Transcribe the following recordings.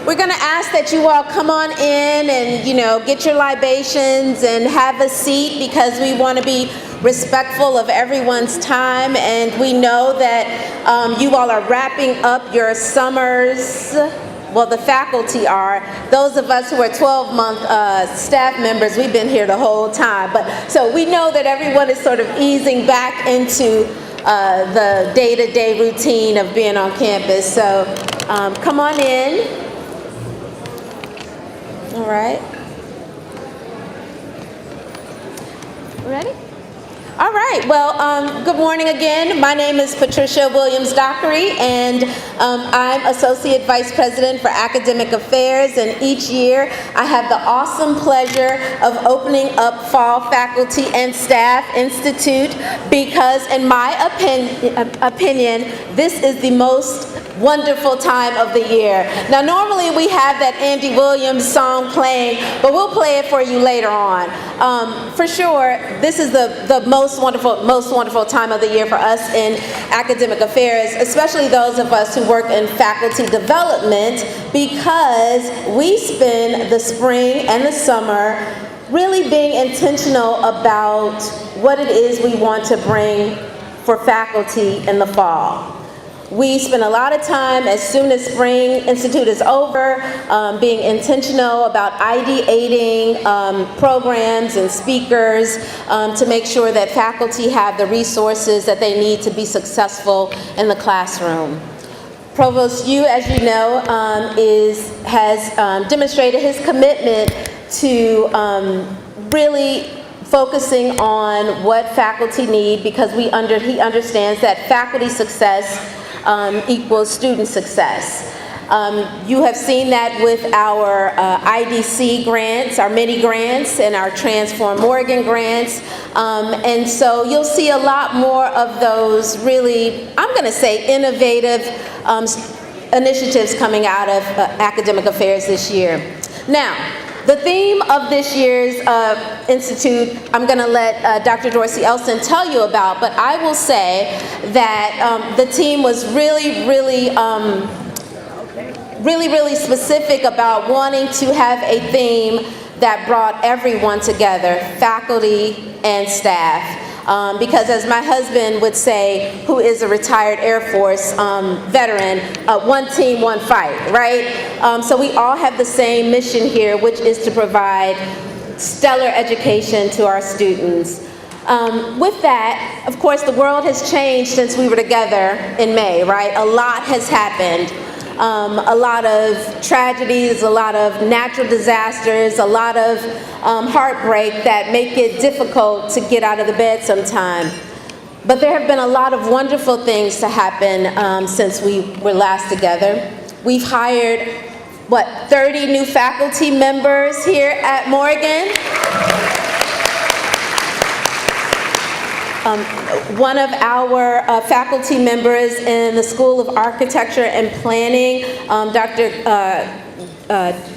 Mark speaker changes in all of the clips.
Speaker 1: we're going to ask that you all come on in and, get your libations and have a seat, because we want to be respectful of everyone's time, and we know that you all are wrapping up your summers. Well, the faculty are. Those of us who are 12-month staff members, we've been here the whole time. But so we know that everyone is sort of easing back into the day-to-day routine of being on campus. So come on in. All right. Ready? All right. Well, good morning again. My name is Patricia Williams-Dockery, and I'm Associate Vice President for Academic Affairs. And each year, I have the awesome pleasure of opening up Fall Faculty and Staff Institute, because, in my opinion, this is the most wonderful time of the year. Now, normally we have that Andy Williams song playing, but we'll play it for you later on. For sure, this is the most wonderful time of the year for us in academic affairs, especially those of us who work in faculty development, because we spend the spring and the summer really being intentional about what it is we want to bring for faculty in the fall. We spend a lot of time as soon as Spring Institute is over being intentional about ideating programs and speakers to make sure that faculty have the resources that they need to be successful in the classroom. Provost Yu, as you know, has demonstrated his commitment to really focusing on what faculty need, because he understands that faculty success equals student success. You have seen that with our IDC grants, our mini grants, and our Transform Oregon grants. And so you'll see a lot more of those really, I'm going to say, innovative initiatives coming out of academic affairs this year. Now, the theme of this year's institute, I'm going to let Dr. Dorsey Elson tell you about, but I will say that the team was really specific about wanting to have a theme that brought everyone together, faculty and staff. Because as my husband would say, who is a retired Air Force veteran, one team, one fight, right? So we all have the same mission here, which is to provide stellar education to our students. With that, of course, the world has changed since we were together in May, right? A lot has happened. A lot of tragedies, a lot of natural disasters, a lot of heartbreak that make it difficult to get out of the bed sometime. But there have been a lot of wonderful things to happen since we were last together. We've hired, 30 new faculty members here at Morgan. One of our faculty members in the School of Architecture and Planning, Dr.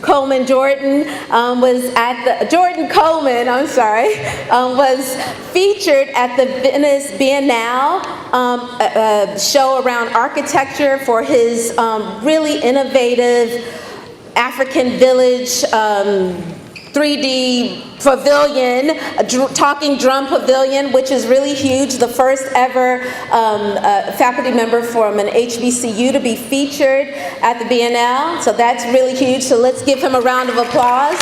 Speaker 1: Coleman Jordan, was featured at the Venice Biennale, a show around architecture for his really innovative African village 3D pavilion, a talking drum pavilion, which is really huge, the first ever faculty member from an HBCU to be featured at the Biennale. So that's really huge. So let's give him a round of applause.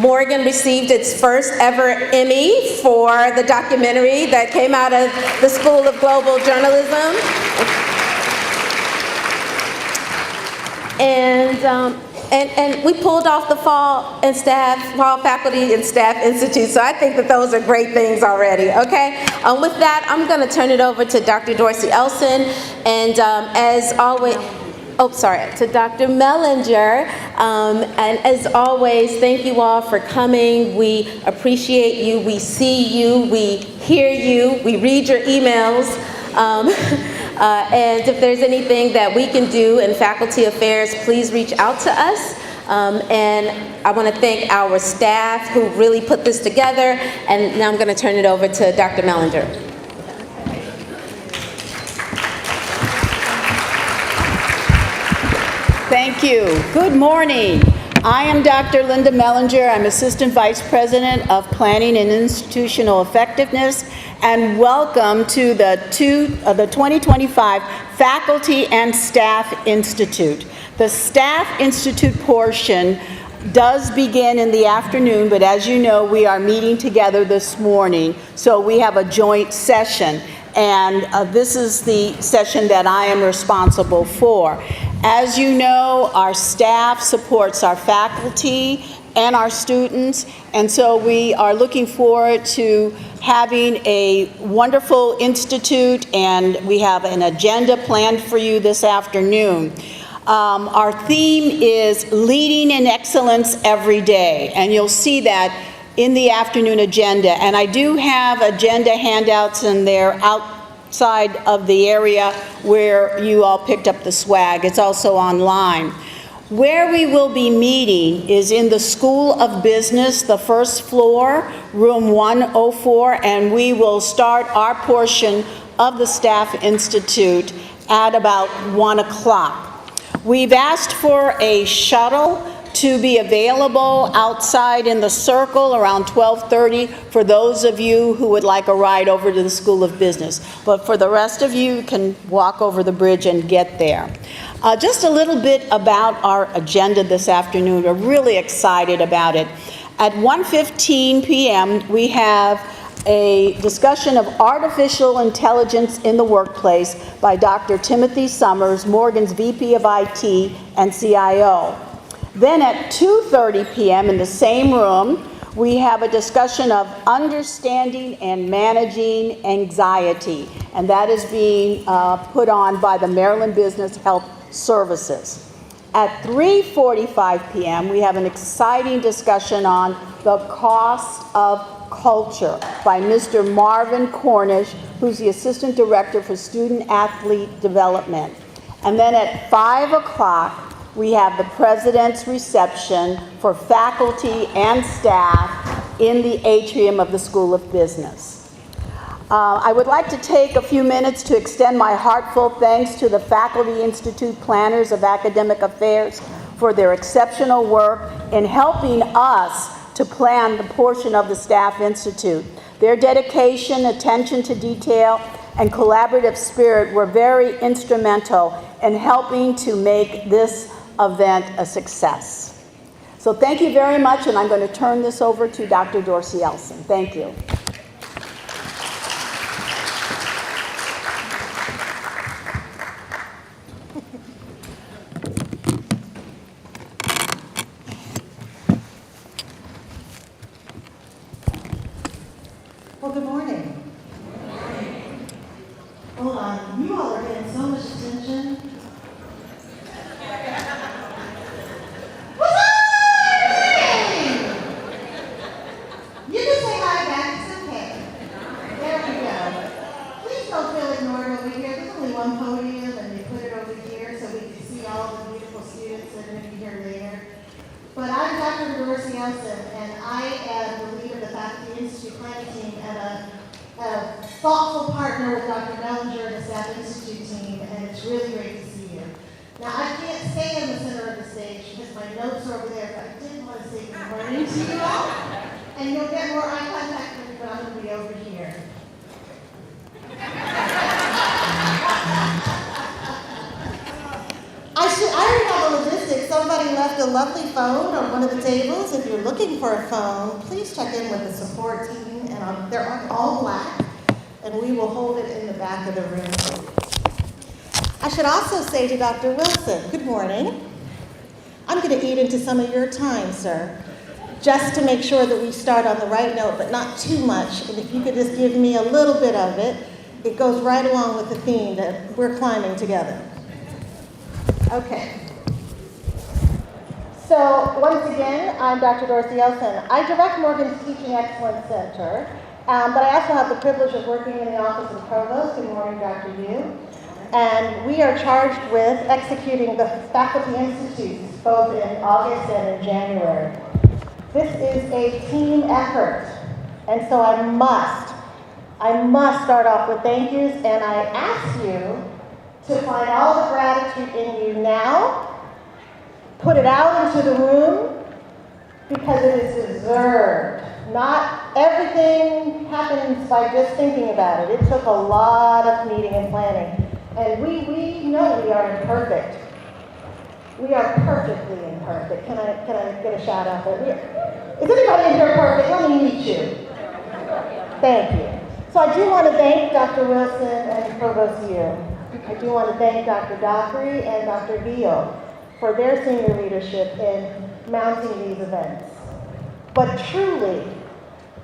Speaker 1: Morgan received its first ever Emmy for the documentary that came out of the School of Global Journalism. And we pulled off the Fall Faculty and Staff Institute, so I think that those are great things already, okay? With that, I'm going to turn it over to Dr. Dorsey Elson, and as always, to Dr. Mellinger, and as always, thank you all for coming. We appreciate you, we see you, we hear you, we read your emails. And if there's anything that we can do in faculty affairs, please reach out to us. And I want to thank our staff who really put this together. And now I'm going to turn it over to Dr. Mellinger.
Speaker 2: you. Good morning. I am Dr. Linda Mellinger. I'm Assistant Vice President of Planning and Institutional Effectiveness, and welcome to the 2025 Faculty and Staff Institute. The Staff Institute portion does begin in the afternoon, but as you know, we are meeting together this morning, so we have a joint session. And this is the session that I am responsible for. As you know, our staff supports our faculty and our students, and so we are looking forward to having a wonderful institute, and we have an agenda planned for you this afternoon. Our theme is Leading in Excellence Every Day, and you'll see that in the afternoon agenda. And I do have agenda handouts in there outside of the area where you all picked up the swag. It's also online. Where we will be meeting is in the School of Business, the first floor, room 104, and we will start our portion of the Staff Institute at about 1 o'clock. We've asked for a shuttle to be available outside in the circle around 12:30 for those of you who would like a ride over to the School of Business. But for the rest of you, you can walk over the bridge and get there. Just a little bit about our agenda this afternoon. We're really excited about it. At 1:15 p.m., we have a discussion of artificial intelligence in the workplace by Dr. Timothy Summers, Morgan's VP of IT and CIO. Then at 2:30 p.m. in the same room, we have a discussion of understanding and managing anxiety, and that is being put on by the Maryland Business Health Services. At 3:45 p.m., we have an exciting discussion on the cost of culture by Mr. Marvin Cornish, who's the Assistant Director for Student Athlete Development. And then at 5 o'clock, we have the President's reception for faculty and staff in the atrium of the School of Business. I would like to take a few minutes to extend my heartfelt thanks to the Faculty Institute Planners of Academic Affairs for their exceptional work in helping us to plan the portion of the Staff Institute. Their dedication, attention to detail, and collaborative spirit were very instrumental in helping to make this event a success. So thank you very much, and I'm going to turn this over to Dr. Dorsey Elson. Thank you.
Speaker 3: Well, good morning. Hold on, you all are getting so much attention. You can say hi back, it's okay. There we go. Please don't feel ignored over here. There's only one podium and they put it over here so we can see all the beautiful students that are going to be here later. But I'm Dr. Dorsey Elson, and I am the lead of the Faculty Institute Planning Team and a thoughtful partner with Dr. Mellinger and the Staff Institute team, and it's really great to see you. Now, I can't stay in the center of the stage because my notes are over there, but I did want to say good morning to you all. And you'll get more eye contact with me, but I'm going to be over here. I already have the logistics. Somebody left a lovely phone on one of the tables. If you're looking for a phone, please check in with the support team. And they're all black, and we will hold it in the back of the room. I should also say to Dr. Wilson, good morning. I'm going to eat into some of your time, sir, just to make sure that we start on the right note, but not too much. And if you could just give me a little bit of it, it goes right along with the theme that we're climbing together. Okay. So once again, I'm Dr. Dorsey Elson. I direct Morgan's Teaching Excellence Center, but I also have the privilege of working in the office of Provost. Good morning, Dr. Yu. And we are charged with executing the Faculty Institutes, both in August and in January. This is a team effort, and so I must start off with thank yous, and I ask you to find all the gratitude in you now put it out into the room because it is deserved. Not everything happens by just thinking about it. It took a lot of meeting and planning. And we know we are imperfect. We are perfectly imperfect. Can I get a shout out there? Is anybody in here perfect? Let me meet you. Thank you. So I do want to thank Dr. Wilson and Provost Yu. I do want to thank Dr. Dockery and Dr. Beal for their senior leadership in mounting these events. But truly,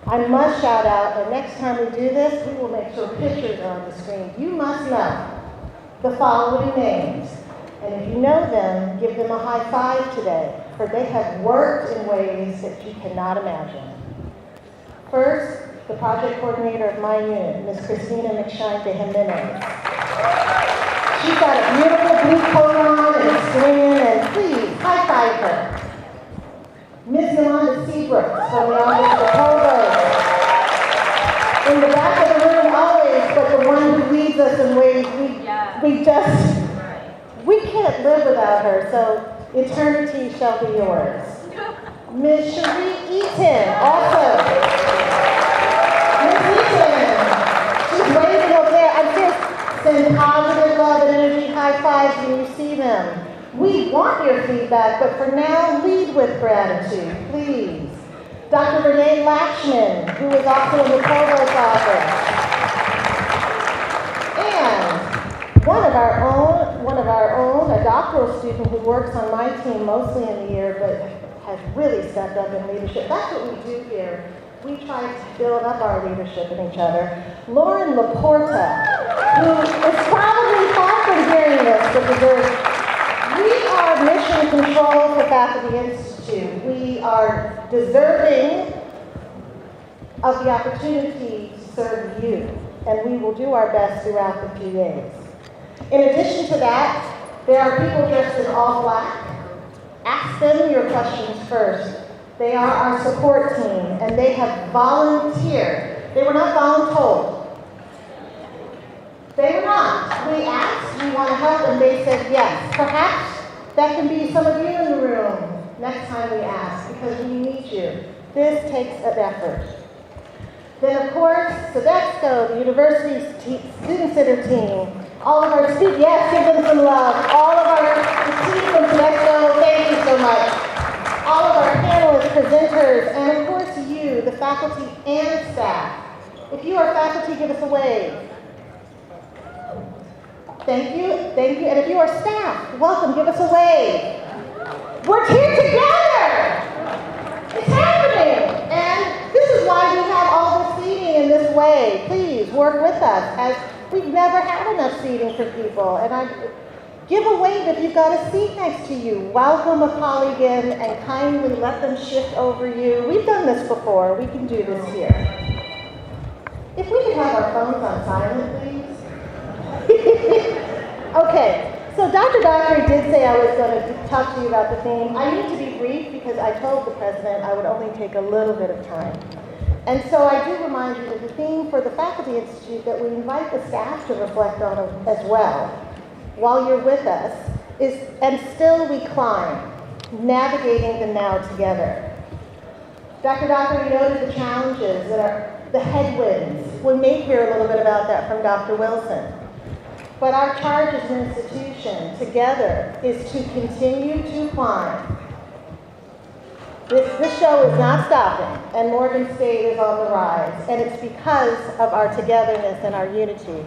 Speaker 3: I must shout out that next time we do this, we will make sure pictures are on the screen. You must know the following names. And if you know them, give them a high five today, for they have worked in ways that you cannot imagine. First, the project coordinator of my unit, Ms. Christina McShine de Jimenez. She's got a beautiful blue coat on and a swinging, and please, high five her. Ms. Yolanda Seabrooks from the Office of the Provost. In the back of the room always, but the one who leads us in ways we can't live without her, so eternity shall be yours. Ms. Cherie Eaton, also. Ms. Eaton, she's waving over there. I'm just send positive love and energy high fives when you see them. We want your feedback, but for now, lead with gratitude, please. Dr. Renee Lachman, who is also in the Provost's office. And one of our own, a doctoral student who works on my team mostly in the year, but has really stepped up in leadership. That's what we do here. We try to build up our leadership in each other. Lauren Laporta, who is probably far from hearing this, but deserves. We are mission control for Faculty Institute. We are deserving of the opportunity to serve you, and we will do our best throughout the few days. In addition to that, there are people dressed in all black. Ask them your questions first. They are our support team, and they have volunteered. They were not voluntold. They were not. We asked, we want to help, and they said yes. Perhaps that can be some of you in the room next time we ask, because we need you. This takes an effort. Then, of course, Sodexo, the university's student center team, all of our students, yes, give them some love. All of our team from Sodexo, thank you so much. All of our panelists, presenters, and of course you, the faculty and staff. If you are faculty, give us a wave. Thank you. And if you are staff, welcome, give us a wave. We're here together. It's happening. And this is why we have all this seating in this way. Please work with us, as we've never had enough seating for people. And give a wave if you've got a seat next to you. Welcome a colleague in and kindly let them shift over you. We've done this before. We can do this here. If we could have our phones on silent, please. Okay, so Dr. Dockery did say I was going to talk to you about the theme. I need to be brief because I told the president I would only take a little bit of time. And so I do remind you that the theme for the Faculty Institute that we invite the staff to reflect on as well, while you're with us, is "And Still We Climb, Navigating the Now Together." Dr. Dockery noted the challenges that are the headwinds. We may hear a little bit about that from Dr. Wilson. But our charge as an institution together is to continue to climb. This show is not stopping, and Morgan State is on the rise. And it's because of our togetherness and our unity.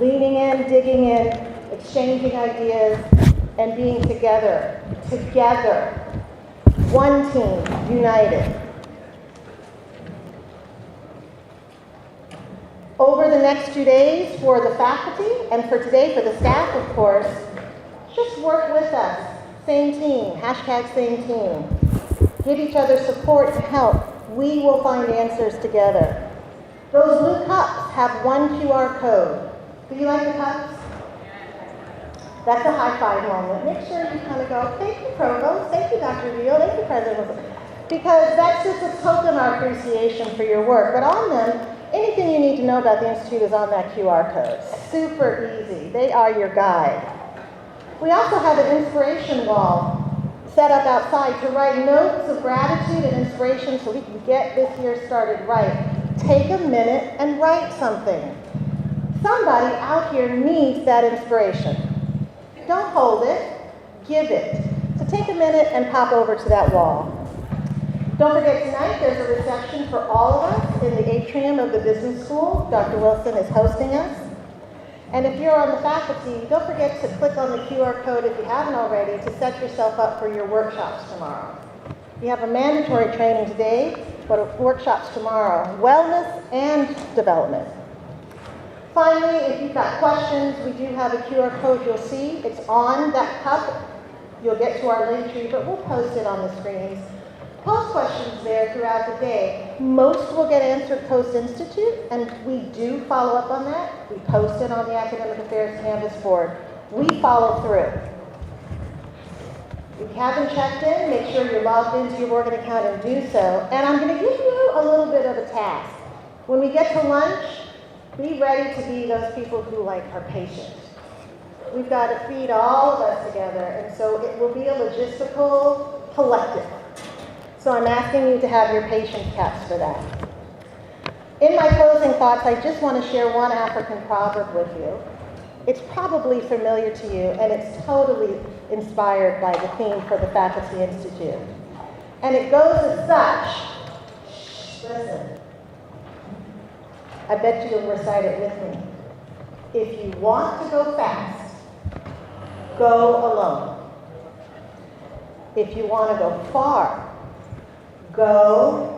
Speaker 3: Leaning in, digging in, exchanging ideas, and being together. Together. One team, united. Over the next 2 days for the faculty, and for today for the staff, of course, just work with us. Same team, hashtag same team. Give each other support and help. We will find answers together. Those blue cups have one QR code. Do you like the cups? That's a high five moment. Make sure you kind of go, thank you, Provost. Thank you, Dr. Beal. Thank you, President. Because that's just a token of appreciation for your work. But on them, anything you need to know about the Institute is on that QR code. Super easy. They are your guide. We also have an inspiration wall set up outside to write notes of gratitude and inspiration so we can get this year started right. Take a minute and write something. Somebody out here needs that inspiration. Don't hold it, give it. So take a minute and pop over to that wall. Don't forget tonight there's a reception for all of us in the atrium of the business school. Dr. Wilson is hosting us. And if you're on the faculty, don't forget to click on the QR code if you haven't already to set yourself up for your workshops tomorrow. You have a mandatory training today, but workshops tomorrow, wellness and development. Finally, if you've got questions, we do have a QR code you'll see. It's on that cup. You'll get to our link tree, but we'll post it on the screens. Post questions there throughout the day. Most will get answered post-institute, and we do follow up on that. We post it on the Academic Affairs Canvas board. We follow through. If you haven't checked in, make sure you're logged into your Morgan account and do so. And I'm going to give you a little bit of a task. When we get to lunch, be ready to be those people who are patient. We've got to feed all of us together, and so it will be a logistical collective. So I'm asking you to have your patience caps for that. In my closing thoughts, I just want to share one African proverb with you. It's probably familiar to you, and it's totally inspired by the theme for the Faculty Institute. And it goes as such. Listen. I bet you'll recite it with me. If you want to go fast, go alone. If you want to go far, go.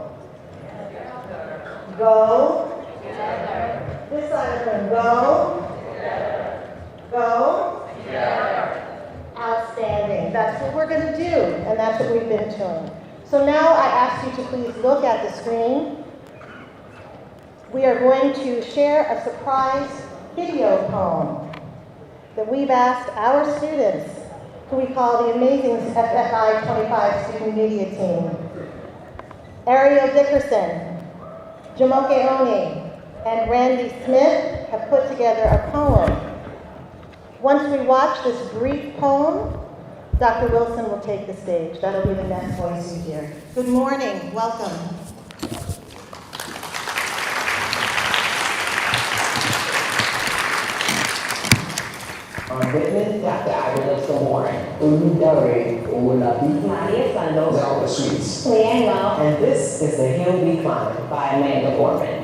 Speaker 3: This side of the room, go. Outstanding. That's what we're going to do, and that's what we've been doing. So now I ask you to please look at the screen. We are going to share a surprise video poem that we've asked our students, who we call the amazing FFI 25 student media team. Ariel Dickerson, Jamoke Oni, and Randy Smith have put together a poem. Once we watch this brief poem, Dr. Wilson will take the stage. That'll be the next voice you hear. Good morning. Welcome.
Speaker 4: On witness, Dr. Agnes Warren, Oludare Owolabi, Nadia Sandos, Zelda Sweets, Leanne Well, and this is The Hill We Climb by Amanda Gorman.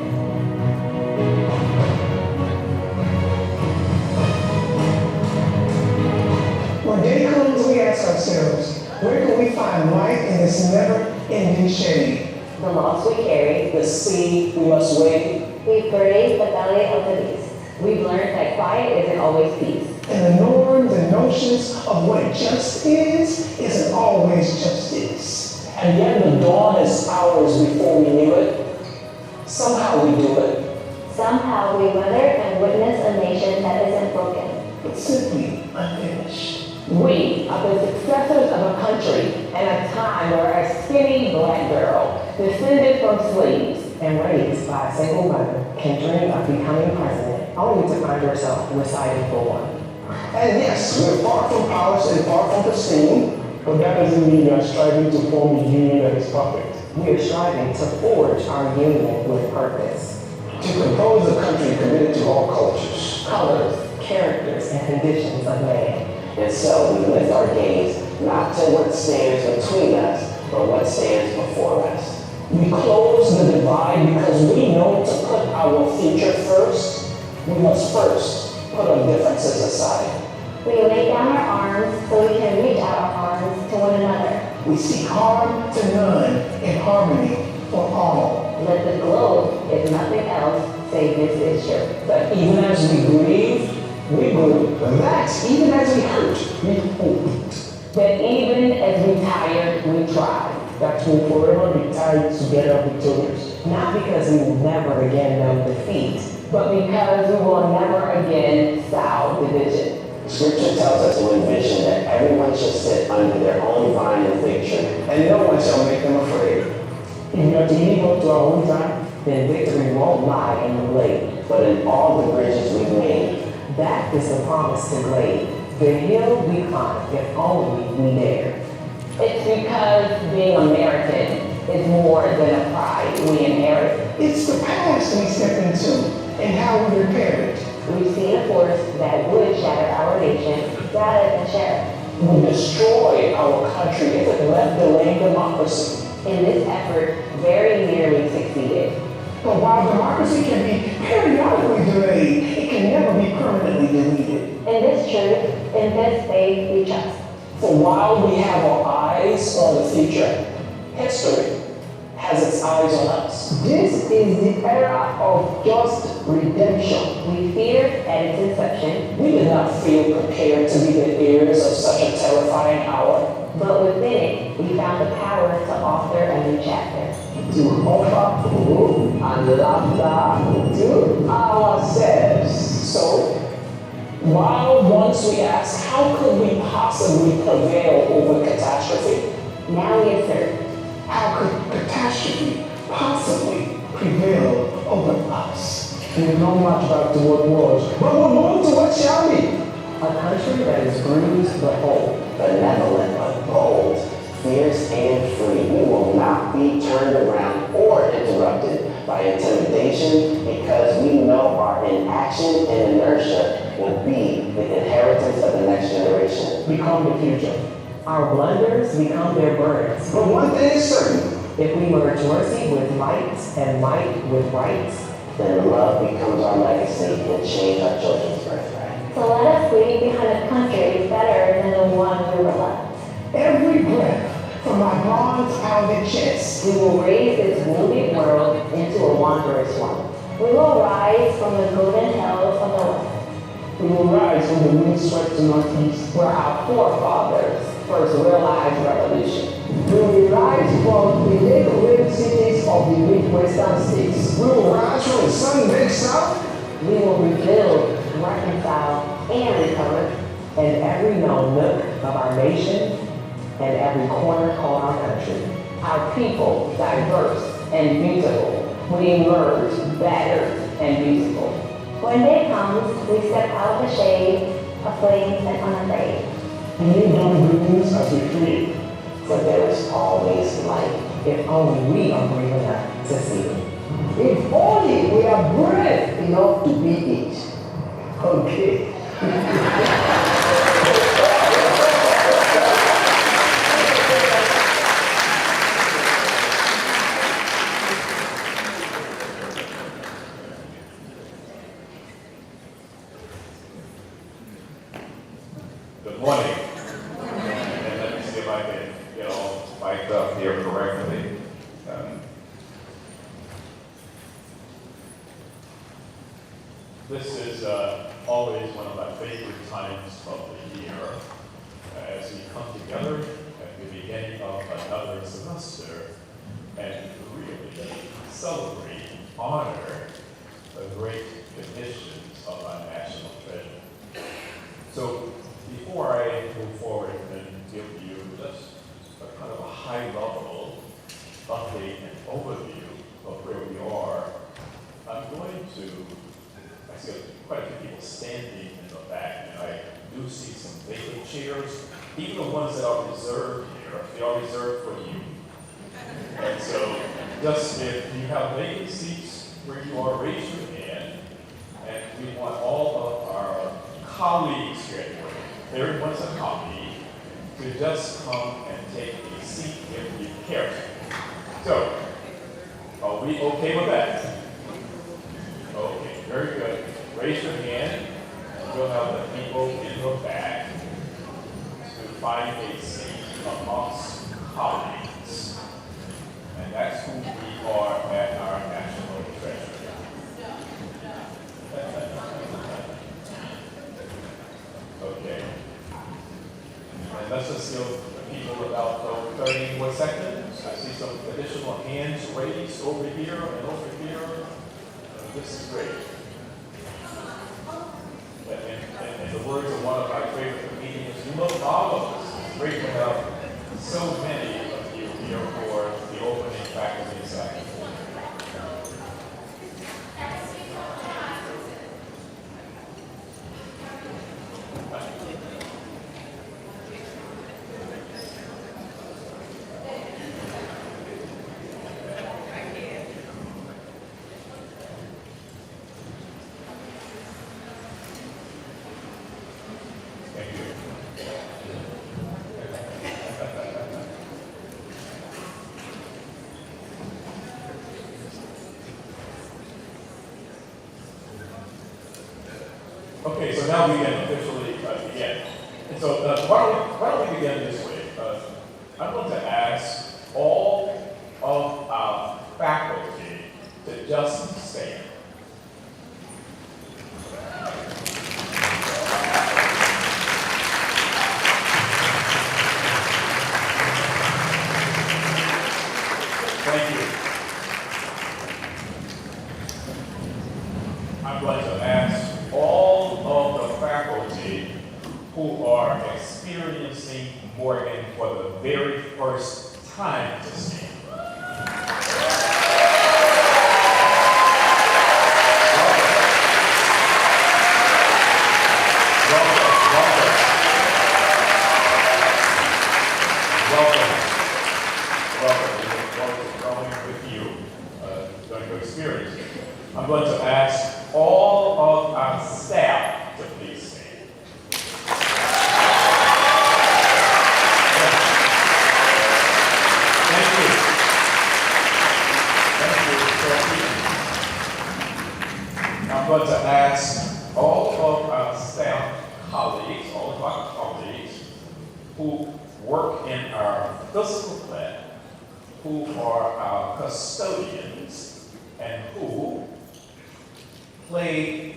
Speaker 5: When day comes, we ask ourselves, where can we find light in this never-ending shade?
Speaker 4: The loss we carry, the seed we must wade.
Speaker 6: We've braved the belly of the beast. We've learned that quiet isn't always peace.
Speaker 5: And the norms and notions of what just isn't always justice.
Speaker 4: And yet the dawn is ours before we knew it. Somehow we do it.
Speaker 6: Somehow we weather and witness a nation that isn't broken.
Speaker 5: But simply unfinished.
Speaker 4: We are the successors of a country and a time where a skinny black girl, descended from slaves and raised by a single mother, can dream of becoming president, only to find herself reciting for one.
Speaker 5: And yes, we're far from polished and far from pristine, but that doesn't mean we are striving to form a union that is perfect.
Speaker 4: We are striving to forge our union with purpose.
Speaker 5: To compose a country committed to all cultures,
Speaker 4: Colors, characters, and conditions of man. And so we lift our gaze not to what stands between us, but what stands before us. We close the divide because we know to put our future first, we must first put our differences aside.
Speaker 6: We lay down our arms so we can reach out our arms to one another.
Speaker 5: we seek harm to none and harmony for all.
Speaker 6: Let the globe, if nothing else, say this issue.
Speaker 4: But even as we grieve, we grieve.
Speaker 5: That even as we hurt, we hope.
Speaker 4: That even as we tired, we try.
Speaker 5: That we'll forever be tied together victorious.
Speaker 4: Not because we will never again know defeat, but because we will never again sow division.
Speaker 7: Scripture tells us to envision that everyone should sit under their own vine and fig tree, and no one shall make them afraid.
Speaker 5: If we are to live up to our own time,
Speaker 4: Then victory won't lie in the blade.
Speaker 7: But in all the bridges we've made,
Speaker 4: That is the promise to Glade. The hill we climb, if only we dare.
Speaker 6: It's because being American is more than a pride we inherit.
Speaker 5: It's the past we step into and how we repair it.
Speaker 6: We've seen a force that would shatter our nation rather than share it.
Speaker 4: We destroy our country if it left delaying democracy.
Speaker 6: In this effort, very nearly succeeded.
Speaker 5: But while democracy can be periodically delayed, it can never be permanently deleted.
Speaker 6: In this truth, in this faith we trust.
Speaker 4: For while we have our eyes on the future, history has its eyes on us. This is the era of just redemption.
Speaker 6: We feared at its inception,
Speaker 4: We did not feel prepared to be the heirs of such a terrifying hour.
Speaker 6: but within it, we found the power to author a new chapter.
Speaker 4: To offer hope and laughter to ourselves. So, while once we asked, how could we possibly prevail over catastrophe?
Speaker 6: Now we assert,
Speaker 5: How could catastrophe possibly prevail over us? We've known much back to what was, but we're moving to what shall be.
Speaker 4: A country that is bruised but whole, benevolent but bold, fierce and free. We will not be turned around or interrupted by intimidation because we know our inaction and inertia will be the inheritance of the next generation.
Speaker 5: Become the future.
Speaker 4: Our blunders become their burdens.
Speaker 5: But one thing is certain,
Speaker 4: If we merge mercy with might and might with rights, then love becomes our legacy and change our children's birthright.
Speaker 6: so let us leave behind a country better than the one we were left.
Speaker 5: every breath from my bronze-pounded chest.
Speaker 6: We will raise this wounded world into a wondrous one. We will rise from the golden hills of the west.
Speaker 5: We will rise from the windswept northeast.
Speaker 4: Where our forefathers first realized revolution.
Speaker 5: We will rise from the lake-rimmed cities of the midwestern states. We will rise from the sun-baked south.
Speaker 6: We will rebuild, reconcile, and recover.
Speaker 4: In every known nook of our nation and every corner called our country. Our people, diverse and beautiful, will emerge battered and beautiful.
Speaker 6: When day comes, we step out of the shade, aflame and unafraid.
Speaker 5: The new dawn brings as we free.
Speaker 4: For there is always light if only we are brave enough to see it.
Speaker 5: If only we are brave enough to be it. Okay.
Speaker 8: Good morning. And let me see if I can get all mic'd up here correctly. This is always one of my favorite times of the year as we come together at the beginning of another semester and really celebrate and honor the great traditions of our national treasure. So before I move forward and give you just a kind of a high-level update and overview of where we are, I'm going to, I see quite a few people standing in the back, and I do see some vacant chairs. Even the ones that are reserved here, they are reserved for you. And so just if you have vacant seats where you are, raise your hand, and we want all of our colleagues here, everyone's a colleague, to just come and take a seat if you care to. So, are we okay with that? Okay, very good. Raise your hand, and we'll have the people in the back to find a seat amongst colleagues. And that's who we are at our national treasure. Okay. And let's just give the people without 30 more seconds. I see some additional hands raised over here and over here. This is great. And the words of one of my favorite comedians, you look marvelous. It's great to have so many of you here for the opening faculty session. Okay, so now we can officially begin. And so why don't we begin this way? I'm going to ask all of our faculty to just stand. Thank you. I'm going to ask all of the faculty who are experiencing Morgan for the very first time to stand. I'm going to ask all of our staff to please stand. Thank you. I'm going to ask all of our staff colleagues, all of our colleagues who work in our physical plant, who are our custodians, and who play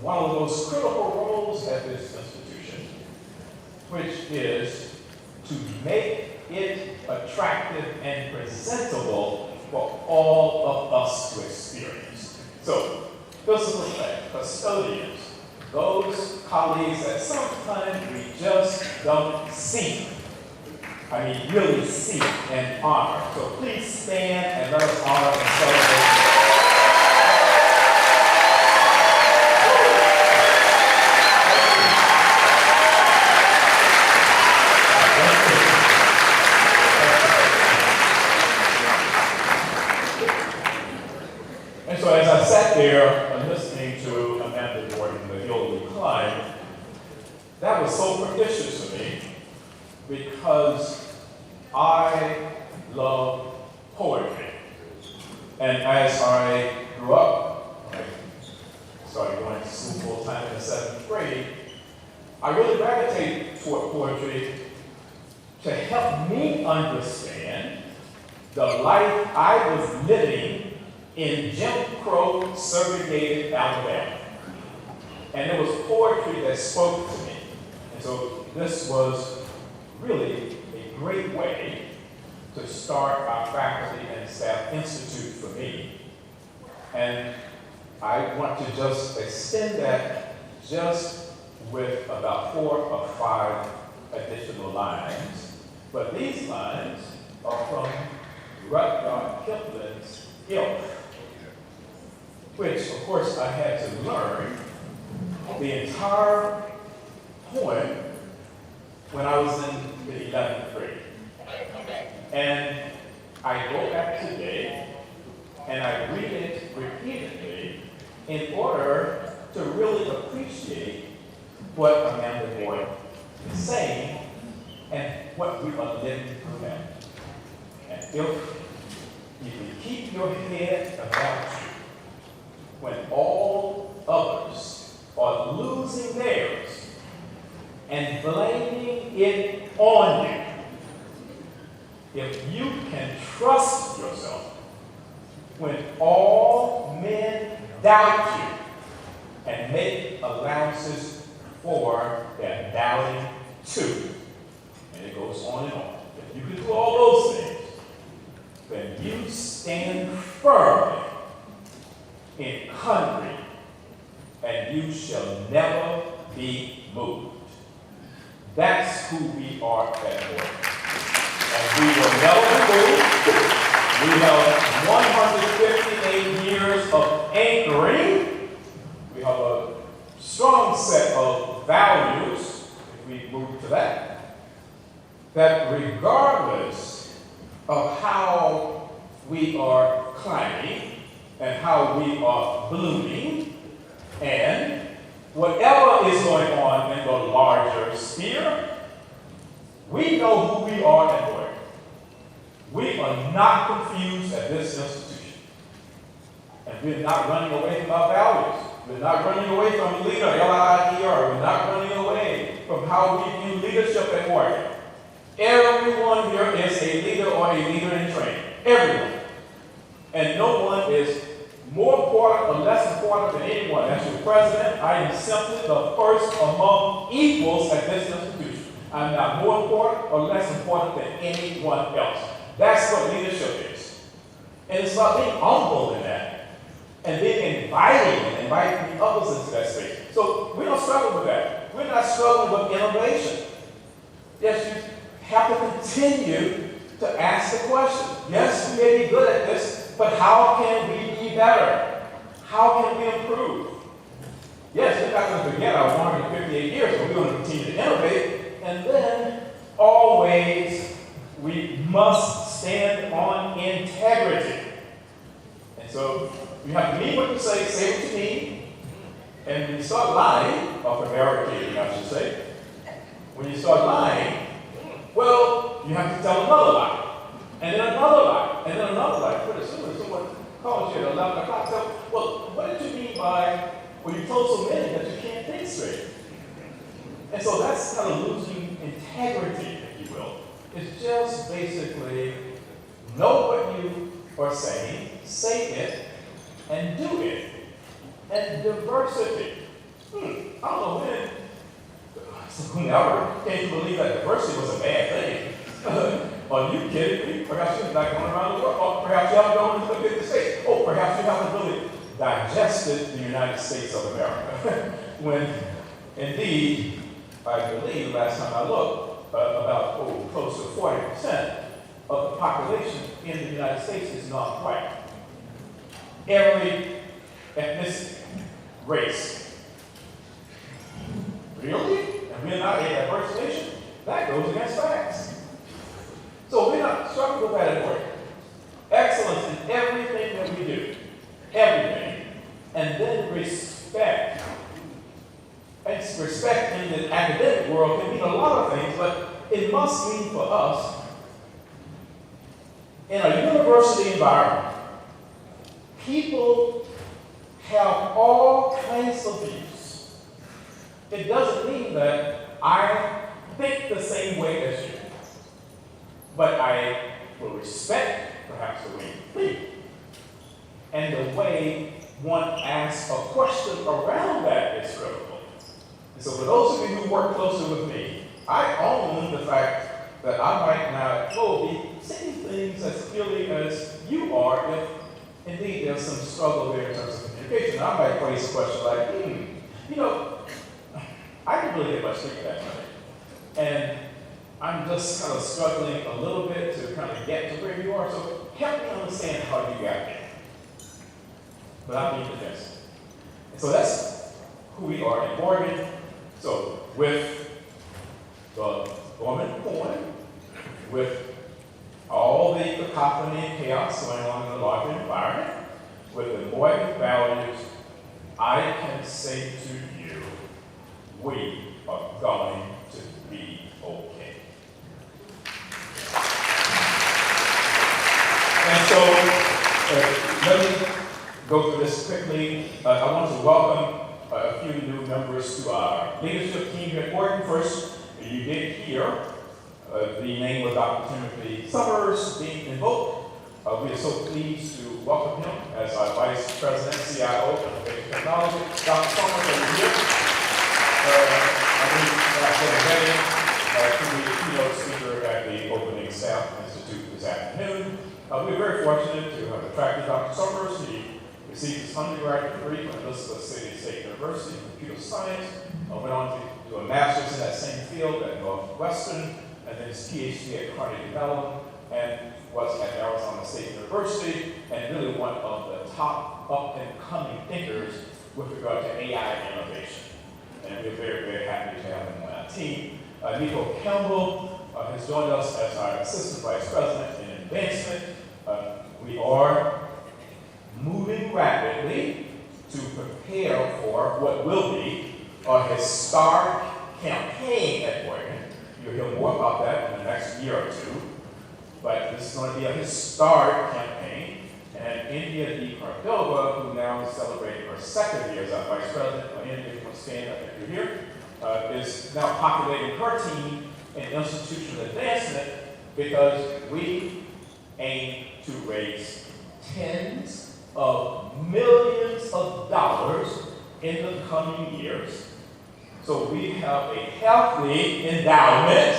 Speaker 8: one of those critical roles at this institution, which is to make it attractive and presentable for all of us to experience. So, physical plant, custodians, those colleagues that sometimes we just don't see. I mean, really see and honor. So please stand and let us honor and celebrate. And so as I sat there and listening to Amanda Gordon, The Hill We Climb, that was so precious to me because I love poetry. And as I grew up, I started going to school full time in the 7th grade, I really gravitated toward poetry to help me understand the life I was living in Jim Crow segregated Alabama. And it was poetry that spoke to me. And so this was really a great way to start our faculty and staff institute for me. And I want to just extend that just with about 4 or 5 additional lines. But these lines are from Rudyard Kipling's Ilk, which, of course, I had to learn the entire poem when I was in the 11th grade. And I go back today and I read it repeatedly in order to really appreciate what Amanda Gordon is saying and what we are living through now. And if you keep your head about you when all others are losing theirs and blaming it on you, if you can trust yourself when all men doubt you and make allowances for their doubting too, and it goes on and on. If you can do all those things, then you stand firmly in country, and you shall never be moved. That's who we are at work. And we will never be moved. We have 158 years of anchoring. We have a strong set of values, if we move to that regardless of how we are climbing and how we are blooming, and whatever is going on in the larger sphere, we know who we are at work. We are not confused at this institution. And we're not running away from our values. We're not running away from leader, L-I-E-R. We're not running away from how we view leadership at Morgan. Everyone here is a leader or a leader in training. Everyone. And no one is more important or less important than anyone. As your president, I am simply the first among equals at this institution. I'm not more important or less important than anyone else. That's what leadership is. And it's about being humble in that. And then inviting others into that space. So we don't struggle with that. We're not struggling with innovation. Yes, you have to continue to ask the question. Yes, we may be good at this, but how can we be better? How can we improve? Yes, we're not going to forget our 158 years, but we're going to continue to innovate. And then, always, we must stand on integrity. And so, you have to mean what you say what you mean. And when you start lying, or prevaricating, I should say, when you start lying, well, you have to tell another lie. And then another lie. And then another lie. Pretty soon, someone calls you at 11 o'clock. So, well, what did you mean by, well, you told so many that you can't think straight? And so that's kind of losing integrity, if you will. It's just basically know what you are saying, say it, and do it. And diversity. I don't know when. Whomever came to believe that diversity was a bad thing. Are you kidding me? Perhaps you're not going around the world. Or perhaps you haven't gone to the 50 states. Oh, perhaps you haven't really digested the United States of America. When, indeed, I believe last time I looked, about close to 40% of the population in the United States is non-white. Every ethnicity, race. Really? And we're not a diverse nation? That goes against facts. So we're not struggling with that at work. Excellence in everything that we do. Everything. And then respect. And respect in the academic world can mean a lot of things, but it must mean for us, in a university environment, people have all kinds of views. It doesn't mean that I think the same way as you, but I will respect perhaps the way you think and the way one asks a question around that is critical. And so for those of you who work closely with me, I own the fact that I might not be saying things as clearly as you are if indeed there's some struggle there in terms of communication. I might phrase a question like, I didn't really get much sleep that night. And I'm just kind of struggling a little bit to kind of get to where you are. So help me understand how you got there. But I'm being defensive. And so that's who we are in Oregon. So with the Gorman Point, with all the cacophony and chaos going on in the larger environment, with the Morgan values, I can say to you, we are going to be okay. And so, let me go through this quickly. I want to welcome a few new members to our leadership team here at Oregon. First, you did hear the name of Dr. Timothy Summers being invoked. We are so pleased to welcome him as our Vice President, CIO of Information Technology. Dr. Summers, are you here? I believe to be the keynote speaker at the opening Staff Institute this afternoon. We're very fortunate to have attracted Dr. Summers. He received his undergraduate degree from Elizabeth City State University in computer science, went on to do a master's in that same field at Northwestern, and then his PhD at Carnegie Mellon, and was at Arizona State University, and really one of the top up-and-coming thinkers with regard to AI innovation. And we're very, very happy to have him on our team. Nico Campbell has joined us as our Assistant Vice President in Advancement. We are moving rapidly to prepare for what will be a historic campaign at Oregon. You'll hear more about that in the next year or two. But this is going to be a historic campaign. And and India D. Cordova, who now is celebrating her second year as our vice president. India, if you want to stand, I think you're here, is now populating her team in institutional advancement because we aim to raise tens of millions of dollars in the coming years. So we have a healthy endowment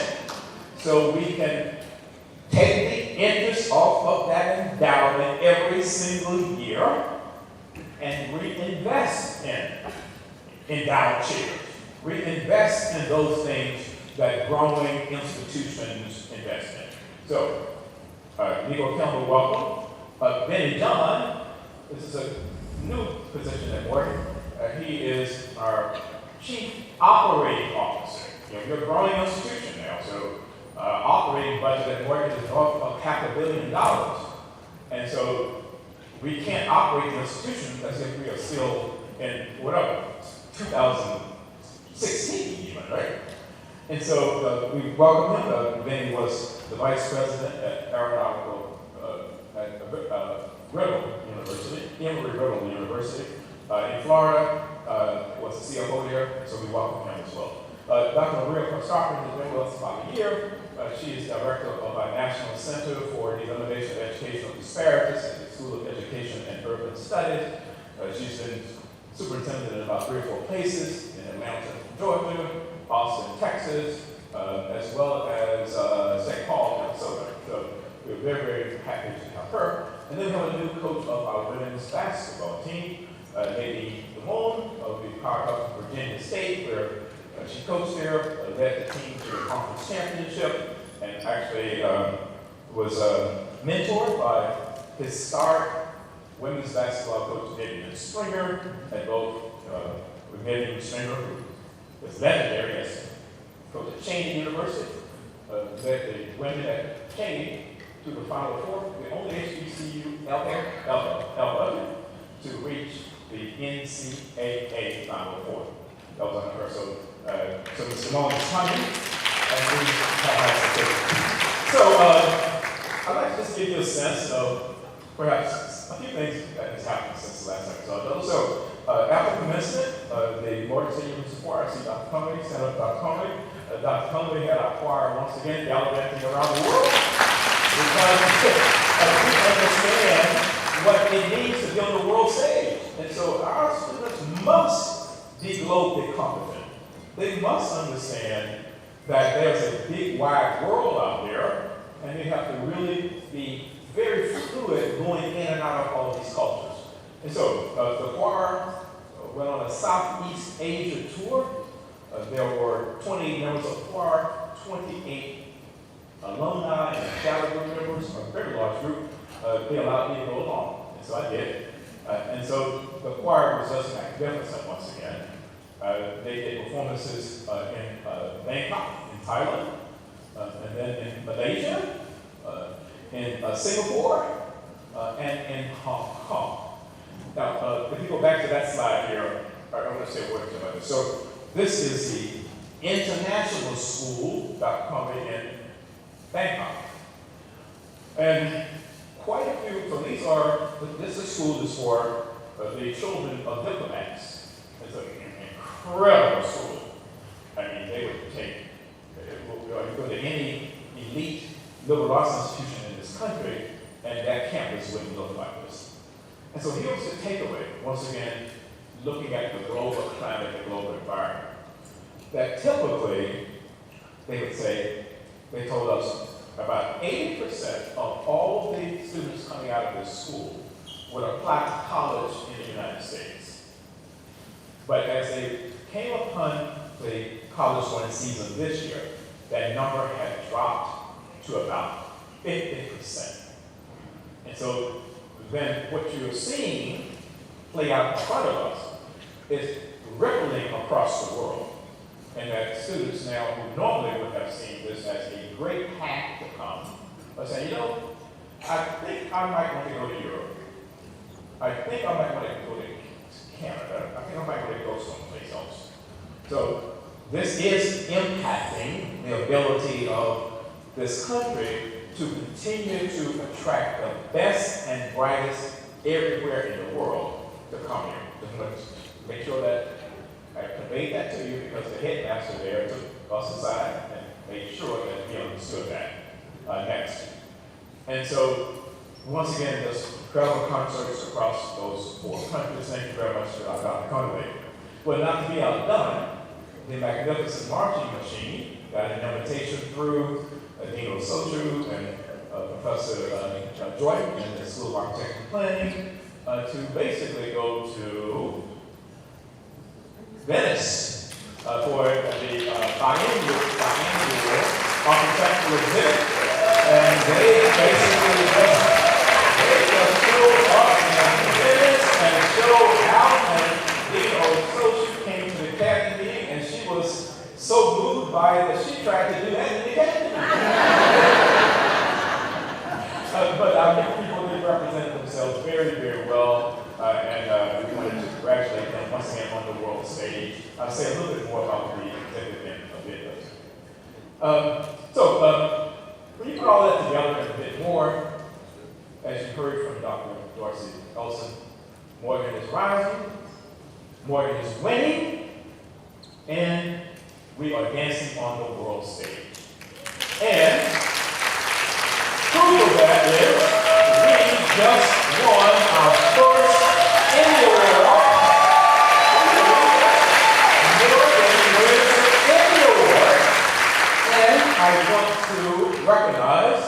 Speaker 8: so we can take the interest off of that endowment every single year and reinvest in endowed chairs. Reinvest in those things that growing institutions invest in. So, Nico Campbell, welcome. Benny John, this is a new position at Morgan. He is our Chief Operating Officer. You know, we're a growing institution now, so operating budget at Morgan is north of $500 million. And so we can't operate the institution as if we are still in whatever, 2016 even, right? And so we welcome him. Benny was the vice president at Aeronautical at Rebel University, Emory-Rebel University in Florida. Was the CFO there, so we welcome him as well. Dr. Maria Costarin has been with us about a year. She is director of our National Center for the Elimination of Educational Disparities at the School of Education and Urban Studies. She's been superintendent in about 3 or 4 places in Atlanta, Georgia, Austin, Texas, as well as St. Paul, Minnesota. So we're very, very happy to have her. And then we have a new coach of our women's basketball team, Nadine Damone of the Power of Virginia State, where she coached there, led the team to the conference championship, and actually was mentored by historic women's basketball coach Vivian Stringer, and both Vivian Stringer, who is legendary as coach at Cheney University, led the women at Cheney to the Final Four, the only HBCU ever to reach the NCAA Final Four. That was on her. So Mr. Simone is coming, and we have so I'd like to just give you a sense of perhaps a few things that has happened since the last episode. So after commencement, the Morgan State University Choir, I see Dr. Conway, Senator Dr. Conway. Dr. Conway had our choir once again gallivanting around the world because we understand what it means to be on the world stage. And so our students must be globally competent. They must understand that there's a big, wide world out there, and they have to really be very fluid going in and out of all of these cultures. And so the choir went on a Southeast Asia tour. There were 20 members of the choir, 28 alumni and Gallagher members, a very large group. They allowed me to go along, and so I did. And so the choir was just magnificent once again. They did performances in Bangkok, in Thailand, and then in Malaysia, in Singapore, and in Hong Kong. Now, if you go back to that slide here, I want to say a word about this. So this is the International School, Dr. Conway, in Bangkok. And quite a few, so this school is for the children of diplomats. It's an incredible school. I mean, they would take, you go to any elite liberal arts institution in this country, and that campus wouldn't look like this. And so here's the takeaway, once again, looking at the global climate, the global environment, that typically, they would say, they told us about 80% of all the students coming out of this school would apply to college in the United States. But as they came upon the college going season this year, that number had dropped to about 50%. And so then what you're seeing play out in front of us is rippling across the world. And that students now who normally would have seen this as a great hack to come are saying, you know, I think I might want to go to Europe. I think I might want to go to Canada. I think I might want to go someplace else. So this is impacting the ability of this country to continue to attract the best and brightest everywhere in the world to come here. Just want to make sure that I conveyed that to you because the headmaster there took us aside and made sure that we understood that next. And so, once again, there's incredible concerts across those 4 countries. Thank you very much, Dr. Conway. Well, not to be outdone, the magnificent marching machine got an invitation through Dean Osochu and Professor Jordan in the School of Architecture and Planning to basically go to Venice for the biennial architectural exhibit. And they basically just showed up in Venice and showed out, and Dean Osochu came to the cabinet meeting, and she was so moved by it that she tried to do that in the cabinet meeting. But our young people did represent themselves very, very well, and we wanted to congratulate them once again on the world stage. I'll say a little bit more about the exhibit in a bit later. When you put all that together and a bit more, as you heard from Dr. Dorsey Ellison, Morgan is rising, Morgan is winning, and we are dancing on the world stage. And proof of that is we just won our first Emmy Award. And I want to recognize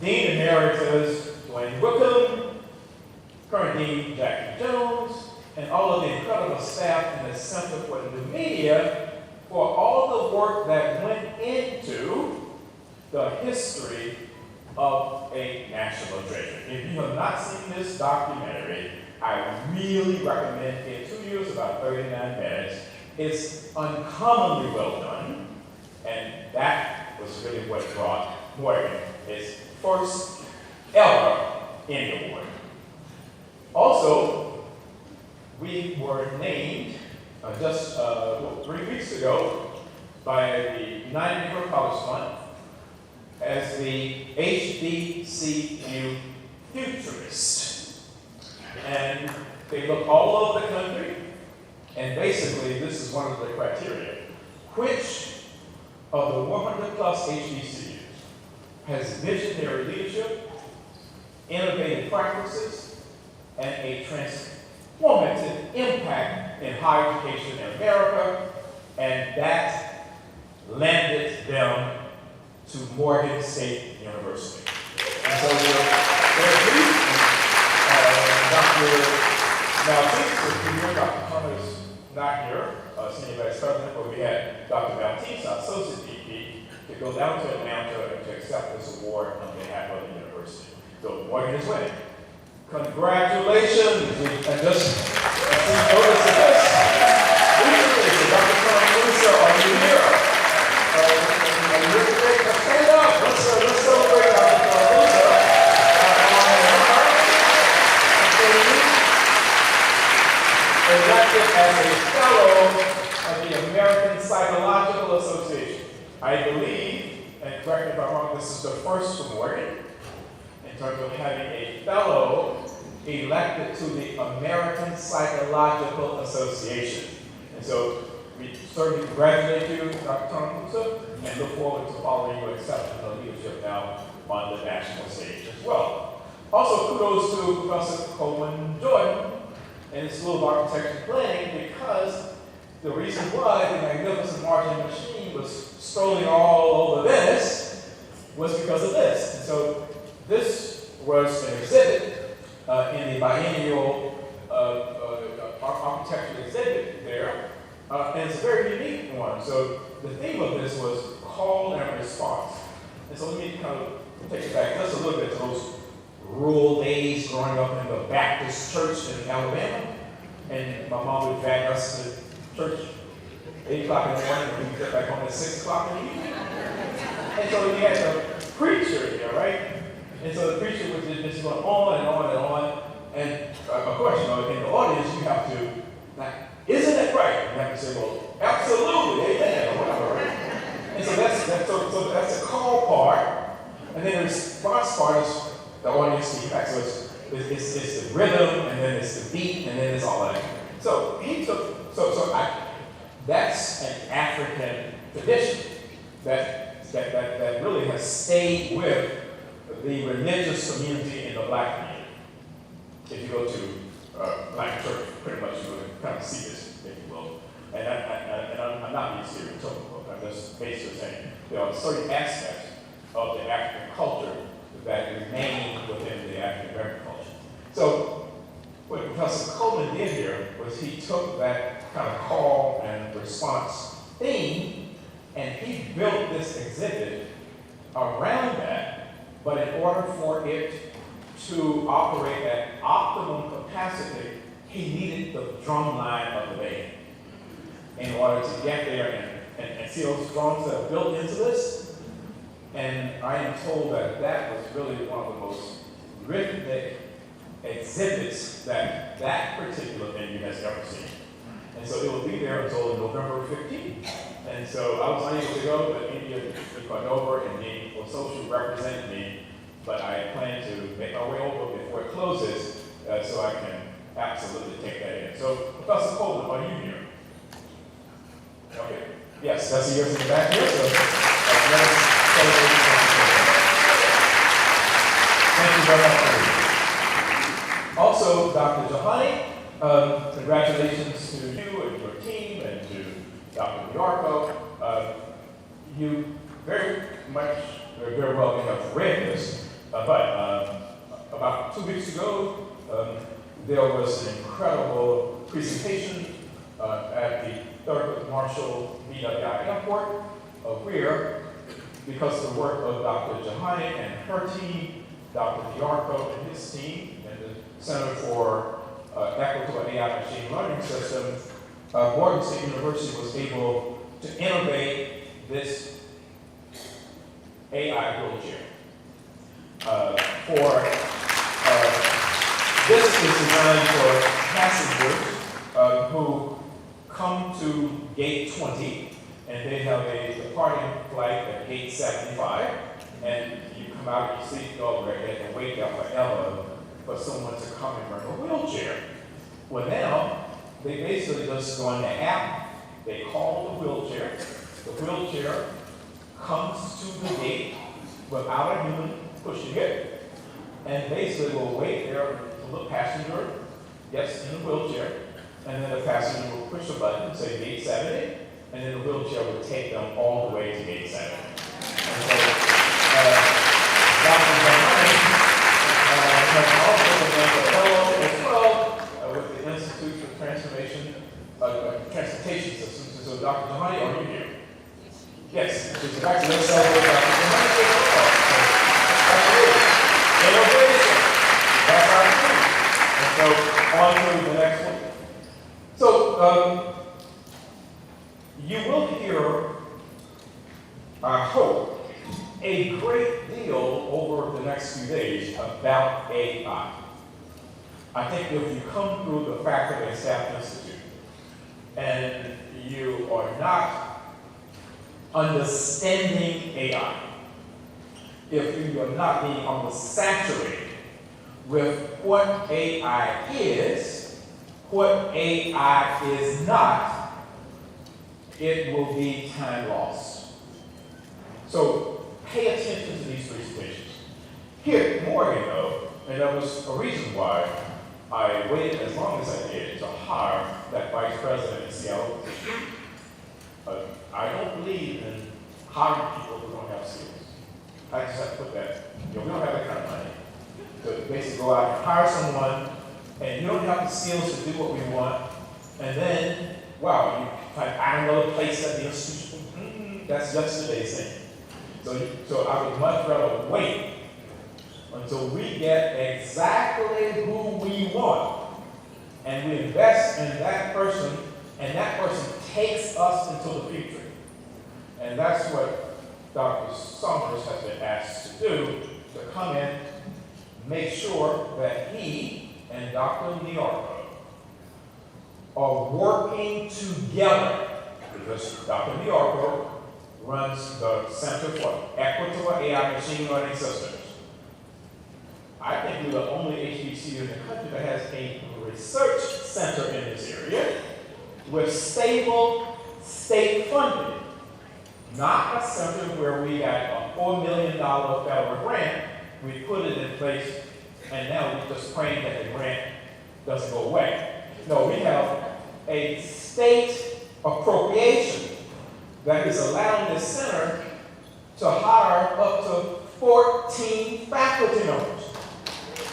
Speaker 8: Dean Emeritus Dwayne Wickham, current Dean Jackie Jones, and all of the incredible staff in the Center for the New Media for all the work that went into the history of a national treasure. If you have not seen this documentary, I really recommend it. 2 years, about 39 minutes. It's uncommonly well done, and that was really what brought Morgan his first ever Emmy Award. Also, we were named just 3 weeks ago by the United Negro College Fund as the HBCU Futurist. And they look all over the country, and basically this is one of the criteria. Which of the 100 plus HBCUs has visionary leadership, innovative practices, and a transformative impact in higher education in America, and that landed them to Morgan State University. And so we're very pleased. Dr. Maltese is here. Dr. Turner is not here, Senior Vice President, but we had Dr. Maltese, our Associate VP, to go down to Atlanta and to accept this award on behalf of the university. So Morgan is winning. Congratulations! And just notice this. Recently, Dr. Turner, are you here? Stand up. Let's celebrate Dr. Turner. Elected as a fellow of the American Psychological Association. I believe, and correct me if I'm wrong, this is the first for Morgan in terms of having a fellow elected to the American Psychological Association. And so we certainly congratulate you, Dr. Tongusa, and look forward to following your exceptional leadership now on the national stage as well. Also, kudos to Professor Coleman Jordan and the School of Architecture and Planning, because the reason why the magnificent marching machine was strolling all over Venice was because of this. And so this was an exhibit in the biennial architecture exhibit there, and it's a very unique one. So the theme of this was call and response. And so let me kind of take it back just a little bit to those rural days growing up in the Baptist church in Alabama. And my mom would drag us to church 8 o'clock in the morning, and we'd get back home at 6 o'clock in the evening. And so you had the preacher here, right? And so the preacher would just go on and on and on. And of course, you know, in the audience, you have to, like, isn't it right? You have to say, well, absolutely, amen, or whatever, right? And so that's a call part. And then the response
Speaker 9: always speaking back. So it's the rhythm, and then it's the beat, and then it's all that. So he took, that's an African tradition that really has stayed with the religious community in the black community. If you go to black church, pretty much you will kind of see this, if you will. And I'm not being stereotypical. I'm just basically saying there are certain aspects of the African culture that remain within the African American culture. So what Professor Coleman did here was he took that kind of call and response theme and he built this exhibit around that, but in order for it to operate at optimum capacity, he needed the drum line of the band in order to get there and see those drums that are built into this. And I am told that that was really one of the most rhythmic exhibits that that particular venue has ever seen. And so it will be there until November 15th. And so I was unable to go, but India Cordova and me will socially represent me, but I plan to make our way over before it closes so I can absolutely take that in. So Professor Coleman, are you here? Okay. Yes, that's yours in the back here. So thank you very much. Also, Dr. Jahani, congratulations to you and your team and to Dr. Yarko. You very well may have read this, but about 2 weeks ago, there was an incredible presentation at the Thurgood Marshall BWI Airport, where, because of the work of Dr. Jahani and her team, Dr. Diarco and his team, and the Center for Equitable AI Machine Learning System, Morgan State University was able to innovate this AI wheelchair. This is designed for passengers who come to gate 20, and they have a departing flight at gate 75, and you come out of your seat already and wait there forever for someone to come and bring a wheelchair. Well, now, they basically just go on the app, they call the wheelchair comes to the gate without a human pushing it, and basically will wait there until the passenger gets in the wheelchair, and then the passenger will push a button, say gate 70, and then the wheelchair will take them all the way to gate 70. And so, Dr. Jahani has also been a fellow as well with the Institute for Transportation Systems. And so, Dr. Jahani, are you here? Yes. She's back to this side of Dr. Jahani. That's our team. And so, on to the next one. So, you will hear, I hope, a great deal over the next few days about AI. I think if you come through the Faculty and Staff Institute and you are not understanding AI, if you are not being almost saturated with what AI is, what AI is not, it will be time lost. So pay attention to these presentations. Here at Morgan, though, and that was a reason why I waited as long as I did to hire that vice president in Seattle position. I don't believe in hiring people who don't have skills. I just have to put that, we don't have that kind of money to basically go out and hire someone, and you don't have the skills to do what we want, and then, wow, you find another place at the institution. That's yesterday's thing. So I would much rather wait until we get exactly who we want, and we invest in that person, and that person takes us into the future. And that's what Dr. Summers has been asked to do, to come in, make sure that he and Dr. Diarco are working together, because Dr. Diarco runs the Center for Equitable AI Machine Learning Systems. I think we're the only HBCU in the country that has a research center in this area with stable state funding. Not a center where we got a $4 million federal grant, we put it in place, and now we're just praying that the grant doesn't go away. No, we have a state appropriation that is allowing this center to hire up to 14 faculty members.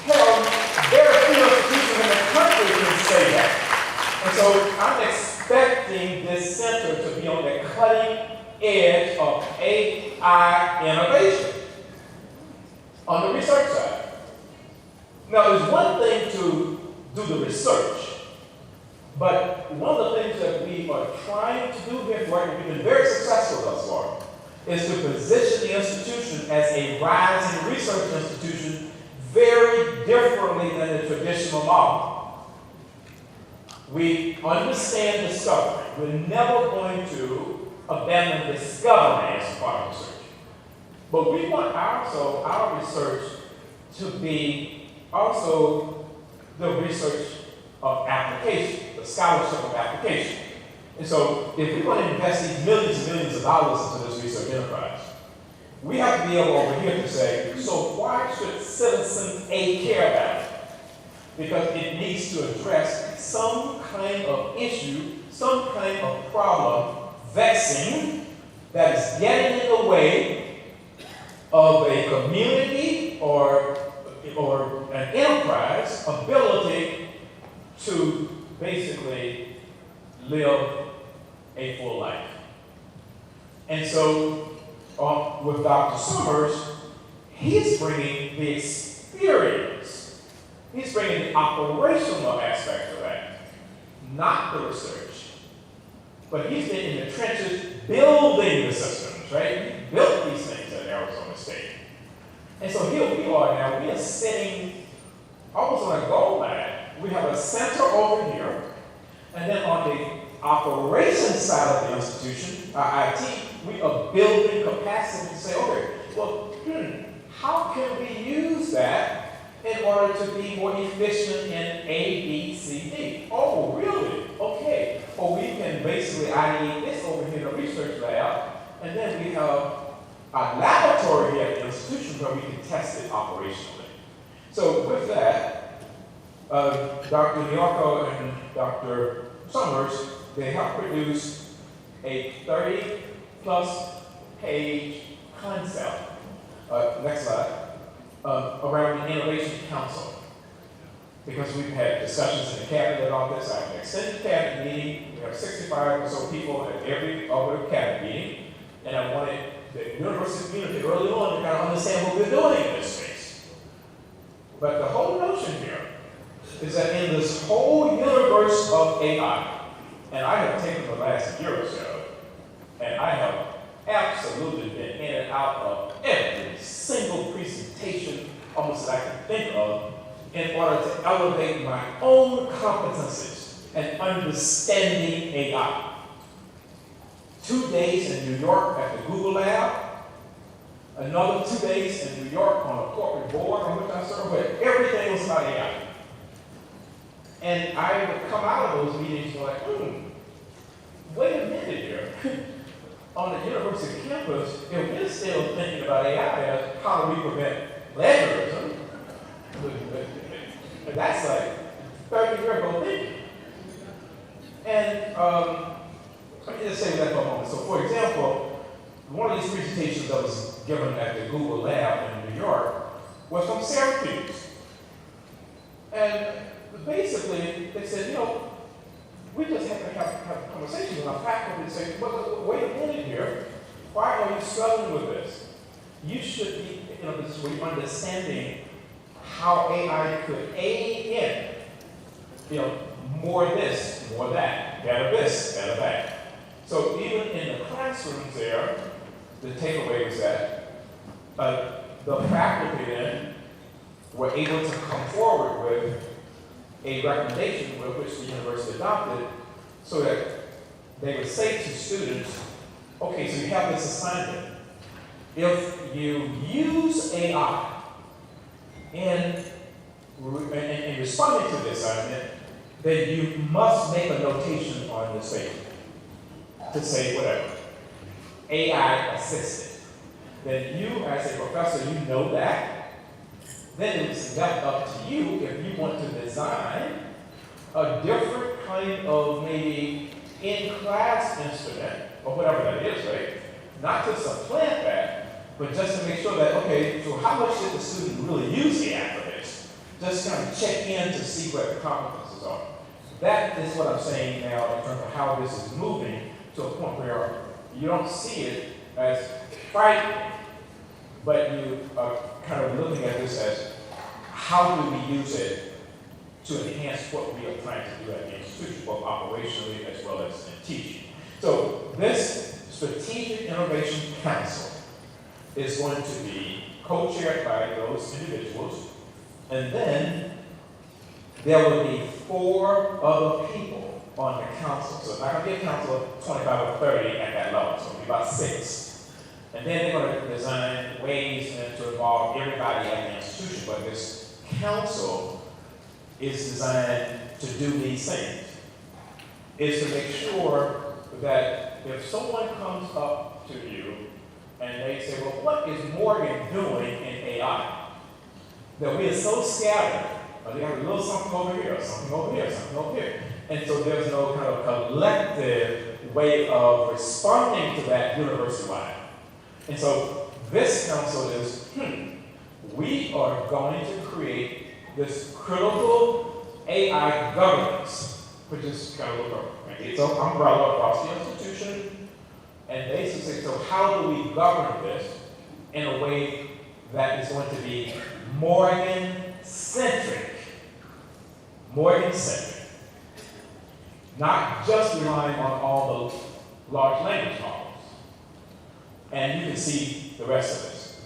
Speaker 9: Hell, very few institutions in the country can say that. And so I'm expecting this center to be on the cutting edge of AI innovation on the research side. Now, there's one thing to do the research, but one of the things that we are trying to do here, and we've been very successful thus far, is to position the institution as a rising research institution very differently than the traditional model. We understand discovery. We're never going to abandon discovery as part of research. But we want our research to be also the research of application, the scholarship of application. And so if we're going to invest these millions and millions of dollars into this research enterprise, we have to be able over here to say, so why should citizen A care about it? Because it needs to address some kind of issue, some kind of problem, vexing, that is getting in the way of a community or an enterprise ability to basically live a full life. And so with Dr. Summers, he's bringing the experience. He's bringing the operational aspect of that, not the research. But he's been in the trenches building the systems, right? He built these things at Arizona State. And so here we are now, we are sitting almost on a goal line. We have a center over here, and then on the operations side of the institution, our IT, we are building capacity to say, okay, well, how can we use that in order to be more efficient in A, B, C, D? Oh, really? Okay. Or we can basically ideate this over here in the research lab, and then we have a laboratory here at the institution where we can test it operationally. So with that, Dr. Nyarko and Dr. Summers, they have produced a 30-plus page concept, next slide, around the Innovation Council. Because we've had discussions in the cabinet on this. I have an extended cabinet meeting. We have 65 or so people at every other cabinet meeting. And I wanted the university community early on to kind of understand what we're doing in this space. But the whole notion here is that in this whole universe of AI, and I have taken the last year or so, and I have absolutely been in and out of every single presentation almost that I can think of in order to elevate my own competencies and understanding AI. 2 days in New York at the Google Lab, another 2 days in New York on a corporate board on which I serve, where everything was about AI. And I would come out of those meetings like, wait a minute here. On the university campus, if we're still thinking about AI as how do we prevent plagiarism, that's like 30 years ago thinking. And let me just say that for a moment. So for example, one of these presentations that was given at the Google Lab in New York was from Syracuse. And basically, they said, we just have to have a conversation with our faculty and say, well, wait a minute here. Why are you struggling with this? You should be in a position where you're understanding how AI could aid in, more this, more that, better this, better that. So even in the classrooms there, the takeaway was that the faculty then were able to come forward with a recommendation with which the university adopted so that they would say to students, okay, so you have this assignment. If you use AI in responding to the assignment, then you must make a notation on the paper to say whatever, AI assisted. Then you, as a professor, you know that. Then it's left up to you if you want to design a different kind of maybe in-class instrument, or whatever that is, right? Not to supplant that, but just to make sure that, okay, so how much should the student really use AI for this? Just kind of check in to see what the competences are. That is what I'm saying now in terms of how this is moving to a point where you don't see it as frightening, but you are kind of looking at this as how do we use it to enhance what we are trying to do at the institution, both operationally as well as in teaching. So this Strategic Innovation Council is going to be co-chaired by those individuals, and then there will be 4 other people on the council. So it's not going to be a council of 25 or 30 at that level, so it'll be about 6. And then they're going to design ways to involve everybody at the institution, but this council is designed to do these things. Is to make sure that if someone comes up to you and they say, well, what is Morgan doing in AI? That we are so scattered. They have a little something over here, something over here, something over here. And so there's no kind of collective way of responding to that university-wide. And so this council is, we are going to create this critical AI governance, which is kind of it's an umbrella across the institution. And basically say, so how do we govern this in a way that is going to be Morgan-centric? Morgan-centric. Not just relying on all the large language models. And you can see the rest of this.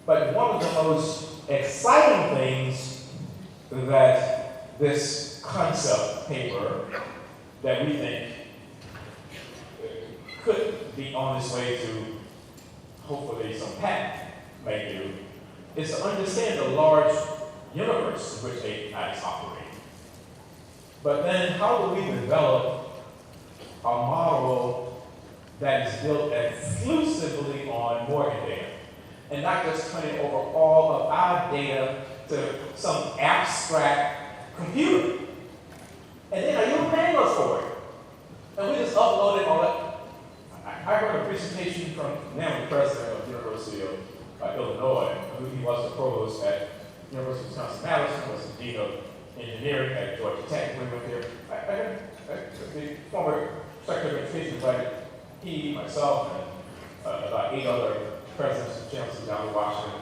Speaker 9: But one of the most exciting things that this concept paper that we think could be on its way to hopefully some patent may do is to understand the large universe in which AI is operating. But then how do we develop a model that is built exclusively on Morgan data and not just turning over all of our data to some abstract computer? And then are you paying us for it? And we just upload it on it. I heard a presentation from now the president of the University of Illinois, who he was the provost at University of Wisconsin-Madison, was the dean of engineering at Georgia Tech. We went there. I heard the former secretary of education invited he, myself, and about 8 other presidents and chancellors down in Washington,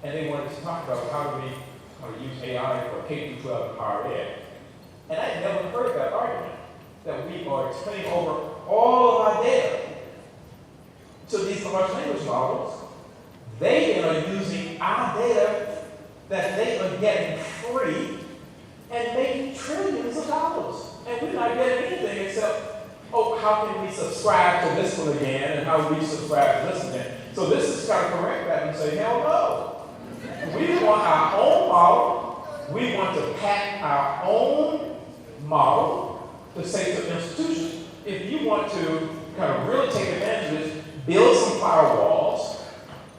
Speaker 9: and they wanted to talk about how do we use AI for K-12 and higher ed. And I had never heard that argument, that we are turning over all of our data to these large language models. They are using our data that they are getting free and making trillions of dollars. And we're not getting anything except, oh, how can we subscribe to this one again, and how do we subscribe to this again? So this is kind of correct that and say, hell no. We want our own model. We want to patent our own model to say to institutions, if you want to kind of really take advantage of this, build some firewalls,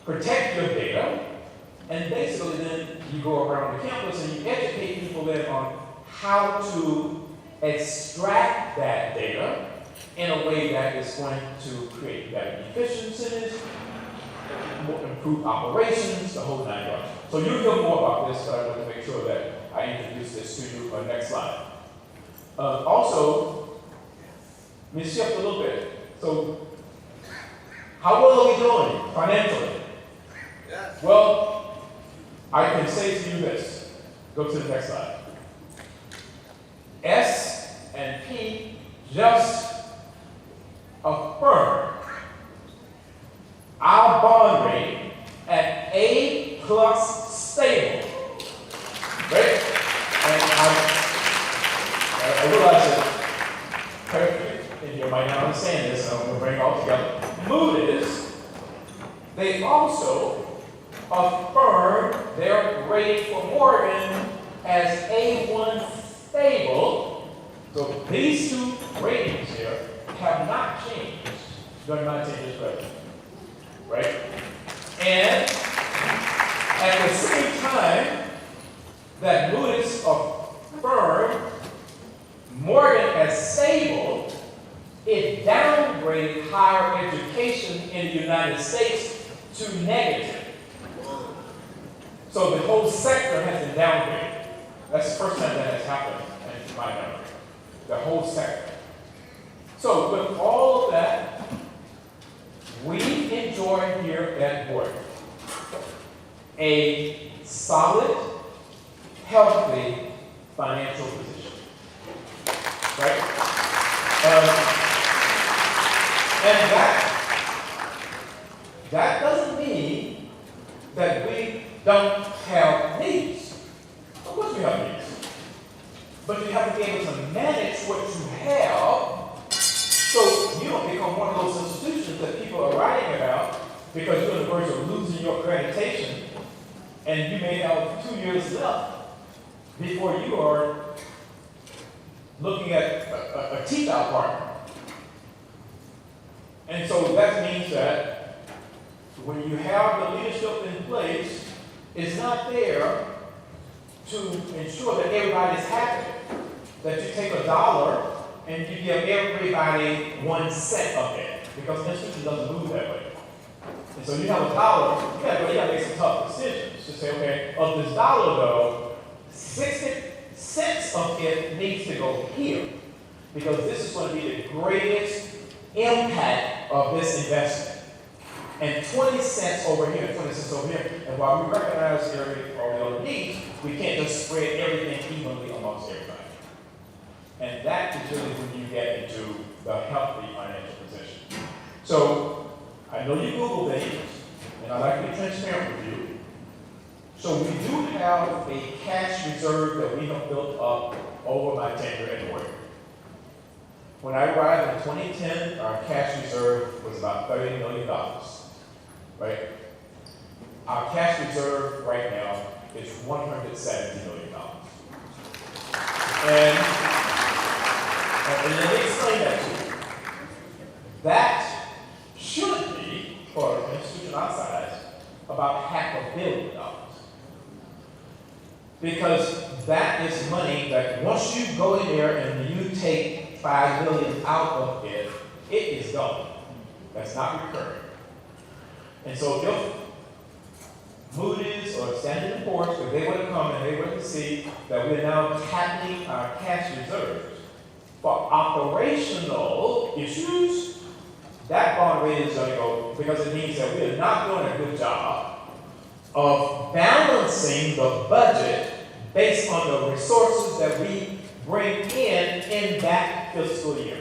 Speaker 9: protect your data, and basically then you go around the campus and you educate people then on how to extract that data in a way that is going to create better efficiencies, improve operations, the whole 9 yards. So you'll hear more about this, but I want to make sure that I introduce this to you on the next slide. Also, let me shift a little bit. So, how well are we doing financially? Well, I can say to you this. Go to the next slide. S&P just affirmed our bond rating at A+ stable. Right? And I realize that perfect, and you might not understand this, and I'm going to bring it all together. Moody's, they also affirmed their rating for Morgan as A1 stable. So these two ratings here have not changed during my tenure as president, right? And at the same time that Moody's affirmed Morgan as stable, it downgraded higher education in the United States to negative. So the whole sector has been downgraded. That's the first time that has happened in my memory. The whole sector. So with all of that, we enjoy here at Boyd a solid, healthy financial position. Right? And that doesn't mean that we don't have needs. Of course we have needs. But you have to be able to manage what you have so you don't become one of those institutions that people are writing about because you're on the verge of losing your accreditation and you may have 2 years left before you are looking at a teach-out partner. And so that means that when you have the leadership in place, it's not there to ensure that everybody's happy. That you take $1 and you give everybody 1 cent of it, because the institution doesn't move that way. And so you have $1, you gotta make some tough decisions to say, okay, of this $1 though, 60 cents of it needs to go here, because this is going to be the greatest impact of this investment. And 20 cents over here, 20 cents over here. And while we recognize all the other needs, we can't just spread everything evenly amongst everybody. And that is really when you get into the healthy financial position. So I know you Google things, and I like to be transparent with you. So we do have a cash reserve that we have built up over my tenure at Boyd. When I arrived in 2010, our cash reserve was about $30 million, right? Our cash reserve right now is $170 million. And let me explain that to you. That should be, for an institution our size, about $500 million. Because that is money that once you go in there and you take $5 million out of it, it is gone. That's not recurring. And so if Moody's or Standard & Poor's, if they were to come and they were to see that we're now tapping our cash reserves for operational issues, that bond rate is going to go, because it means that we are not doing a good job of balancing the budget based on the resources that we bring in that fiscal year.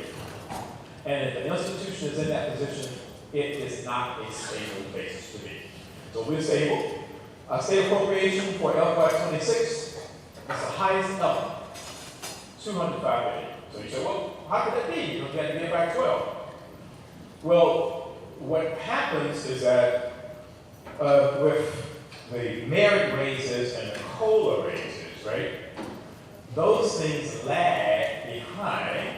Speaker 9: And if the institution is in that position, it is not a stable basis to be. So we're stable. Our state appropriation for FY26 is the highest ever, $205 billion. So you say, well, how could that be? You have to get back 12. Well, what happens is that with the merit raises and the COLA raises, right? Those things lag behind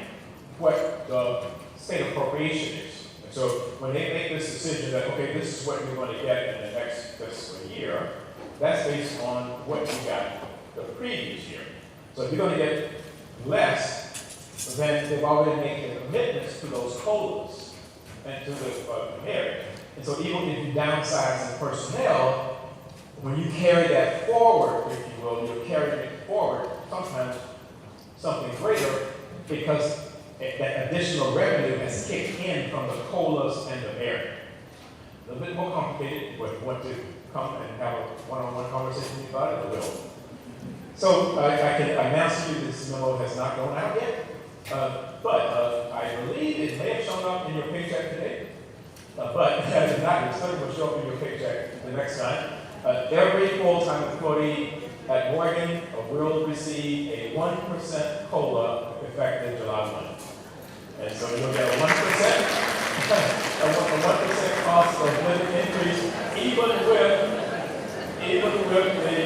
Speaker 9: what the state appropriation is. And so when they make this decision that, okay, this is what we're going to get in the next fiscal year, that's based on what you got the previous year. So if you're going to get less, then they've already made the commitments to those COLAs and to the merit. And so even if you downsize in personnel, when you carry that forward, if you will, you're carrying it forward, sometimes something greater, because that additional revenue has kicked in from the COLAs and the merit. A little bit more complicated, but want to come and have a one-on-one conversation about it, I will. So I can announce to you this memo has not gone out yet, but I believe it may have shown up in your paycheck today, but it not, it certainly will show up in your paycheck the next time. Every full-time employee at Morgan will receive a 1% COLA effective July 1. And so you'll get a 1%, a 1% cost of living increase, even with the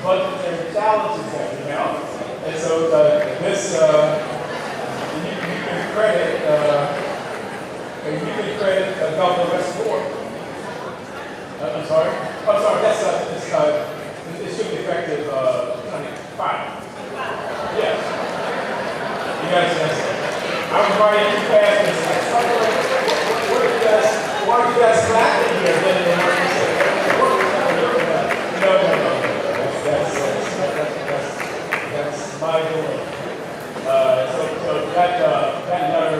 Speaker 9: budgetary challenges that we have. And so this, you can credit Governor West Ford. I'm sorry, that's it should be effective 25. Yes. You guys, I was writing too fast. Why are you guys laughing here? No. That's my doing. So that letter,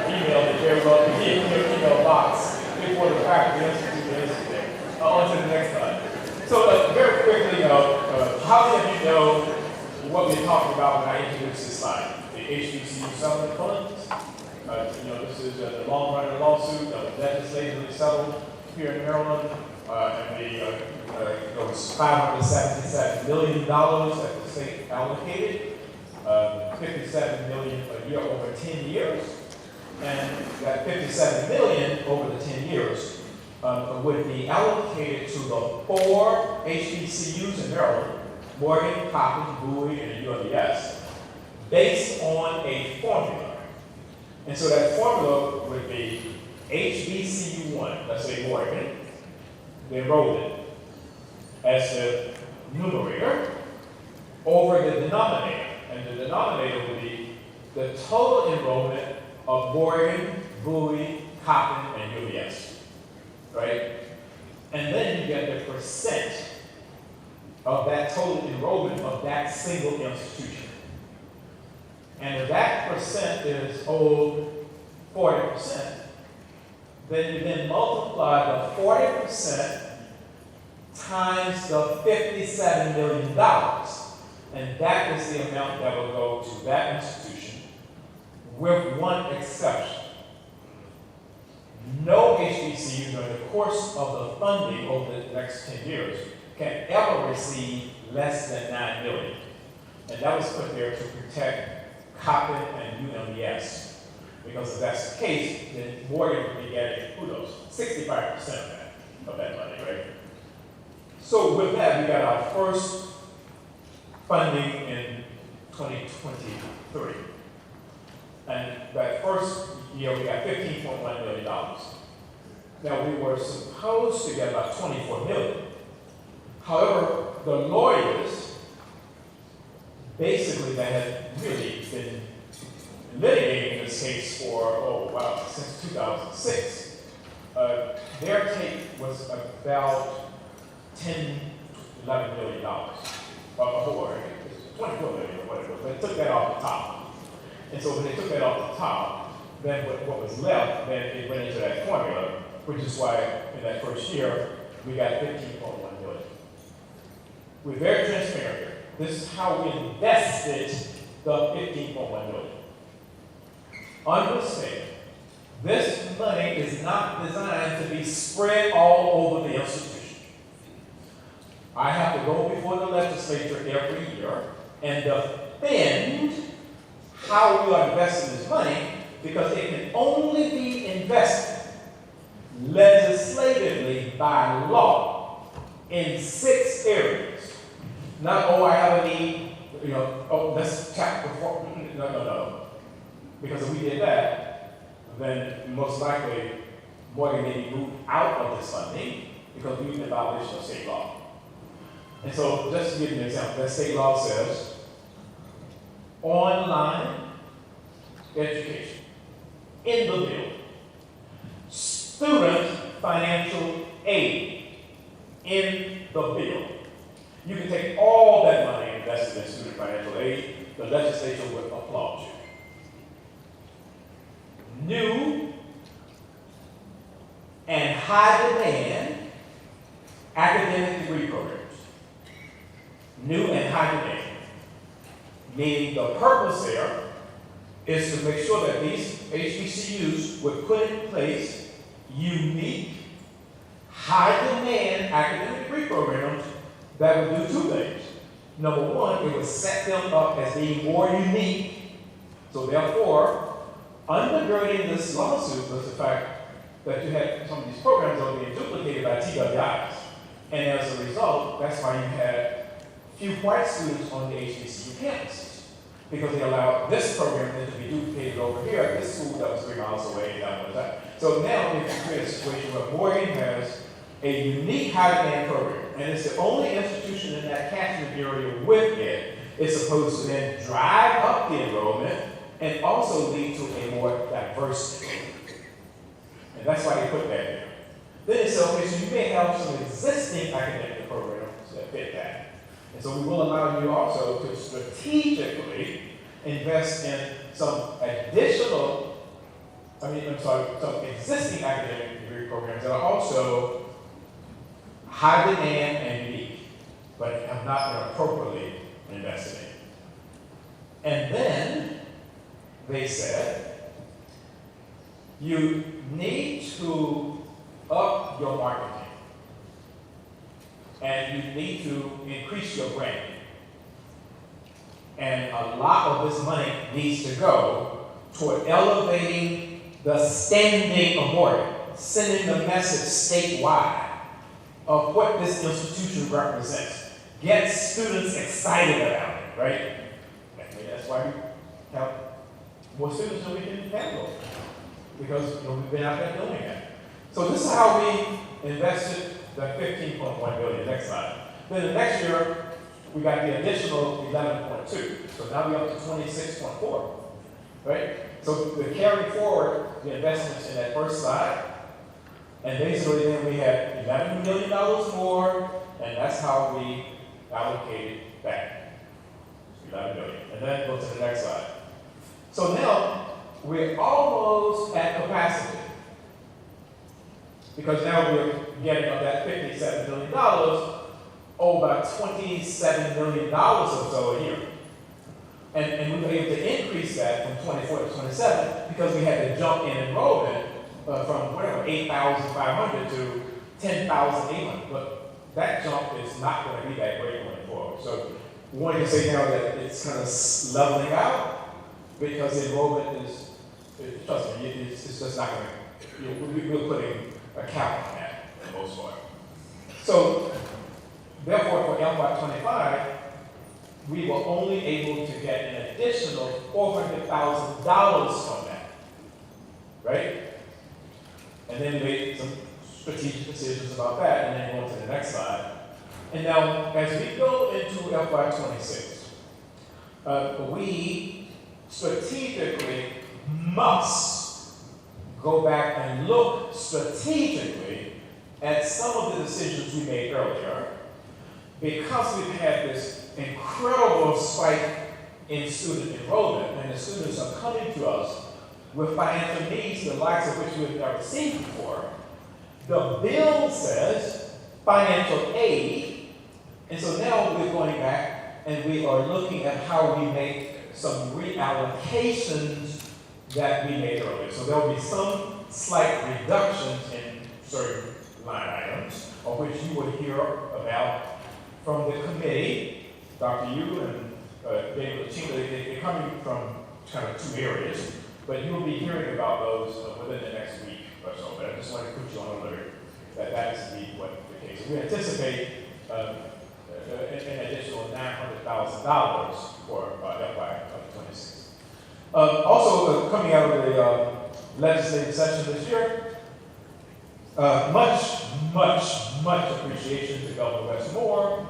Speaker 9: email that Jerry wrote in your email box before the faculty institute yesterday. On to the next slide. So very quickly, how many of you know what we're talking about when I introduce this slide? The HBCU settlement funds. This is the long-running lawsuit that was legislatively settled here in Maryland, and there was $577 million that the state allocated, $57 million a year over 10 years, and that $57 million over the 10 years would be allocated to the 4 HBCUs in Maryland, Morgan, Coppin, Bowie, and UMES, based on a formula. And so that formula would be HBCU1, let's say Morgan, the enrollment, as the numerator, over the denominator. And the denominator would be the total enrollment of Morgan, Bowie, Coppin, and UMES, right? And then you get the percent of that total enrollment of that single institution. And if that percent is 40%, then you then multiply the 40% times the $57 million. And that is the amount that will go to that institution, with one exception. No HBCU during the course of the funding over the next 10 years can ever receive less than $9 million. And that was put there to protect Coppin and UMES. Because if that's the case, then Morgan would be getting, who knows, 65% of that money, right? So with that, we got our first funding in 2023. And that first year, we got $15.1 million. Now, we were supposed to get about $24 million. However, the lawyers, basically, that had really been litigating this case for, since 2006, their take was about $10, $11 million. Or $24 million or whatever, but they took that off the top. And so when they took that off the top, then what was left, then it went into that formula, which is why in that first year, we got $15.1 million. We're very transparent here. This is how we invested the $15.1 million. Understand, this money is not designed to be spread all over the institution. I have to go before the legislature every year and defend how we are investing this money, because it can only be invested legislatively by law in 6 areas. Not, I have a need, let's tap before. No. Because if we did that, then most likely Morgan may be moved out of this funding because we in violation of state law. And so, just to give you an example, that state law says online education in the bill, student financial aid in the bill. You can take all that money invested in student financial aid, the legislature would applaud you. New and high demand academic degree programs. New and high demand. Meaning the purpose there is to make sure that these HBCUs would put in place unique, high demand academic degree programs that would do 2 things. Number one, it would set them up as being more unique. So therefore, undergirding this lawsuit was the fact that you had some of these programs that were being duplicated by TWIs. And as a result, that's why you had few white students on the HBCU campuses, because they allowed this program then to be duplicated over here at this school that was 3 miles away, that was that. So now we can create a situation where Morgan has a unique high demand program, and it's the only institution in that catchment area with it. It's supposed to then drive up the enrollment and also lead to a more diverse enrollment. And that's why they put that there. Then it says, okay, so you may have some existing academic programs that fit that. And so we will allow you also to strategically invest in some additional, some existing academic degree programs that are also high demand and unique, but have not been appropriately invested in. And then they said, you need to up your marketing, and you need to increase your branding. And a lot of this money needs to go toward elevating the standing of Morgan, sending the message statewide of what this institution represents. Get students excited about it, right? I mean, that's why we have more students than we can handle, because we've been out there doing it. So this is how we invested the $15.1 billion. Next slide. Then the next year, we got the additional 11.2. So now we're up to 26.4, right? So we're carrying forward the investments in that first slide. And basically then we had $11 million more, and that's how we allocated that. $11 million. And then go to the next slide. So now we're almost at capacity, because now we're getting of that $57 million, about $27 million or so a year. And we were able to increase that from 24 to 27 because we had to jump in enrollment from whatever, 8,500 to 10,800. But that jump is not going to be that great going forward. So we wanted to say now that it's kind of leveling out, because the enrollment is, trust me, it's just not going to, we're putting a cap on that for the most part. So, therefore, for FY25, we were only able to get an additional $400,000 from that, right? And then we made some strategic decisions about that, and then go on to the next slide. And now, as we go into FY26, we strategically must go back and look strategically at some of the decisions we made earlier, because we've had this incredible spike in student enrollment, and the students are coming to us with financial needs, the likes of which we have never seen before. The bill says financial aid, and so now we're going back and we are looking at how we make some reallocations that we made earlier. So there will be some slight reductions in certain line items, of which you will hear about from the committee. Dr. Yu and David Lachina, they're coming from kind of two areas, but you will be hearing about those within the next week or so. But I just want to put you on alert that that is indeed what the case is. We anticipate an additional $900,000 for FY26. Also, coming out of the legislative session this year, much appreciation to Governor Wes Moore.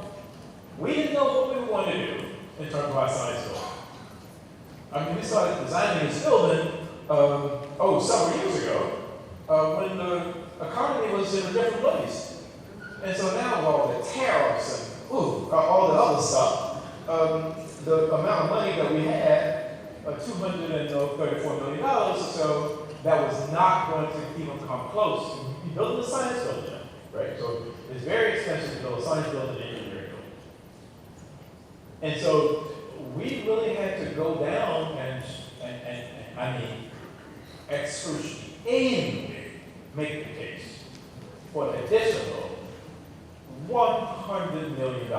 Speaker 9: We didn't know what we wanted to do in terms of our science building. I mean, we started designing this building, several years ago, when the economy was in a different place. And so now with all the tariffs and all the other stuff, the amount of money that we had, $234 million or so, that was not going to even come close to building a science building, right? So it's very expensive to build a science building and engineering building. And so we really had to go down and excruciatingly make the case for an additional $100 million.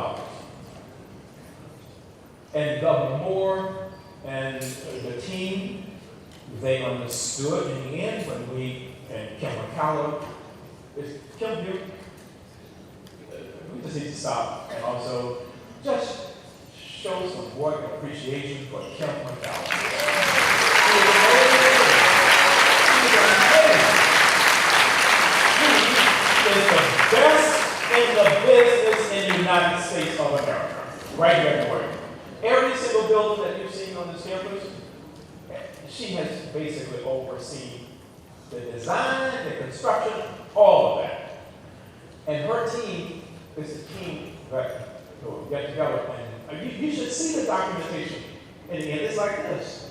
Speaker 9: And Governor Moore and the team, they understood in the end when and Kim McCallum, Kim, we just need to stop and also just show some Morgan appreciation for Kim McDowell. He is the best in the business in the United States of America, right here in Morgan. Every single building that you've seen on this campus, she has basically overseen the design, the construction, all of that. And her team is the team that will get together. And you should see the documentation. In the end, it's like this.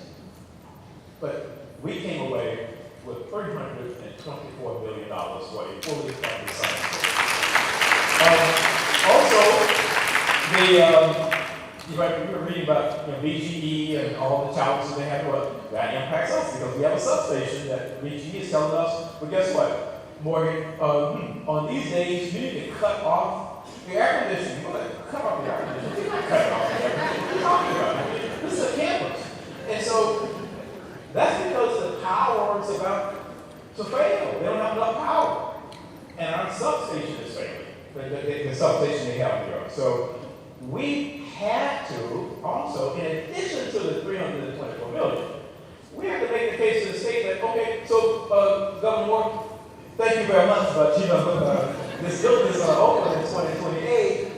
Speaker 9: But we came away with $324 million for a fully funded science. You were reading about BGE and all the challenges they have. Well, that impacts us because we have a substation that BGE is telling us. But guess what? Morgan, on these days, you need to cut off the air conditioning. You're like, cut off the air conditioning. You're not cutting off the air conditioning. What are you talking about? This is a campus. And so that's because the power is about to fail. They don't have enough power. And our substation is failing. The substation they have here. So we had to also, in addition to the $324 million, we have to make the case to the state that, okay, so Governor Moore, thank you very much, but this building is going to open in 2028,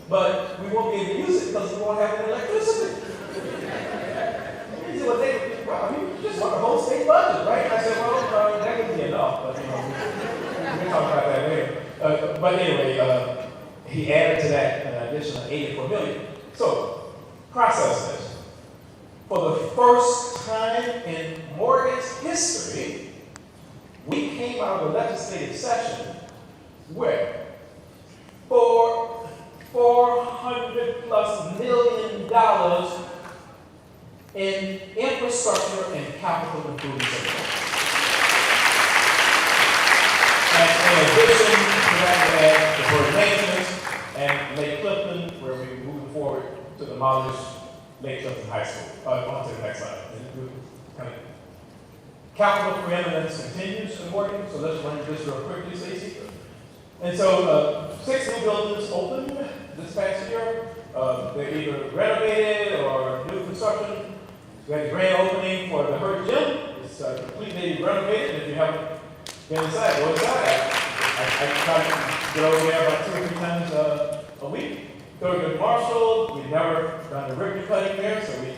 Speaker 9: but we won't be able to use it because we won't have any electricity. You just want the whole state budget, right? I said, well, that would be enough, but we can talk about that later. But anyway, he added to that an additional $84 million. So, process this. For the first time in Morgan's history, we came out of the legislative session with $400+ million in infrastructure and capital improvements. And in addition to that, we had the Bird maintenance and Lake Clifton, where we're moving forward to demolish Lake Clifton High School. On to the next slide. Capital preeminence continues in Morgan, so let's run this real quickly, Stacey. And so 6 new buildings opened this past year. They're either renovated or new construction. We had the grand opening for the Hurt Gym. It's completely renovated. If you haven't been inside, go inside. I try to get over there about 2 or 3 times a week. Thurgood Marshall, we've never done the ribbon cutting there, so we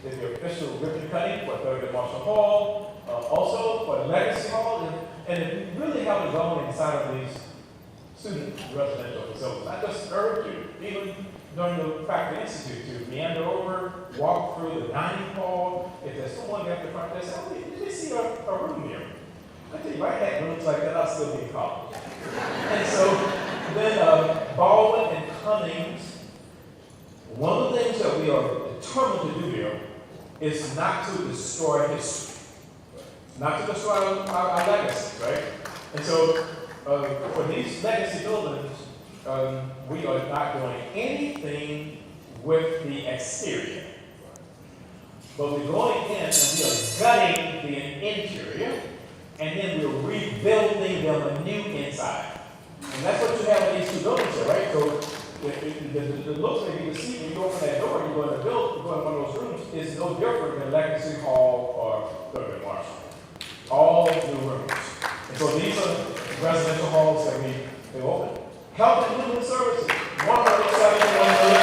Speaker 9: did the official ribbon cutting for Thurgood Marshall Hall. Also for the Legacy Hall, and it really helped going inside of these student residential facilities. I just urge you, even during the Faculty Institute, to meander over, walk through the dining hall. If there's someone at the front desk, oh, did you see a room here? I tell you, right, that rooms like that, I'll still be in college. And so then Baldwin and Cummings, one of the things that we are determined to do here is not to destroy history. Not to destroy our legacy, right? And so, for these legacy buildings, we are not doing anything with the exterior. But we're going in and we are gutting the interior, and then we're rebuilding them anew inside. And that's what you have in these 2 buildings here, right? So, the looks that you see when you open that door, you go in the building, you go in one of those rooms, is no different than Legacy Hall or Thurgood Marshall. All new rooms. And so these are residential halls that we open. Health and Human Services, $171 million.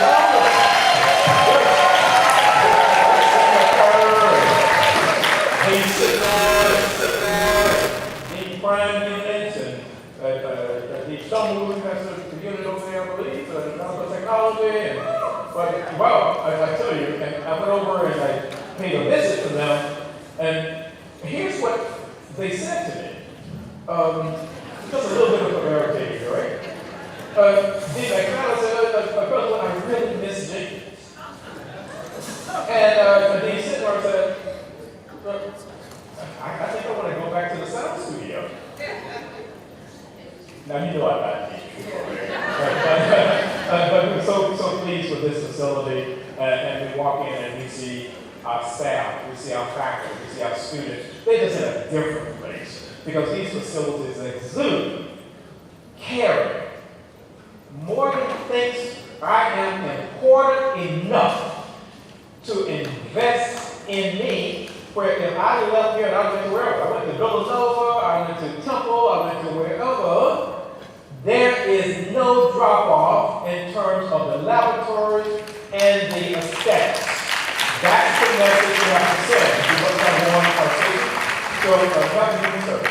Speaker 9: He's sitting there, in prime units, and the summer movie has a unit over there, I believe, medical technology. But wow, I tell you, and I went over and I paid a visit to them, and here's what they said to me. Just a little bit of a barricade here, right? Dean McDonald said, President, I really miss Jenkins. And Dean Sidnor said, I think I want to go back to the sound studio. Now, you know I'm not Dean. But we're so pleased with this facility, and we walk in and we see our staff, we see our faculty, we see our students. They just in a different place because these facilities exude caring. Morgan thinks I am important enough to invest in me, where if I left here and I went to wherever, I went to Villanova, I went to Temple, I went to wherever, there is no drop-off in terms of the laboratories and the aesthetics. That's the message you have to send. You must have one participation. So, Dr. Newman,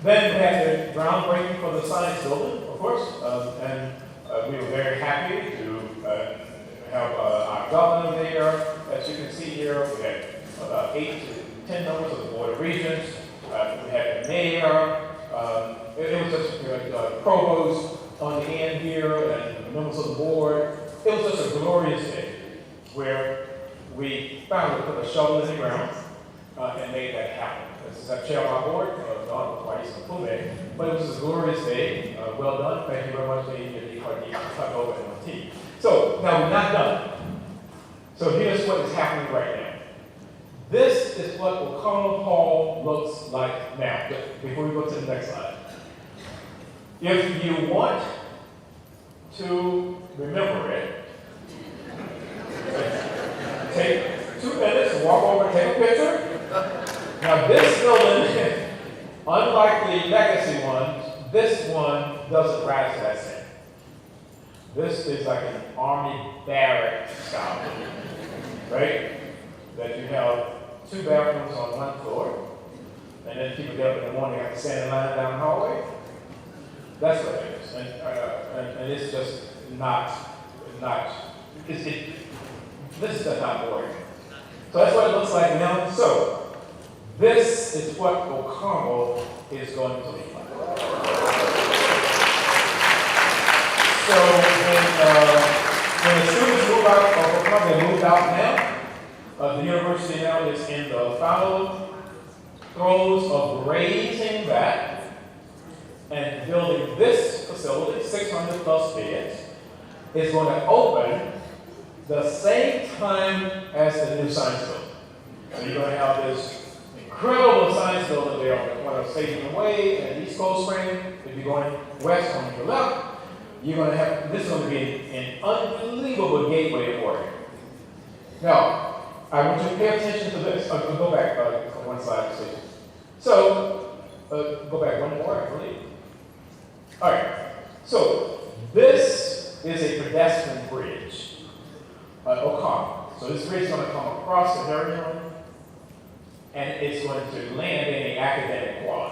Speaker 9: then we had the groundbreaking for the science building, of course, and we were very happy to have our governor there. As you can see here, we had about 8 to 10 members of the Board of Regents. We had the mayor. It was just provost on the end here and members of the board. It was just a glorious day where we finally put a shovel in the ground and made that happen. This is our chair of our board, Don Kwais, but it was a glorious day. Well done. Thank you very much, lady. You cut over and team. So now we're not done. So here's what is happening right now. This is what O'Connell Hall looks like now. Before we go to the next slide. If you want to remember it, take 2 minutes and walk over and take a picture. Now this building, unlike the legacy ones, this one doesn't rise to that same. This is like an army barrack style building, right? That you have 2 bathrooms on 1 floor, and then people get up in the morning and have to stand in line down the hallway. That's what it is, and it's just this does not work. So that's what it looks like now. So this is what O'Connell is going to be like. So when the students move out of O'Connell, they moved out now. The university now is in the final throes of raising that and building this facility, 600 plus beds, is going to open the same time as the new science building. So you're going to have this incredible science building there on the corner of Station Way and East Coast Spring. If you're going west on your left, you're going to have, this is going to be an unbelievable gateway to Oregon. Now, I want you to pay attention to this. Go back one slide, please. So, go back one more, I believe. All right, so this is a pedestrian bridge, O'Connell. So this bridge is going to come across the Harriman, and it's going to land in the academic quad,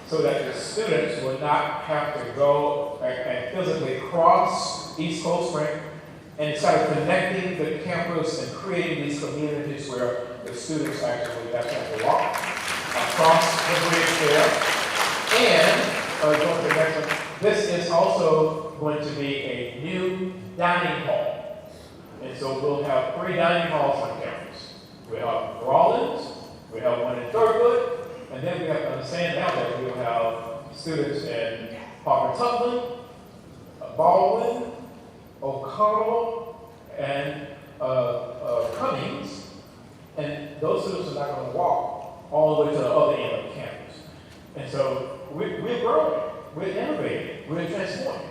Speaker 9: so that the students will not have to go and physically cross East Coast Spring, and start connecting the campus and creating these communities where the students actually have to walk across the bridge there, and going to the next one. This is also going to be a new dining hall. And so we'll have 3 dining halls on campus. We have Rawlins, we have one in Thurgood, and then we have to understand now that we'll have students in Harper Tubman, Baldwin, O'Connell, and Cummings. And those students are not going to walk all the way to the other end of the campus. And so we're growing, we're innovating, we're transforming.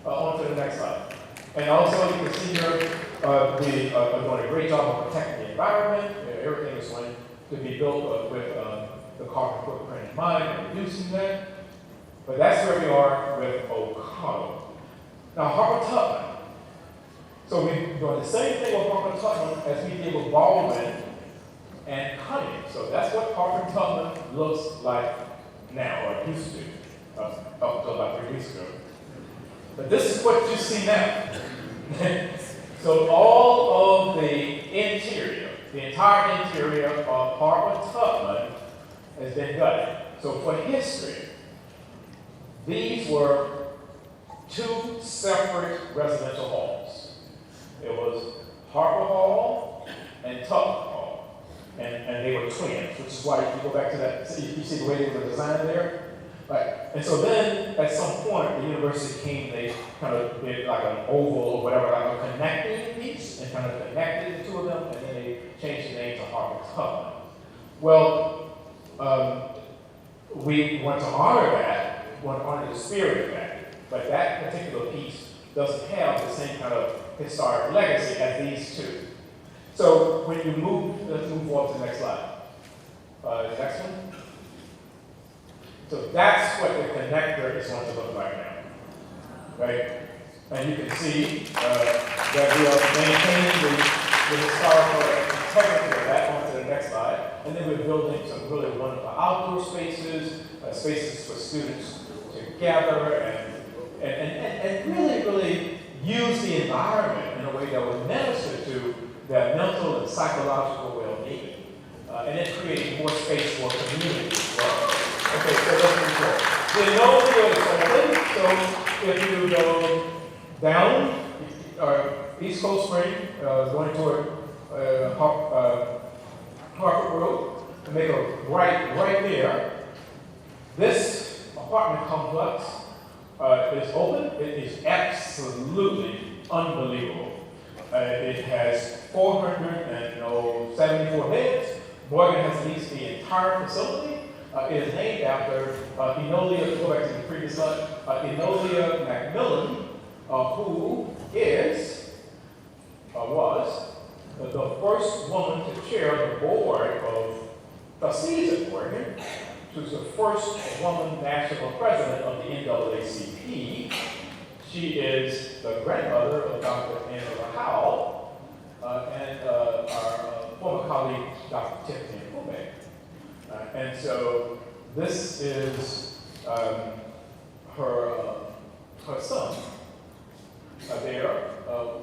Speaker 9: On to the next slide. And also you can see here, we are doing a great job of protecting the environment. Everything is going to be built with the carbon footprint in mind and reducing that. But that's where we are with O'Connell. Now Harper Tubman. So we're doing the same thing with Harper Tubman as we did with Baldwin and Cummings. So that's what Harper Tubman looks like now, or used to, up until about 3 weeks ago. But this is what you see now. So all of the interior, the entire interior of Harper Tubman has been gutted. So for history, these were 2 separate residential halls. It was Harper Hall and Tubman Hall. And they were twins, which is why if you go back to that, you see the way they were designed there? Right. And so then, at some point, the university came, they kind of did like an oval or whatever, like a connecting piece, and kind of connected the 2 of them, and then they changed the name to Harper Tubman. Well, we want to honor that, we want to honor the spirit of that, but that particular piece doesn't have the same kind of historic legacy as these 2. So when you move, let's move on to the next slide. Next one. So that's what the connector is going to look like now, right? And you can see that we are maintaining the historical integrity of that. Onto the next slide. And then we're building some really wonderful outdoor spaces, spaces for students to gather and really use the environment in a way that will minister to their mental and psychological well-being. And then creating more space for community as well. Okay, so let's move forward. The Magnolia is open, so if you go down East Coast Spring, going toward Harvard Road, and make a right there. This apartment complex is open. It is absolutely unbelievable. It has 474 beds. Morgan has leased the entire facility. It is named after Enolia, go back to the previous slide, Enolia McMillan, who was the first woman to chair the board of trustees at Morgan. She was the first woman national president of the NAACP. She is the grandmother of Dr. Angela Howell and our former colleague, Dr. Tiffany Kobe. And so this is her son there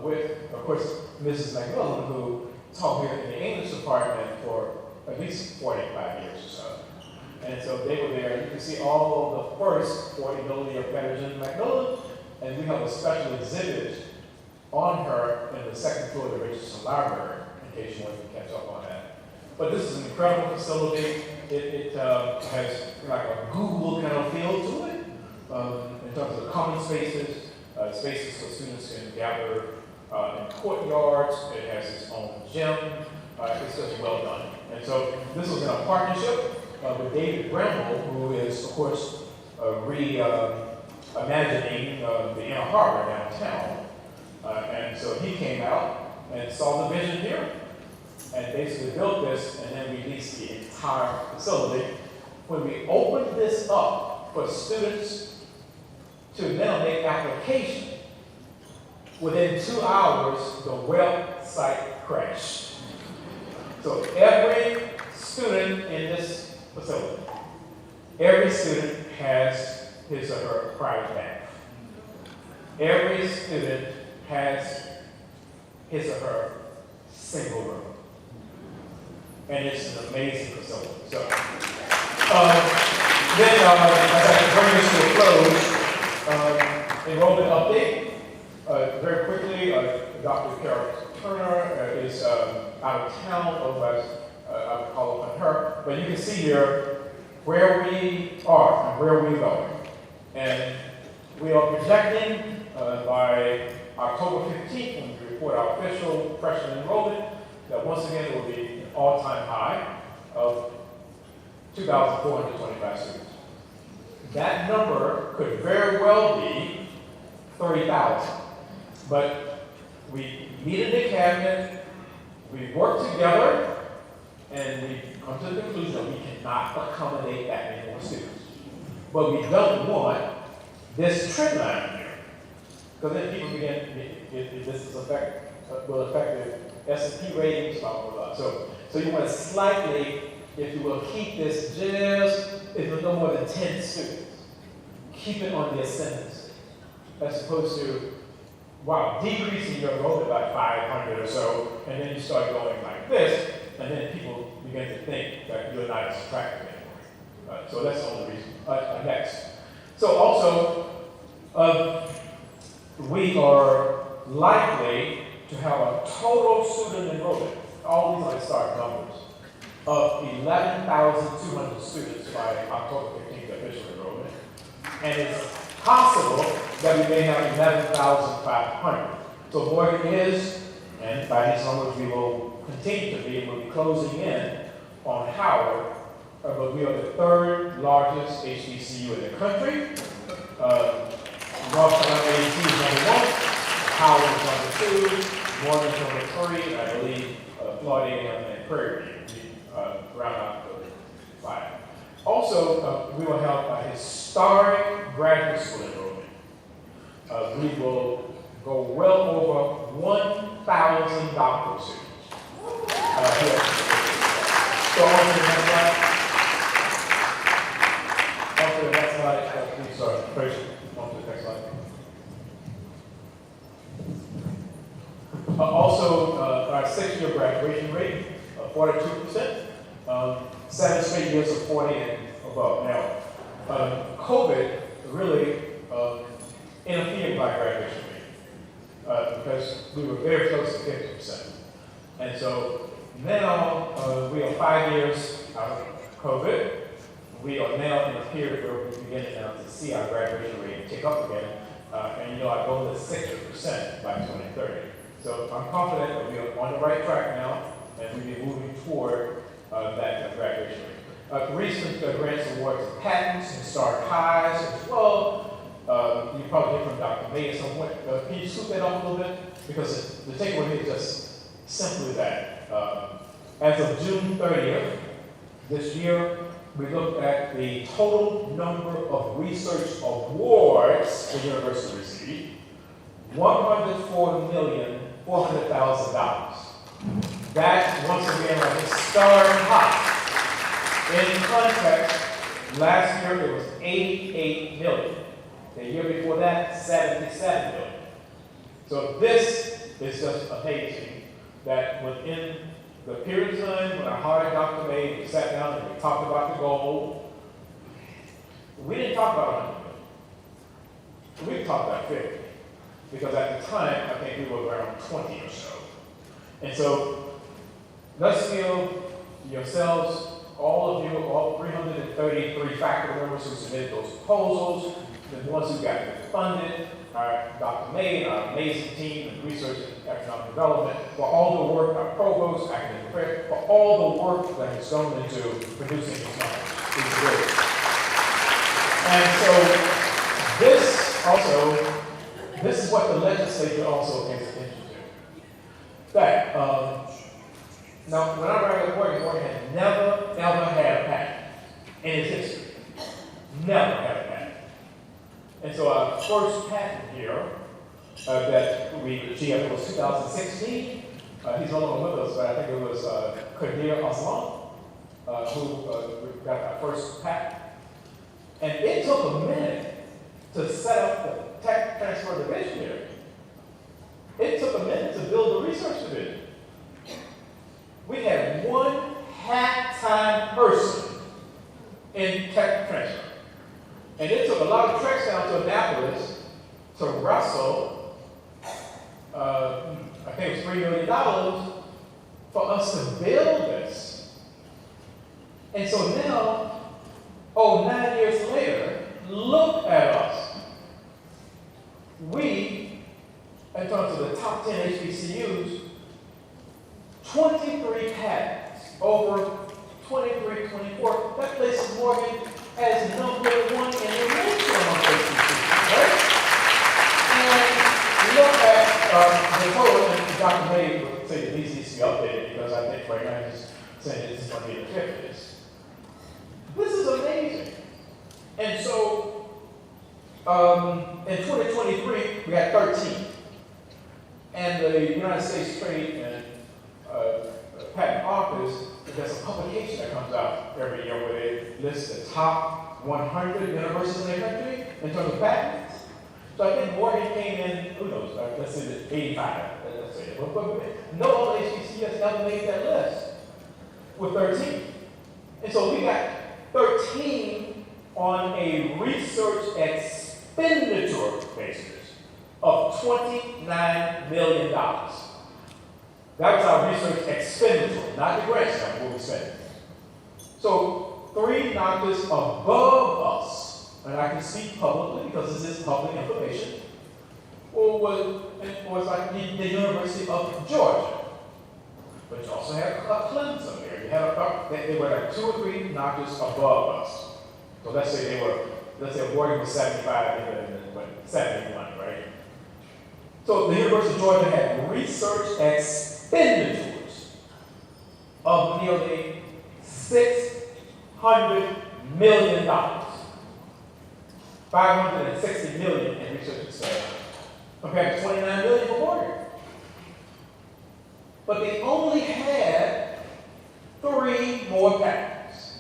Speaker 9: with, of course, Mrs. McMillan, who taught here in the English department for at least 45 years or so. And so they were there. You can see all of the first 40 million of Bettergen McMillan, and we have a special exhibit on her in the second floor of the Richardson Library, in case you want to catch up on that. But this is an incredible facility. It has like a Google kind of feel to it in terms of common spaces, spaces for students can gather in courtyards. It has its own gym. It's just well done. And so this was in a partnership with David Bramble, who is, of course, reimagining the Inner Harbor downtown. And so he came out and saw the vision here and basically built this and then released the entire facility. When we opened this up for students to now make application, within 2 hours, the website crashed. So every student in this facility, every student has his or her private bath. Every student has his or her single room. And it's an amazing facility. So, then, as I bring this to a close, enrollment update. Very quickly, Dr. Carol Turner is out of town, otherwise I would call upon her. But you can see here where we are and where we're going. And we are projecting by October 15th, when we report our official freshman enrollment, that once again it will be an all-time high of 2,425 students. That number could very well be 30,000. But we meet in the cabinet, we work together, and we come to the conclusion that we cannot accommodate that many more students. But we don't want this trend line here. Because then people begin, this will affect the S&P ratings, blah, blah, blah. So you want to slightly, if you will, keep this just, if it's no more than 10 students. Keep it on the ascendancy. As opposed to, wow, decreasing your enrollment by 500 or so, and then you start going like this, and then people begin to think that you're not as attractive anymore. So that's the only reason. Next. So also, we are likely to have a total student enrollment, all these are start numbers, of 11,200 students by October 15th official enrollment. And it's possible that we may have 11,500. So Morgan is, and by these numbers we will continue to be, we'll be closing in on Howard, but we are the third largest HBCU in the country. North Carolina A&T is number 1, Howard is number 2, Morgan is number 3, and I believe Florida A&M and Prairie View. We round out the 5. Also, we will have a historic graduate school enrollment. We will go well over 1,000 doctoral students. Here. So on to the next slide. On to the next slide. Please, sorry, first, on to the next slide. Also, our 6-year graduation rate, 42%. 7 straight years of 40 and above. Now, COVID really interfered with our graduation rate because we were very close to 50%. And so now we are 5 years out of COVID. We are now in a period where we're beginning now to see our graduation rate tick up again. And our goal is 60% by 2030. So I'm confident that we are on the right track now, and we'll be moving toward that graduation rate. Recent grants awards of patents and historic highs as well. You probably hear from Dr. May somewhat. Can you scoop that up a little bit? Because the takeaway here is just simply that. As of June 30th this year, we looked at the total number of research awards the university received, $104,400,000. That's once again a historic high. In context, last year it was 88 million. The year before that, 77 million. So this is just amazing that within the period of time when I hired Dr. May, we sat down and we talked about the goal. We didn't talk about 100 million. We talked about 50. Because at the time, I think we were around 20 or so. And so, let's feel yourselves, all of you, all 333 faculty members who submitted those proposals, the ones who got funded, our Dr. May, our amazing team in research and economic development, for all the work, our provost, academic affairs, for all the work that has gone into producing these numbers. It's great. And so, this is what the legislature also pays attention to. That, now, when I ran with Oregon had never, ever had a patent in its history. Never had a patent. And so our first patent here that we achieved was 2016. He's no longer with us, but I think it was Qadir Aslan who got our first patent. And it took a minute to set up the tech transfer division here. It took a minute to build the research division. We had one half-time person in tech transfer. And it took a lot of treks down to Annapolis to wrestle, I think it was $3 million for us to build this. And so now, 9 years later, look at us. We, in terms of the top 10 HBCUs, 23 patents, over 23, 24. That places Morgan as number 1 in the nation among HBCUs, right? And look at the total, and Dr. May would say that these needs to be updated because I think right now he's saying this is going to be the 50s. This is amazing. And so, in 2023, we had 13. And the United States Trade and Patent Office, there's a publication that comes out every year where they list the top 100 universities in the country in terms of patents. So I think Morgan came in, who knows, let's say it's 85, let's say. But no other HBCU has ever made that list with 13. And so we got 13 on a research expenditure basis of $29 million. That was our research expenditure, not the grants that what we spent. So 3 notches above us, and I can speak publicly because this is public information, was like the University of Georgia. But you also had Clemson there. You had they were like 2 or 3 notches above us. So let's say Oregon was 75, and 71, right? So the University of Georgia had research expenditures nearly $600 million. 560 million in research and study, compared to 29 million for Morgan. But they only had 3 more patents.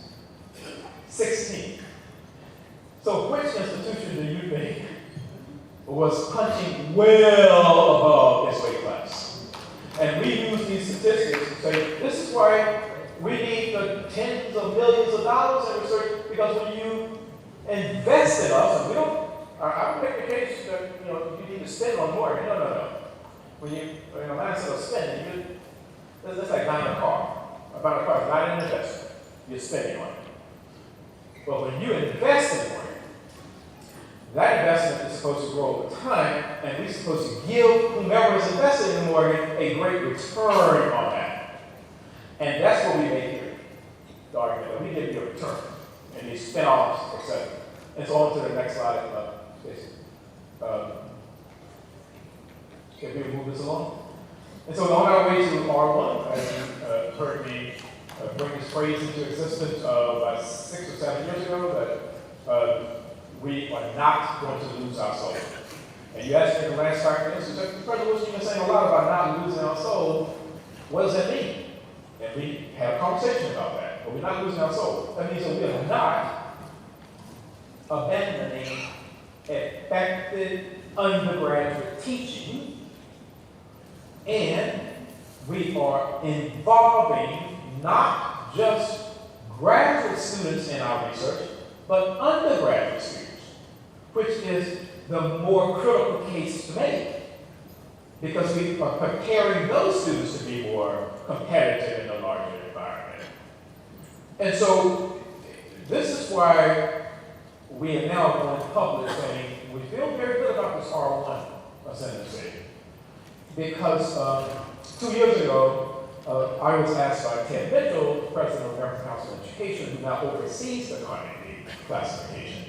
Speaker 9: 16. So which institution do you think was punching well above its weight class? And we use these statistics to say, this is why we need the tens of millions of dollars in research, because when you invest in us, and we don't, I don't make the case that you need to spend on more. No. When instead of spending, it's like buying a car. Buying a car is not an investment. You're spending on it. But when you invest in one, that investment is supposed to grow over time, and we're supposed to give whomever is invested in Morgan a great return on that. And that's what we make here. The argument that we give you a return, and these spin-offs, etc. And so on to the next slide, Stacey. If we move this along. And so on our way to R1, as you heard me bring this phrase into existence about 6 or 7 years ago, that we are not going to lose our soul. And you asked me the last 5 minutes, President Wilson, you've been saying a lot about not losing our soul. What does that mean? And we had a conversation about that, but we're not losing our soul. That means that we are not abandoning effective undergraduate teaching, and we are involving not just graduate students in our research, but undergraduate students, which is the more critical case to make, because we are preparing those students to be more competitive in the larger environment. And so this is why we are now going public saying we feel very good about this R1 ascendancy. Because 2 years ago, I was asked by Ted Mitchell, president of the American Council on Education, who now oversees the Carnegie classification,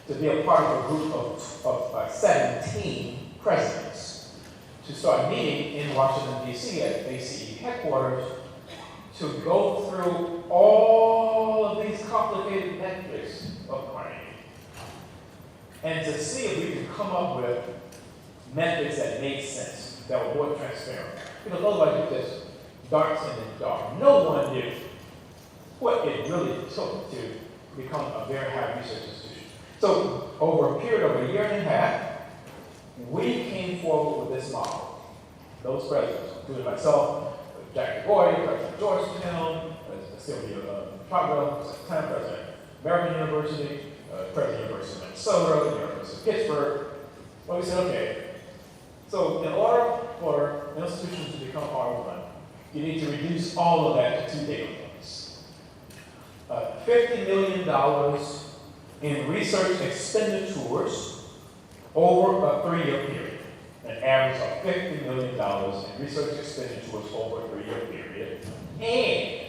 Speaker 9: to be a part of a group of 17 presidents to start meeting in Washington, D.C. at ACE headquarters to go through all of these complicated metrics of Carnegie and to see if we could come up with metrics that made sense, that were more transparent. Because otherwise you just darts in the dark. No one knew what it really took to become a very high research institution. So over a period of a year and a half, we came forward with this model. Those presidents, including myself, Jack DuBois, President of Georgetown, Sylvia Trotwell, second-time president of American University, president of the University of Minnesota, the University of Pittsburgh. Well, we said, okay, so in order for institutions to become R1, you need to reduce all of that to 2 data points. $50 million in research expenditures over a 3-year period. An average of $50 million in research expenditures over a 3-year period. And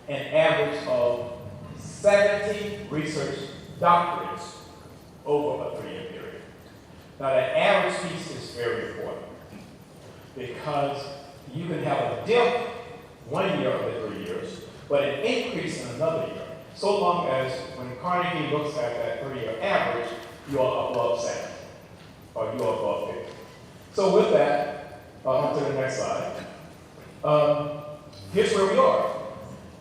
Speaker 9: an average of 70 research doctorates over a 3-year period. Now that average piece is very important because you can have a dip 1 year of the 3 years, but an increase in another year, so long as when Carnegie looks at that 3-year average, you are above 70, or you are above 50. So with that, on to the next slide. Here's where we are.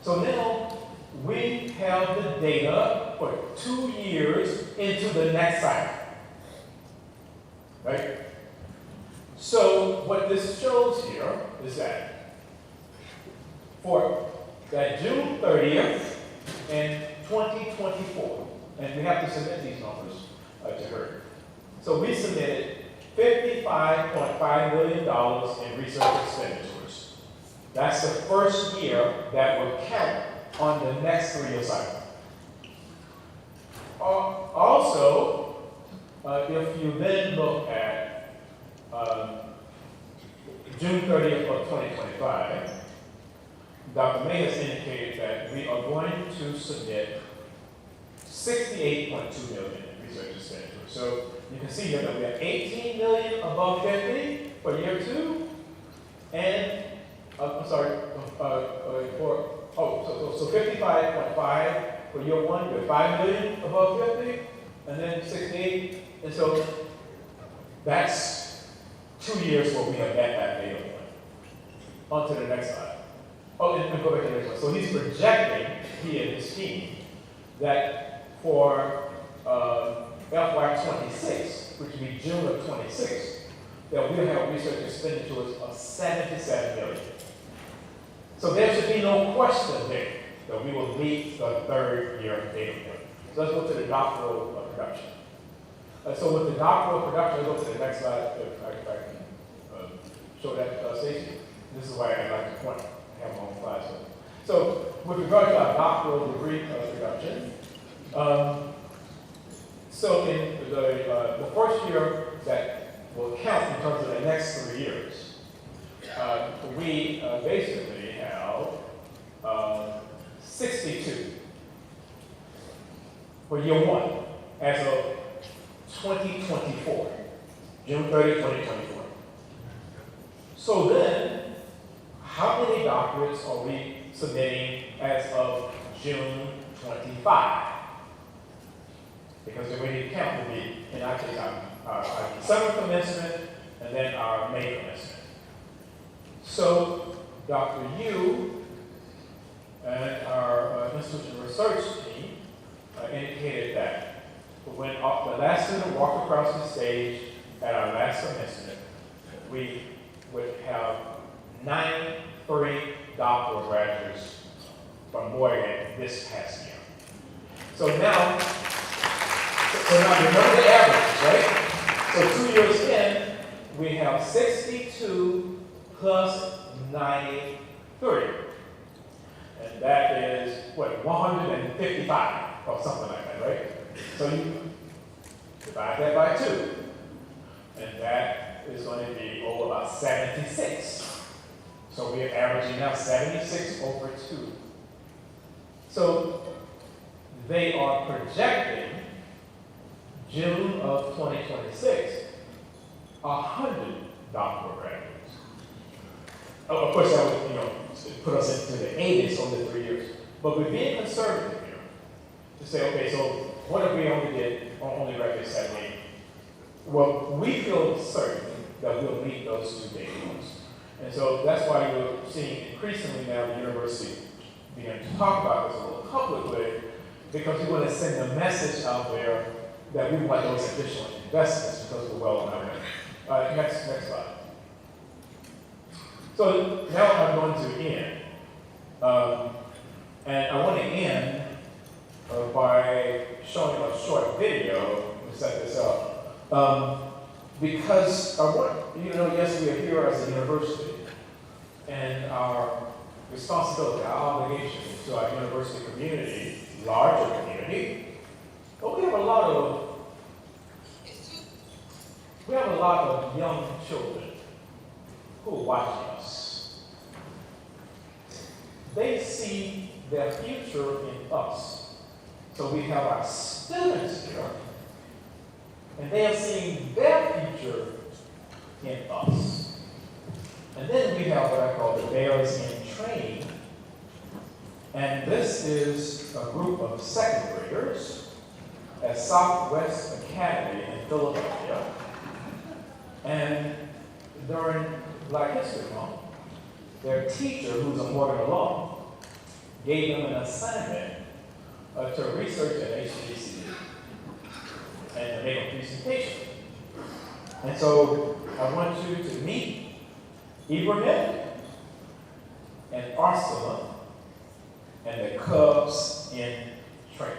Speaker 9: So now we have the data for 2 years into the next cycle, right? So what this shows here is that for that June 30th in 2024, and we have to submit these numbers to her. So we submitted $55.5 million in research expenditures. That's the first year that will count on the next 3-year cycle. Also, if you then look at June 30th of 2025, Dr. May has indicated that we are going to submit $68.2 million in research expenditures. So you can see here that we have $18 million above 50 for year 2 and I'm sorry, so 55.5 for year one, you're 5 million above 50, and then 68, and so that's 2 years where we have met that data point. On to the next slide. Oh, and go back to the next one. So he's projecting, he and his team, that for FY26, which will be June of 26, that we'll have research expenditures of 77 million. So there should be no question there that we will meet the third year data point. So let's go to the doctoral production. So with the doctoral production, let's go to the next slide if I can show that, Stacey. This is why I like to point, have my own slides. So with regard to our doctoral degree production, so in the first year that will count in terms of the next 3 years, we basically have 62 for year one as of 2024, June 30, 2024. So then, how many doctorates are we submitting as of June 25? Because the way you count would be, in our case, our December commencement and then our May commencement. So Dr. Yu and our institution research team indicated that when the last student walked across the stage at our last commencement, we would have 93 doctoral graduates from Morgan this past year. So now remember the average, right? So 2 years in, we have 62 plus 93. And that is, what, 155 or something like that, right? So you divide that by 2. And that is going to be about 76. So we are averaging now 76 over 2. So they are projecting June of 2026, 100 doctoral graduates. Of course, that would put us into the 80s over the 3 years. But we're being conservative here to say, okay, so what if we only graduate 78? Well, we feel certain that we'll meet those 2 data points. And so that's why you're seeing increasingly now the university begin to talk about this a little publicly, because we want to send a message out there that we want those additional investments because we're well on our way. Next slide. So now I'm going to end. And I want to end by showing a short video to set this up. Because I want, yes, we are here as a university, and our responsibility, our obligation to our university community, larger community, but we have a lot of young children who are watching us. They see their future in us. So we have our students here, and they are seeing their future in us. And then we have what I call the Bears in Training. And this is a group of second graders at Southwest Academy in Philadelphia. And during Black History Month, their teacher, who's a Morgan alum, gave them an assignment to research at HBCU and to make a presentation. And so I want you to meet Ibrahim and Ursula and the Cubs in Training.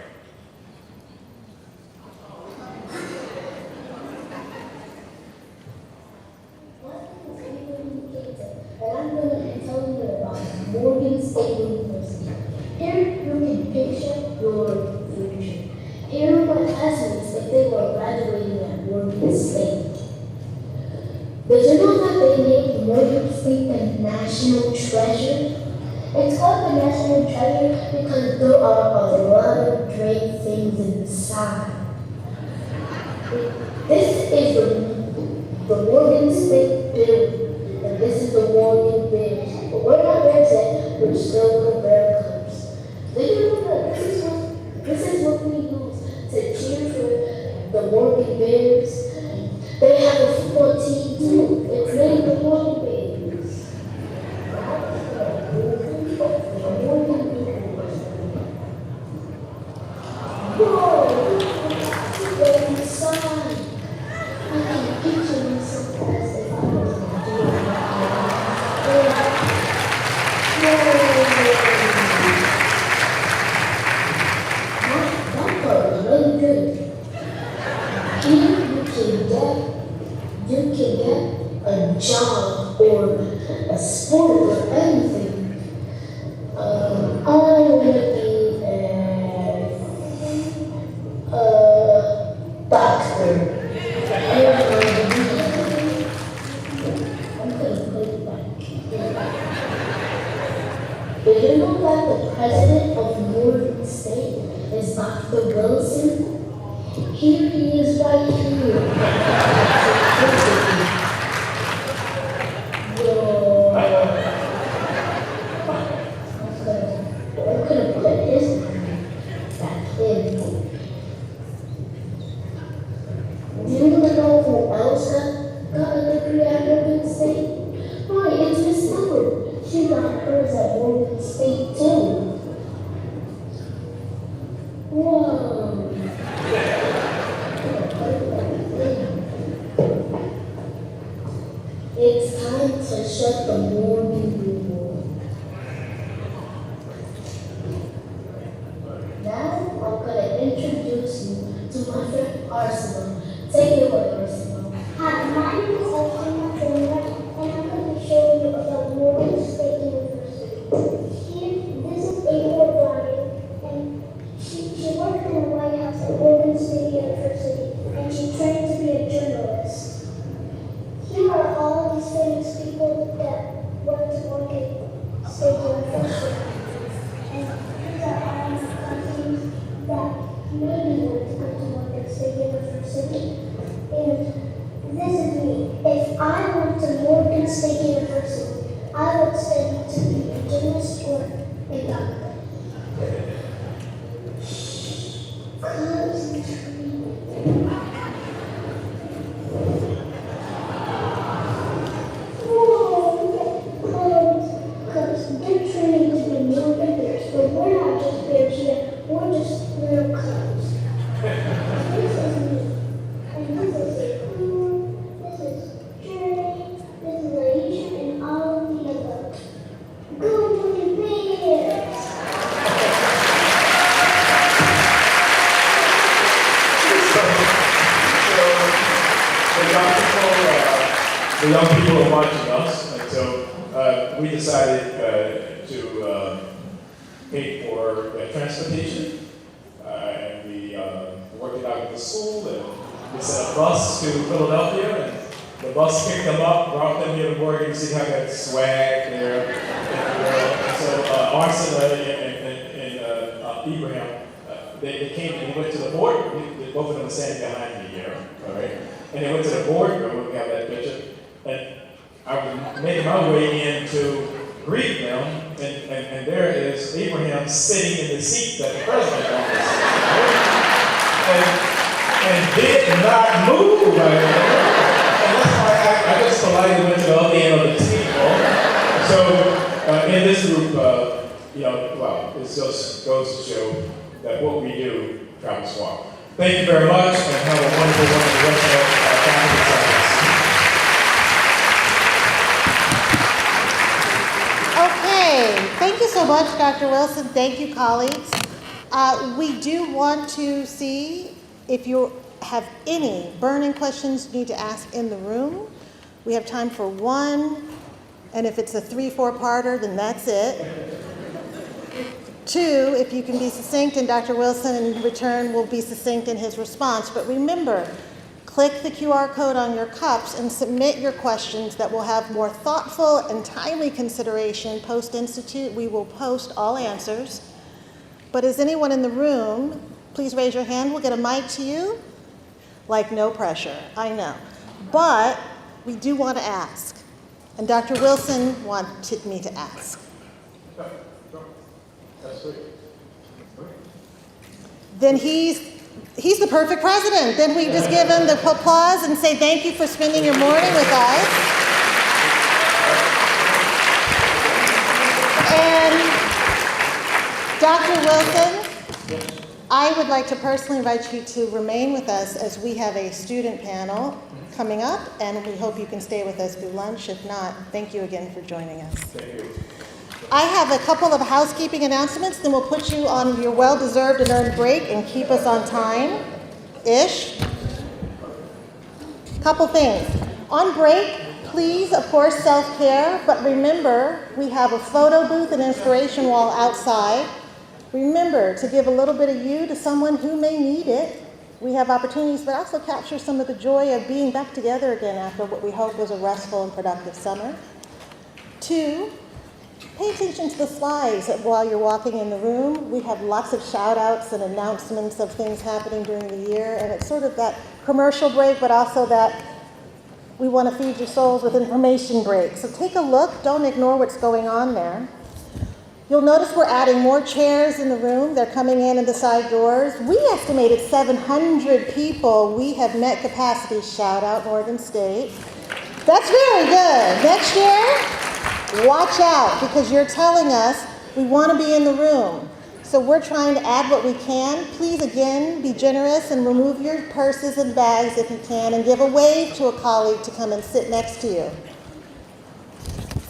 Speaker 10: And I'm going to tell you about Morgan State University. Here you can picture your future. Here are my classmates if they were graduating at Morgan State. Did you know that they named Morgan State the national treasure? It's called the national treasure because there are a lot of great things inside. This is the Morgan State building, and this is the Morgan Bridge. But we're still gonna wear cups. Do you know that this is what we use to cheer for the Morgan Bears? They have a football team too. It's named the Morgan Bears. The Morgan Bears. Whoa! They're inside. I can picture myself as if I was a deer. That part was really good. Here you can get a job or a sport or anything. I want to be a doctor. I'm gonna play back. Did you know that the president of Morgan State is Dr. Wilson? Here he is right here. I could have put his name back in. Do you want to know who else got a degree at Morgan State? Right, it's Miss Stewart. She got hers at Morgan State too. Whoa. It's time to shut the Morgan door. Now I'm gonna introduce you to my friend Arsenal. Take it away, Arsenal.
Speaker 11: Hi, my name is Alfina Turner, and I'm going to show you about Morgan State University. Here, this is April Bryan, and she worked in the White House at Morgan State University, and she trained to be a journalist. Here are all of these famous people that went to Morgan State University. And these are all the companies that maybe want to go to Morgan State University. And this is me. If I went to Morgan State University, I would study to be a gymnast or a doctor. Because they're training to be more bears, but we're not just bears yet, we're just little cubs. This is me. And this is Queen, this is Journey, this is Aisha, and all of the above. Go Morgan Bears!
Speaker 9: The young people are watching us, and so we decided to pay for transportation, and we worked it out with the school, and we sent a bus to Philadelphia, and the bus picked them up, brought them here to Morgan. You see how that swag there. And so Arsenal and Ibrahim, they came and they went to the board. Both of them were standing behind me here, all right? And they went to the boardroom, we have that picture, and I was making my way in to greet them, and there is Abraham sitting in the seat that the president was. And did not move. Right? And that's why I just politely went to the other end of the table. So in this group, well, it just goes to show that what we do travels far. Thank you very much, and have a wonderful rest of faculty
Speaker 12: Okay, thank you so much, Dr. Wilson. Thank you, colleagues. We do want to see if you have any burning questions you need to ask in the room. We have time for one, and if it's a 3-4-parter, then that's it. 2, if you can be succinct, and Dr. Wilson in return will be succinct in his response. But remember, click the QR code on your cups and submit your questions that will have more thoughtful and timely consideration post-institute. We will post all answers. But is anyone in the room, please raise your hand. We'll get a mic to you. Like no pressure, I know. But we do want to ask. And Dr. Wilson wanted me to ask. Then he's the perfect president. Then we just give him the applause and say thank you for spending your morning with us. And Dr. Wilson, I would like to personally invite you to remain with us as we have a student panel coming up, and we hope you can stay with us through lunch. If not, thank you again for joining us.
Speaker 9: Thank you.
Speaker 12: I have a couple of housekeeping announcements, then we'll put you on your well-deserved and earned break and keep us on time-ish. Couple things. On break, please, of course, self-care, but remember, we have a photo booth and inspiration wall outside. Remember to give a little bit of you to someone who may need it. We have opportunities, but also capture some of the joy of being back together again after what we hope was a restful and productive summer. 2, pay attention to the slides while you're walking in the room. We have lots of shout outs and announcements of things happening during the year, and it's sort of that commercial break, but also that we want to feed your souls with information break. So take a look, don't ignore what's going on there. You'll notice we're adding more chairs in the room. They're coming in the side doors. We estimated 700 people. We have met capacity, shout out Morgan State. That's very good. Next year, watch out, because you're telling us we want to be in the room. So we're trying to add what we can. Please, again, be generous and remove your purses and bags if you can, and give a wave to a colleague to come and sit next to you.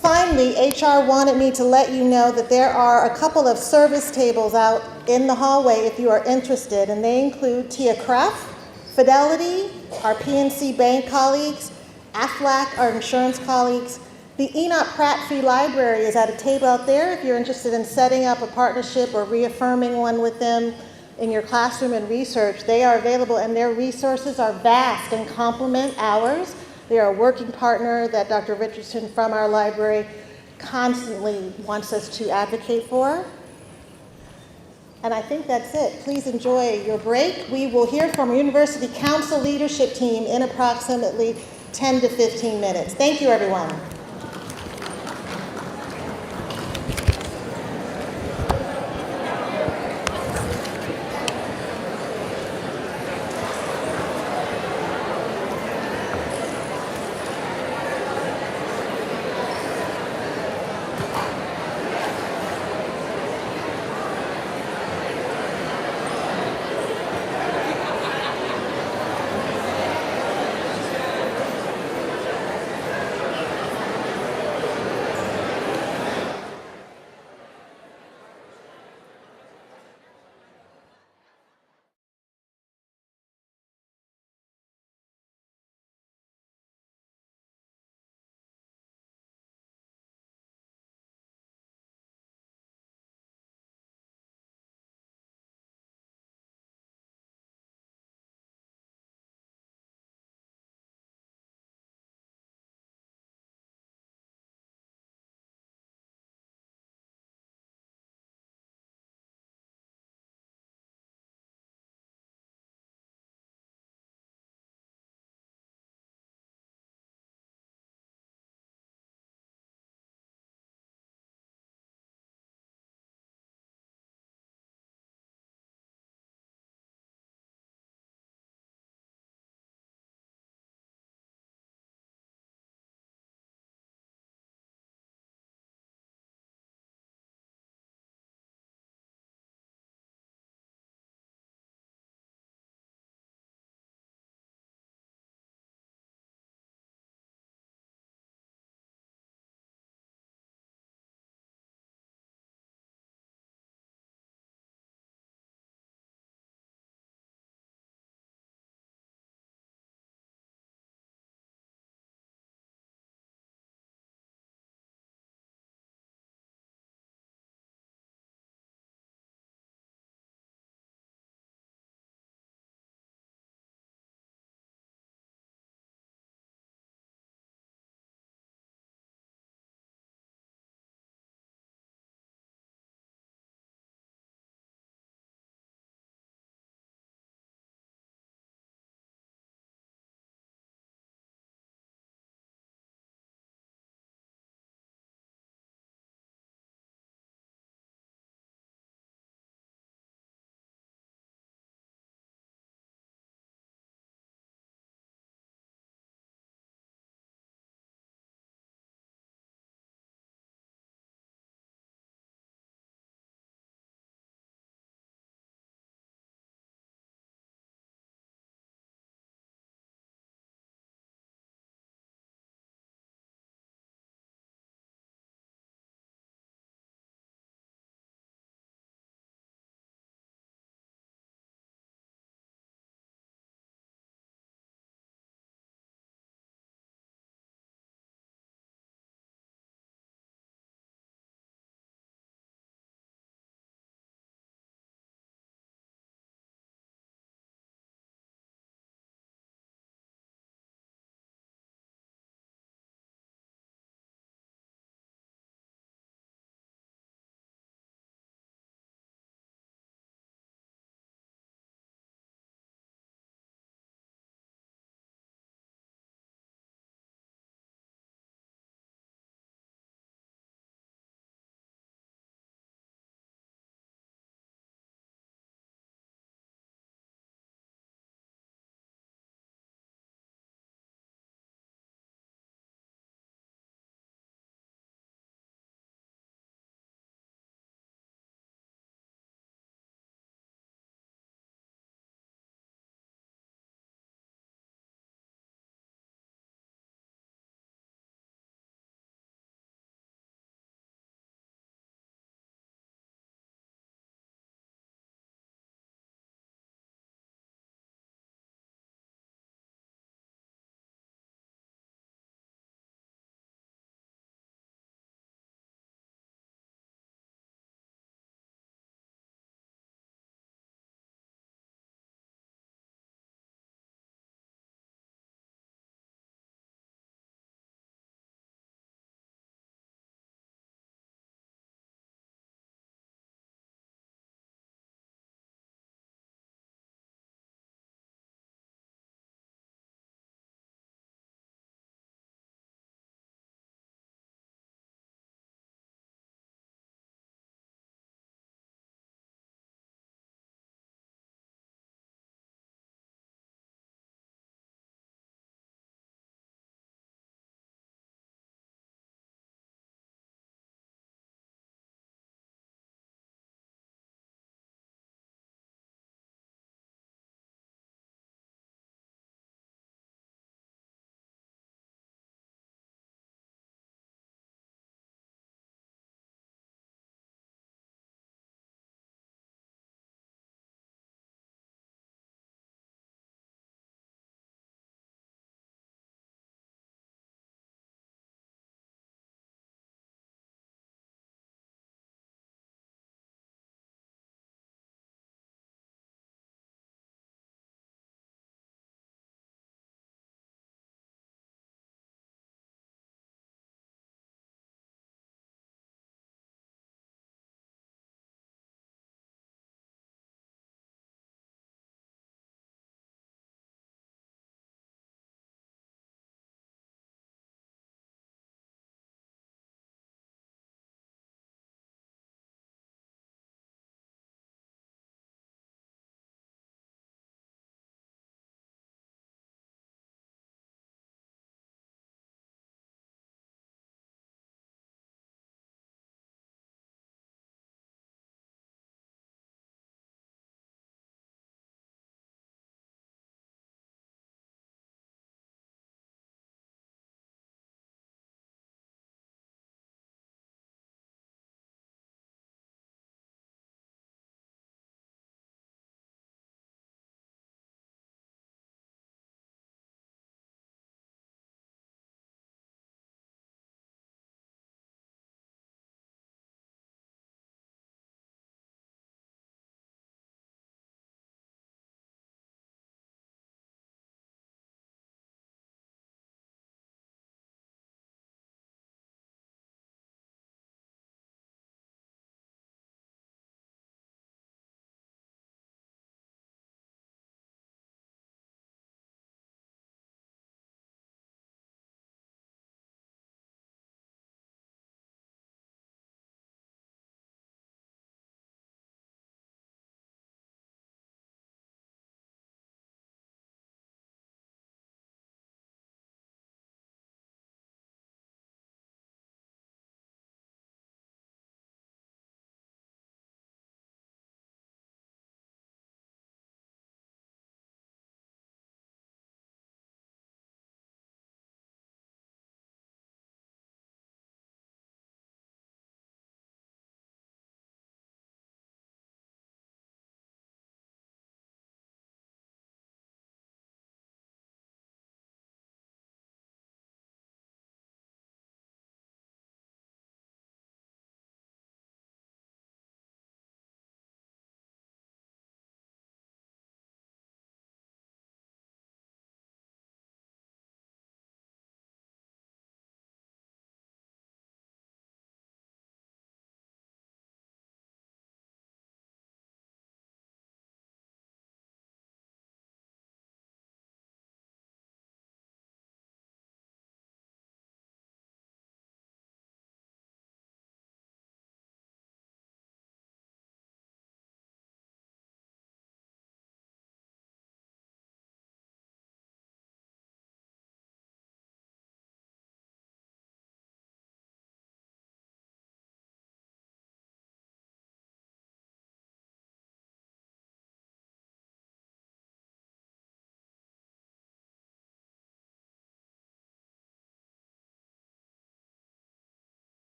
Speaker 12: Finally, HR wanted me to let you know that there are a couple of service tables out in the hallway if you are interested, and they include Tia Cruff, Fidelity, our PNC Bank colleagues, Aflac, our insurance colleagues. The Enoch Pratt Free Library is at a table out there if you're interested in setting up a partnership or reaffirming one with them in your classroom and research. They are available, and their resources are vast and complement ours. They are a working partner that Dr. Richardson from our library constantly wants us to advocate for. And I think that's it. Please enjoy your break. We will hear from our University Council leadership team in approximately 10 to 15 minutes. Thank you, everyone.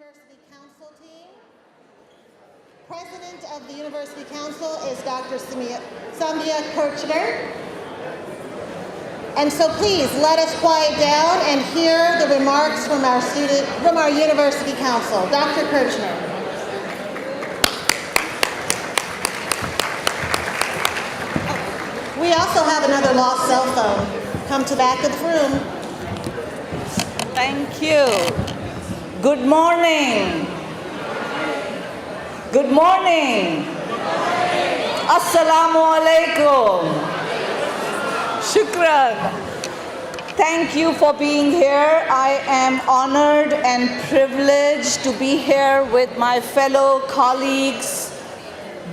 Speaker 12: University Council team. President of the University Council is Dr. Samia Kirchner. And so please let us quiet down and hear the remarks from our University Council. Dr. Kirchner. We also have another lost cell phone. Come to the back of the room.
Speaker 13: Thank you. Good morning. Good morning. Assalamu alaikum. Shukran. Thank you for being here. I am honored and privileged to be here with my fellow colleagues,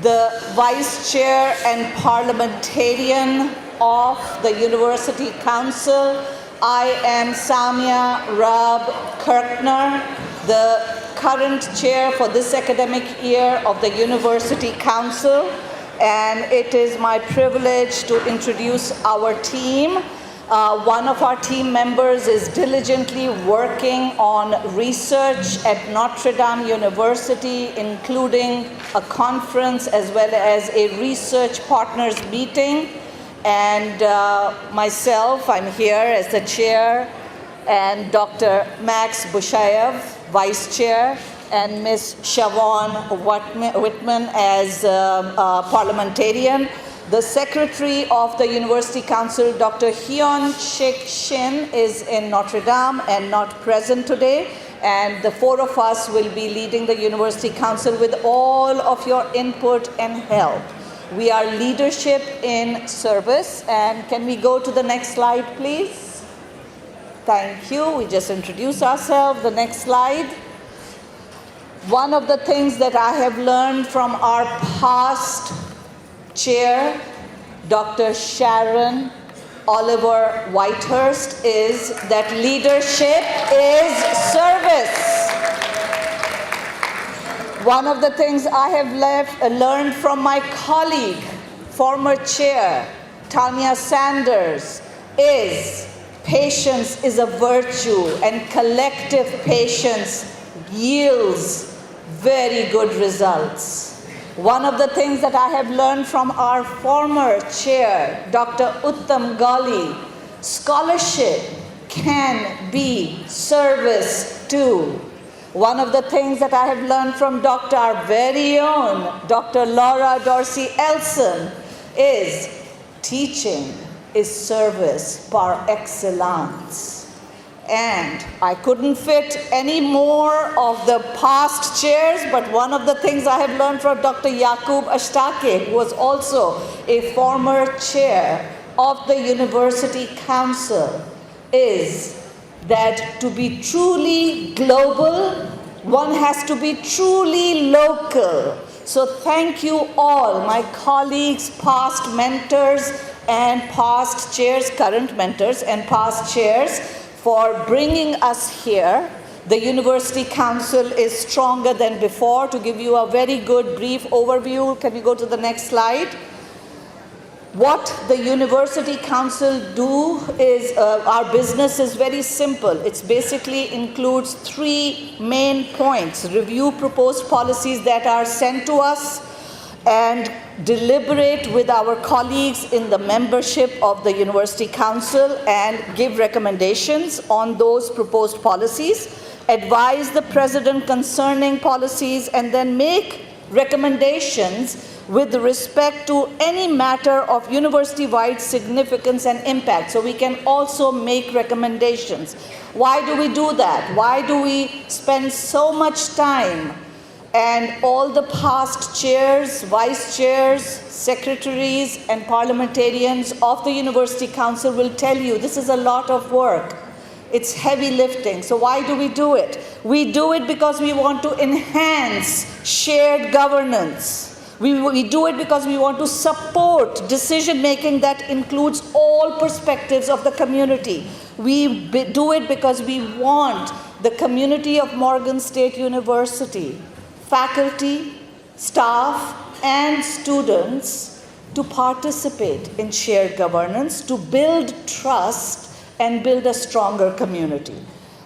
Speaker 13: the Vice Chair and Parliamentarian of the University Council. I am Samia Rab Kirchner, the current chair for this academic year of the University Council, and it is my privilege to introduce our team. One of our team members is diligently working on research at Notre Dame University, including a conference as well as a research partners meeting. And myself, I'm here as the chair, and Dr. Max Bushayev, vice chair, and Ms. Siobhan Whitman as parliamentarian. The secretary of the University Council, Dr. Hyun Shik Shin, is in Notre Dame and not present today. And the four of us will be leading the University Council with all of your input and help. We are leadership in service. And can we go to the next slide, please? Thank you. We just introduced ourselves. The next slide. One of the things that I have learned from our past chair, Dr. Sharon Oliver Whitehurst, is that leadership is service. One of the things I have learned from my colleague, former chair, Tanya Sanders, is patience is a virtue, and collective patience yields very good results. One of the things that I have learned from our former chair, Dr. Uttam Gali, scholarship can be service too. One of the things that I have learned from Dr. our very own, Dr. Laura Dorsey Elson, is teaching is service par excellence. And I couldn't fit any more of the past chairs, but one of the things I have learned from Dr. Yaqub Ashtake, who was also a former chair of the University Council, is that to be truly global, one has to be truly local. So thank you all, my colleagues, past mentors and past chairs, current mentors and past chairs, for bringing us here. The University Council is stronger than before. To give you a very good brief overview, can we go to the next slide? What the University Council do is, our business is very simple. It's basically includes three main points: review proposed policies that are sent to us, and deliberate with our colleagues in the membership of the University Council and give recommendations on those proposed policies, advise the President concerning policies, and then make recommendations with respect to any matter of university-wide significance and impact. So we can also make recommendations. Why do we do that? Why do we spend so much time? And all the past chairs, vice chairs, secretaries, and parliamentarians of the University Council will tell you this is a lot of work. It's heavy lifting. So why do we do it? We do it because we want to enhance shared governance. We do it because we want to support decision-making that includes all perspectives of the community. We do it because we want the community of Morgan State University, faculty, staff, and students to participate in shared governance, to build trust, and build a stronger community.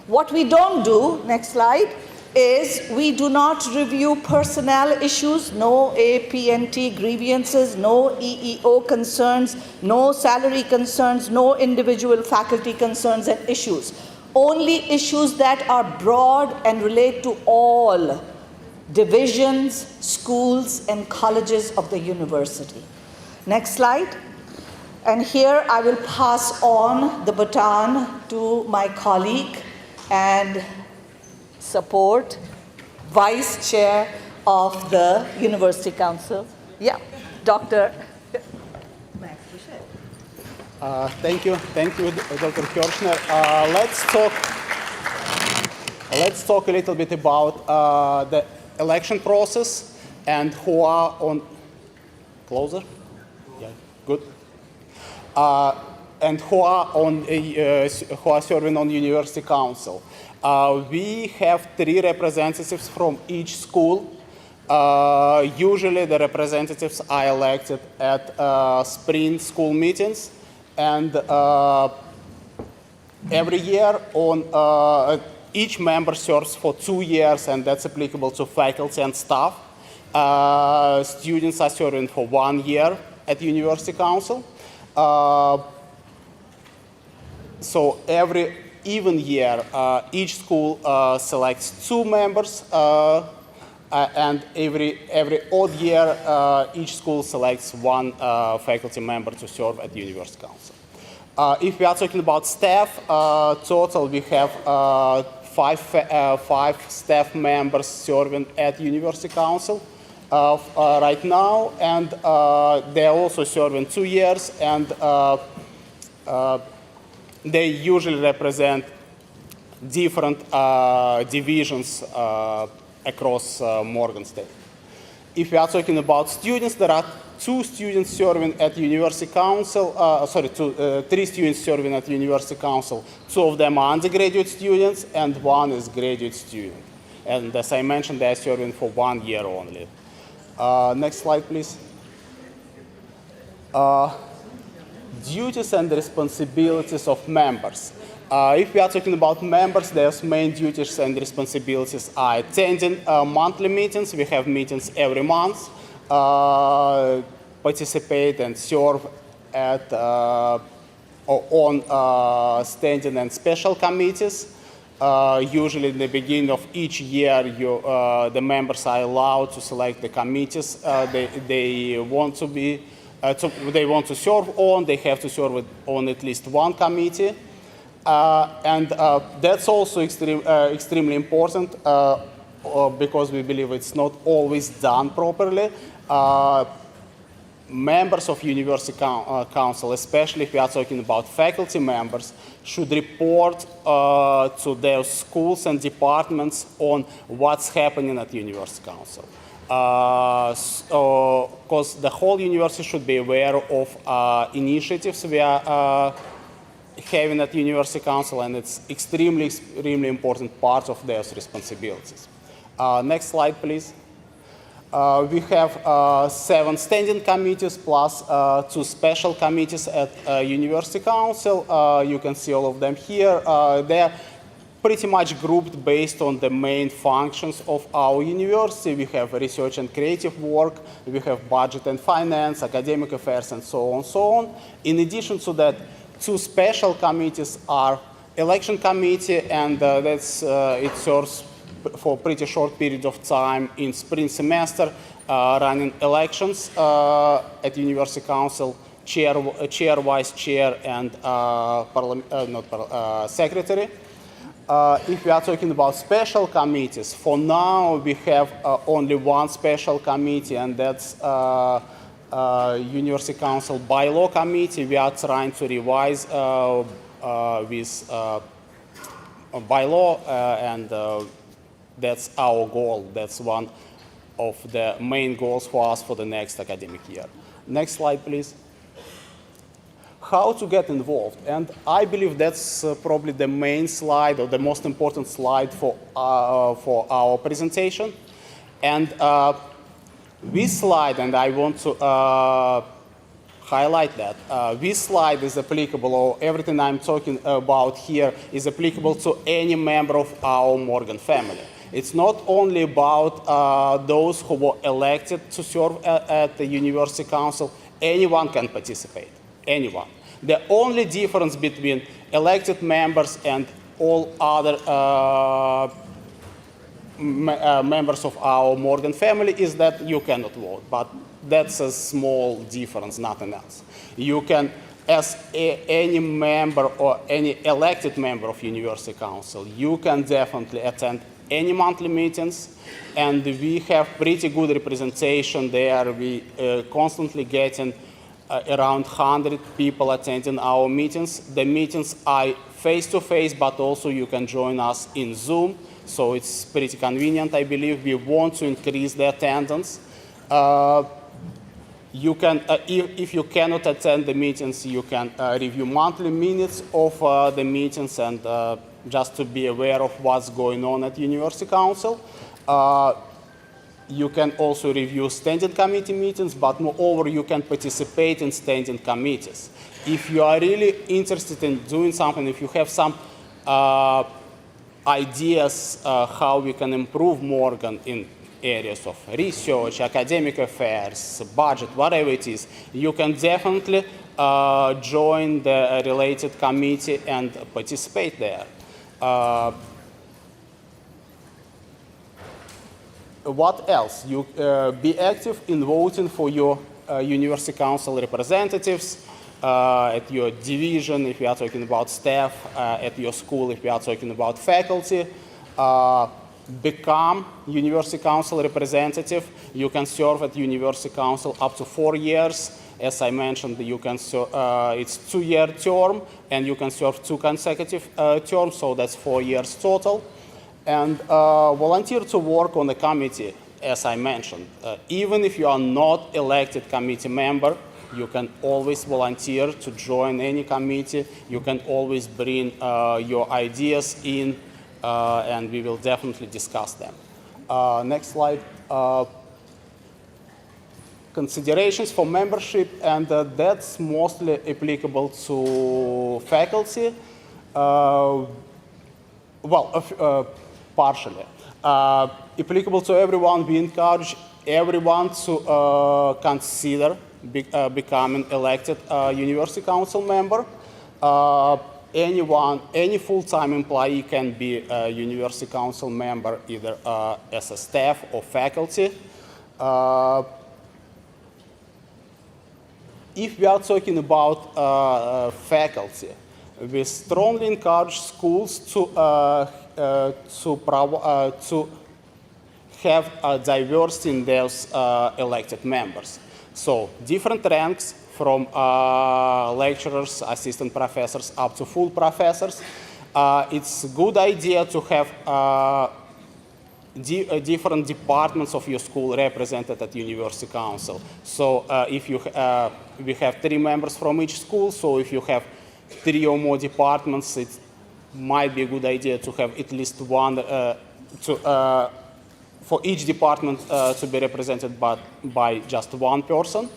Speaker 13: What we don't do, next slide, is we do not review personnel issues, no APNT grievances, no EEO concerns, no salary concerns, no individual faculty concerns and issues. Only issues that are broad and relate to all divisions, schools, and colleges of the university. Next slide. And here I will pass on the baton to my colleague and support Vice Chair of the University Council. Yeah, Dr. Max Boucher.
Speaker 14: Thank you, Dr. Kirchner. Let's talk a little bit about the election process and who are on. Closer. Yeah, good. And who are serving on University Council. We have 3 representatives from each school. Usually the representatives are elected at spring school meetings, and every year each member serves for 2 years, and that's applicable to faculty and staff. Students are serving for 1 year at University Council. So every even year, each school selects 2 members, and every odd year, each school selects 1 faculty member to serve at the University Council. If we are talking about staff, total we have 5 staff members serving at University Council right now, and they are also serving 2 years, and they usually represent different divisions across Morgan State. If we are talking about students, there are 2 students serving at University Council, 3 students serving at University Council. 2 of them are undergraduate students, and 1 is graduate student. And as I mentioned, they are serving for 1 year only. Next slide, please. Duties and responsibilities of members. If we are talking about members, their main duties and responsibilities are attending monthly meetings. We have meetings every month. Participate and serve at on standing and special committees. Usually, in the beginning of each year, the members are allowed to select the committees they want to be. They want to serve on. They have to serve on at least 1 committee. And that's also extremely important because we believe it's not always done properly. Members of University Council, especially if we are talking about faculty members, should report to their schools and departments on what's happening at University Council. Because the whole university should be aware of initiatives we are having at University Council, and it's extremely important part of their responsibilities. Next slide, please. We have 7 standing committees plus 2 special committees at University Council. You can see all of them here. They're pretty much grouped based on the main functions of our university. We have research and creative work, we have budget and finance, academic affairs, and so on, so on. In addition to that, 2 special committees are election committee, and it serves for a pretty short period of time in spring semester, running elections at University Council, chair, vice chair, and secretary. If we are talking about special committees, for now we have only 1 special committee, and that's University Council Bylaw Committee. We are trying to revise with bylaw, and that's our goal. That's one of the main goals for us for the next academic year. Next slide, please. How to get involved, and I believe that's probably the main slide or the most important slide for our presentation. And this slide, and I want to highlight that, this slide is applicable, or everything I'm talking about here is applicable to any member of our Morgan family. It's not only about those who were elected to serve at the University Council. Anyone can participate, anyone. The only difference between elected members and all other members of our Morgan family is that you cannot vote, but that's a small difference, nothing else. You can, as any member or any elected member of University Council, you can definitely attend any monthly meetings, and we have pretty good representation there. We constantly getting around 100 people attending our meetings. The meetings are face-to-face, but also you can join us in Zoom, so it's pretty convenient, I believe. We want to increase the attendance. You can, if you cannot attend the meetings, you can review monthly minutes of the meetings and just to be aware of what's going on at University Council. You can also review standing committee meetings, but moreover, you can participate in standing committees. If you are really interested in doing something, if you have some ideas how we can improve Morgan in areas of research, academic affairs, budget, whatever it is, you can definitely join the related committee and participate there. What else? You be active in voting for your University Council representatives at your division if you are talking about staff, at your school if you are talking about faculty. Become University Council representative. You can serve at University Council up to 4 years. As I mentioned, you can it's 2-year term, and you can serve 2 consecutive terms, so that's 4 years total. And volunteer to work on the committee, as I mentioned. Even if you are not elected committee member, you can always volunteer to join any committee. You can always bring your ideas in, and we will definitely discuss them. Next slide. Considerations for membership, and that's mostly applicable to faculty. Partially. Applicable to everyone. We encourage everyone to consider becoming elected University Council member. Anyone, any full-time employee can be a University Council member either as a staff or faculty. If we are talking about faculty, we strongly encourage schools to have diversity in their elected members. So different ranks from lecturers, assistant professors, up to full professors. It's a good idea to have different departments of your school represented at University Council. So if you we have 3 members from each school, so if you have 3 or more departments, it might be a good idea to have at least one for each department to be represented by just one person.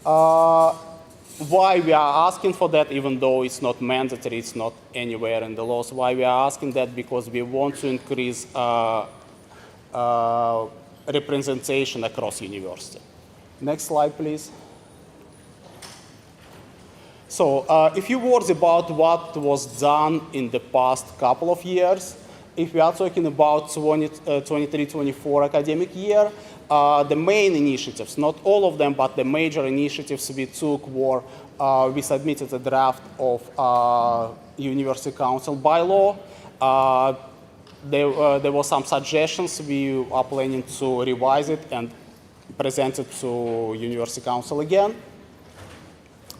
Speaker 14: Why we are asking for that, even though it's not mandatory, it's not anywhere in the laws. Why we are asking that? Because we want to increase representation across university. Next slide, please. So a few words about what was done in the past couple of years. If we are talking about 23-24 academic year, the main initiatives, not all of them, but the major initiatives we took were, we submitted a draft of University Council bylaw. There were some suggestions. We are planning to revise it and present it to University Council again.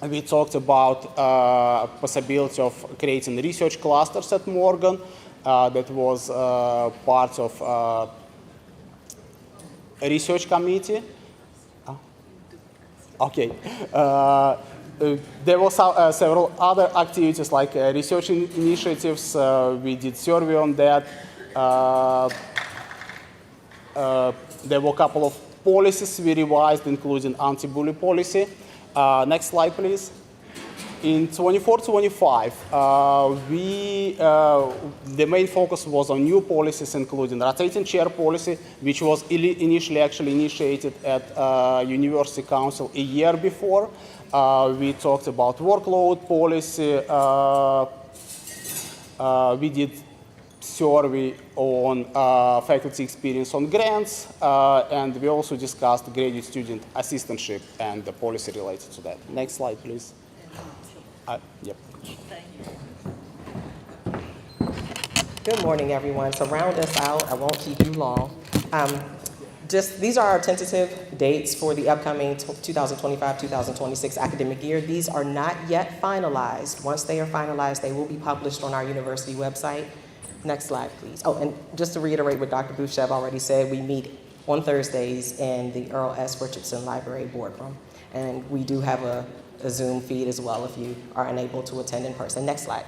Speaker 14: We talked about possibility of creating research clusters at Morgan. That was part of a research committee. Okay. There were several other activities like research initiatives. We did survey on that. There were a couple of policies we revised, including anti-bully policy. Next slide, please. In 24-25, the main focus was on new policies, including rotating chair policy, which was initially actually initiated at University Council a year before. We talked about workload policy. We did survey on faculty experience on grants, and we also discussed graduate student assistantship and the policy related to that. Next slide, please. Yep.
Speaker 15: Good morning, everyone. So round us out. I won't keep you long. These are our tentative dates for the upcoming 2025-2026 academic year. These are not yet finalized. Once they are finalized, they will be published on our university website. Next slide, please. Oh, and just to reiterate what Dr. Bushev already said, we meet on Thursdays in the Earl S. Richardson Library boardroom. And we do have a Zoom feed as well if you are unable to attend in person. Next slide.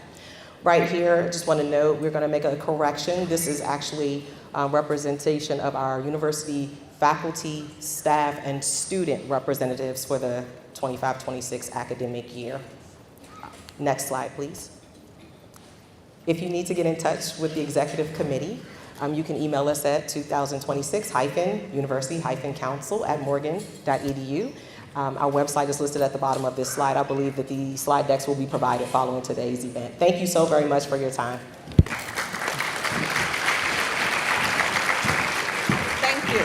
Speaker 15: Right here, just want to note, we're going to make a correction. This is actually representation of our university faculty, staff, and student representatives for the 25-26 academic year. Next slide, please. If you need to get in touch with the executive committee, you can email us at 2026-university-council@morgan.edu. Our website is listed at the bottom of this slide. I believe that the slide decks will be provided following today's event. Thank you so very much for your time.
Speaker 1: Thank you.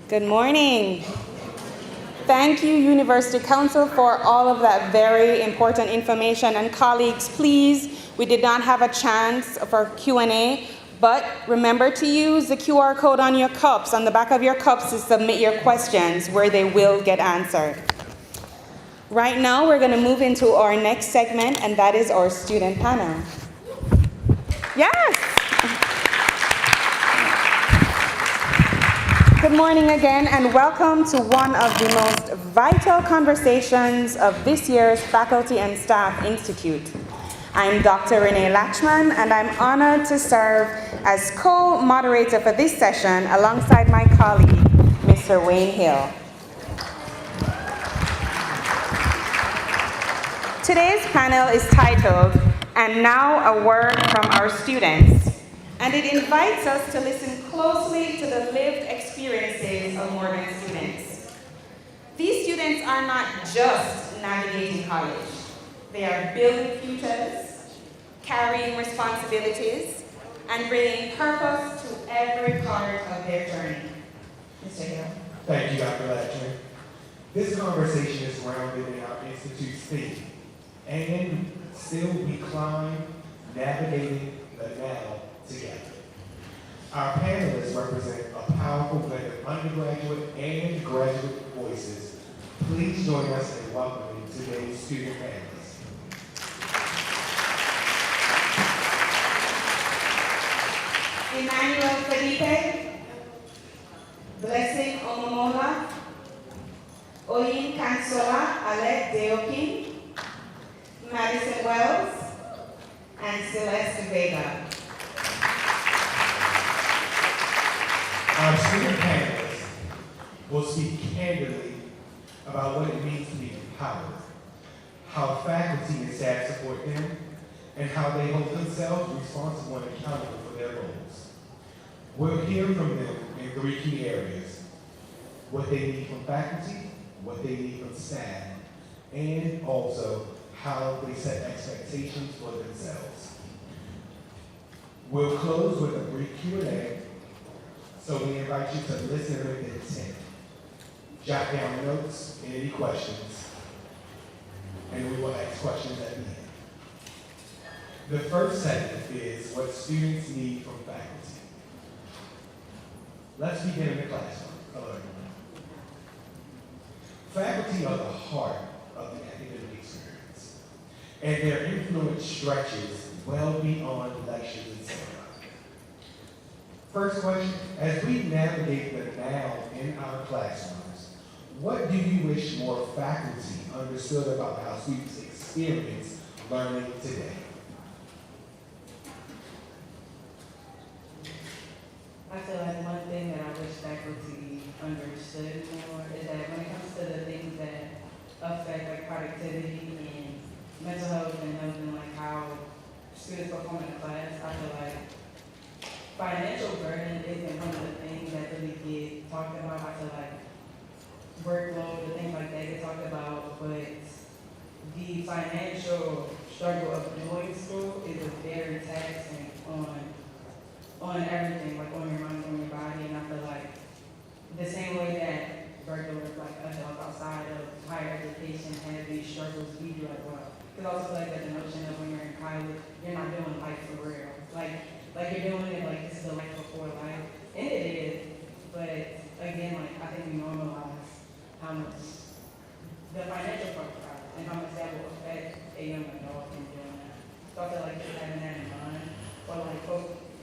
Speaker 16: Good morning. Thank you, University Council, for all of that very important information. And colleagues, please, we did not have a chance for Q&A, but remember to use the QR code on your cups, on the back of your cups, to submit your questions where they will get answered. Right now, we're going to move into our next segment, and that is our student panel. Yes! Good morning again, and welcome to one of the most vital conversations of this year's Faculty and Staff Institute. I'm Dr. Renee Lachman, and I'm honored to serve as co-moderator for this session alongside my colleague, Mr. Wayne Hill. Today's panel is titled, "And Now a Word from Our Students," and it invites us to listen closely to the lived experiences of Morgan students. These students are not just navigating college. They are building futures, carrying responsibilities, and bringing purpose to every part of their journey. Mr. Hill.
Speaker 5: Thank you, Dr. Latcher. This conversation is grounded in our Institute's theme, and still we climb, navigating the now together. Our panelists represent a powerful blend of undergraduate and graduate voices. Please join us in welcoming today's student panelists.
Speaker 16: Emmanuel Felipe, Blessing Omomola, Oyin Kansola Alec Deokin, Madison Wells, and Celeste Vega.
Speaker 5: Our student panelists will speak candidly about what it means to be empowered, how faculty and staff support them, and how they hold themselves responsible and accountable for their roles. We'll hear from them in 3 key areas: what they need from faculty, what they need from staff, and also how they set expectations for themselves. We'll close with a brief Q&A, so we invite you to listen with intent. Jot down notes and any questions, and we will ask questions at the end. The first segment is what students need from faculty. Let's begin in the classroom. Hello, everyone. Faculty are the heart of the academic experience, and their influence stretches well beyond lectures and seminars. First question, as we navigate the now in our classrooms, what do you wish more faculty understood about how students experience learning today?
Speaker 17: understood more is that when it comes to the things that affect like productivity and mental health and like how students perform in class, I feel like financial burden isn't one of the things that really get talked about. I feel like workload and things like that get talked about, but the financial struggle of doing school is a very taxing on everything, like on your mind, on your body, and I feel like the same way that regular like adults outside of higher education have these struggles, we do as well. Because I also feel like there's a notion of when you're in college, you're not doing life for real. Like you're doing it like this is the life before life, and it is. But again, like I think we normalize how much the financial part of it and how much that will affect a young adult in doing that. So I feel like just having that in mind, or like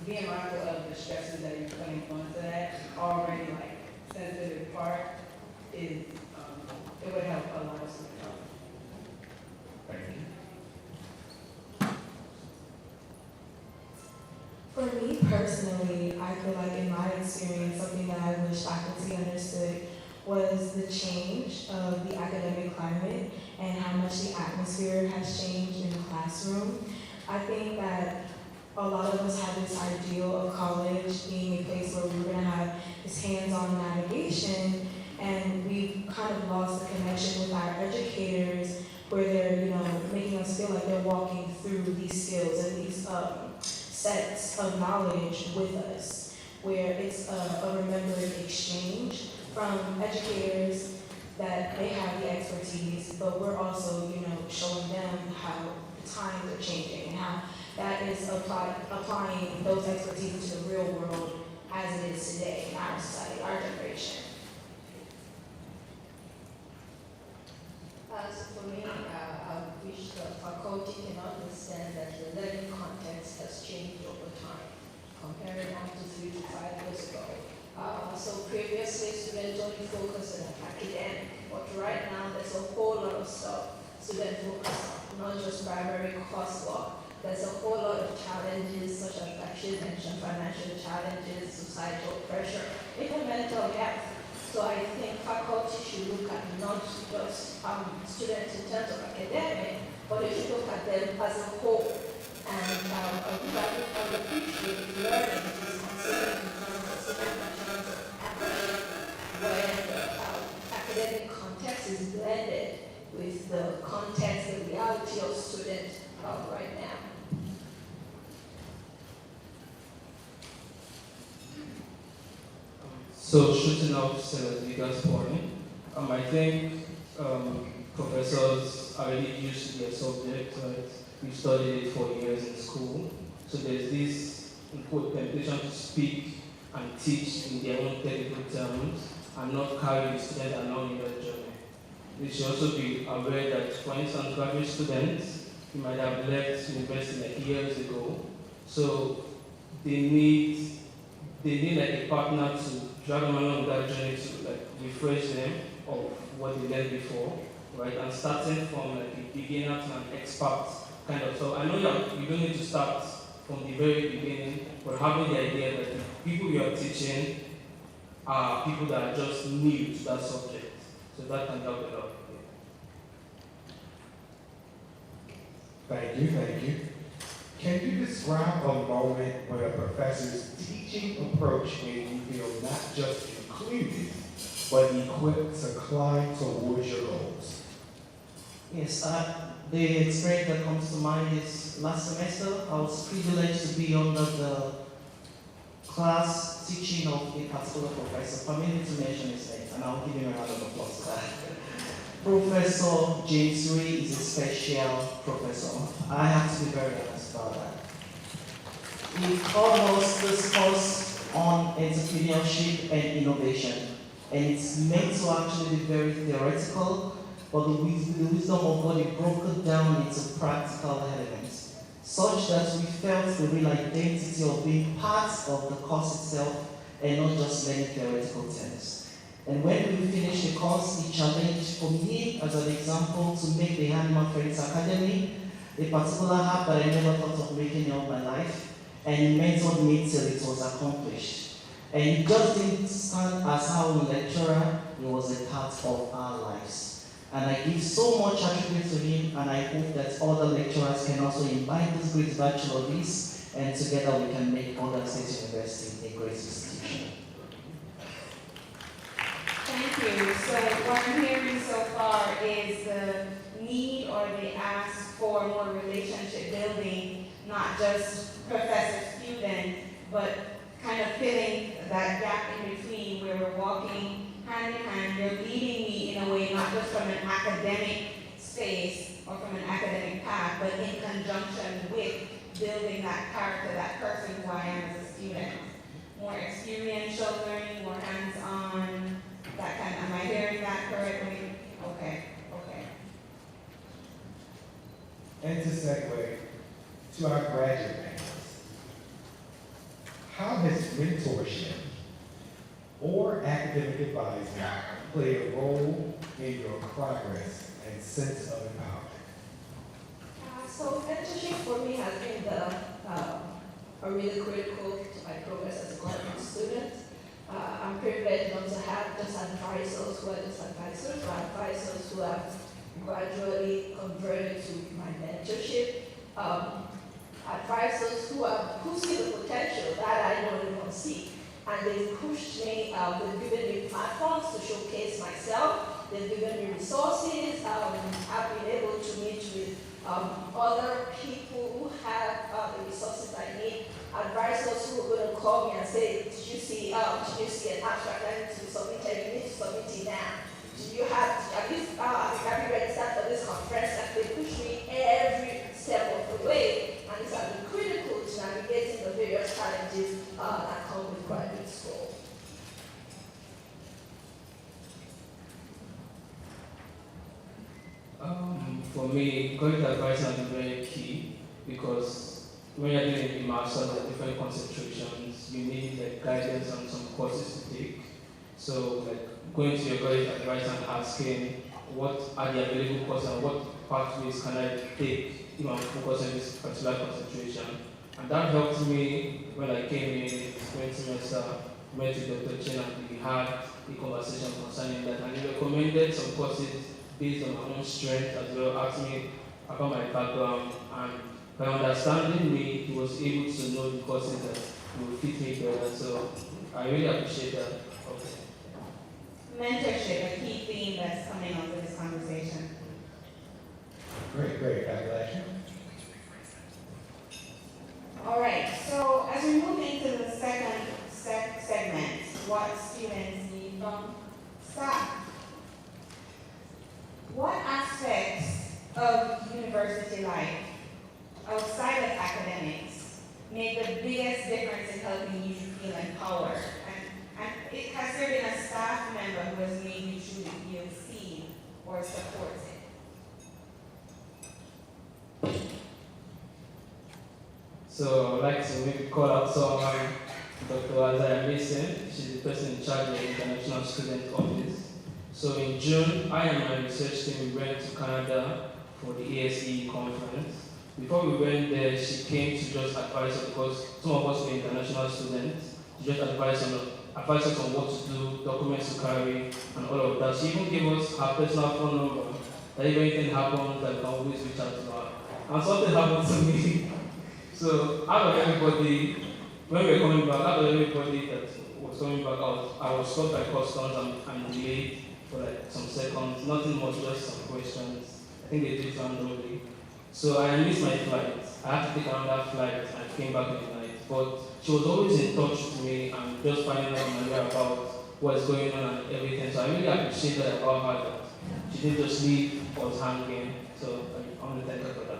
Speaker 17: being mindful of the stresses that you're putting onto that already like sensitive part is it would help a lot of students.
Speaker 8: Thank you.
Speaker 18: For me personally, I feel like in my experience, something that I wish faculty understood was the change of the academic climate and how much the atmosphere has changed in the classroom. I think that a lot of us have this ideal of college being a place where we're going to have this hands-on navigation, and we've kind of lost the connection with our educators where they're, making us feel like they're walking through these skills and these sets of knowledge with us, where it's a remembered exchange from educators that they have the expertise, but we're also, showing them how the times are changing and how that is applying those expertise to the real world as it is today in our society, our generation.
Speaker 19: So for me, I wish the faculty can understand that the learning context has changed over time, comparing now to 3 to 5 years ago. So previously, students only focused on academic, but right now there's a whole lot of stuff students focus on, not just primary coursework. There's a whole lot of challenges, such as, like she mentioned, financial challenges, societal pressure, even mental health. So I think faculty should look at not just students in terms of academic, but they should look at them as a whole. And I would appreciate learning is considered in terms of when the academic context is blended with the context and reality of students right now.
Speaker 20: So shooting off Senator point, I think professors already used to their subject, right? We studied it for years in school. So there's this temptation to speak and teach in their own technical terms and not carry the student along in their journey. They should also be aware that, for instance, graduate students, you might have left university like years ago, so they need like a partner to drag them along that journey to like refresh them of what they learned before, right? And starting from like a beginner to an expert kind of. So I know you don't need to start from the very beginning, but having the idea that the people you are teaching are people that are just new to that subject. So that can help a lot.
Speaker 5: Thank you. Can you describe a moment where a professor's teaching approach made you feel not just included, but equipped to climb towards your goals?
Speaker 21: Yes, the experience that comes to mind is last semester, I was privileged to be under the class teaching of a particular professor. Permit me to mention his name, and I'll give him a round of applause for that. Professor James Ray is a special professor. I have to be very honest about that. He taught us this course on entrepreneurship and innovation, and it's meant to actually be very theoretical, but the wisdom of God, it broke it down into practical elements, such that we felt the real identity of being part of the course itself and not just learning theoretical terms. And when we finished the course, he challenged for me, as an example, to make the Animal Credits Academy, a particular app that I never thought of making in all my life, and he mentored me till it was accomplished. And it just didn't stand as our lecturer, he was a part of our lives. And I give so much attribute to him, and I hope that other lecturers can also imbibe this great virtue of this, and together we can make Ogun State University a great institution.
Speaker 16: Thank you. So what I'm hearing so far is the need or the ask for more relationship building, not just professor-student, but kind of filling that gap in between where we're walking hand in hand. You're leading me in a way, not just from an academic space or from an academic path, but in conjunction with building that character, that person who I am as a student. More experiential learning, more hands-on, that kind of, am I hearing that correctly? Okay, okay.
Speaker 5: And to segue to our graduate panelists, how has mentorship or academic advising played a role in your progress and sense of empowerment?
Speaker 19: So mentorship for me has been a really critical to my progress as a graduate student. I'm privileged not to have just advisors who are just advisors, but advisors who have gradually converted to my mentorship. Advisors who see the potential that I don't even see. And they've pushed me, they've given me platforms to showcase myself. They've given me resources. I've been able to meet with other people who have the resources I need. Advisors who are going to call me and say, did you see an abstract I need to submit it? You need to submit it now. Have you registered for this conference? And they push me every step of the way. And it's been critical to navigating the various challenges that come with graduate school.
Speaker 20: For me, college advice has been very key because when you're doing a master's at different concentrations, you need like guidance on some courses to take. So like going to your college advisor and asking what are the available courses and what pathways can I take if I'm focused on this particular concentration. And that helped me when I came in spring semester, went to Dr. Chen and we had a conversation concerning that, and he recommended some courses based on my own strength as well, asked me about my background, and by understanding me, he was able to know the courses that will fit me better. So I really appreciate that. Okay.
Speaker 16: Mentorship, a key theme that's coming onto this conversation.
Speaker 5: Great, Dr. Lasher.
Speaker 16: All right, so as we move into the second segment, what students need from staff. What aspects of university life outside of academics make the biggest difference in helping you feel empowered? And has there been a staff member who has made you truly feel seen or supported?
Speaker 20: So I would like to maybe call out someone, Dr. Isaiah Mason. She's the person in charge of the International Student Office. So in June, I and my research team went to Canada for the ASE conference. Before we went there, she came to just advise us, because some of us were international students, to just advise us on what to do, documents to carry, and all of that. She even gave us her personal phone number, that if anything happens, I can always reach out to her. And something happened to me. So out of everybody, when we were coming back, out of everybody that was coming back out, I was stopped by customs and delayed for like some seconds, nothing much, just some questions. I think they did it randomly. So I missed my flight. I had to take another flight and came back in the night. But she was always in touch with me and just finding out my way about what's going on and everything. So I really appreciate that about her, that she didn't just leave us hanging. So I want to thank her for that.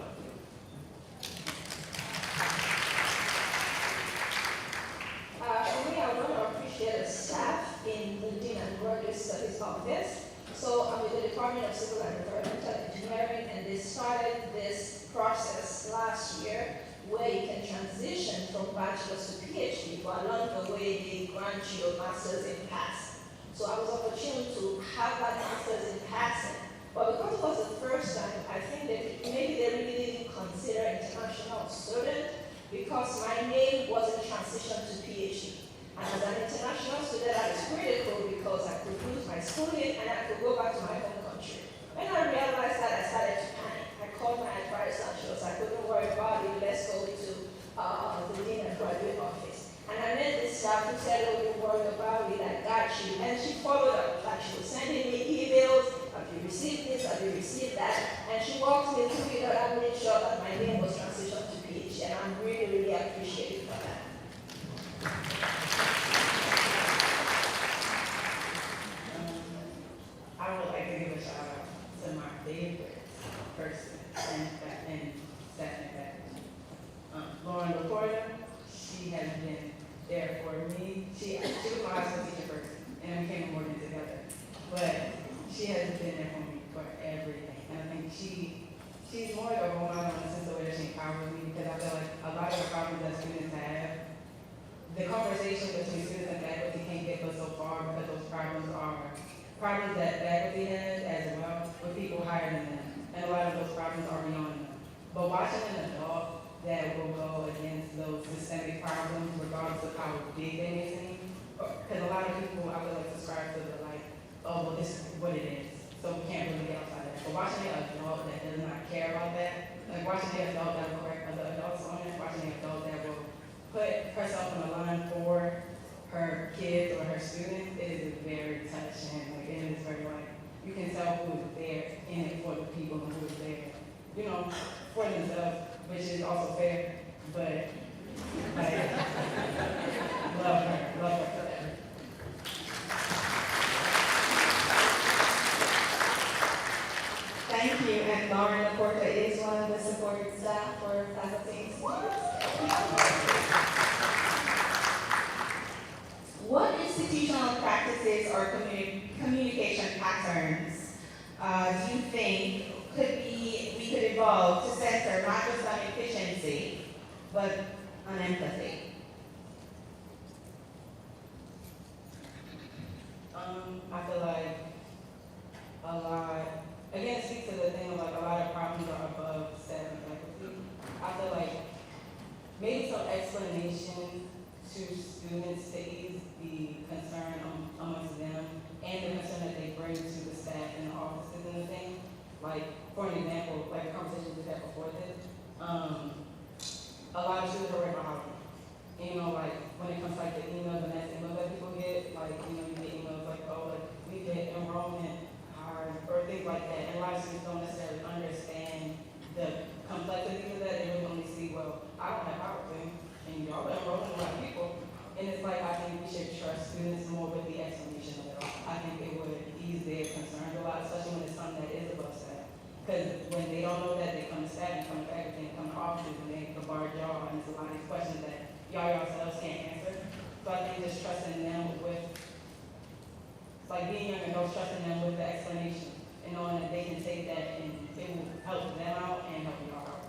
Speaker 19: For me, I want to appreciate the staff in the Dean and Graduate Studies Office. So I'm with the Department of Civil and Environmental Engineering, and they started this process last year where you can transition from bachelor's to PhD, but along the way they grant you a master's in passing. So I was opportune to have that master's in passing. But because it was the first time, I think that maybe they really didn't consider international student, because my name wasn't transitioned to PhD. And as an international student, that is critical because I could use my schooling and I could go back to my home country. When I realized that, I started to panic. I called my advisor and she was like, "Don't worry about it, let's go to the dean and graduate office." And I met this staff who said, "Oh, don't worry about it, I got you." And she followed up, like she was sending me emails, "Have you received this? Have you received that?" And she walked me through it, and I made sure that my name was transitioned to PhD, and I'm really, really appreciative for that. I would like to give a shout out to my favorite person and Stephanie faculty. Lauren Laporta, she has been there for me. She was my high school teacher first, and we came to Morgan together. But she has been there for me for everything. And I think she's more like a role model in the sense of way that she empowers me, because I feel like a lot of the problems that students have, the conversation between students and faculty can't get us so far because those problems are problems that faculty has as well with people higher than them. And a lot of those problems are beyond them. But watching an adult that will go against those systemic problems, regardless of how big they may seem, because a lot of people, I feel like, subscribe to the like, "Oh, well, this is what it is, so we can't really get outside of that." But watching an adult that does not care about that, like watching an adult that will correct other adults on it, watching an adult that will put herself on the line for her kids or her students, it is very touching. Like, it is very like, you can tell who is there in it for the people and who is there, you know, for themselves, which is also fair, but like, love her for that. Thank you, and Lauren Laporta is one of the support staff for faculty and students. What institutional practices or communication patterns do you think we could evolve to center not just on efficiency, but on empathy? I feel like a lot, again, it speaks to the thing of like a lot of problems are above staff and faculty. I feel like maybe some explanation to students to ease the concern amongst them and the concern that they bring to the staff and the offices and the thing. Like, for an example, like a conversation we had before this, a lot of students are worried about housing. You know, like when it comes to like the emails, the mass emails that people get, like, you know, you get emails like, "Oh, like we get enrollment hard," or things like that. And a lot of students don't necessarily understand the complexities of that. They really only see, well, I don't have housing, and y'all are enrolling a lot of people. And it's like, I think we should trust students more with the explanation of it all. I think it would ease their concerns a lot, especially when it's something that is above staff. Because when they don't know that, they come to staff and come to faculty and come to offices and they bombard y'all, and it's a lot of these questions that y'all yourselves can't answer. So I think just trusting them with, like being young adults, trusting them with the explanation and knowing that they can take that and it will help them out and help y'all out.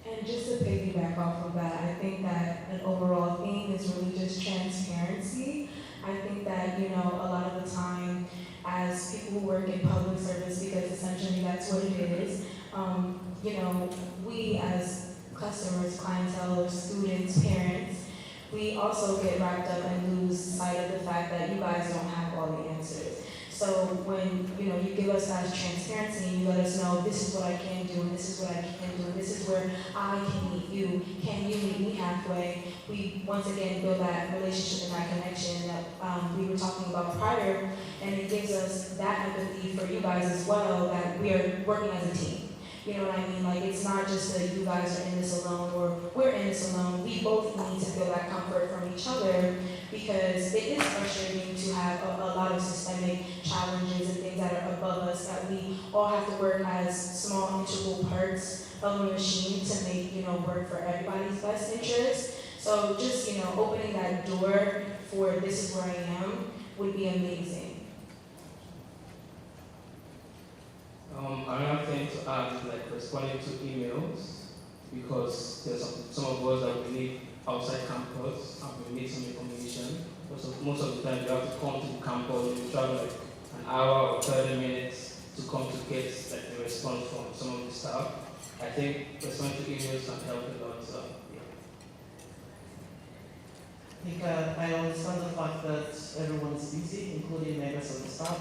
Speaker 18: And just to piggyback off of that, I think that an overall theme is really just transparency. I think that, you know, a lot of the time as people who work in public service, because essentially that's what it is, you know, we as customers, clientele, students, parents, we also get wrapped up and lose sight of the fact that you guys don't have all the answers. So when, you know, you give us that transparency and you let us know this is what I can do and this is what I can do and this is where I can meet you, can you meet me halfway? We once again build that relationship and that connection that we were talking about prior, and it gives us that empathy for you guys as well, that we are working as a team. You know what I mean? Like, it's not just that you guys are in this alone or we're in this alone. We both need to feel that comfort from each other, because it is frustrating to have a lot of systemic challenges and things that are above us, that we all have to work as small integral parts of a machine to make, you know, work for everybody's best interest. So just, you know, opening that door for this is where I am would be amazing.
Speaker 20: Another thing to add is like responding to emails, because there's some of us that we live outside campus and we need some information. Most of the time you have to come to the campus, you travel like an hour or 30 minutes to come to get like the response from some of the staff. I think responding to emails can help a lot. So, yeah.
Speaker 21: I understand the fact that everyone is busy, including members of the staff,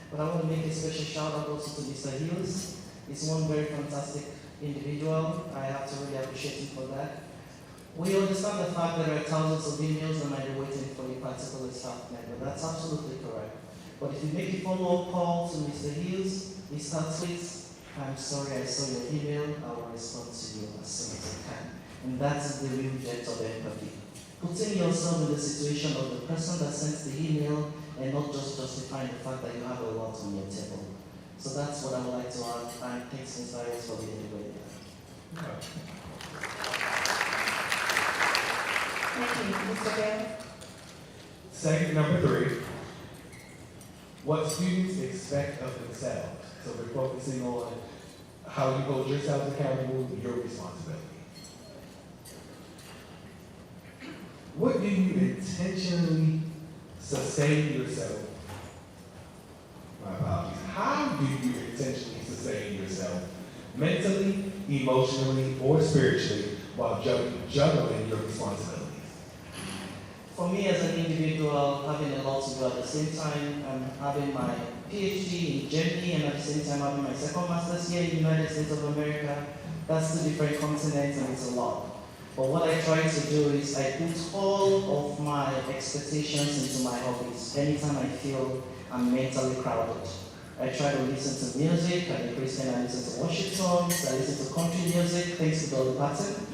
Speaker 21: but I want to make a special shout out also to Mr. Hills. He's one very fantastic individual. I have to really appreciate him for that. We understand the fact that there are thousands of emails that might be waiting for a particular staff member. That's absolutely correct. But if you make a follow-up call to Mr. Hills, he starts with, "I'm sorry, I saw your email. I will respond to you as soon as I can." And that's the real depth of empathy. Putting yourself in the situation of the person that sends the email and not just justifying the fact that you have a lot on your table. So that's what I would like to add. And thanks, Mr. Ayers, for being here.
Speaker 18: Thank you, Mr. Bell.
Speaker 5: Segment number 3, what students expect of themselves. So we're focusing on how you hold yourselves accountable, your responsibility. What do you intentionally sustain yourself? My apologies. How do you intentionally sustain yourself mentally, emotionally, or spiritually while juggling your responsibilities?
Speaker 21: For me as an individual, having a lot to do at the same time, having my PhD in Germany and at the same time having my second master's here in the United States of America, that's 2 different continents and it's a lot. But what I try to do is I put all of my expectations into my hobbies. Anytime I feel I'm mentally crowded, I try to listen to music. I'm a Christian, I listen to worship songs, I listen to country music, thanks to Dolly Parton.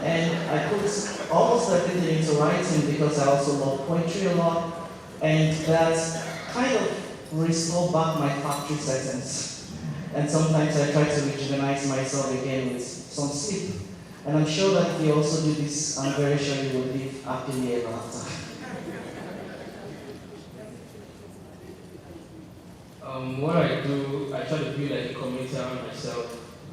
Speaker 21: And I put almost everything into writing because I also love poetry a lot. And that kind of restore back my factory settings. And sometimes I try to rejuvenate myself again with some sleep. And I'm sure that if you also do this, I'm very sure you will live happily ever after.
Speaker 20: What I do, I try to build like a community around myself,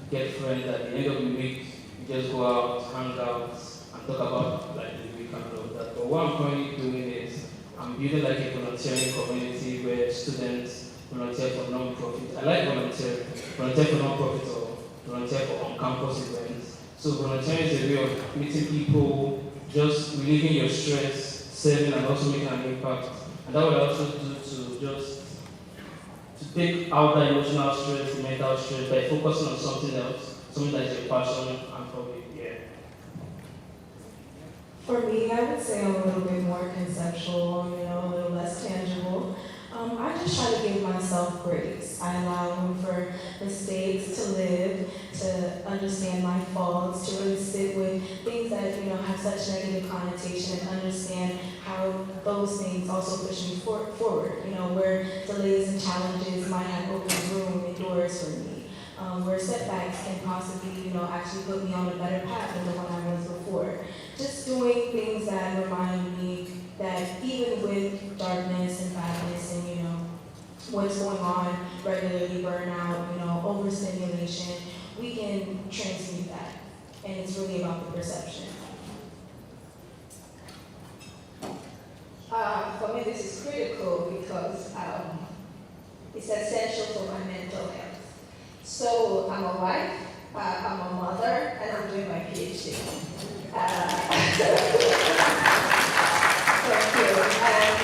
Speaker 20: get friends. At the end of the week, we just go out, hang out, and talk about like the week and all of that. But what I'm currently doing is I'm building like a volunteering community where students volunteer for non-profit. I like volunteer for non-profit or volunteer for on-campus events. So volunteering is a way of meeting people, just relieving your stress, serving, and also making an impact. And that would also do to just to take out the emotional stress, the mental stress by focusing on something else, something that is your passion and probably, yeah.
Speaker 18: For me, I would say I'm a little bit more conceptual, a little less tangible. I just try to give myself grace. I allow room for mistakes to live, to understand my faults, to really sit with things that, have such negative connotation and understand how those things also push me forward, where delays and challenges might have opened room and doors for me. Where setbacks can possibly, actually put me on a better path than the one I was before. Just doing things that remind me that even with darkness and badness and, what's going on, regularly burnout, overstimulation, we can transmute that. And it's really about the perception.
Speaker 19: For me, this is critical because it's essential for my mental health. So I'm a wife, I'm a mother, and I'm doing my PhD. Thank you. And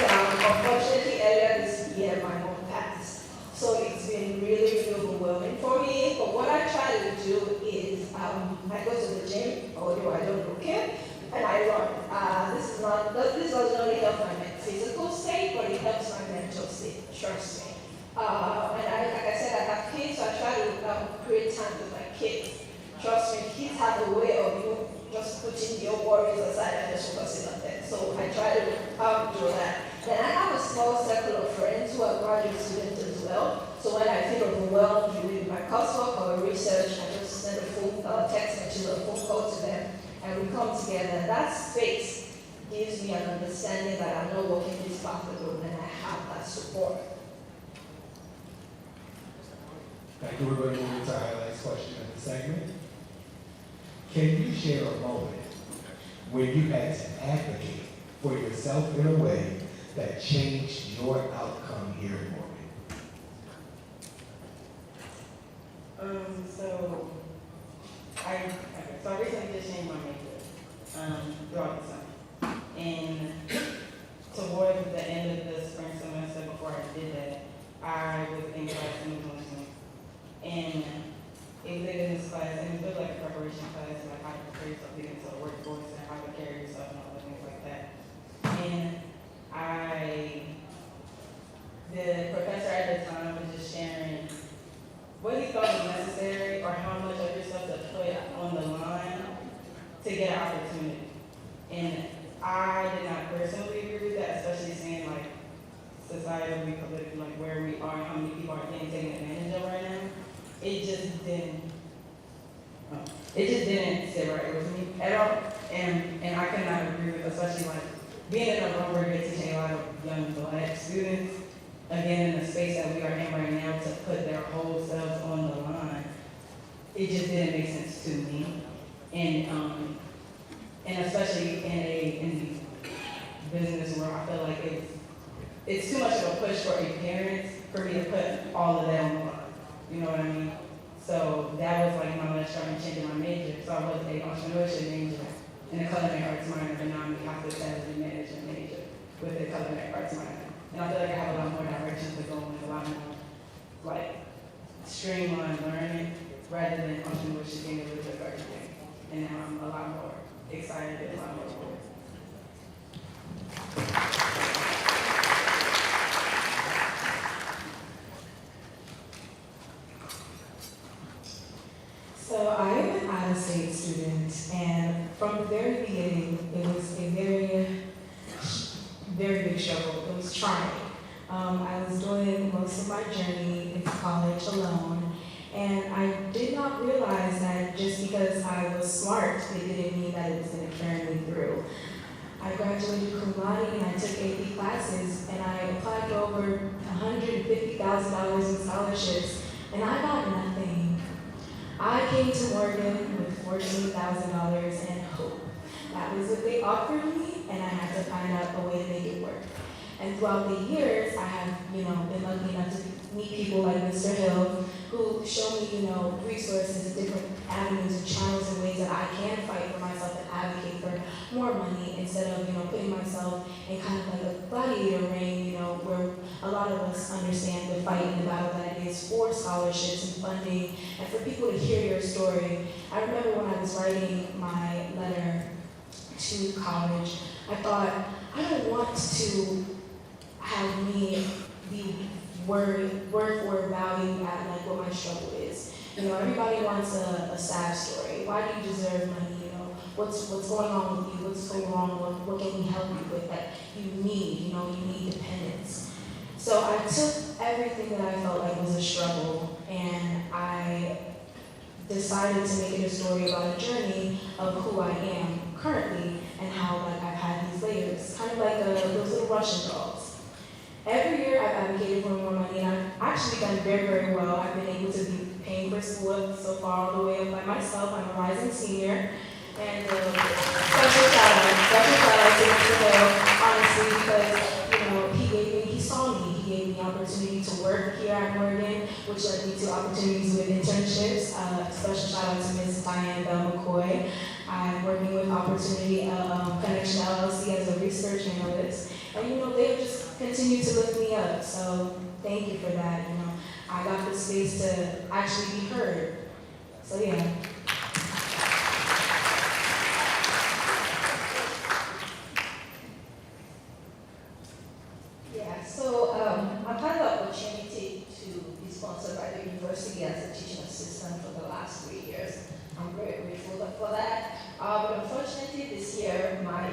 Speaker 19: unfortunately, earlier this year, my mom passed. So it's been really, really overwhelming for me. But what I try to do is I go to the gym, although I don't look it, and I run. This doesn't only help my physical state, but it helps my mental state. Trust me. And like I said, I have kids, so I try to create time with my kids. Trust me, kids have a way of just putting your worries aside and just focusing on them. So I try to do that. Then I have a small circle of friends who are graduate students as well. So when I feel overwhelmed with my coursework or research, I just send a phone text message or a phone call to them, and we come together. That space gives me an understanding that I'm not walking this path alone, and I have that support.
Speaker 5: Thank you. We're going to move into our last question of the segment. Can you share a moment when you had to advocate for yourself in a way that changed your outcome here in Morgan?
Speaker 18: So
Speaker 17: So I recently just changed my major throughout the summer. And towards the end of the spring semester, before I did that, I was in class in Muslim. And it was in this class, and it was like a preparation class, like how to prepare yourself to get into the workforce and how to carry yourself and all the things like that. And the professor at the time was just sharing what he thought was necessary or how much of yourself to put on the line to get an opportunity. And I did not personally agree with that, especially seeing like societally, politically, like where we are and how many people are getting taken advantage of right now. It just didn't sit right with me at all. And I could not agree with, especially like being in a room where you're teaching a lot of young Black students, again, in the space that we are in right now, to put their whole selves on the line, it just didn't make sense to me. And especially in the business world, I feel like it's too much of a push for a parent for me to put all of that on the line. You know what I mean? So that was like my last try in changing my major. So I was an entrepreneurship major and a culinary arts minor, but now I'm a hospitality management major with a culinary arts minor. And I feel like I have a lot more directions to go in, a lot more like streamlined learning rather than entrepreneurship being a little bit of everything. And now I'm a lot more excited and a lot more forward.
Speaker 18: So I am an out-of-state student, and from the very beginning, it was a very big struggle. It was trying. I was doing most of my journey into college alone, and I did not realize that just because I was smart, it didn't mean that it was going to carry me through. I graduated cum laude and I took AP classes, and I applied for over $150,000 in scholarships, and I got nothing. I came to Morgan with $14,000 and hope. That was what they offered me, and I had to find out a way to make it work. And throughout the years, I have, been lucky enough to meet people like Mr. Hill, who show me, resources, different avenues and channels and ways that I can fight for myself and advocate for more money instead of, putting myself in kind of like a gladiator ring, where a lot of us understand the fight and the battle that it is for scholarships and funding and for people to hear your story. I remember when I was writing my letter to college, I thought, I don't want to have me be word for value at like what my struggle is. Everybody wants a sad story. Why do you deserve money? What's going on with you? What's going wrong? What can we help you with that you need? You need dependence. So I took everything that I felt like was a struggle, and I decided to make it a story about a journey of who I am currently and how I've had these layers, kind of like those little Russian dolls. Every year I've advocated for more money, and I've actually done very, very well. I've been able to be paying for school so far all the way up by myself. I'm a rising senior, and special shout out to Mr. Hill, honestly, because he saw me. He gave me the opportunity to work here at Morgan, which led me to opportunities with internships. Special shout out to Ms. Diane Bell McCoy. I'm working with Opportunity Connection LLC as a research analyst. And they've just continued to lift me up. So thank you for that. I got the space to actually be heard. So yeah.
Speaker 19: Yeah, so I've had the opportunity to be sponsored by the university as a teaching assistant for the last 3 years. I'm very grateful for that. But unfortunately this year my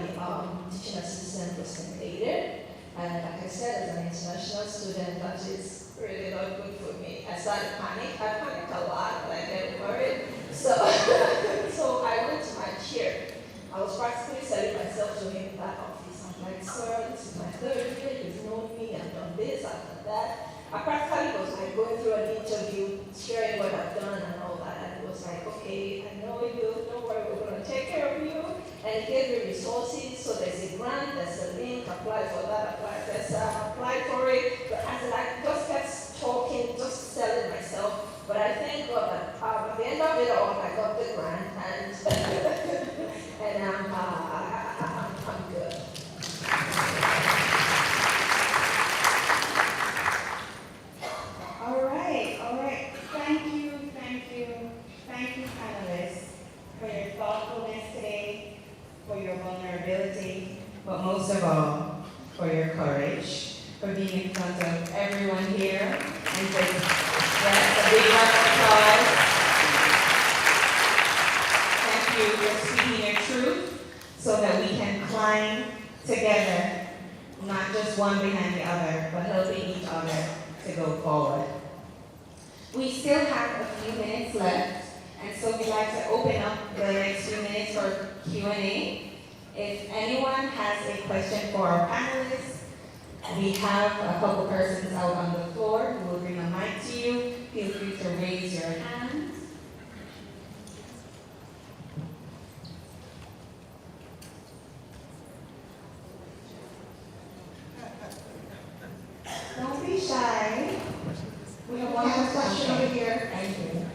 Speaker 19: teaching assistant was terminated. And like I said, as an international student, that is really not good for me. I started panic. I panicked a lot, but I get worried. So, so I went to my chair. I was practically selling myself to him in that office. I'm like, sir, this is my third year. You've known me. I've done this, I've done that. I practically was like going through an interview, sharing what I've done and all that. And it was like, okay, I know you. Don't worry, we're going to take care of you. And he gave me resources. So there's a grant, there's a link, apply for that, apply for it. But as I just kept talking, just selling myself. But I thank God that at the end of it all, I got the grant.
Speaker 17: ability, but most of all, for your courage, for being in front of everyone here, and for a big round of applause. Thank you for speaking your truth so that we can climb together, not just one behind the other, but helping each other to go forward. We still have a few minutes left, and so we'd like to open up the next few minutes for Q&A. If anyone has a question for our panelists, we have a couple persons out on the floor who will bring a mic to you. Feel free to raise your hands. Don't be shy. We have one more question over here. Thank you.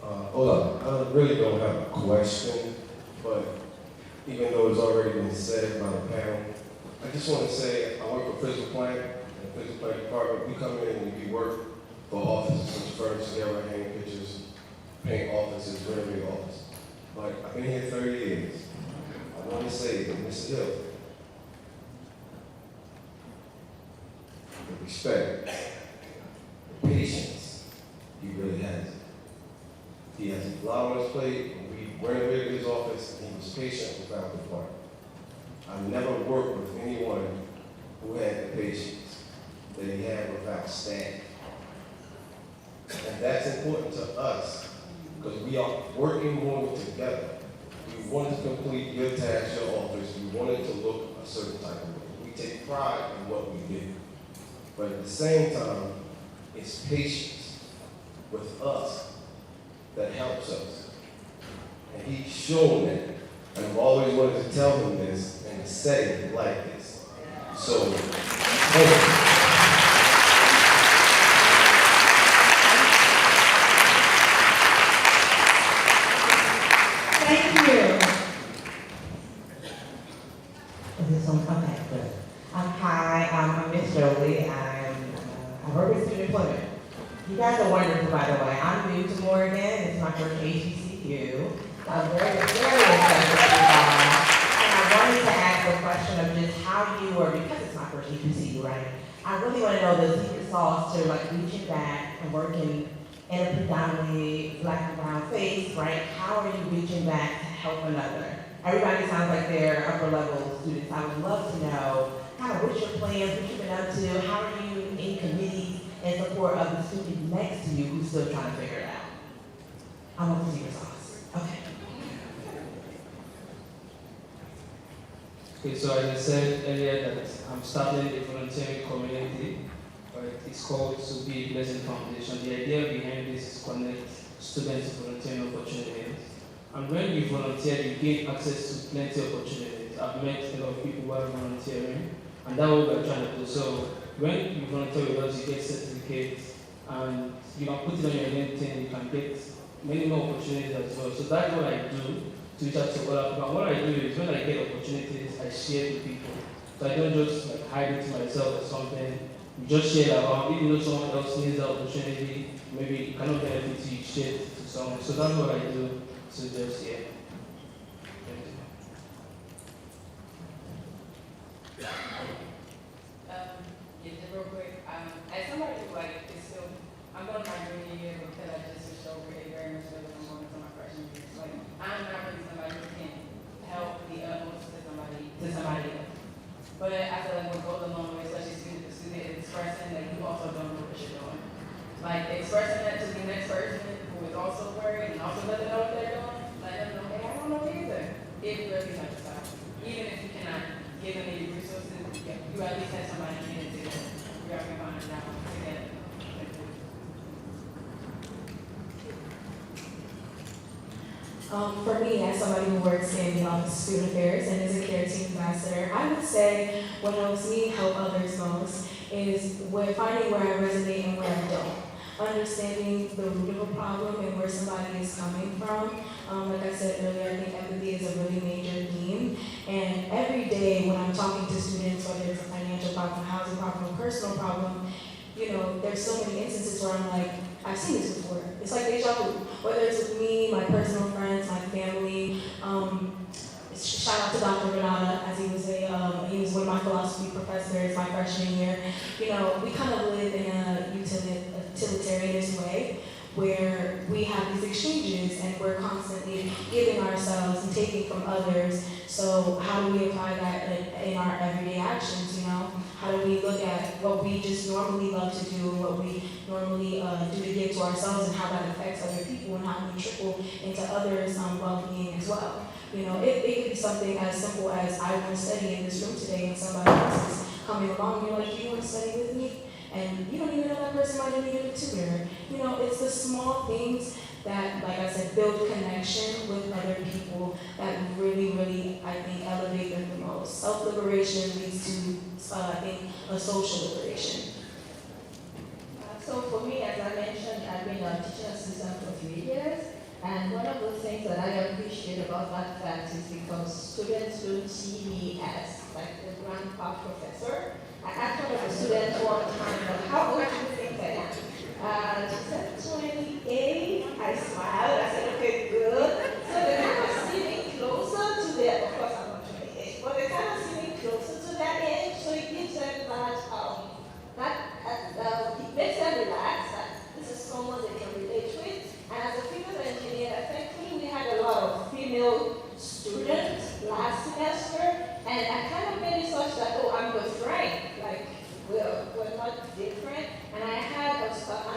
Speaker 2: Hola, I really don't have a question, but even though it's already been said by the panel, I just want to say I work for Physical Plant, and the Physical Plant Department. We come in and we work for offices such as furniture, there, hanging pictures, paint offices, renovate offices. But I've been here 30 years. I want to say that Mr. Hill, the respect, the patience, he really has it. He has a lot on his plate. When we renovated his office, he was patient without the part. I've never worked with anyone who had the patience that he had without staff. And that's important to us because we are working more together. We wanted to complete your task, your office. We wanted to look a certain type of way. We take pride in what we do. But at the same time, it's patience with us that helps us. And he's shown that. And I've always wanted to tell him this in a setting like this. So, thank you.
Speaker 21: Thank you. Is this on? Okay, good. Hi, I'm Miss Jolie. I work with student employment. You guys are wonderful, by the way. I'm new to Morgan. It's my first HBCU. I'm very excited to be on. And I wanted to ask a question of just how you were, because it's my first HBCU, right? I really want to know the secret sauce to like reaching back and working in a predominantly black and brown face, right? How are you reaching back to help another? Everybody sounds like they're upper level students. I would love to know kind of what's your plans, what you've been up to, how are you in committees in support of the student next to you who's still trying to figure it out. I want the secret sauce. Okay.
Speaker 20: Okay, so as I said earlier that I'm starting a volunteering community. Right? It's called To Be a Blessing Foundation. The idea behind this is connect students to volunteering opportunities. And when you volunteer, you gain access to plenty of opportunities. I've met a lot of people who are volunteering, and that's what we're trying to do. So when you volunteer with us, you get certificates, and you can put it on your LinkedIn, you can get many more opportunities as well. So that's what I do to reach out to other people. And what I do is when I get opportunities, I share with people. So I don't just like hide it to myself or something. You just share it around. If you know someone else needs that opportunity, maybe it cannot benefit you, share it to someone. So that's what I do. So just yeah.
Speaker 17: Real quick, as somebody who like is still, I'm going to my junior year because I just switched over it very much further from going to my freshman year. So like, I'm not really somebody who can help the utmost to somebody else. But I feel like what goes along with, especially student to student, expressing that you also don't know what you're doing. Like expressing that to the next person who is also worried and also doesn't know what they're doing, let them know, hey, I don't know either. It really helps out. Even if you cannot give them any resources, you at least have somebody in it to we are going to find out together.
Speaker 18: For me, as somebody who works in the Office of Student Affairs and is a care team ambassador, I would say what helps me help others most is finding where I resonate and where I don't. Understanding the root of a problem and where somebody is coming from. Like I said earlier, I think empathy is a really major theme. And every day when I'm talking to students, whether it's a financial problem, housing problem, personal problem, you know, there's so many instances where I'm like, I've seen this before. It's like deja vu. whether it's with me, my personal friends, my family. Shout out to Dr. Renata, as he was one of my philosophy professors my freshman year. You know, we kind of live in a utilitarianist way, where we have these exchanges and we're constantly giving ourselves and taking from others. So how do we apply that in our everyday actions, you know? How do we look at what we just normally love to do, what we normally do to give to ourselves, and how that affects other people, and how we trickle into others' well-being as well. You know, it could be something as simple as, I want to study in this room today, and somebody else is coming along, you're like, you want to study with me? And you don't even know that person might be a tutor. You know, it's the small things that, like I said, build connection with other people that really, really, I think, elevate them the most. Self-liberation leads to, I think, a social liberation.
Speaker 19: So for me, as I mentioned, I've been a teaching assistant for 3 years. And one of the things that I appreciate about that fact is because students don't see me as like the grandpa professor. I asked one of the students one time, like, how old do you think I am? She said, 28. I smiled. I said, okay, good. So they kind of see me closer to their, of course I'm not 28, but they kind of see me closer to that age. So it gives them it makes them relax that this is someone they can relate with. And as a female engineer, thankfully we had a lot of female students last semester, and I kind of made it such that, oh, I'm the friend. Like, we're not different. And I had an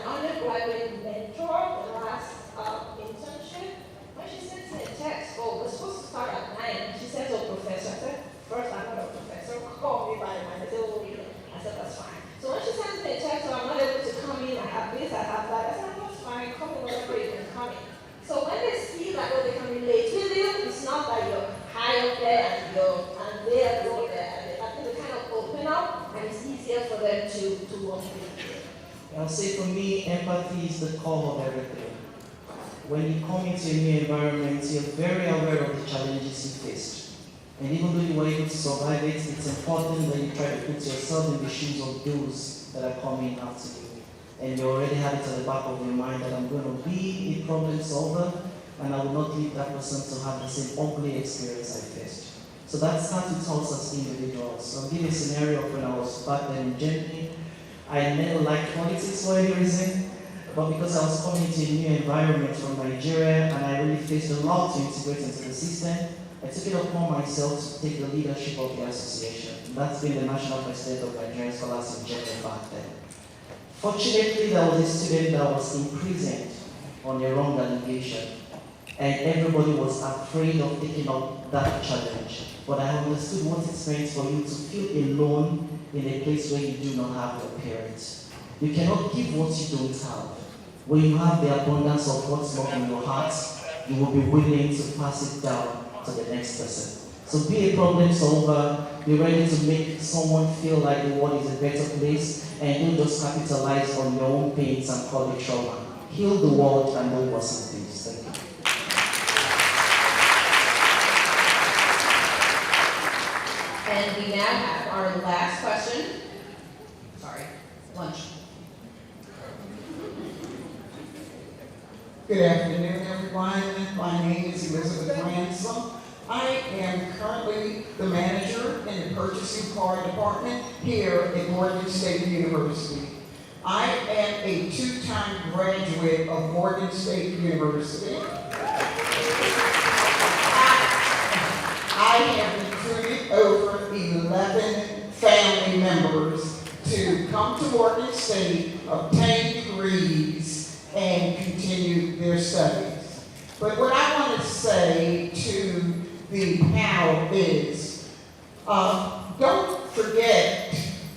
Speaker 19: undergraduate mentor the last internship. When she sent me a text, oh, we're supposed to start at 9, and she says, oh, professor. I said, first, I'm not a professor. Call me by my middle name. I said, that's fine. So when she sends me a text, so I'm not able to come in, I have this, I have that. I said, that's fine. Come in whenever you can come in. So when they see that, oh, they can relate with you, it's not that you're high up there and they're low there. I think they kind of open up, and it's easier for them to work with you.
Speaker 21: I'll say for me, empathy is the core of everything. When you come into a new environment, you're very aware of the challenges you faced. And even though you were able to survive it, it's important that you try to put yourself in the shoes of those that are coming after you. And you already have it at the back of your mind that I'm going to be a problem solver, and I will not leave that person to have the same ugly experience I faced. So that starts with us as individuals. So I'll give you a scenario of when I was back then in Germany. I never liked politics for any reason, but because I was coming to a new environment from Nigeria and I really faced a lot to integrate into the system, I took it upon myself to take the leadership of the association. That's been the National President of Nigerian Scholars in Germany back then. Fortunately, there was a student that was imprisoned on a wrong allegation, and everybody was afraid of taking up that challenge. But I understood what it meant for you to feel alone in a place where you do not have your parents. You cannot give what you don't have. When you have the abundance of what's not in your heart, you will be willing to pass it down to the next person. So be a problem solver, be ready to make someone feel like the world is a better place, and don't just capitalize on your own pains and call it trauma. Heal the world and don't worsen things. Thank you.
Speaker 19: And we now have our last question. Sorry, lunch.
Speaker 3: Good afternoon, everyone. My name is Elizabeth Ransom. I am currently the manager in the purchasing car department here at Morgan State University. I am a two-time graduate of Morgan State University. I have recruited over 11 family members to come to Morgan State, obtain degrees, and continue their studies. But what I want to say to the panel is, don't forget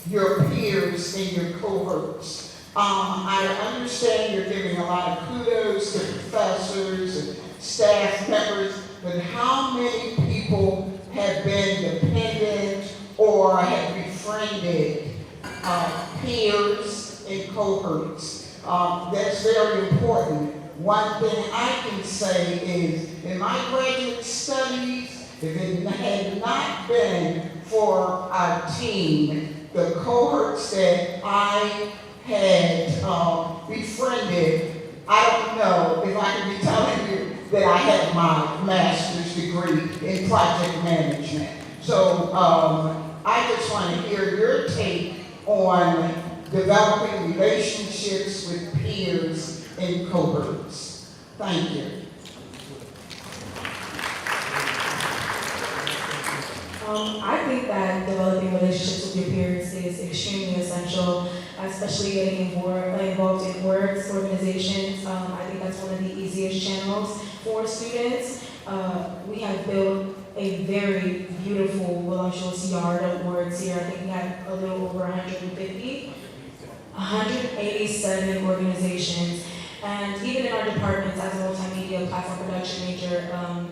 Speaker 3: your peers and your cohorts. I understand you're giving a lot of kudos to professors and staff members, but how many people have been dependent or have befriended peers and cohorts? That's very important. One thing I can say is, in my graduate studies, if it had not been for our team, the cohorts that I had befriended I don't know if I can be telling you that I have my master's degree in project management. So I just want to hear your take on developing relationships with peers in cohorts. Thank you.
Speaker 18: I think that developing relationships with your peers is extremely essential, especially getting involved in works, organizations. I think that's one of the easiest channels for students. We have built a very beautiful, voluptuous yard of words here. I think we have a little over 187 organizations. And even in our departments, as a multimedia platform production major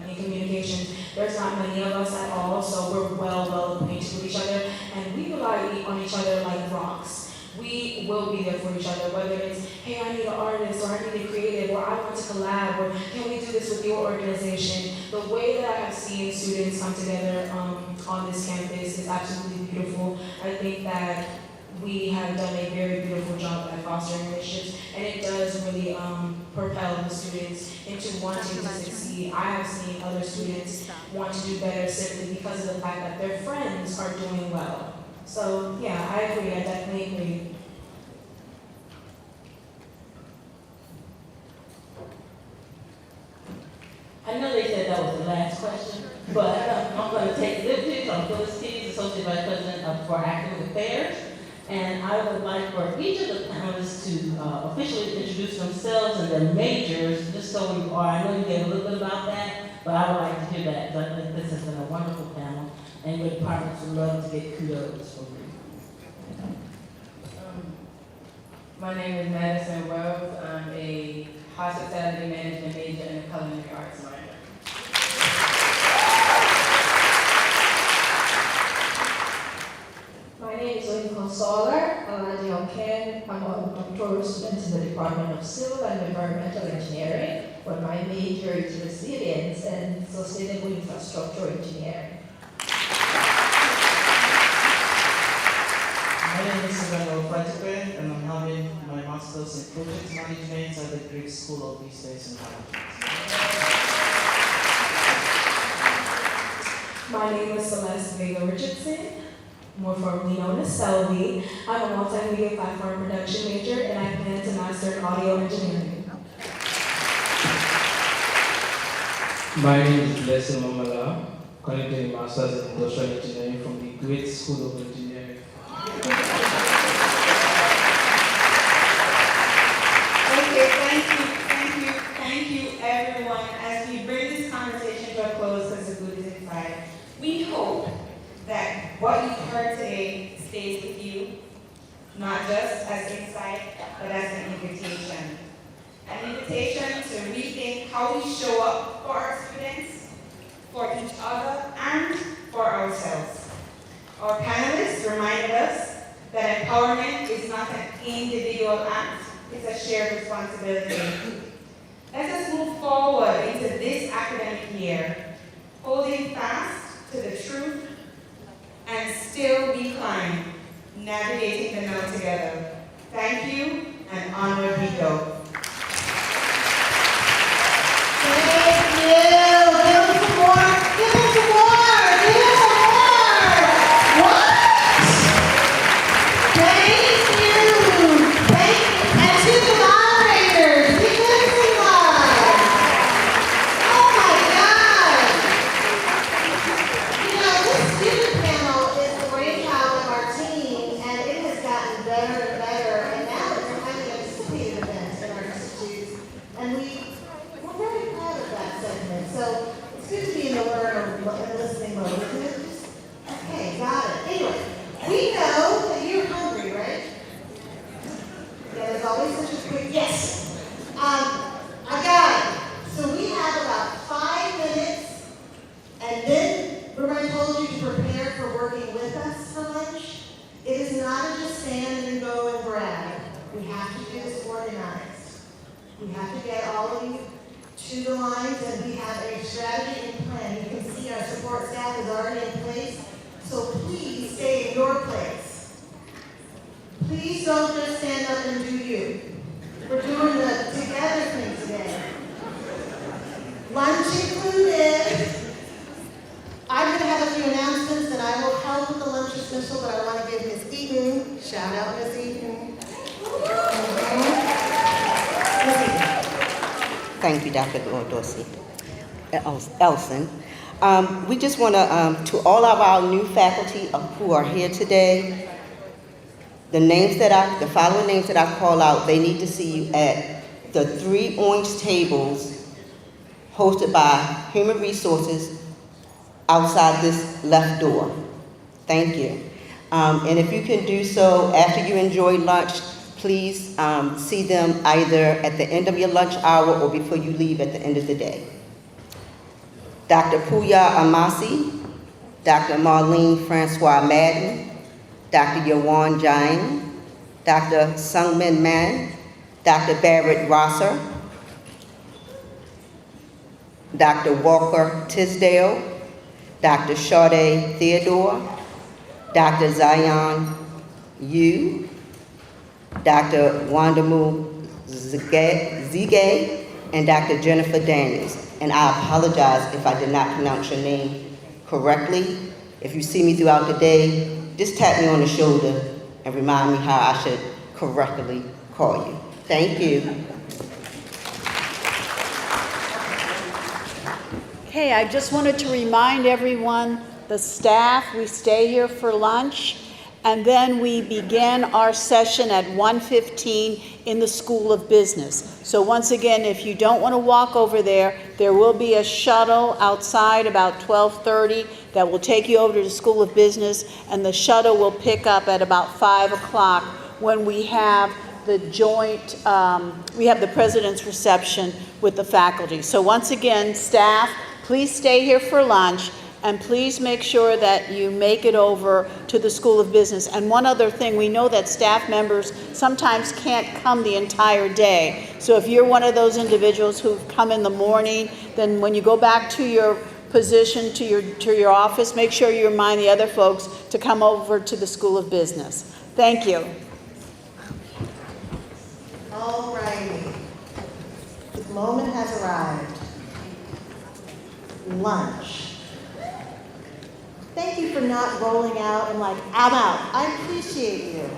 Speaker 18: in communications, there's not many of us at all, so we're well acquainted with each other, and we rely on each other like rocks. We will be there for each other, whether it's, hey, I need an artist, or I need a creative, or I want to collab, or can we do this with your organization? The way that I have seen students come together on this campus is absolutely beautiful. I think that we have done a very beautiful job at fostering relationships, and it does really propel the students into wanting to succeed. I have seen other students want to do better simply because of the fact that their friends are doing well. So yeah, I agree, I definitely agree.
Speaker 7: I know they said that was the last question, but I'm going to take liberties. I'm Phyllis Keys, Associate Vice President for Academic Affairs. And I would like for each of the panelists to officially introduce themselves and their majors, just so you are. I know you gave a little bit about that, but I would like to hear that, because I think this has been a wonderful panel, and your departments would love to get kudos from you.
Speaker 17: My name is Madison Wells. I'm a hospitality management major and a culinary arts minor.
Speaker 22: My name is Lynn Consoler. I'm a doctoral student in the Department of Civil and Environmental Engineering, but my major is resilience and sustainable infrastructure engineering.
Speaker 21: My name is Sylvano Fratipe, and I'm having my master's in project management at the Greek School of Business and Management.
Speaker 18: My name is Celeste Vega Richardson, more formally known as Selby. I'm a multimedia platform production major, and I plan to master in audio engineering.
Speaker 20: My name is Blessing Mamala, currently a master's in industrial engineering from the Great School of Engineering.
Speaker 16: Okay, thank you everyone. As we bring this conversation to a close, because the food is inside, we hope that what you've heard today stays with you, not just as insight, but as an invitation. An invitation to rethink how we show up for our students, for each other, and for ourselves. Our panelists reminded us that empowerment is not an individual act, it's a shared responsibility. Let us move forward into this academic year, holding fast to the truth and still be kind, navigating the now together. Thank you, and onward we go.
Speaker 12: Thank you. Give them some more. Give them some more. Give them some more. What? Thank you. And to the moderators, we give some love. Oh my God. You know, this student panel is the brainchild of our team, and it has gotten better and better. And now it's a highly anticipated event in our institute, and we're very proud of that segment. So it's good to be in the learner and listening mode, isn't it? Okay, got it. Anyway, we know that you're hungry, right? Yeah, there's always such a quick yes. I got it. So we have about 5 minutes, and then remember I told you to prepare for working with us for lunch? It is not a just stand and go and brag. We have to do this organized. We have to get all of you to the lines, and we have a strategy and plan. You can see our support staff is already in place, so please stay in your place. Please don't just stand up and do you. We're doing the together official, but I want to give Ms. Eaton, shout out Ms. Eaton.
Speaker 4: Thank you, Dr. Dorsey. Elson. We just want to all of our new faculty who are here today, the following names that I call out, they need to see you at the 3 orange tables hosted by Human Resources outside this left door. Thank you. And if you can do so after you enjoy lunch, please see them either at the end of your lunch hour or before you leave at the end of the day. Dr. Puya Amasi, Dr. Marlene Francois Madden, Dr. Yawan Jain, Dr. Sungmin Man, Dr. Barrett Rosser, Dr. Walker Tisdale, Dr. Sade Theodore, Dr. Zion Yu, Dr. Wandamu Zige, and Dr. Jennifer Daniels. And I apologize if I did not pronounce your name correctly. If you see me throughout the day, just tap me on the shoulder and remind me how I should correctly call you. Thank you.
Speaker 13: Okay, I just wanted to remind everyone, the staff, we stay here for lunch, and then we begin our session at 1:15 in the School of Business. So once again, if you don't want to walk over there, there will be a shuttle outside about 12:30 that will take you over to the School of Business, and the shuttle will pick up at about 5 o'clock when we have the joint, we have the president's reception with the faculty. So once again, staff, please stay here for lunch, and please make sure that you make it over to the School of Business. And one other thing, we know that staff members sometimes can't come the entire day. So if you're one of those individuals who come in the morning, then when you go back to your position, to your office, make sure you remind the other folks to come over to the School of Business. Thank you.
Speaker 12: All righty. The moment has arrived. Lunch. Thank you for not rolling out and like, I'm out. I appreciate you.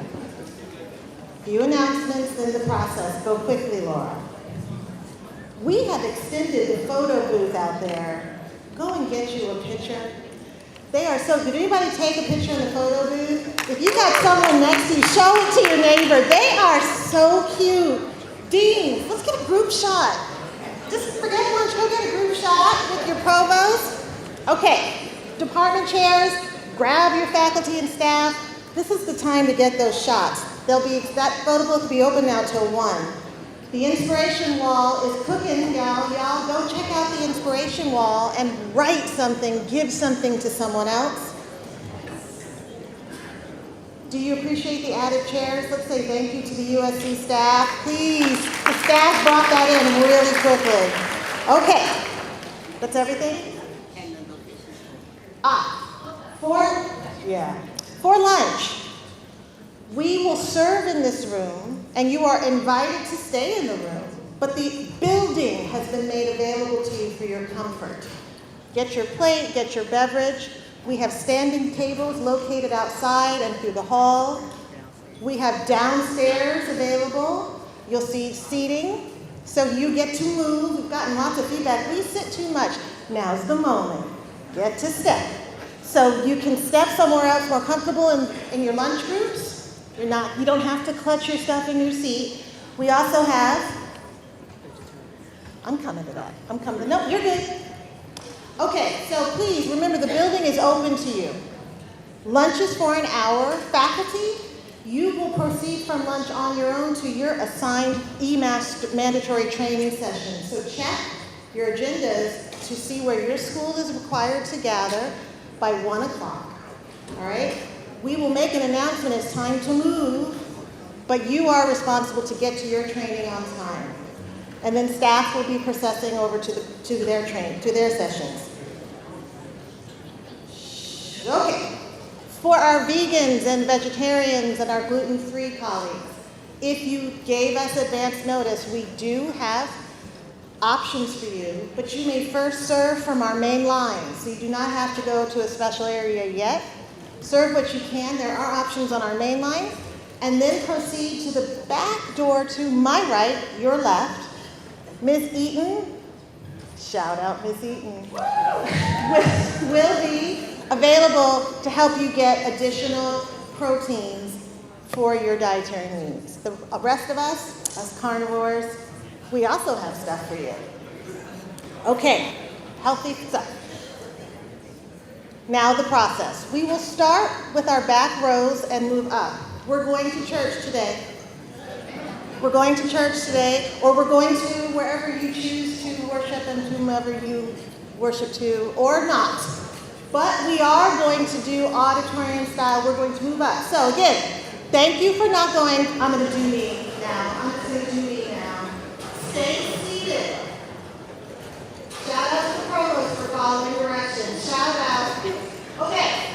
Speaker 12: Few announcements in the process. Go quickly, Laura. We have extended the photo booth out there. Go and get you a picture. They are so good. Anybody take a picture in the photo booth? If you got someone next to you, show it to your neighbor. They are so cute. Dean, let's get a group shot. Just forget lunch, go get a group shot with your provost. Okay, department chairs, grab your faculty and staff. This is the time to get those shots. That photo booth will be open now till 1. The inspiration wall is cooking, y'all. Y'all go check out the inspiration wall and write something, give something to someone else. Do you appreciate the added chairs? Let's say thank you to the USC staff. Please, the staff brought that in really quickly. Okay, that's everything? For lunch, we will serve in this room, and you are invited to stay in the room, but the building has been made available to you for your comfort. Get your plate, get your beverage. We have standing tables located outside and through the hall. We have downstairs available. You'll see seating, so you get to move. We've gotten lots of feedback. We sit too much. Now's the moment. Get to step. So you can step somewhere else more comfortable in your lunch groups. You don't have to clutch your stuff in your seat. We also have, I'm coming to that. No, you're good. Okay, so please remember the building is open to you. Lunch is for an hour. Faculty, you will proceed from lunch on your own to your assigned EMAS mandatory training session. So check your agendas to see where your school is required to gather by 1 o'clock. All right? We will make an announcement. It's time to move, but you are responsible to get to your training on time. And then staff will be processing over to their sessions. Okay. For our vegans and vegetarians and our gluten-free colleagues, if you gave us advance notice, we do have options for you, but you may first serve from our main line, so you do not have to go to a special area yet. serve what you can. There are options on our main line. And then proceed to the back door to my right, your left. Ms. Eaton, shout out Ms. Eaton, will be available to help you get additional proteins for your dietary needs. The rest of us, as carnivores, we also have stuff for you. Okay, healthy stuff. Now the process. We will start with our back rows and move up. We're going to church today. We're going to church today, or we're going to wherever you choose to worship and whomever you worship to, or not. But we are going to do auditorium style. We're going to move up. So again, thank you for not going, I'm going to do me now. I'm just going to do me now. Stay seated. Shout out to the provost for following directions. Shout out. Okay.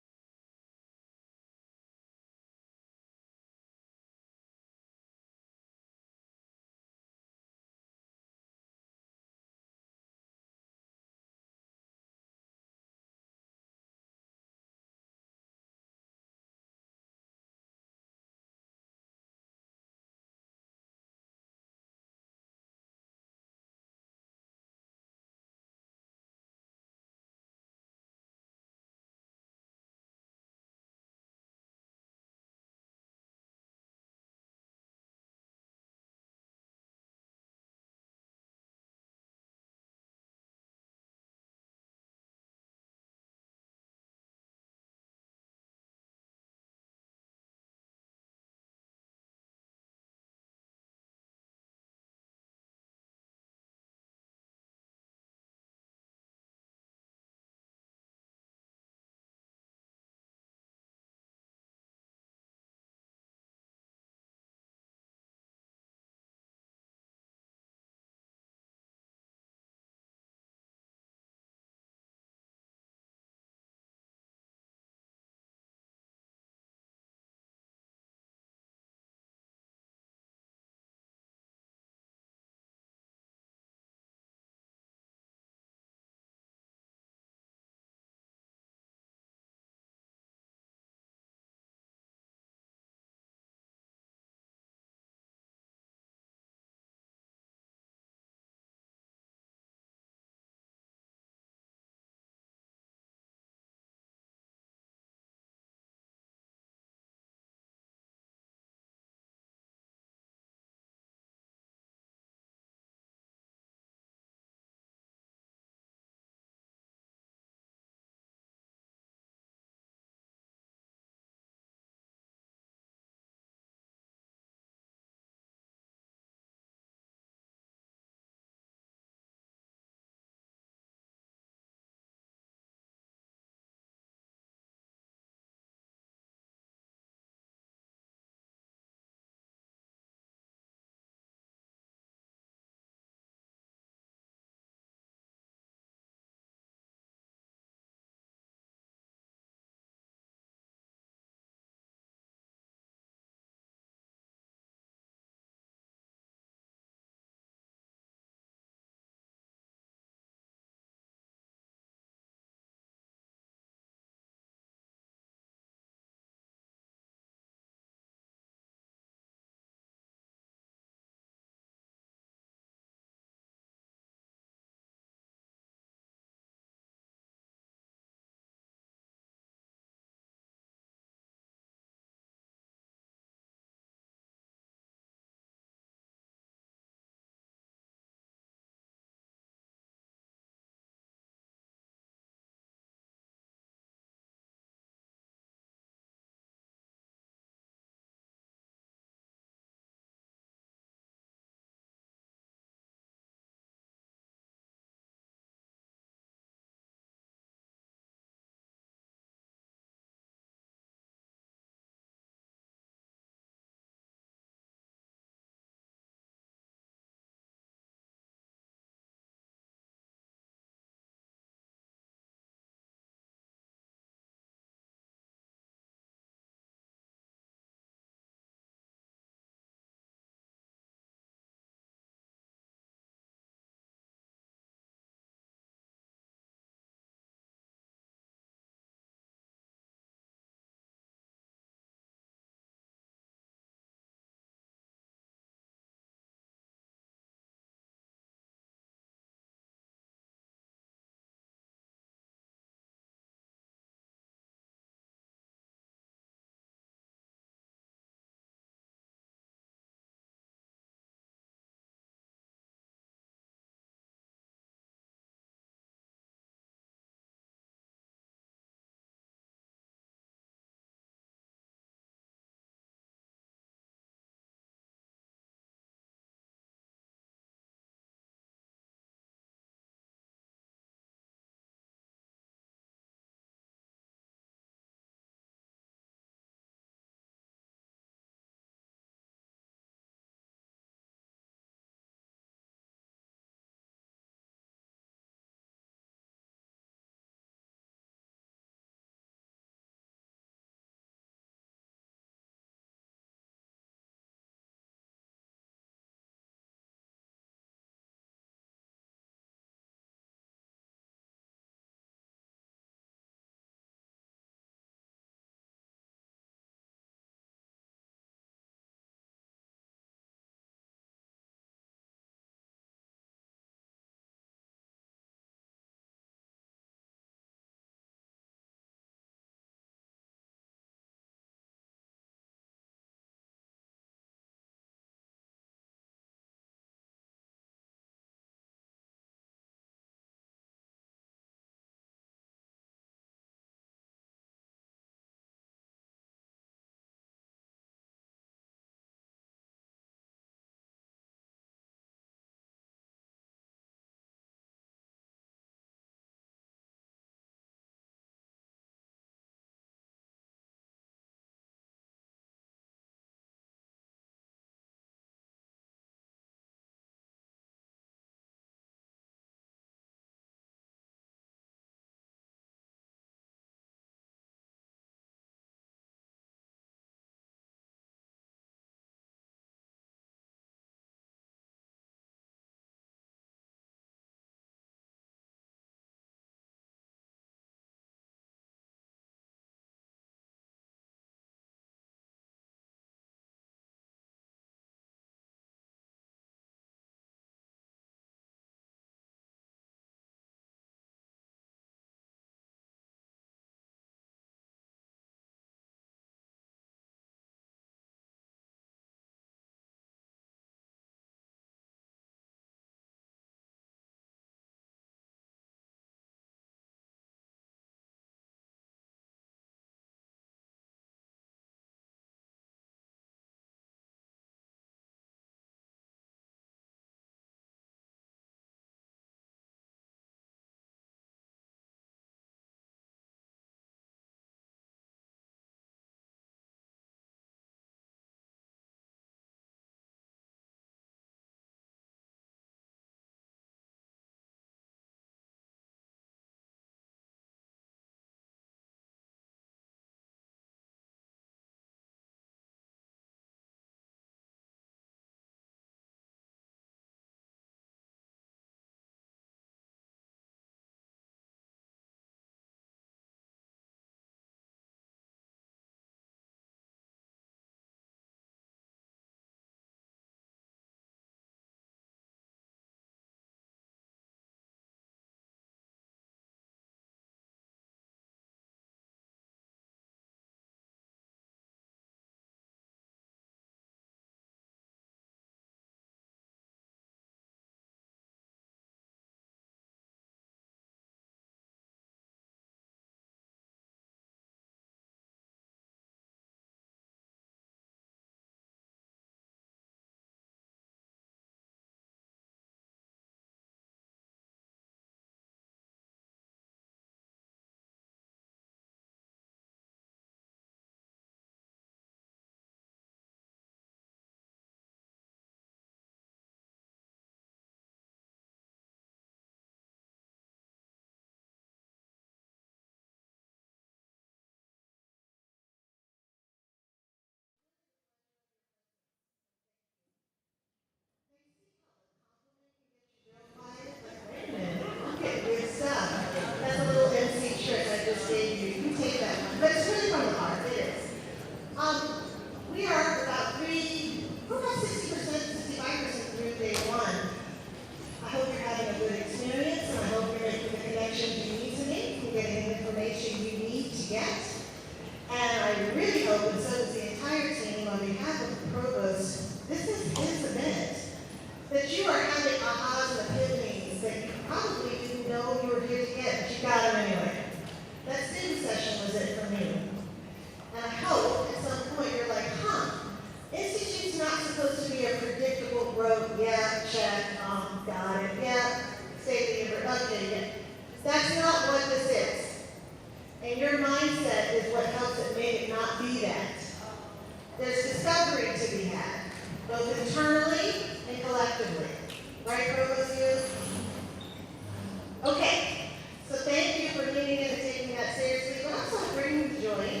Speaker 6: Joy.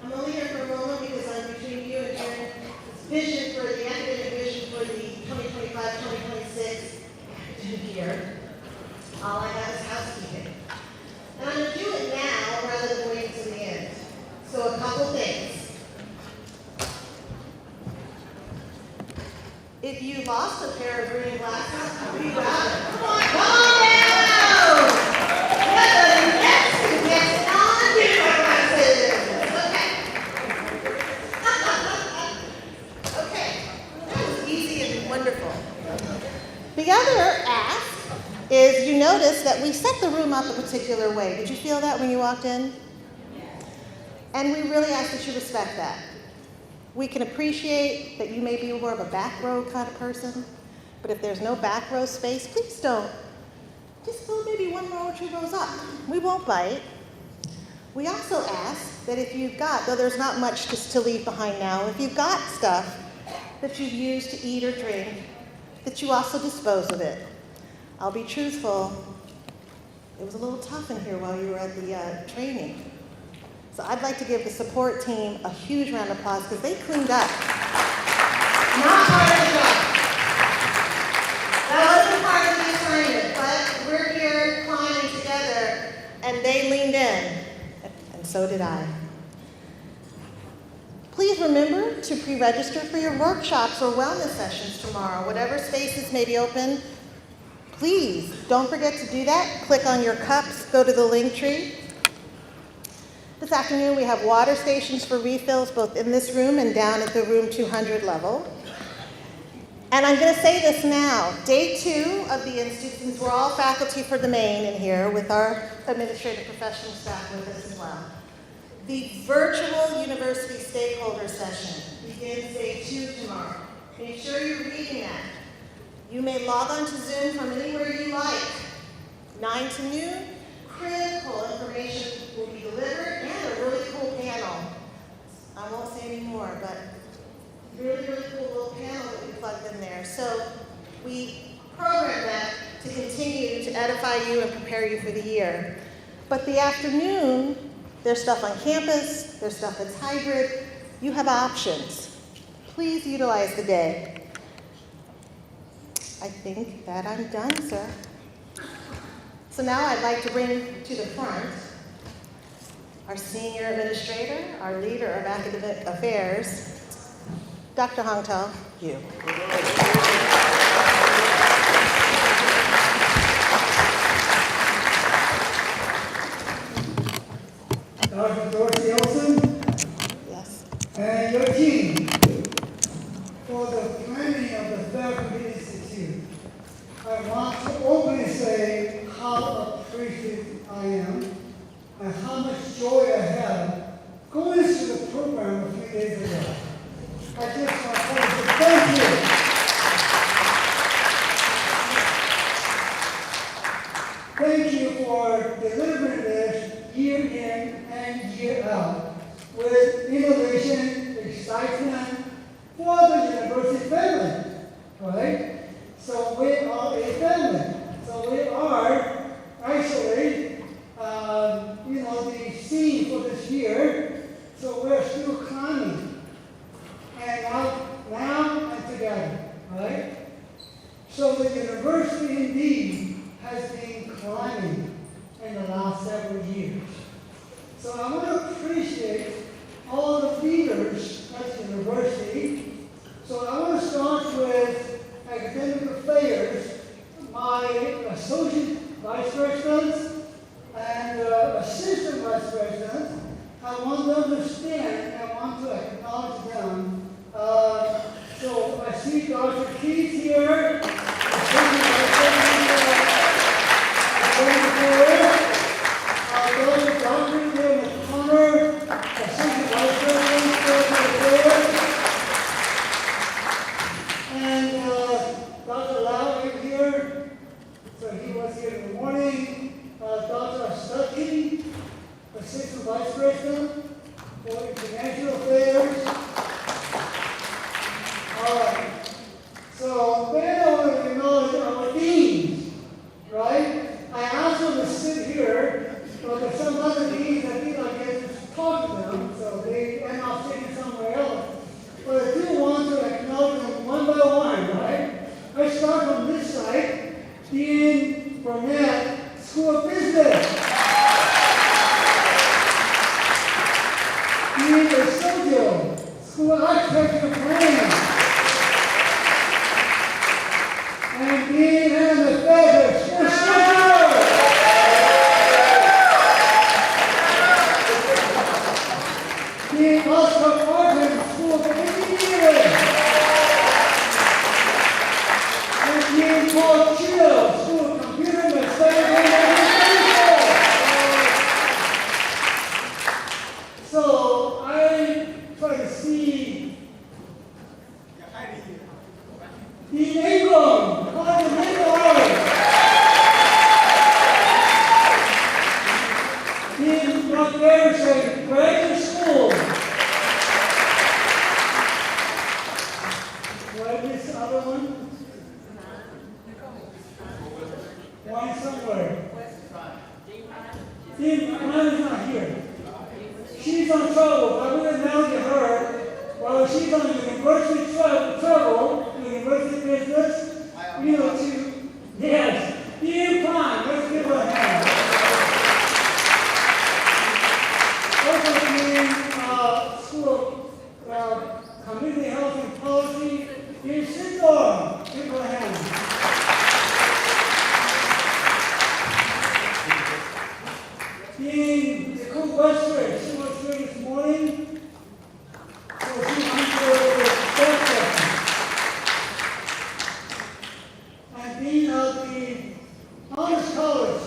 Speaker 6: I'm only here for a moment because I'm between you and your vision for the academic vision for the 2025-2026 academic year. All I have is housekeeping. And I'm going to do it now rather than wait until the end. So a couple things. If you lost a pair of green glasses, I'll be proud. Come on down! Get the next non-green glasses. Okay. Okay. That was easy and wonderful.
Speaker 12: The other ask is you notice that we set the room up a particular way. Did you feel that when you walked in? And we really ask that you respect that. We can appreciate that you may be more of a back row kind of person, but if there's no back row space, please don't. Just go maybe one row or two rows up. We won't bite. We also ask that if you've got, though there's not much to leave behind now, if you've got stuff that you've used to eat or drink, that you also dispose of it. I'll be truthful, it was a little tough in here while you were at the training. So I'd like to give the support team a huge round of applause because they cleaned up.
Speaker 6: Not part of the job. That wasn't part of the assignment, but we're here climbing together,
Speaker 12: And they leaned in, and so did I. Please remember to pre-register for your workshops or wellness sessions tomorrow. Whatever spaces may be open, please don't forget to do that. Click on your cups, go to the link tree. This afternoon we have water stations for refills both in this room and down at the room 200 level. And I'm going to say this now. Day 2 of the Institute, since we're all faculty for the main in here with our administrative professional staff with us as well. The virtual university stakeholder session begins day 2 tomorrow. Make sure you're reading that. You may log on to Zoom from anywhere you like. 9 to noon, critical information will be delivered and a really cool panel. I won't say any more, but really, really cool little panel that we plugged in there. So we program that to continue to edify you and prepare you for the year. But the afternoon, there's stuff on campus, there's stuff that's hybrid. You have options. Please utilize the day. I think that I'm done, sir. So now I'd like to bring to the front our senior administrator, our leader of academic affairs, Dr. Hong Tao, you.
Speaker 10: Dr. Dorsey Olson.
Speaker 12: Yes.
Speaker 10: And your team for the planning of the Faculty Institute. I want to openly say how appreciative I am and how much joy I had going through the program a few days ago. I just want to say thank you. Thank you for delivering this year in and year out with innovation, excitement for the university family, right? So we are a family. So we are actually, the scene for this year. So we're still climbing. And now and together, right? So the university indeed has been climbing in the last several years. So I want to appreciate all the leaders at the university. So I want to start with academic affairs, my associate vice presidents and assistant vice presidents. I want to understand and I want to acknowledge them. So I see Dr. Keith here. Dr. Doctor here in the corner, assistant vice president, and Dr. Lau is here. So he was here in the morning. Dr. Stuckey, assistant vice president for international affairs. All right. So then I want to acknowledge our deans, right? I asked them to sit here, but there's some other deans I think I get to talk to them. Dean Mark Garrison, Graduate School. Where is this other one? One somewhere. Dean Prime is not here. She's on trouble. I would announce to her, well, she's on university trouble, university business, yes. Dean Prime, let's give her a hand. Also, Dean, School of Community Health and Policy, Dean Sidor, give her a hand. Dean Nicole Westridge, she was here this morning, so she's here with the staff session. And Dean of the Honors College,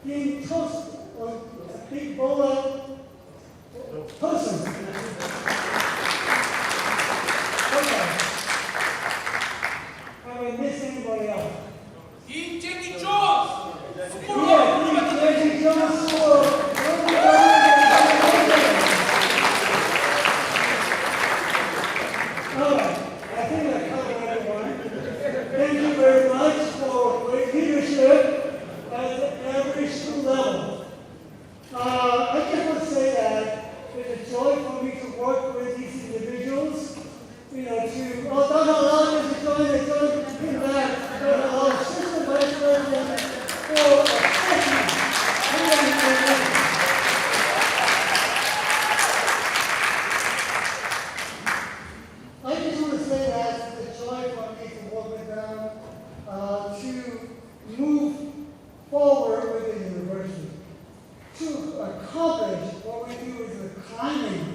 Speaker 10: Dean Toast, Big Bola Tosin. Okay. Have I missed anybody else?
Speaker 9: Dean Jackie Jones!
Speaker 10: Yeah, Dean Jackie Jones School. All right, I think I covered everyone. Thank you very much for great leadership at every school level. I just want to say that it's a joy for me to work with these individuals. Don't allow them to join in that, but our assistant vice president for assessment. I just want to say that it's a joy for me to work with them to move forward with the university. To accomplish what we do is the climbing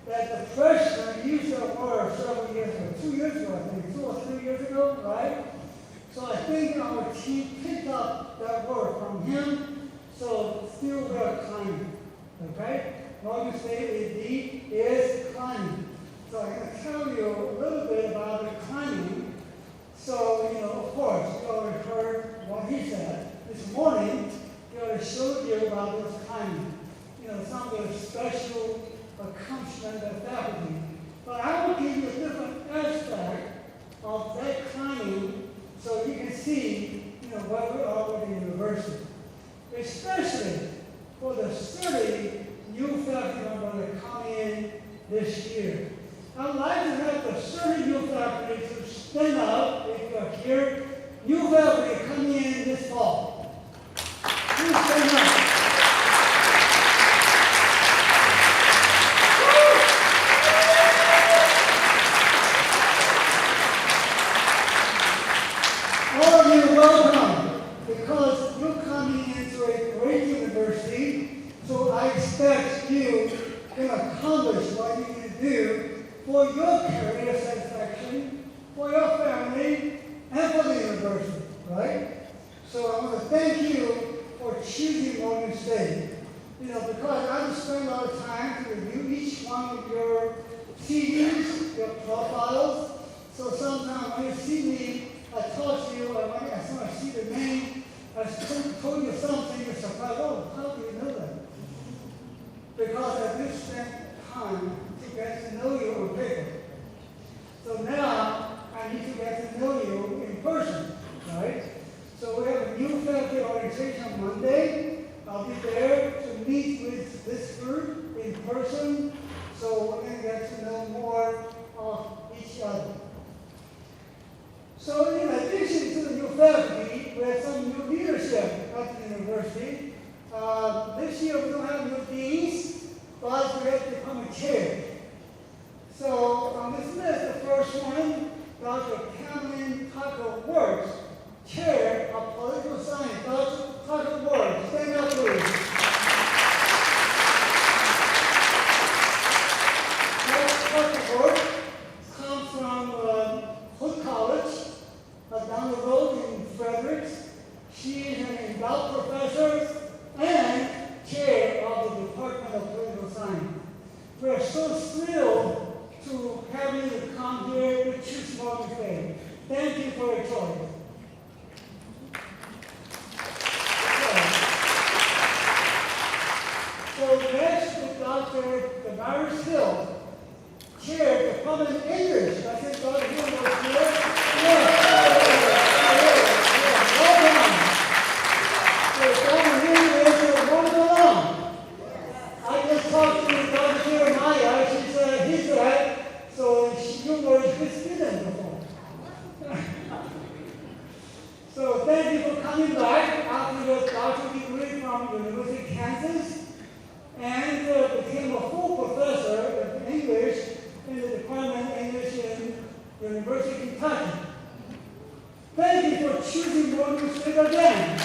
Speaker 10: that the freshmen used that word several years ago, 2 years ago, I think, 2 or 3 years ago, right? So I think our team picked up that word from him, so still we are climbing, okay? Morgan State indeed is climbing. So I'm going to tell you a little bit about the climbing. So, of course, you already heard what he said. This morning, he already showed you about those climbing. Some of the special accomplishment of faculty. But I will give you a different aspect of that climbing so you can see, where we are with the university. Especially for the 30 new faculty members that come in this year. I'd like to have the 30 new faculty to stand up if you are here. New faculty coming in this fall. Please stand up. All of you, welcome, because you're coming into a great university, so I expect you can accomplish what you need to do for your career satisfaction, for your family, and for the university, right? So I want to thank you for choosing Morgan State. Because I spend a lot of time to review each one of your CVs, your profiles. So sometimes when you see me, I talk to you, or when I see the name, I told you something, you're surprised, oh, how do you know that? Because I did spend time to get to know you on paper. So now, I need to get to know you in person, right? So we have a new faculty orientation on Monday. I'll be there to meet with this group in person, so we're going to get to know more of each other. So in addition to the new faculty, we have some new leadership at the university. This year we don't have new deans, but we have to become a chair. So on this list, the first one, Dr. Cameron Tucker Works, Chair of Political Science. Dr. Tucker Works, stand up please. Dr. Tucker Works comes from Hood College, down the road in Fredericks. She is an endowed professor and chair of the Department of Political Science. We are so thrilled to have you to come here to choose Morgan State. Thank you for your choice. Dr. Damaris Hill, Chair, Department of English. I think Dr. Hill was here. I just talked to Dr. Jeremiah. She said he's right, so you were his student before. So thank you for coming back after your doctorate degree from University of Kansas and became a full professor of English in the Department of English in University of Kentucky. Thank you for choosing Morgan State again.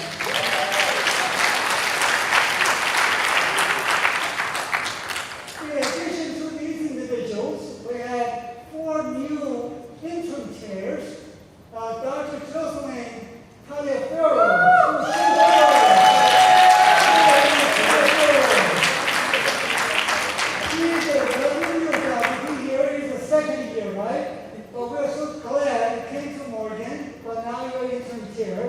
Speaker 10: In addition to these individuals, we have 4 new interim chairs. Dr. Jocelyn Taliaferro. She's a regular faculty here. He's the second year, right? But we're so glad you came to Morgan, but now you're interim chair.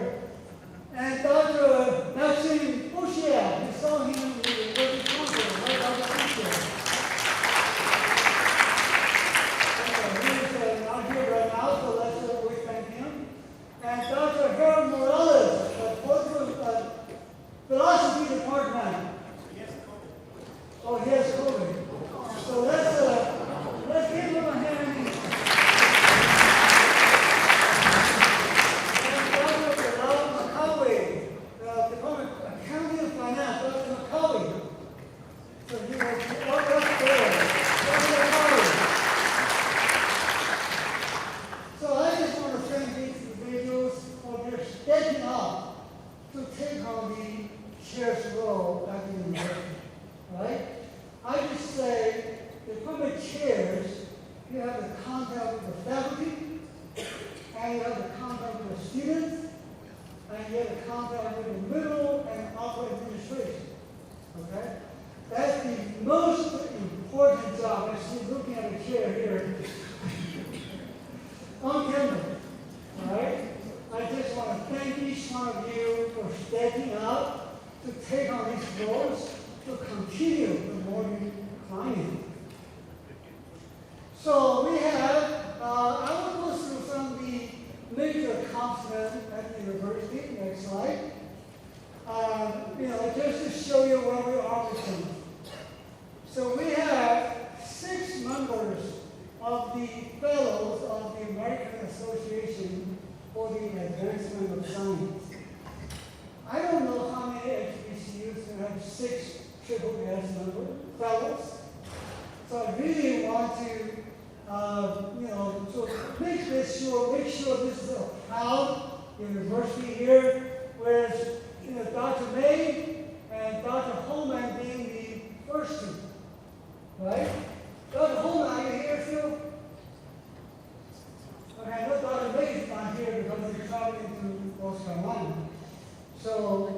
Speaker 10: And Dr. Maxime Bouchier, you saw him in the University Council, right? Dr. Bouchier. He's not here right now, so let's we thank him. And Dr. Harold Morales, philosophy department. Oh, he has COVID. So let's give him a hand. And Dr. Bilal McCauley, the Department of Accounting and Finance, Dr. McCauley. So he was up there. Dr. McCauley. So I just want to thank these individuals for their stepping up to take on the chair's role at the university, right? I just say, the Department chairs, you have the contact with the faculty, and you have the contact with the students, and you have the contact with the middle and upper administration, okay? That's the most important job. I see looking at the chair here. On camera, all right? I just want to thank each one of you for stepping up to take on these roles to continue the Morgan climate. So we have, I will go through some of the major accomplishments at the university. Next slide. Just to show you where we are with them. So we have 6 members of the fellows of the American Association for the Advancement of Science. I don't know how many HBCUs have 6 SSS fellows. So I really want to, to make sure this is a proud university here, whereas Dr. May and Dr. Holman being the first 2, right? Dr. Holman, are you here still? Okay, I know Dr. May is not here because he's traveling to North Carolina. So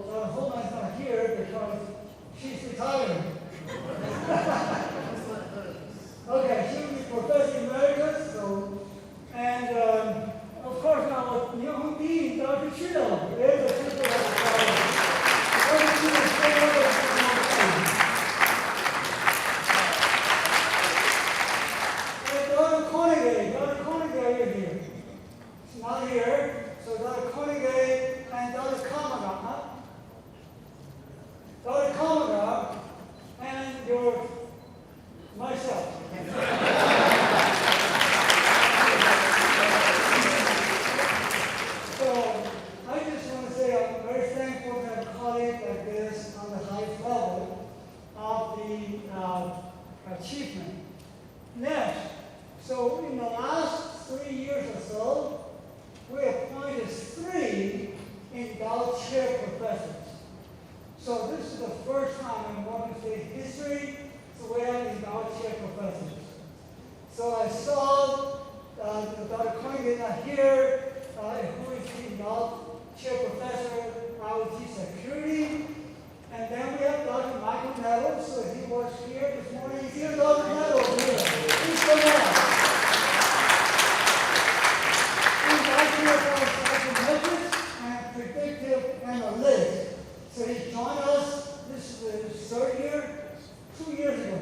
Speaker 10: Dr. Holman is not here because she's retiring. Okay, she will be Professor Emeritus, and of course now with Young Dean, Dr. Chido. There's a super Dr. Chido is so wonderful. Dr. Cornegay is here. She's not here. So Dr. Cornegay and Dr. Kamaga. Dr. Kamaga and myself. So I just want to say I'm very thankful to have a colleague like this on the highest level of the achievement. Next. So in the last 3 years or so, we appointed 3 endowed chair professors. So this is the first time in Morgan State history to we have endowed chair professors. So I saw Dr. Coyne not here, who is the endowed chair professor of IT security. And then we have Dr. Michael Nettles, so he was here this morning. He's here, Dr. Nettles here. Please come on. He's actually a psychometrics and predictive analytics. So he joined us, this is his 3rd year, 2 years ago.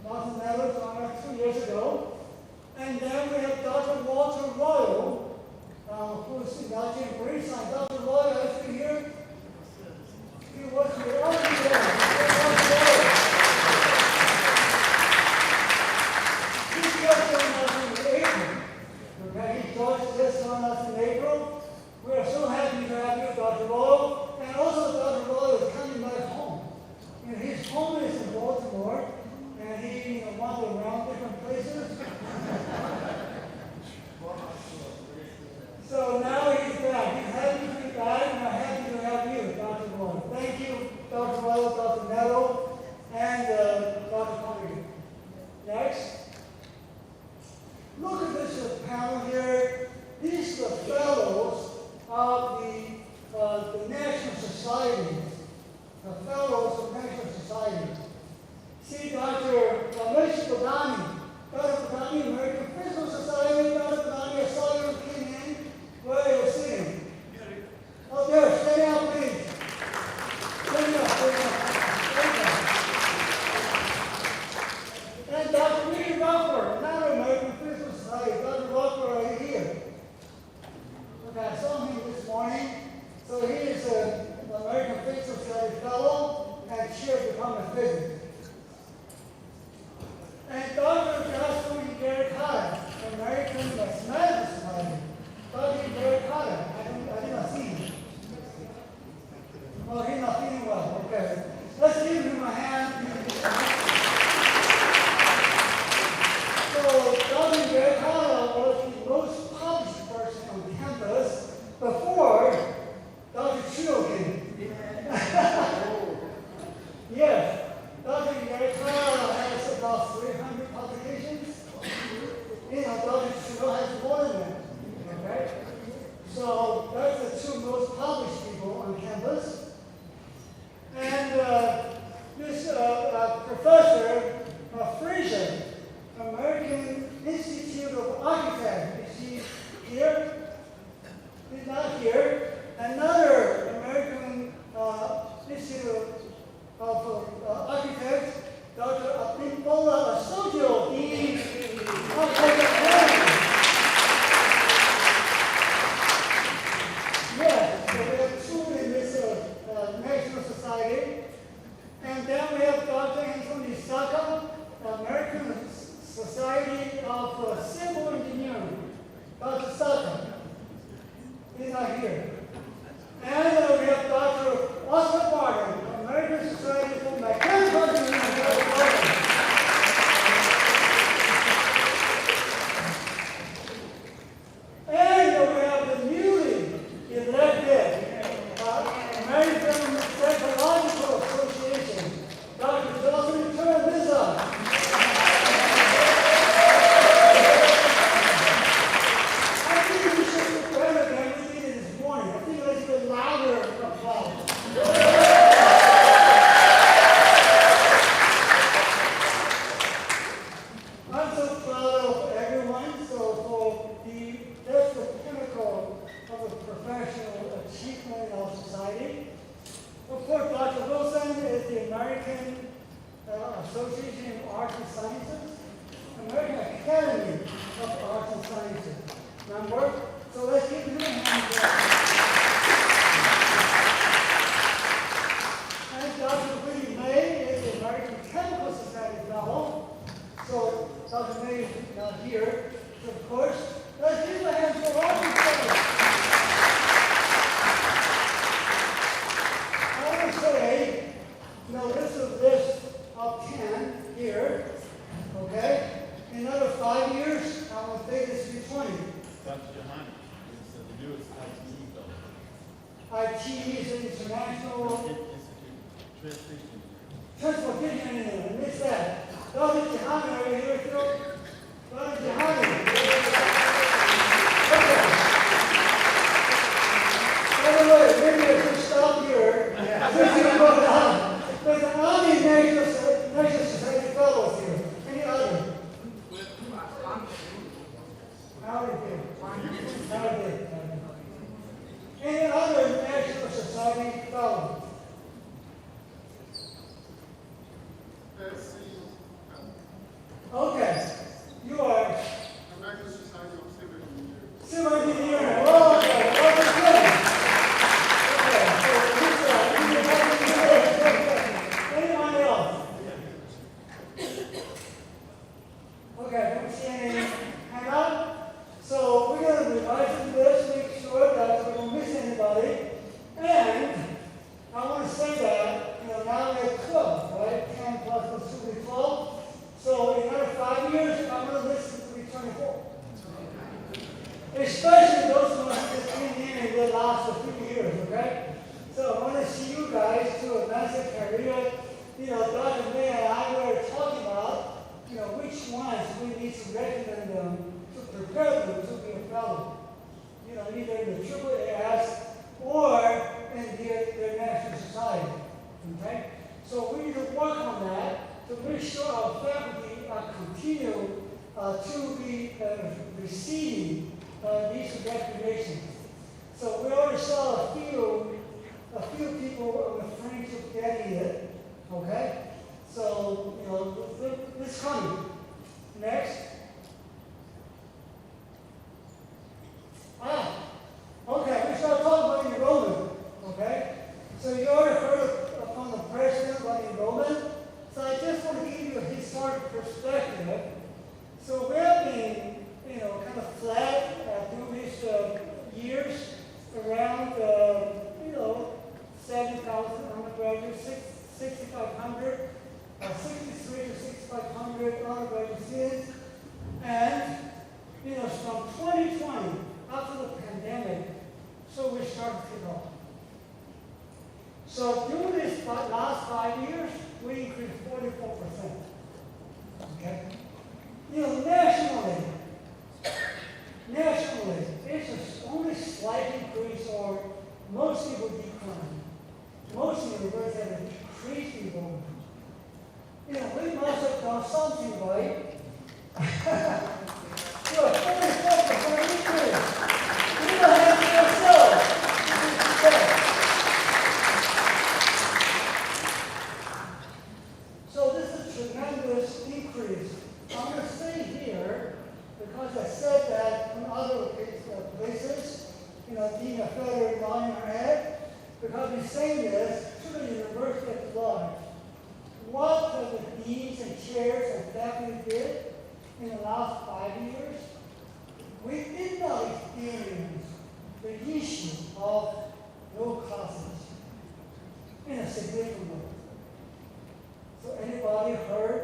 Speaker 10: Dr. Mello joined us 2 years ago. And then we have Dr. Walter Royal, who's in Dr. Brayside. Dr. Royal has been here. He was here all the day. He just joined us in April. Okay, he just joined us in April. We are so happy to have you, Dr. Royal. And also Dr. Royal is coming back home. You know, his home is in Baltimore, and he wandered around different places. So now he's back. He's happy to be back, and I'm happy to have you, Dr. Royal. Thank you, Dr. Royal, Dr. Mello, and Dr. Connery. Next. Look at this panel here. These are the fellows of the National Society. The fellows of National Society. See Dr. Ramesh Badani. Dr. Badani, American Physical Society. Dr. Badani, I saw you came in. Where are you sitting? Oh, there. Stay down, please. Stay down, stay down. And Dr. William Rockford, another American Physical Society. Dr. Rockford right here. Okay, I saw him this morning. So he is an American Physical Society fellow and chair of the Department of Physics. And Dr. Joshua Garrett Carter, American Mathematical Society. Dr. Garrett Carter, I did not see him. Oh, he's not feeling well. Okay. Let's give him a hand. So Dr. Garrett Carter was the most published person on campus before Dr. Trio came. Yes. Dr. Garrett Carter has about 300 publications. You know, Dr. Trio has more than that. Okay? So that's the two most published people on campus. And this Professor Fraser, American Institute of Architects, is he here? He's not here. Another American Institute of Architects, Dr. Abimbola Asojo, Dean of Architecture. Yes, so we have two in this National Society. And then we have Dr. Anthony Saka, American Society of Civil Engineering. Dr. Saka. He's not here. And we have Dr. Oscar Barton, American Society for Mechanical Engineering. And we have the newly elected American Psychological Association, Dr. Jocelyn Turner-Liza. I think we should do better than we did this morning. I think let's get louder applause. I'm so proud of everyone. So that's the pinnacle of a professional achievement in our society. Of course, Dr. Wilson is the American Association of Arts and Sciences, American Academy of Arts and Sciences member. So let's give him a hand. And Dr. Willie May is the American Chemical Society fellow. So Dr. May is not here. So of course, let's give a hand for all these fellows. I would say, this is list of 10 here, okay? In another 5 years, I will say this to be 20.
Speaker 11: Dr. Johanna, the newest ITE fellow.
Speaker 10: ITE is an international transportation, miss that. Dr. Johanna, are you here still? Dr. Johanna. Okay. By the way, maybe I should stop here. Since you go down. There's another National Society fellows here. Any other? Any other National Society fellows? continue to be receiving these recommendations. So we already saw a few people referring to getting it, okay? So, you know, it's coming. Next. Okay, we start talking about enrollment, okay? So you already heard from the president about enrollment. So I just want to give you a historic perspective. So we have been, you know, kind of flat through these years, around, you know, 7,000 undergraduates, 6,500, 63 to 6,500 undergraduate students. And, you know, from 2020, after the pandemic, so we started to go. So during this last 5 years, we increased 44%. Okay? You know, nationally, it's only slight increase, or most people decline. Most universities have increased enrollment. You know, we must have done something right. So 44% increase. We don't have to ourselves. So this is a tremendous increase. I'm going to stay here because I said that in other places, you know, being a federal minor ed, because we're saying this to the university at large. What the deans and chairs and faculty did in the last 5 years, we did not experience the issue of no classes in a significant way. So anybody heard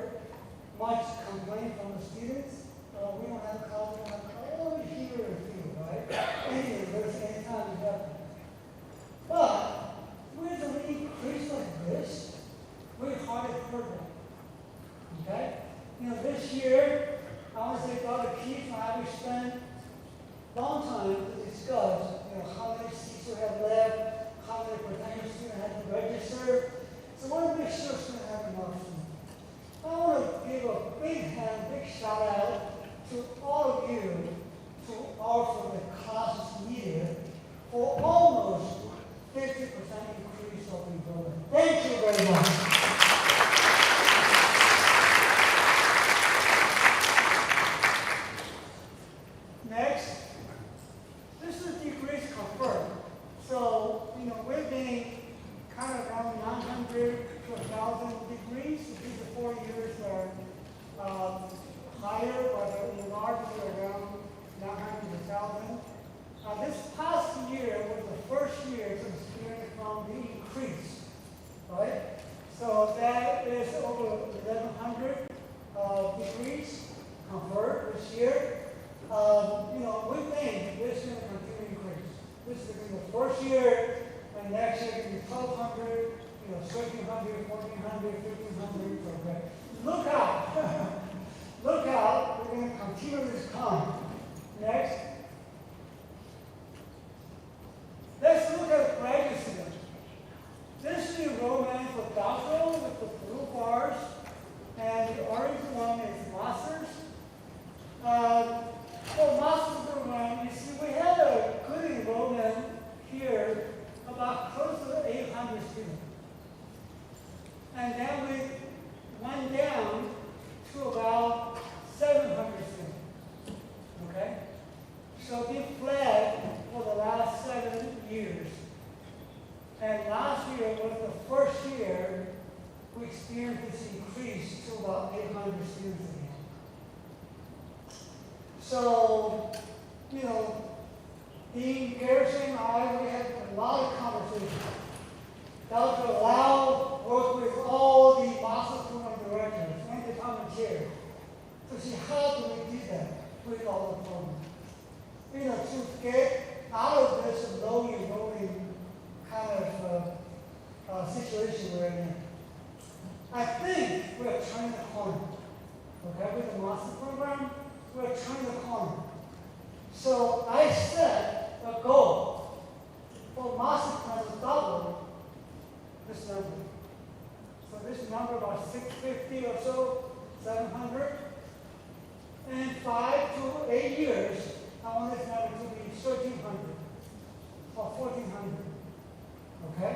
Speaker 10: much complaint from the students? We don't have a class, we don't have a class. Oh, we hear a few, right? Any university, anytime we have it. But with an increase like this, we hardly heard that. Okay? You know, this year, I want to say Dr. Keith and I, we spent a long time to discuss, you know, how many seats we have left, how many potential students have to register. So we want to make sure students have enough students. I want to give a big shout out to all of you to offer the classes needed for almost 50% increase of enrollment. Thank you very much. Next, this is degrees confirmed. So, you know, we've been kind of around 900 to 1,000 degrees. These are 4 years are higher, but in large we're around 900 to 1,000. This past year was the first year to experience from the increase, right? So that is over 1,100 degrees confirmed this year. You know, we think this is going to continue to increase. This is going to be the first year, and next year it will be 1,200, you know, 1,300, 1,400, 1,500. Okay. Look out! Look out! We're going to continue this climb. Next. Let's look at graduate students. This is the enrollment for doctoral with the blue bars, and the orange one is master's. For master's program, you see we had a good enrollment here, about close to 800 students. And then we went down to about 700 students. Okay? So we flat for the last 7 years. And last year was the first year we experienced this increase to about 800 students again. So, you know, Dean Garrison and I, we had a lot of conversations. Dr. Lau worked with all the master's program directors and department chairs to see how do we do that with all the programs. You know, to get out of this low enrolling kind of situation we're in. I think we're turning the corner. Okay, with the master program, we're turning the corner. So I set a goal for master plan to double this number. So this number about 650 or so, 700. in 5 to 8 years, I want this number to be 1,300 or 1,400. Okay?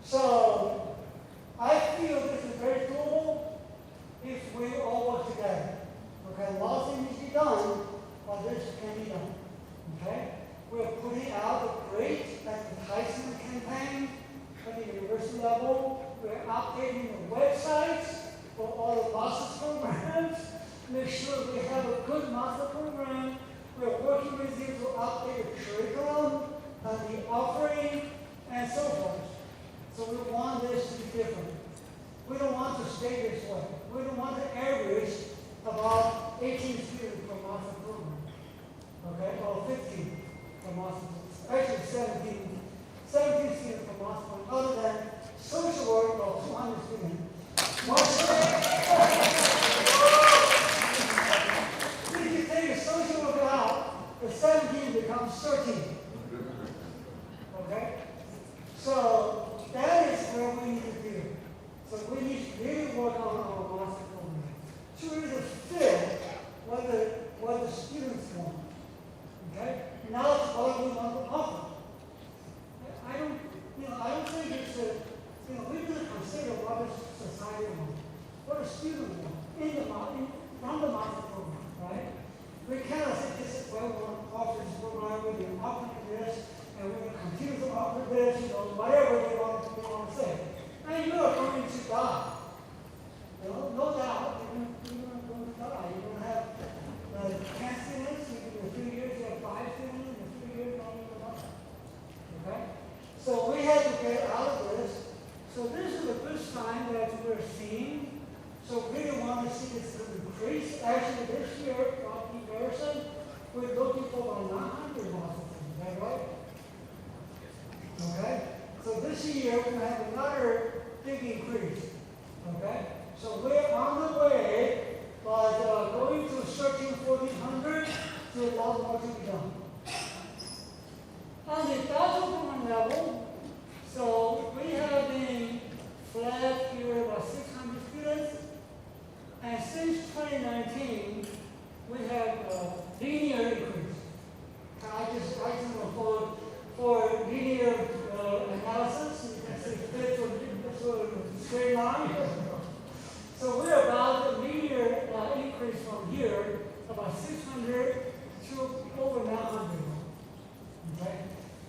Speaker 10: So, I feel this is very doable if we all work together. Okay, a lot of things need to be done, but this can be done. Okay? We're putting out a great advertisement campaign at the university level. We're updating the websites for all the master's programs. Make sure we have a good master program. We're working with you to update the curriculum and the offering and so forth. So we want this to be different. We don't want to stay this way. We don't want to average about 18 students per master program. Okay, or 15 per master program. Actually 17 students per master program, other than social work of 200 students. If you take a social worker out, the 17 becomes 13. Okay? So that is where we need to do. So we need to really work on our master program to really fit what the students want. Okay? Not what we want to offer. I don't think it's we need to consider what the society wants, what the student wants from the master program, right? We cannot say this is what we want to offer this program, we're going to offer this, and we're going to continue to offer this, whatever they want to say. And you are going to die. No doubt, you're going to die. You're going to have 10 students, in a few years you have 5 students, in a few years you don't even know. Okay? So we have to get out of this. So this is the good sign that we're seeing. So we really want to see this increase. Actually, this year, in comparison, we're looking for about 900 master's. Is that right? Okay? So this year, we're going to have another big increase. Okay? So we're on the way, but going to 1,300, there's a lot more to be done. On the doctoral program level, so we have been flat here about 600 students, and since 2019, we have a linear increase. I just for linear analysis, you can say fit to straight line. So we're about a linear increase from here, about 600 to over 900. Okay?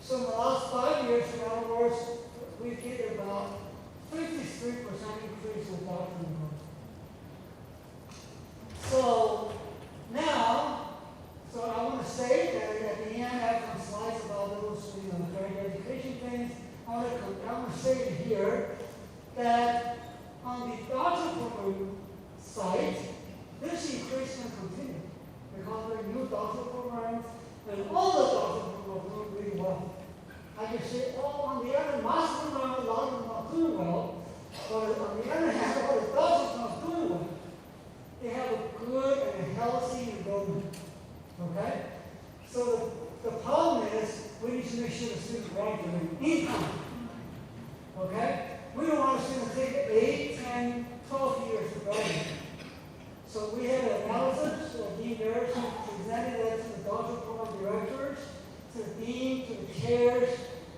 Speaker 10: So in the last 5 years, in other words, we get about 53% increase in doctoral work. So now, I want to say that at the end, I have some slides about those great education things. I want to say here that on the doctoral program side, this increase can continue because there are new doctoral programs and all the doctoral programs are doing really well. I can say, on the other master program, a lot of them are doing well, but on the other hand, all the doctoral programs are doing well. They have a good and a healthy enrollment. Okay? So the problem is we need to make sure the students graduate in time. Okay? We don't want a student to take 8, 10, 12 years to graduate. So we had an analysis, Dean Garrison presented that to the doctoral program directors, to the dean, to the chairs.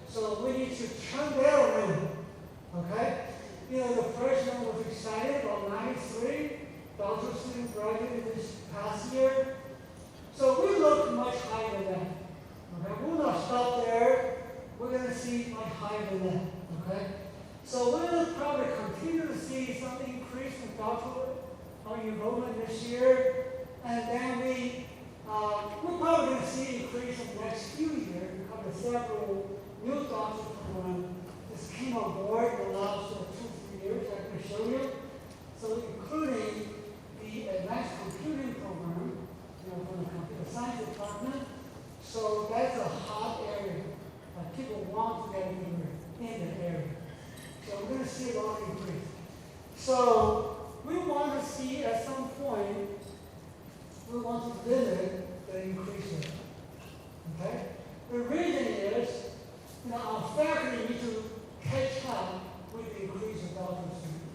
Speaker 10: So we need to turn that around. Okay? The freshman was excited about 93 doctoral students graduated this past year. So we look much higher than that. Okay? We'll not stop there. We're going to see much higher than that. Okay? So we're going to probably continue to see some increase in doctoral enrollment this year. And then we're probably going to see increase in the next few years because of several new doctoral programs just came on board in the last 2-3 years. I can show you. So including the advanced computing program, from the computer science department. So that's a hot area that people want to get in that area. So we're going to see a lot of increase. So we want to see at some point, we want to limit the increase rate. Okay? The reason is, our faculty need to catch up with the increase of doctoral students.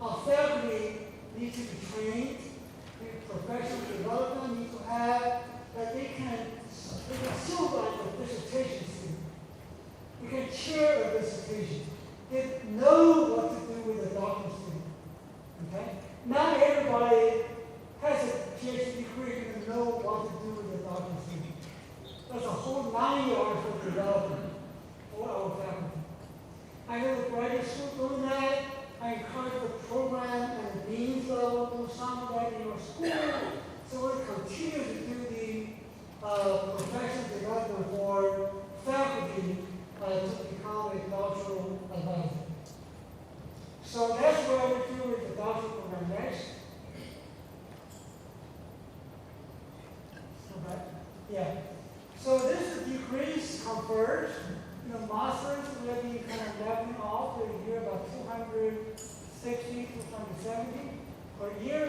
Speaker 10: Our faculty need to be trained the professional development need to have, that they can still like a dissertation student. You can chair a dissertation. They know what to do with a doctoral student. Okay? Not everybody has a PhD degree and know what to do with a doctoral student. That's a whole 9 yards for development for our faculty. I know the graduate school doing that. I encourage the program and the dean's level to do some of that in your school. So we'll continue to do the professional development for faculty to become a doctoral advisor. So that's what we do with the doctoral program next. Okay. Yeah. So this is degrees conferred. Masters will be kind of leveling off a year about 260 to 270 per year.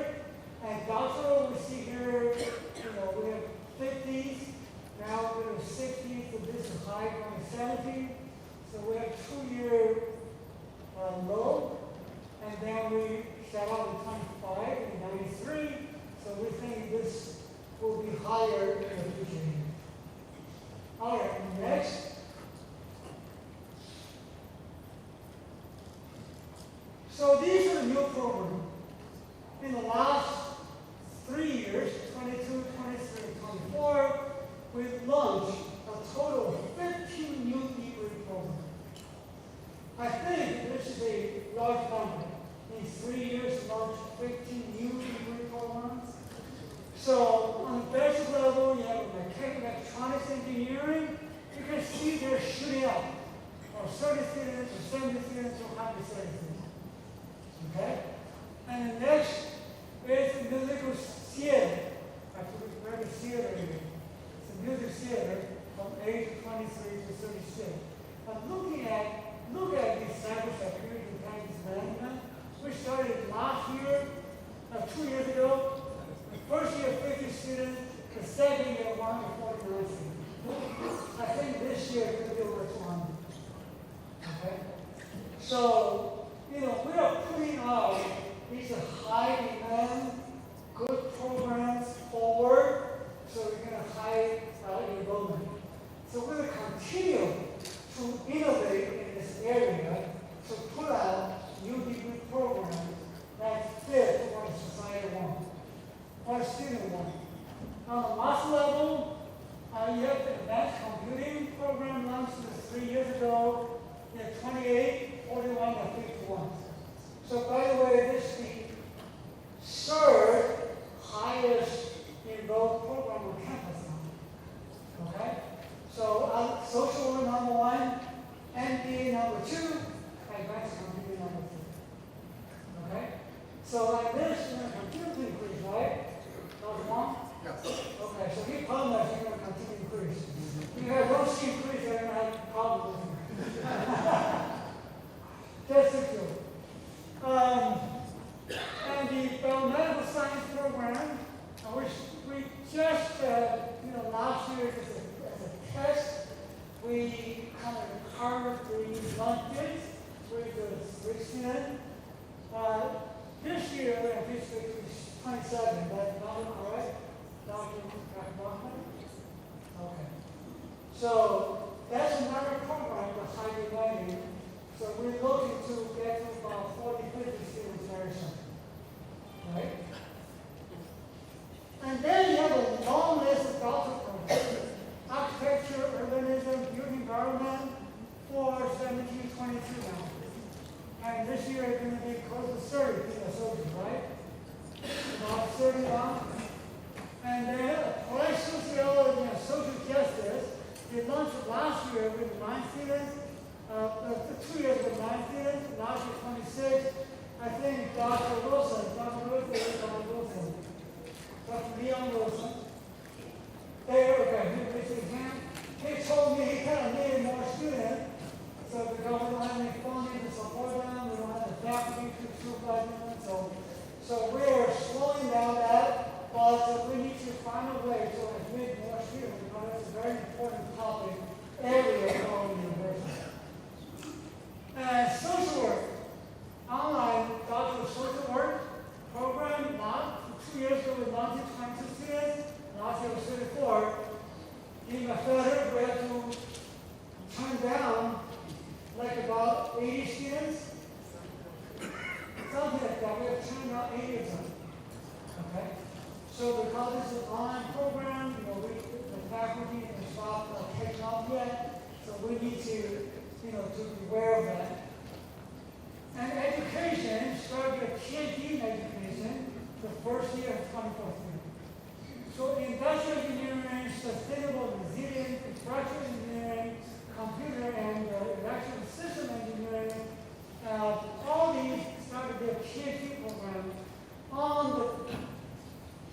Speaker 10: And doctoral, we see here, we have 50s, now we're in 60s, so this is high, 2070. So we have 2-year low, and then we set out in 25 and 93. So we think this will be higher in the future. All right, next. So these are the new programs. In the last 3 years, 22, 23, 24, we've launched a total of 15 new degree programs. I think this is a large number. In 3 years, launched 15 new degree programs. So on the basic level, you have mechanical electronics engineering. You can see they're shooting up from 30 students to 70 students to 100 students. Okay? And the next is musical theater. I forget where the theater is. It's a music theater from age 23 to 36. But look at these cybersecurity and campus management. We started last year, 2 years ago. The first year, 50 students. The second year, 149 students. I think this year it could be over 200. Okay? So, we are putting out these high demand, good programs forward, so we're going to high enrollment. So we're going to continue to innovate in this area to put out new degree programs that fit what society wants, what students want. On the master level, you have the advanced computing program launched 3 years ago. You have 28, 41, and 51. So by the way, this is the third highest enrolled program on campus now. Okay? So social work number 1, MBA number 2, advanced computing number 3. Okay? So like this, you're going to continue to increase, right? Number 1? Yes. Okay, so you promise you're going to continue to increase. If you have those increase, you're going to have problems with it. Just to do. And the biomedical science program, which we just, last year as a test, we kind of carved the lunches with the 3 students. This year, we anticipate 27, that's not correct? Dr. Bachman? Okay. So that's another program that's highly valued. So we're looking to get to about 40, 50 students very soon. Right? And then you have a long list of doctoral programs. Architecture, urbanism, built environment, 41722 now. And this year it's going to be close to 30 associates, right? About 31. And then applied sociology and social justice. They launched last year with 9 students. 2 years with 9 students, last year 26. I think Dr. Wilson, Dr. Leon Wilson, he told me he kind of needed more students, so the government don't have any funding to support them, we don't have the faculty to supervise them, so we're slowing down that, but we need to find a way to admit more students, because it's a very important topic area of our university. And social work, online doctoral social work, about 80 of them. Okay? So because it's an online program, the faculty and the staff are taken off yet, so we need to, to be aware of that. And education, start your PhD in education the first year of 2014. So industrial engineering, sustainable resilient, structural engineering, computer and electrical system engineering, all these started their PhD program on the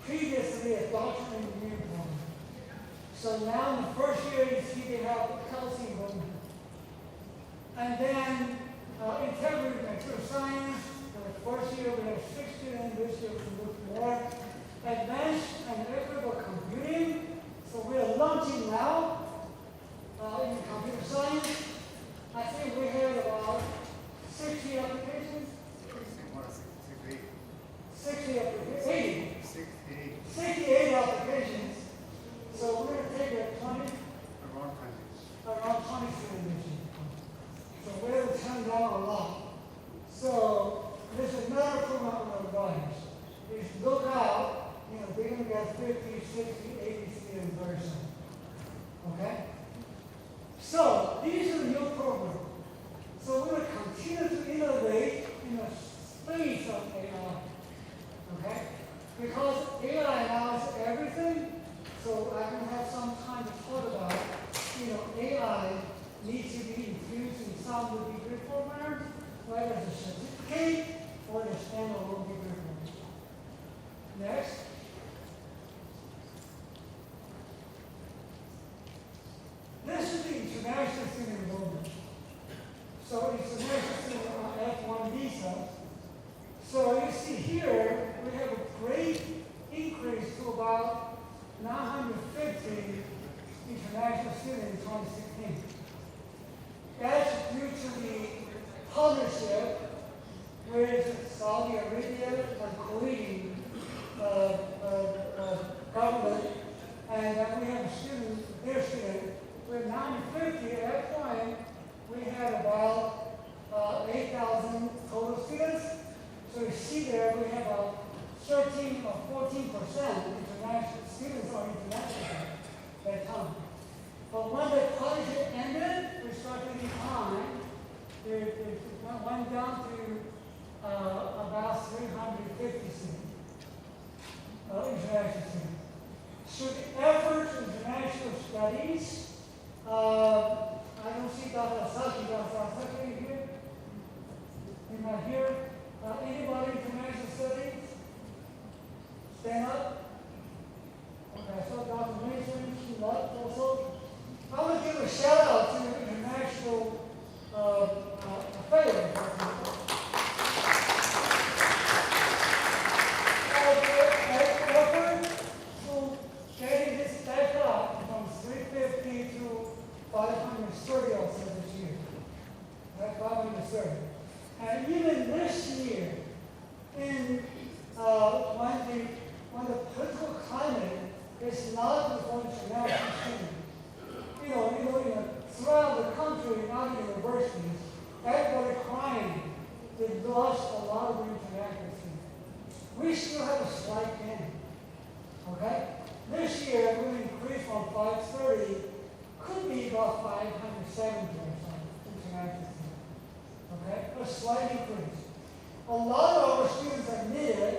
Speaker 10: previously a doctoral engineering program. So now in the first year you see they have healthy enrollment. And then integrated material science, the first year we have 6 students, this year we look more. Advanced and equitable computing, so we are launching now in computer science. I think we have about 60 applications. 60 applications. 68 applications. So we're going to take a 20. Around 20 students. So we're going to turn down a lot. So this is another program on the rise. Please look out. They're going to get 50, 60, 80 students very soon. Okay? So, these are the new programs. So, we're going to continue to innovate in the space of AI. Okay? Because AI now is everything, so I can have some time to talk about, AI needs to be infused in some of the degree programs, whether it's a certificate or a standalone degree program. Next. This is the international student enrollment. So it's international student on F1 visa. So you see here, we have a great increase to about 950 international students in 2016. That's due to the partnership with Saudi Arabia and Kuwaiti government, and then we have students, their students. With 950 at that point, we had about 8,000 total students. So you see there, we have about 13 or 14% international students are international at that time. But when the partnership ended, we started to decline. It went down to about 350 students, international students. So the effort in international studies, I don't see Dr. Asaki. Dr. Asaki here? You're not here? Anybody international studies? Stand up. Okay, I saw Dr. Mason. She left also. I want to give a shout out to international affairs. Getting this back up from 350 to 530 also this year. That's 530. And even this year, in when the political climate is not with one international student, throughout the country, not universities, everybody crying. They lost a lot of international students. We still have a slight gain. Okay? This year, we increased from 530, could be about 570 or something, international students. Okay? A slight increase. A lot of our students admitted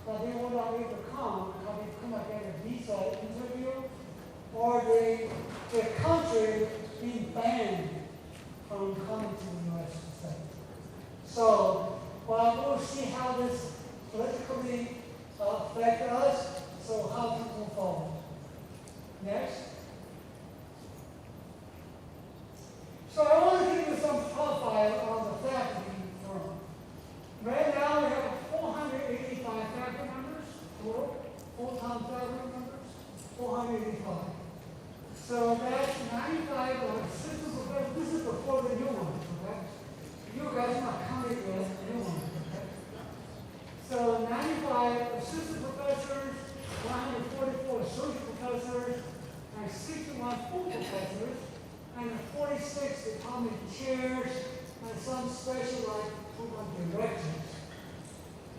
Speaker 10: that they were not able to come because they could not get a visa interview, or their country being banned from coming to the U.S. to study. So, we'll see how this politically affects us. So how to move forward. Next. So I want to give you some profile on the faculty firm. Right now we have 485 faculty members, full-time faculty members, 485. So that's 95 of assistant professors. This is before the new one, okay? You guys are not counting the new one, okay? So 95 assistant professors, 144 associate professors, and 61 full professors, and 46 department chairs, and some specialized program directors.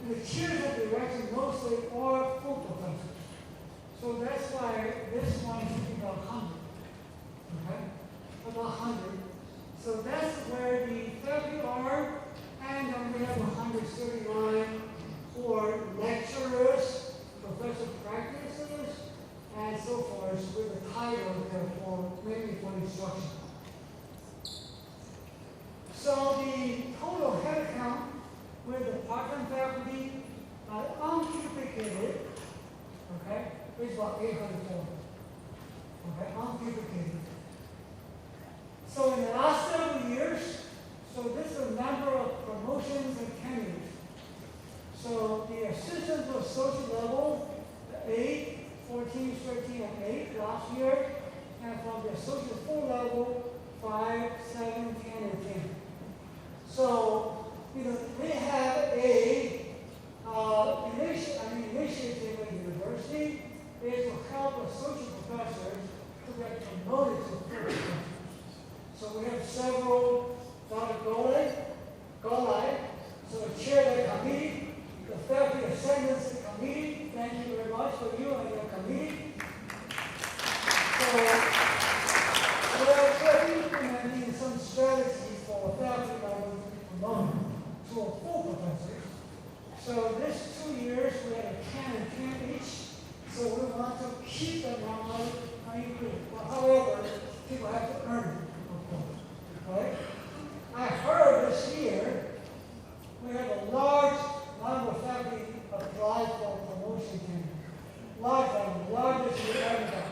Speaker 10: And the chairs of direction mostly are full professors. So that's why this one should be about 100. Okay? About 100. So that's where the faculty are, and then we have 139 for lecturers, professor practices, and so forth, with the title there for mainly for instruction. So the total head count with the part-time faculty unduplicated, okay, is about 840. Okay, unduplicated. So in the last several years, so this is the number of promotions and tenures. So the assistant to associate level, 8, 14, 13, and 8 last year, and from the associate 4 level, 5, 7, 10, and 10. So, we have a initiative at the university is to help associate professors to get promoted to full professors. So we have several, Dr. Golai, so the chair of the committee, the faculty attendance committee, thank you very much for you and your committee. So we're implementing some strategies for faculty members to be promoted to a full professor. So this 2 years we had a 10 and 10 each. So we want to keep that number increase. But however, people have to earn it. Right? I heard this year we have a large number of faculty apply for promotion tenure. Large number, largest we ever got.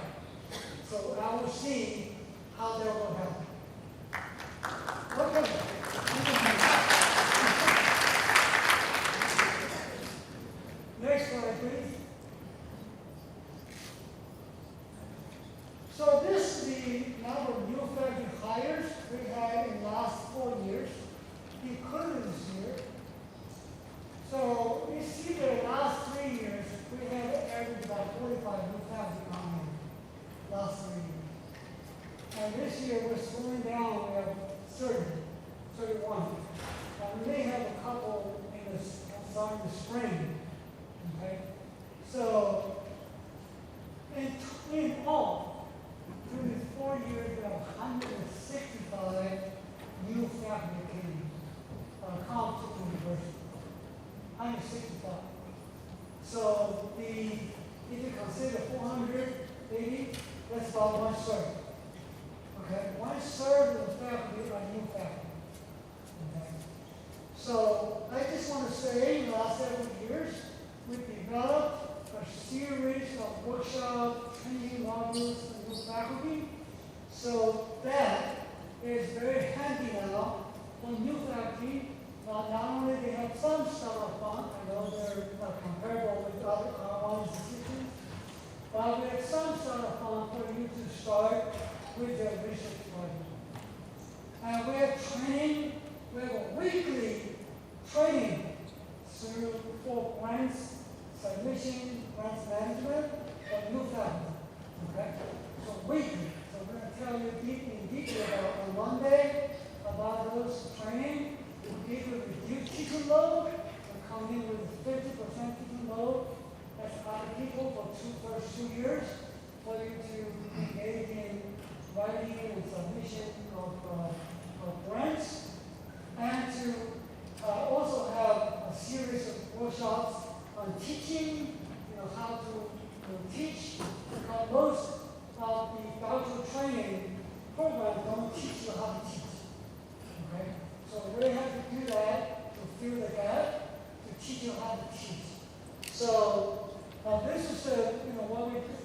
Speaker 10: So I will see how that will happen. Okay. Next slide, please. So this is the number of new faculty hires we had in the last 4 years, including this year. So you see that the last 3 years, we have averaged about 45 new faculty coming in last 3 years. And this year we're slowing down, we have 31. And we may have a couple starting the spring. Okay? So in all, through these 4 years, we have 165 new faculty came come to the university. 165. So if you consider 480, that's about 1/3. Okay, 1/3 of the faculty are new faculty. Okay. So I just want to say, in the last several years, we've developed a series of workshop training modules for new faculty. So that is very handy now for new faculty. Not only they have some startup fund, I know they're not comparable with other online institutions, but we have some startup fund for you to start with their research project. And we have training, we have a weekly training for grants submission, grants management, and new faculty. Okay? So weekly. So we're going to tell you in detail about on Monday about those training. We give you reduced teaching load. We come in with 50% teaching load. That's other people for first 2 years for you to engage in writing and submission of grants, and to also have a series of workshops on teaching, how to teach, because most of the doctoral training programs don't teach you how to teach. Okay? So we have to do that to fill the gap, to teach you how to teach. So this is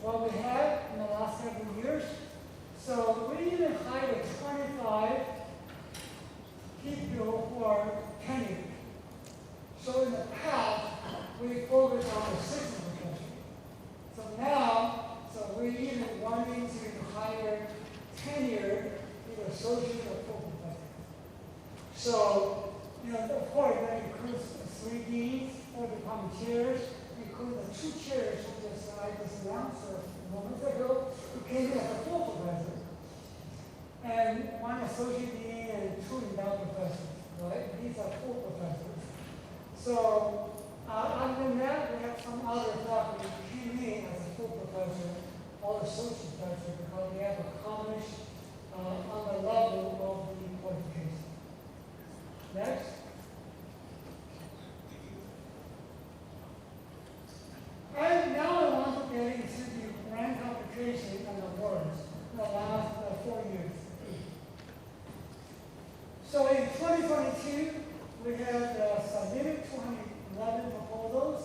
Speaker 10: what we had in the last several years. So we even hired 25 people who are tenured. So in the past, we focused on the assistant profession. So now, we're even wanting to hire tenured either associate or full professor. So, of course, that includes 3 deans, 4 department chairs, including the 2 chairs who I just announced a moment ago, who came in as a full professor, and 1 associate dean and 2 endowed professors, right? These are full professors. So Other than that, we have some other faculty who came in as a full professor or associate professor because they have accomplished on the level of the qualification. Next. And now I want to get into the rank application and awards in the last 4 years. So in 2022, we had submitted 211 proposals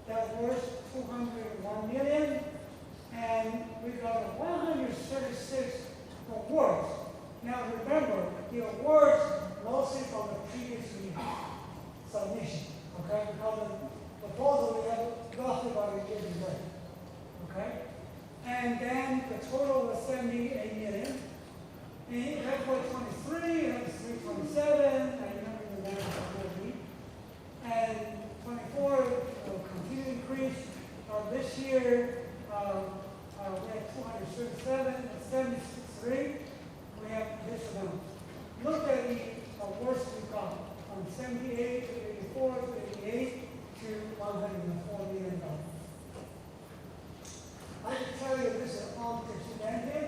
Speaker 10: that were $201 million, and we got 136 awards. Now remember, the awards mostly from the previous submission, okay? Because the proposal we have roughly about a year delay, okay? And then the total was $78 million. In FY23, it was 327, I remember the number before. And 24 will continue to increase. This year, we have 237, and 73. We have this amount. Look at the awards we got from 78 to 84 to 88 to $104 million. I can tell you this is unprecedented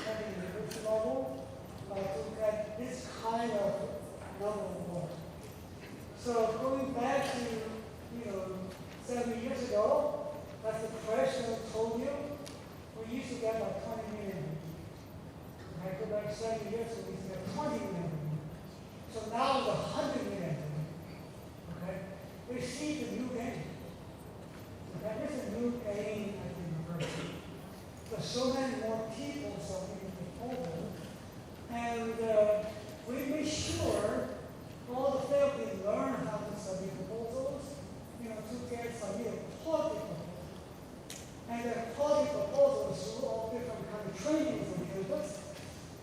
Speaker 10: at the university level to get this kind of number of awards. So going back to 7 years ago, as the president told you, we used to get about 20 million. I go back 7 years ago, we used to get 20 million. So now it's 100 million. Okay? We see the new game. Okay? This is a new game at the university. There's so many more people submitting proposals, and we make sure all the faculty learn how to submit proposals, to get submitted quality proposals. And the quality proposals through all different kind of trainings on campus.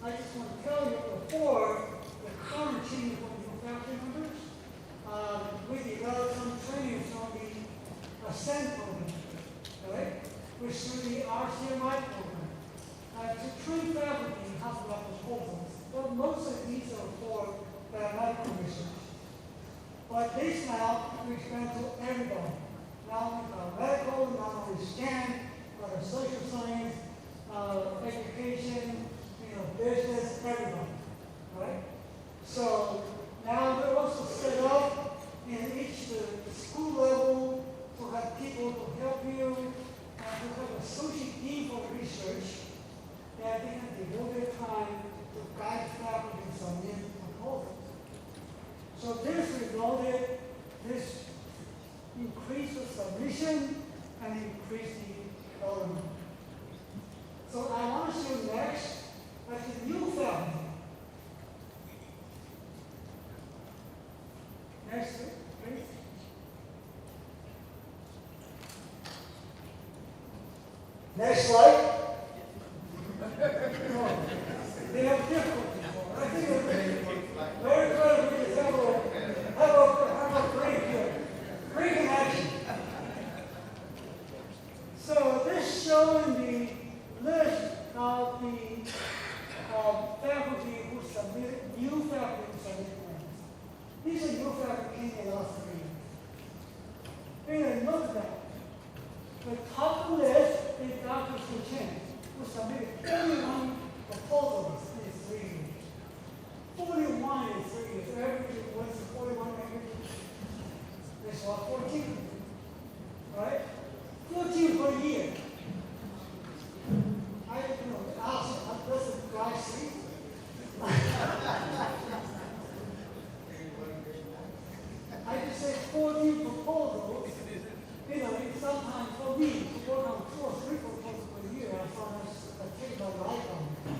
Speaker 10: I just want to tell you before the current training for new faculty members, we developed some trainings on the Ascent program, right? Which is through the RCMI program. To train faculty how to write proposals. But most of these are for medical research. But this now we expand to everybody. Not only medical, not only STEM, but social science, education, business, everybody. Right? So now we're also set up in each the school level to have people to help you, and to have associate dean for research that they can devote their time to guide faculty in submitting proposals. So this resulted, this increased the submission and increased the development. So I want to show next, like the new faculty. Next, please. Next slide. They have difficulty. I think it's very good we just have a break here. Break in action. So this showing the list of the faculty who submitted, new faculty who submitted plans. These are new faculty came in the last 3 years. And look at that. The top of the list is Dr. Su Chen, who submitted 41 proposals in 3 years. 41 in 3 years. Average was 41 average. This was 14. Right? 14 per year. That's a dry sleep. I just say 14 proposals. Sometimes for me, to work on 2 or 3 proposals per year, I take my life on it.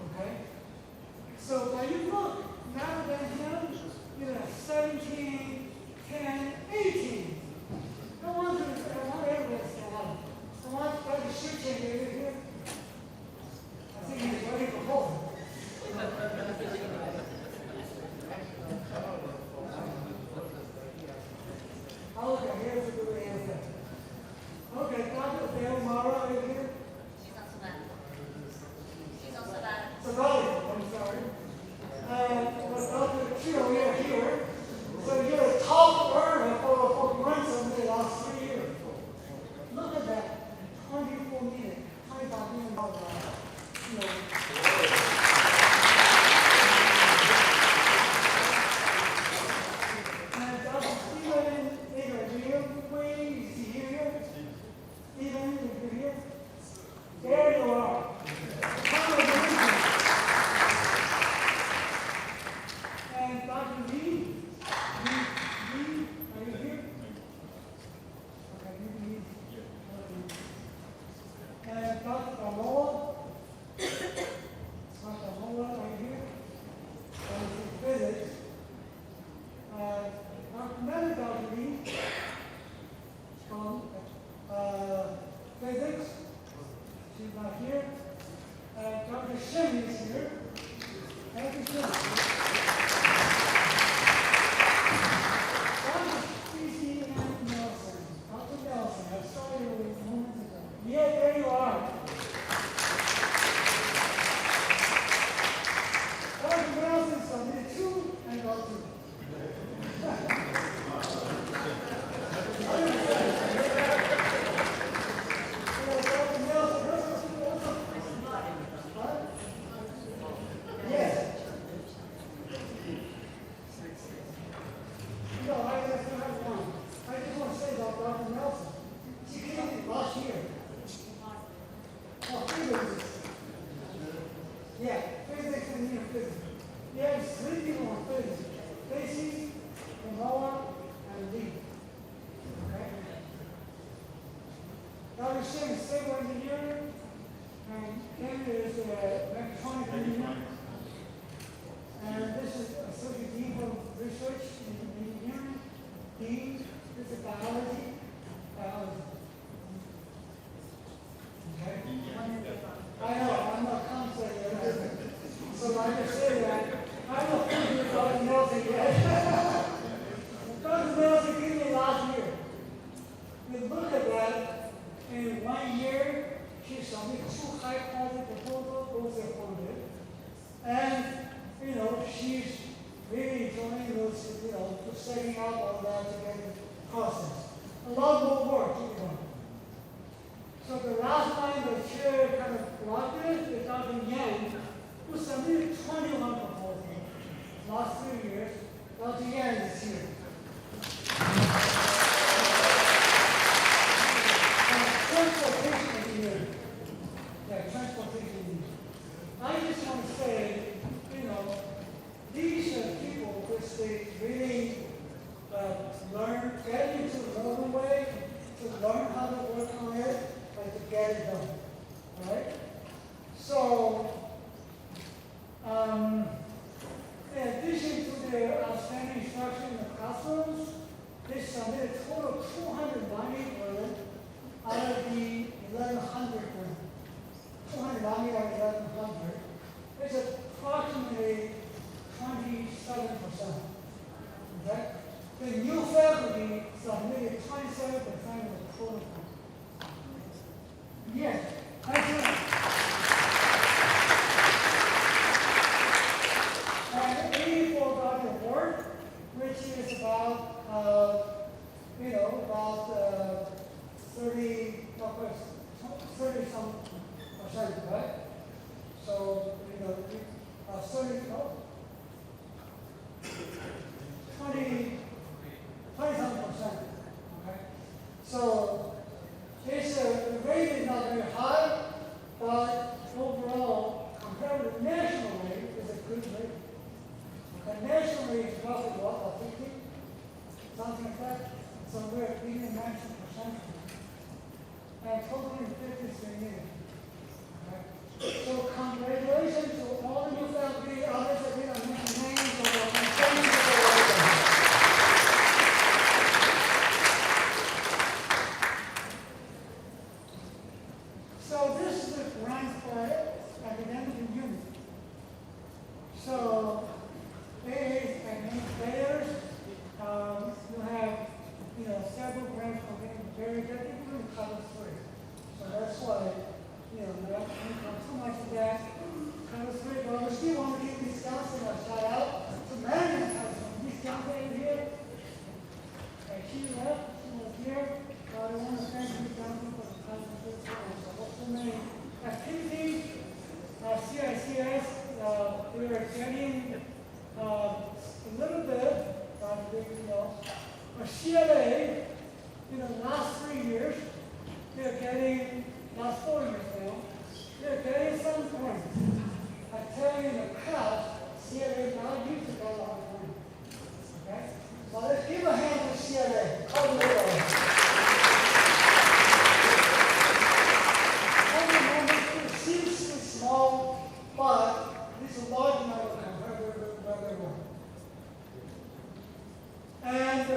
Speaker 10: Okay? So now you look, now than him, 17, 10, 18. I want everybody to stand up. I want Dr. Su Chen here. I think he's ready for home. Okay, here's a good answer. Okay, Dr. Del Mara, are you here? She's on sabbatical. She's on sabbatical. Sabbatical, I'm sorry. Dr. Chiu, you're here. So you're a top earner for grants Charlie Sheen is civil engineer, and Ken is electronic engineer. And this is Associate Dean for Research in Engineering. Dean, this is biology. Okay? I know, I'm not counselor yet. So I just say that. I'm not thinking about Nelson yet. Dr. Nelson gave me last year. We look at that, in 1 year, she submitted 2 high-quality proposals, those are funded. And, you know, she's really enjoying those, you know, setting up all that to get the process. A lot more work to be done. So the last time the chair kind of blocked it, Dr. Yang, who submitted 21 proposals. Last 3 years, Dr. Yang is here. Transportation engineer. Yeah, transportation engineer. I just want to say, you know, these are people which they really learn, get into the normal way, to learn how to work on it, and to get it done. Right? So, in addition to their outstanding instruction in the classrooms, they submitted a total of 290 grants out of the 1,100 grants. 290 out of 1,100. It's approximately 27%. Okay? The new faculty submitted 27% of the total. Yes, that's right. And 84 got the award, which is about, you know, about 30 some percent, right? So, you know, 20 some percent, okay? So, this, the rate is not very high, but overall, compared with national rate, it's a good rate. Okay, nationally, it's roughly what, 50? Something like that. So we're even 90%. And totally 53 years. Okay. So congratulations to all the new faculty, others that didn't mention names, or thank you for the welcome. So this is the grant for academic unit. So they administrators, you have, you know, several grants for getting very good, including Title III. So that's why, you know, we don't come too much of that. Title III, but we still want to give these counselors a shout out to management council. This counselor here, and she left, she was here. But I want to thank you, council, for the Title III for so many activities. CICS, we are getting a little bit, you know, CLA, you know, last 3 years, they're getting, last 4 years now, they're getting some points. I tell you in the past, CLA now used to get a lot of points. Okay? So let's give a hand to CLA. How do it seems small, but it's a large number compared to where they were. And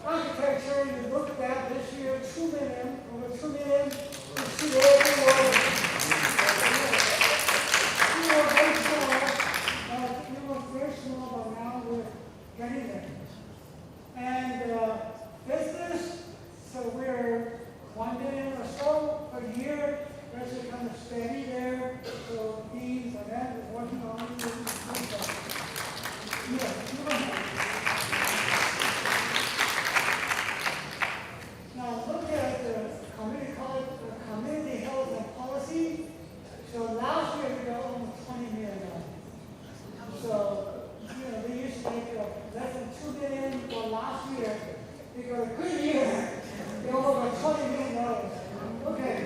Speaker 10: architecture, you look at that this year, 2 million, over 2 million. You see there, we were very small, but now we're getting there. And business, so we're 1 million or so per year. That's a kind of steady there. So these and that is working on it. Now look at the community health and policy. So last year we got almost $20 million. So, you know, they used to make less than $2 million for last year. They got a good year. They over $20 million. Okay.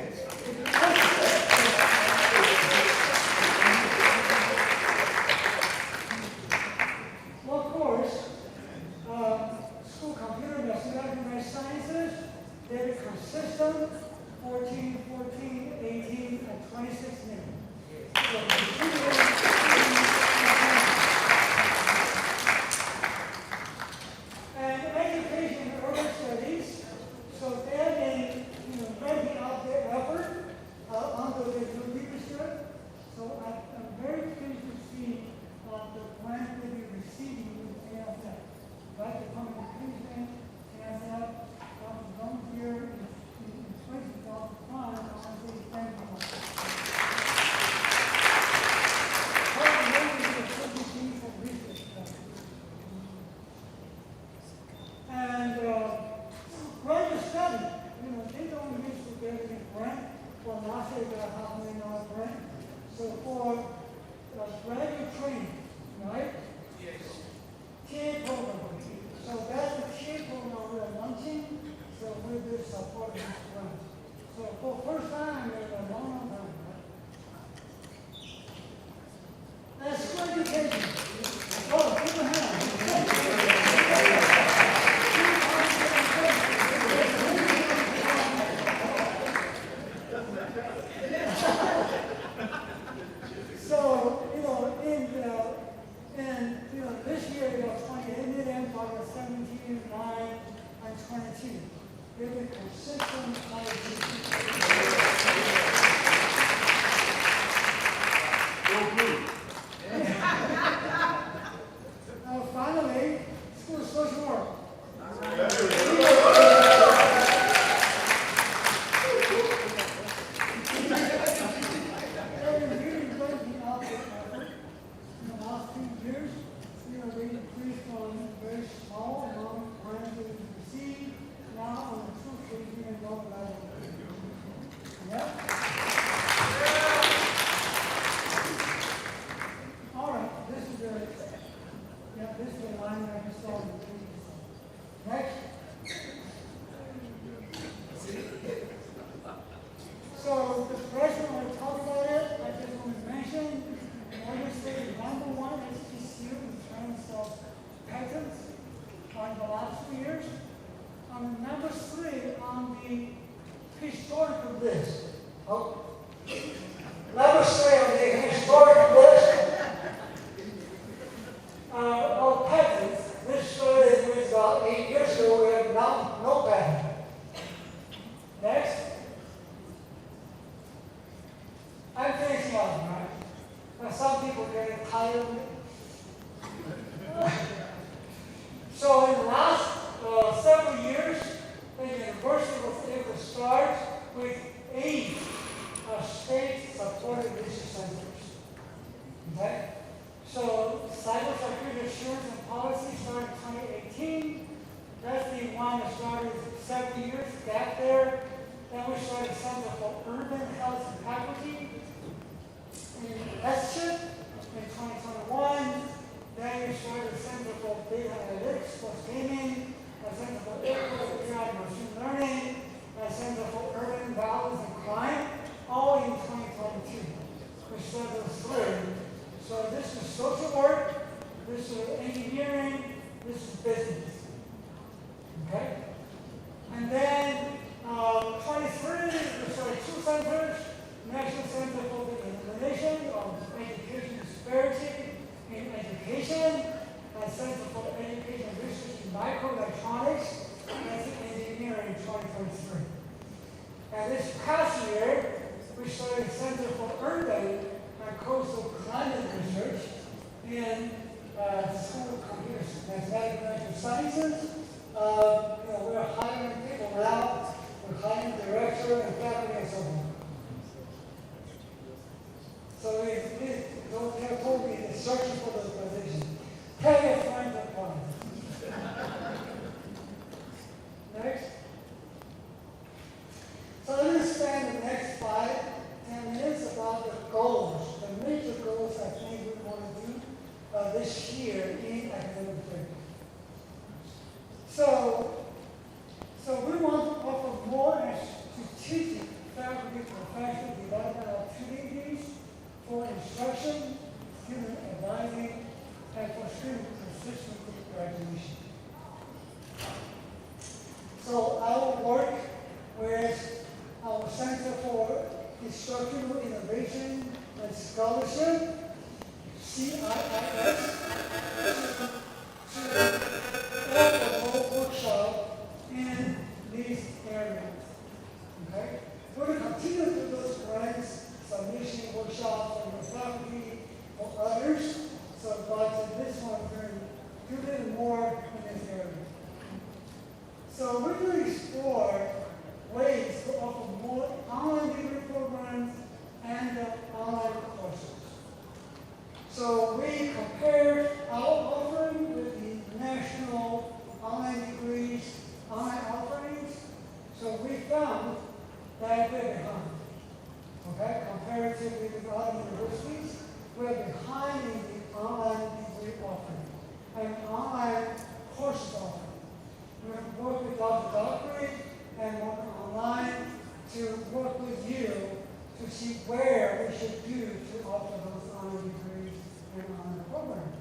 Speaker 10: Well, of course, school computer and mathematical sciences, they're consistent. 14, 14, 18, and 26 names. And education and urban studies, so they have been, ramping up their effort under the new leadership. So I'm very pleased to see the grant that we're receiving with ASF. Like the communication, ASF, one year in 20,000 funds, I want to say thank you. And graduate study, they don't use to get a grant. For last year, they got a $500,000 grant. So for graduate training, right? Yes. TA program. So that's the TA program we're launching. So with this support this grant. So for first time in a long time, right? And school education. Oh, give a hand. So, this year, 28 million, for 17, 9, and 22. Very consistent Now, finally, school social work. We increased from very small amount of grants that we received, now on the $2 million level. Yeah? All right, this is the line that I saw in the previous slide. Next. So the president, when we talk about it, I just want to mention, Morgan State #1 HBCU in terms of patents on the last 2 years. Number 3 on the historical list. Oh. Number 3 on the historical list of patents. This started with 8 years ago. We have now no patent. Next. I'm finishing up, right? Now, some people are getting tired of me. So in the last several years, the university was able to start with 8 state-supported research centers. Okay? So cybersecurity assurance and policy started in 2018. That's the one that started 7 years back there. Then we started Center for Urban Health and Faculty in Leicester in 2021. Then we started the Center for Data Analytics for Gaming, a Center for AI and Machine Learning, a Center for Urban Violence and Crime, all in 2022. We started those 3. So this is social work, this is engineering, this is business. Okay? And then 23, we started 2 centers, National Center for the Elimination of Education Disparity in Education, and Center for Education Research in Microelectronics, that's engineering 2023. And this past year, we started Center for Urban and Coastal Climate Research in School of Computer Mathematical Sciences. We're hiring people now, we're hiring director and faculty and so on. So don't tell me they're searching for those positions. Tell your friends and clients. Next. So let me spend the next 5-10 minutes about the goals, the major goals I think we want to do this year in academic affairs. So we want to offer more strategic faculty professional development opportunities for instruction, student advising, and for student consistent graduation. So I will work with our scholarship, CIIS, to offer a workshop in these areas. Okay? We're going to continue to do those grants, submission workshops for the faculty, for others. So, but this one, we're going to do a little more in this area. So we're going to explore ways to offer more online degree programs and online courses. So we compared our offering with the national online degrees, online offerings. So we found that we're behind. Okay, comparatively with other universities, we're behind in the online degree offering and online courses offering. We're going to work with Dr. Dockery and work online to work with you to see where we should do to offer those online degrees and online programs.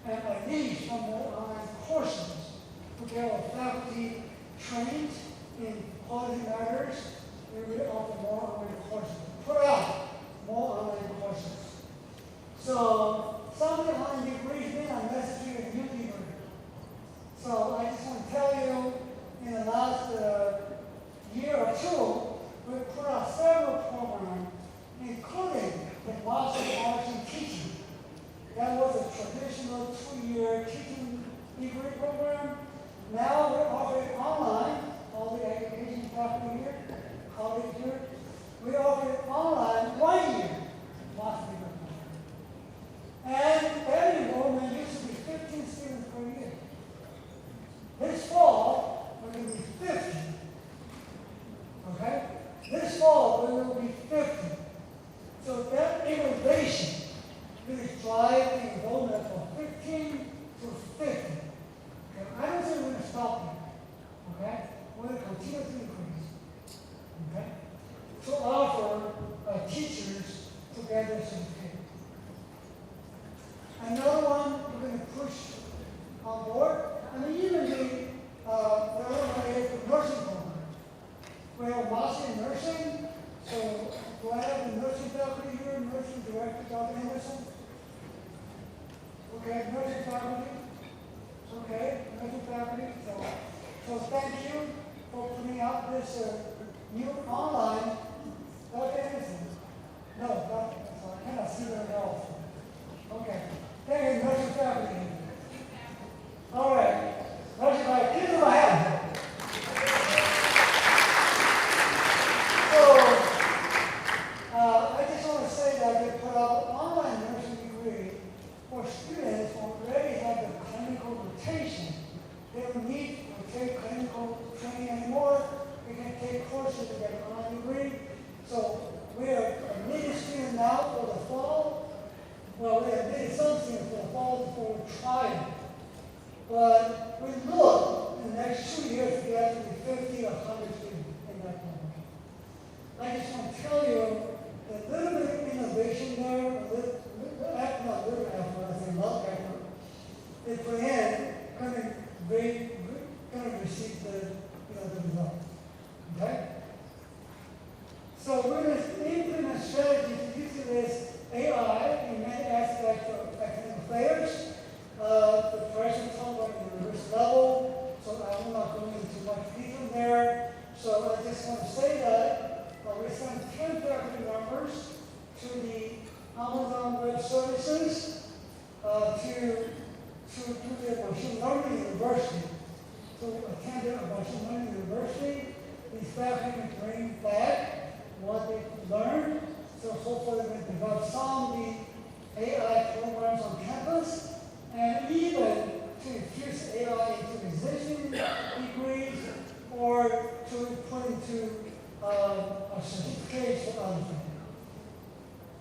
Speaker 10: And I need some more online courses to get our faculty trained in quality matters. We will offer more online courses. Put out more online courses. So some of the online degrees may not necessarily a new degree. So I just want to tell you, in the last year or two, we put out several programs, including the Master of Arts in Teaching. That was a traditional 2-year teaching degree program. Now we're offering online, all the education faculty here, colleagues here. We offer it online 1 year master degree program. And that enrollment used to be 15 students per year. This fall, we're going to be 50. Okay? This fall, we will be 50. So that innovation will drive the enrollment from 15 to 50. Okay? I don't think we're going to stop there. Okay? We're going to continue to increase. Okay? To offer teachers to get their certificate. Another one we're going to push on board. I mean, even the other one is the nursing program. We have a master in nursing, so do I have the nursing faculty here, nursing director, Dr. Anderson? Okay, nursing faculty. Okay, nursing faculty. So thank you for putting out this new online. Dr. Anderson? No, I cannot see very well. Okay, thank you, nursing faculty. All right. Nursing faculty, give them a hand. So, I just want to say that they put out online nursing degree for students who already have the clinical rotation. They don't need to take clinical training anymore. They can take courses to get an online degree. So we are admitting students now for the fall. Well, we are admitting some students for the fall for trial. But we look in the next 2 years to get to be 50 or 100 students in that program. I just want to tell you that a little bit of innovation there, a little effort, I say love effort, they put in, going to receive the result. Okay? So we're going to implement strategies to use this AI in many aspects of academic affairs. The president talked about the risk level, so I'm not going into much detail there. So I just want to say that we sent 10 faculty members to the Amazon Web Services to do the machine learning university. To attend a machine learning university, these faculty can bring back what they learned. So hopefully we can develop some of the AI programs on campus, and even to infuse AI into existing degrees or to put into a certificate for other things.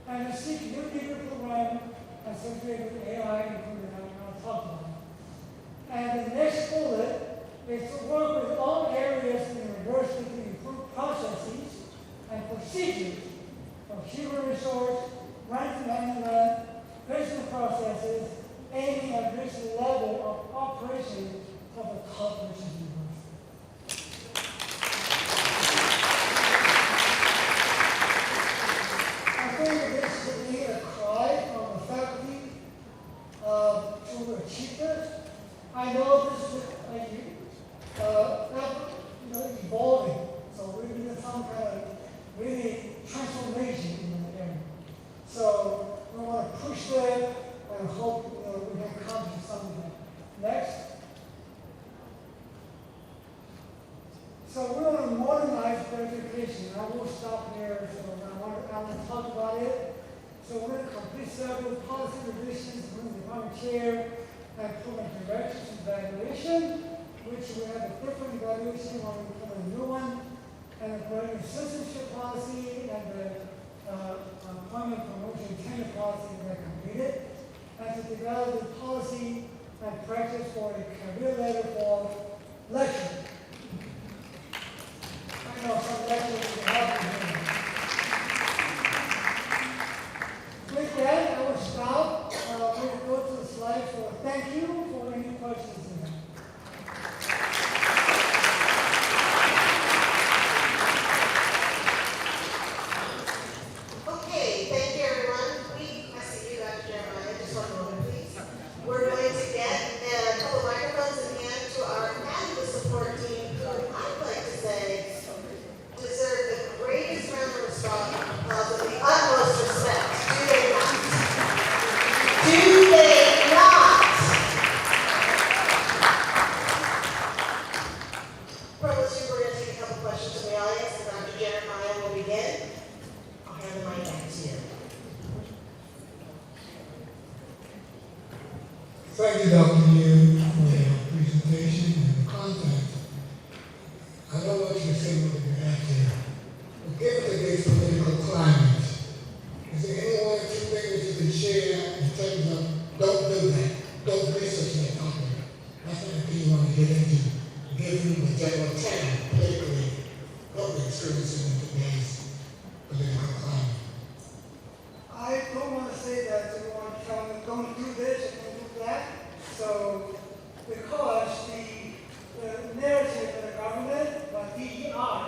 Speaker 10: And the seek new degree program associated with AI, including I'll talk about it. And the next bullet is to work with all areas in the university to improve processes and procedures of human resource, grant management, business processes, aiming at this level of operation of a corporation university. I think this should be a complete several policy revisions, including the department chair and implement directions and evaluation, which we have a different evaluation when we implement a new one, and implementing citizenship policy and the employment promotion tenure policy that completed, and to develop the policy and practice for a career letter for lecture. I know some lecturers will help me. With that, I will stop. We'll go to the slide for thank you for any questions you have.
Speaker 6: Okay, thank you, everyone. I see you, Dr. Jeremiah. Just one moment, please. We're going to get a couple microphones in hand to our fabulous support team, who I'd like to say deserve the greatest round of applause with the utmost respect. Do they not? Do they not? Provost, we're going to take a couple questions from the audience, and Dr. Jeremiah will begin. I'll hand the mic back to you.
Speaker 14: Thank you, Dr. Yu, for your presentation and the content. I don't want you to say what you have here, but given today's political climate, is there any one or two things that you can share in terms of don't do that, don't research that topic? That's what I think you want to get into, given the general trend politically what we're experiencing in today's political climate.
Speaker 10: I don't want to say that everyone tell me don't do this and don't do that. So, because the narrative of the government, by DEI,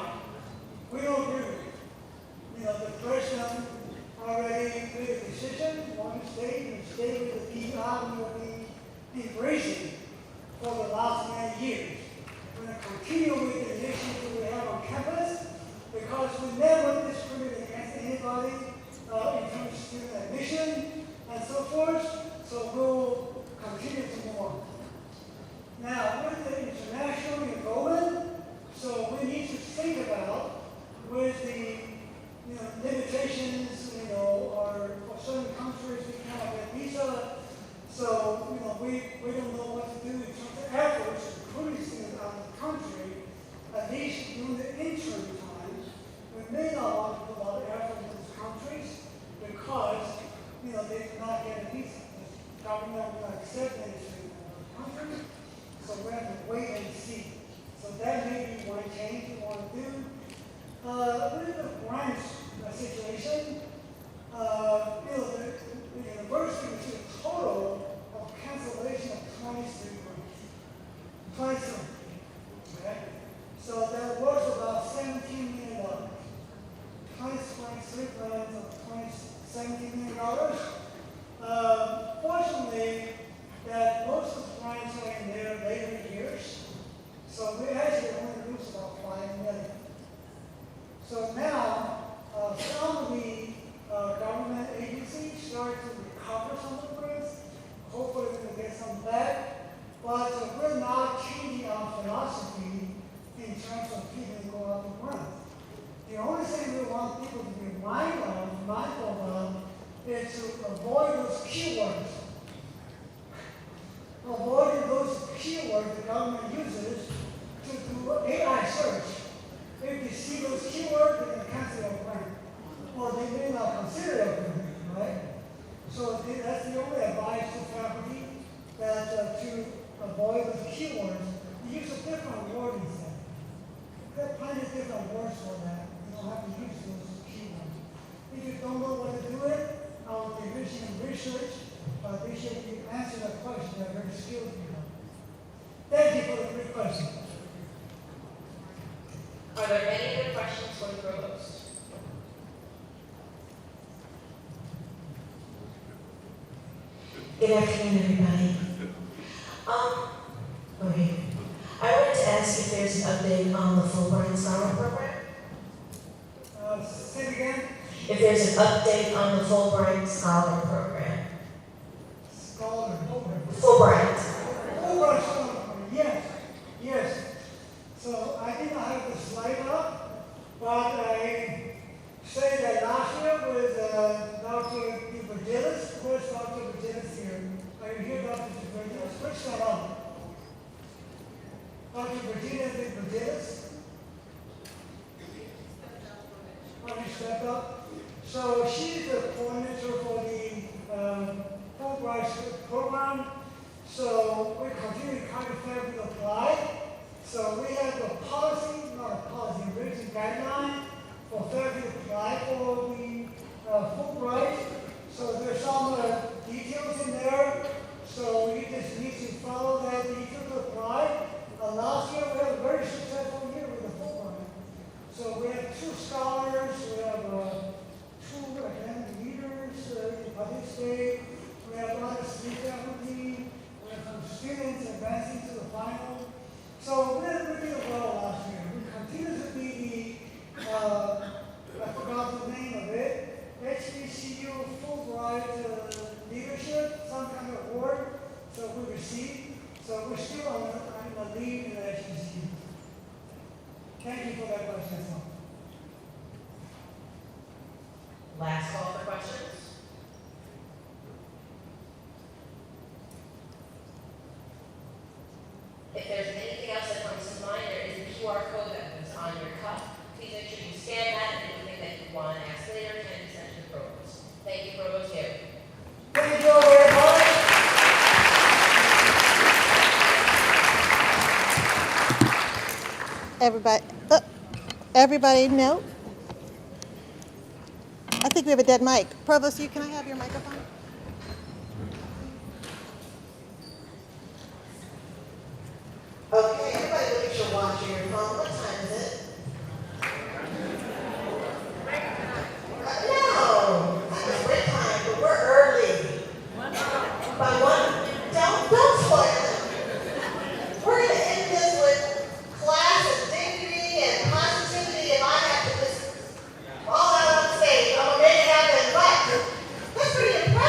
Speaker 10: we don't agree with it. You know, the president already made a decision, one state, and stay with the DEI we will be embracing for the last many years. We're going to continue with the initiatives we have on campus, because we never discriminate against anybody in terms of student admission and so forth, so we'll continue to move on. Now, with the international enrollment, so we need to think about with the limitations, or for certain countries we cannot get visa, so we don't know what to do in terms of efforts to recruit students out of the country, at least during the interim time. We may not want to put a lot of effort into these countries because they cannot get a visa. The government will not accept any students out of the country, so we have to wait and see. So that may be one change we want to do. With the grants situation, the university received a total of cancellation of 23 grants. 23. Okay? So that was about $17 million. 23 grants of $17 million. Fortunately, that most of the grants are in their later years. So we actually only lose about $5 million. So now, some of the government agencies start to recover some of the grants. Hopefully we will get some back. But we're not changing our philosophy in terms of people go out to grants. The only thing we want people to be mindful of is to avoid those keywords. Avoiding those keywords the government uses to do AI search. If they see those keywords, they can cancel your grant. Or they may not consider your grant, right? So that's the only advice to faculty, that to avoid those keywords. Use a different wording set. There are plenty of different words for that. You don't have to use those keywords. If you don't know what to do with, our division of research, they should answer that question. They're very skilled people. Thank you for the great question.
Speaker 22: Are there any other questions for the provost?
Speaker 15: Good afternoon, everybody. Okay. I wanted to ask if there's an update on the Fulbright Scholar Program.
Speaker 10: Say it again.
Speaker 15: If there's an update on the Fulbright Scholar Program.
Speaker 10: Scholar program.
Speaker 15: Fulbright.
Speaker 10: Fulbright Scholar Program. Yes. So I did not have the slide up, but I say that last year with Dr. DiBergil, stepped up. So she's the coordinator for the Fulbright program. So we continue to try to fairly apply. So we have a policy, not a policy, written guideline for fairly apply for the Fulbright. So there's some details in there. So you just need to follow that detail to apply. Last year we had a very successful year with the Fulbright. So we have 2 scholars, we have 2 academic leaders in participate. We have a lot of student faculty. We have some students advancing to the final. So we did well last year. We continue to be the, I forgot the name of it, HBCU Fulbright Leadership, some kind of award. So we received. So we're still on the lead in the HBCU. Thank you for that question.
Speaker 1: Last call for questions. If there's anything else that comes to mind, there is a QR code that was on your cup. Please make sure you scan that, and anything that you want to ask later can be sent to the provost. Thank you, Provost Terry.
Speaker 10: Thank you very much.
Speaker 12: Everybody note. I think we have a dead mic. Provost, can I have your microphone?
Speaker 3: Okay, everybody look at your watch or your phone. What time is it? No, it's break time, but we're early. By 1, don't spoil it. We're gonna end this with class and dignity and positivity, and I have to just fall out on stage. I'm gonna make it happen, but that's pretty impressive.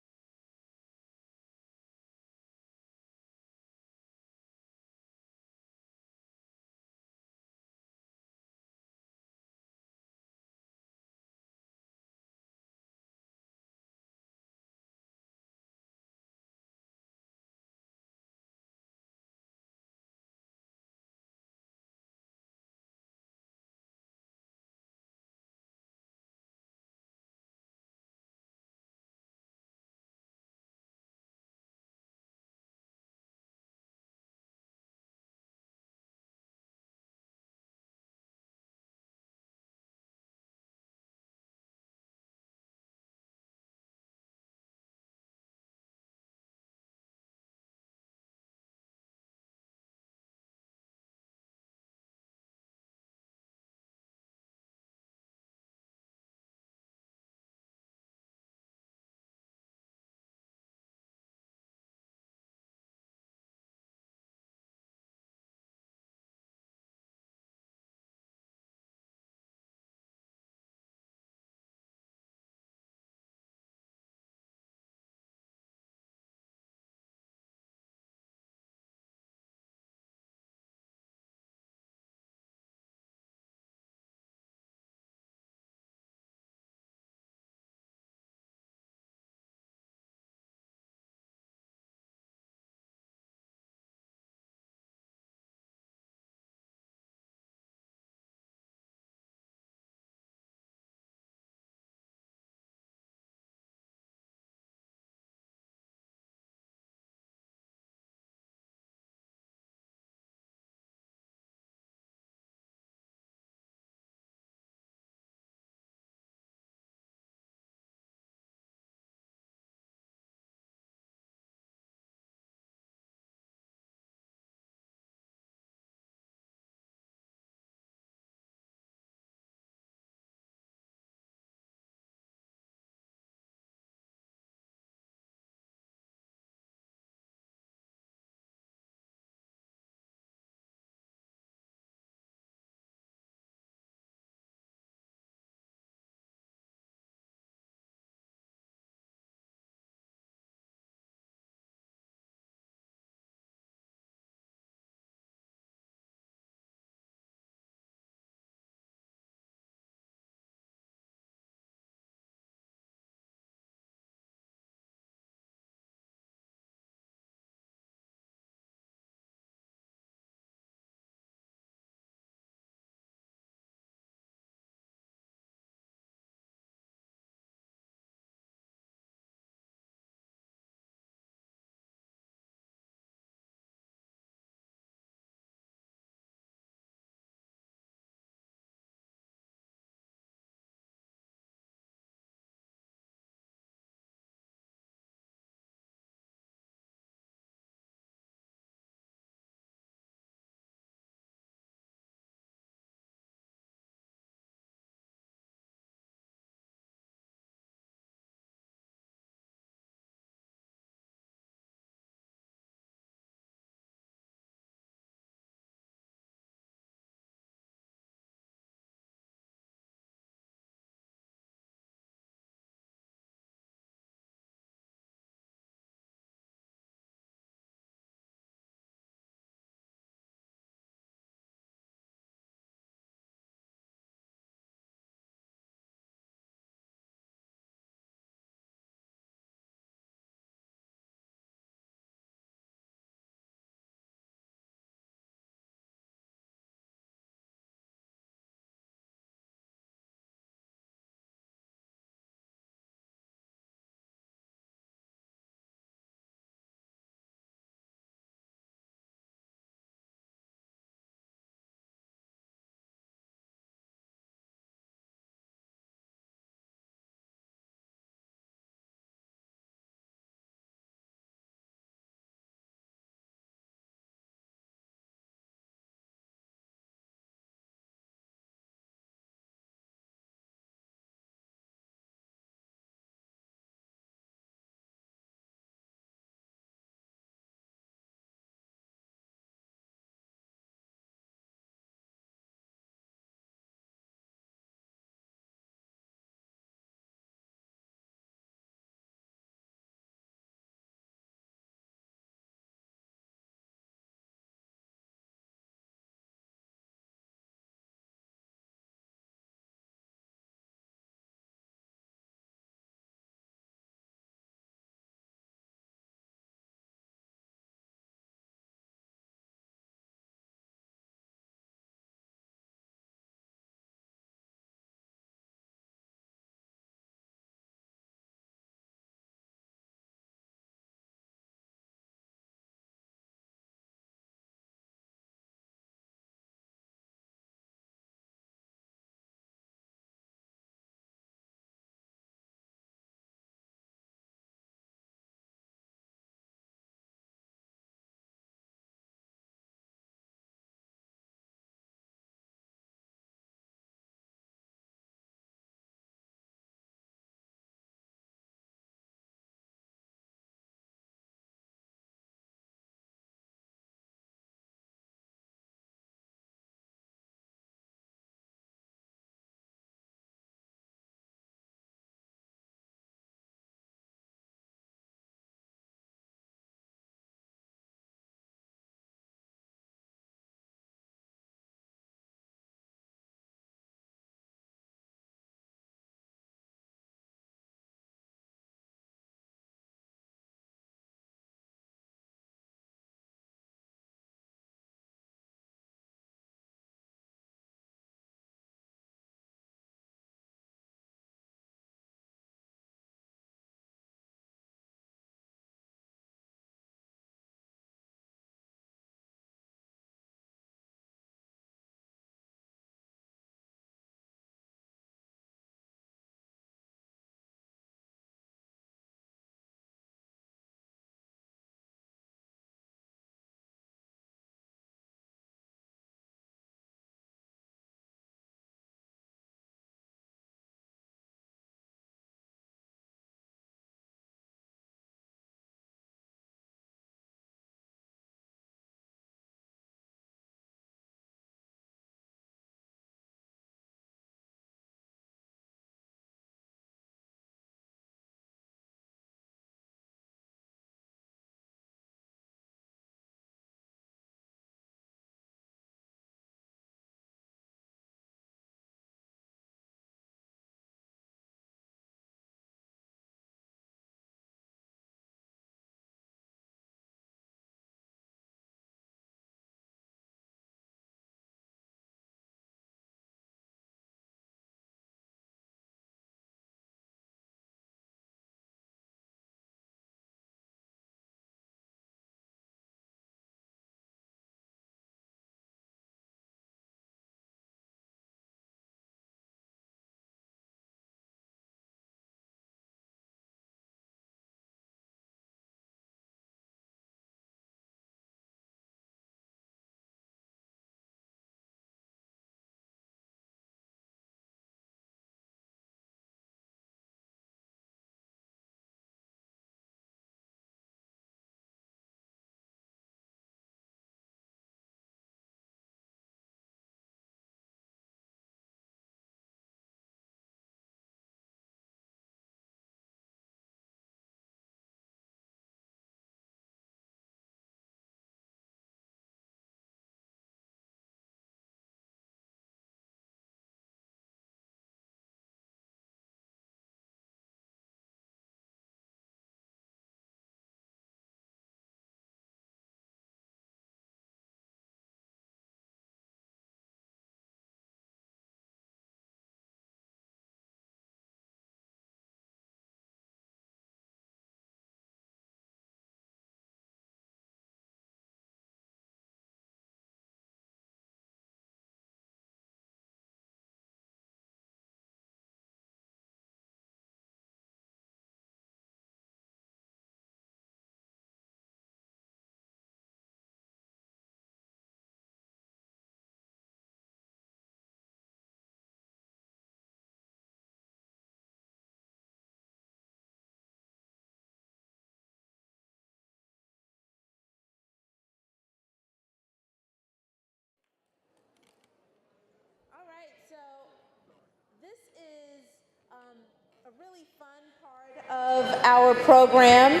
Speaker 5: really fun part of our program.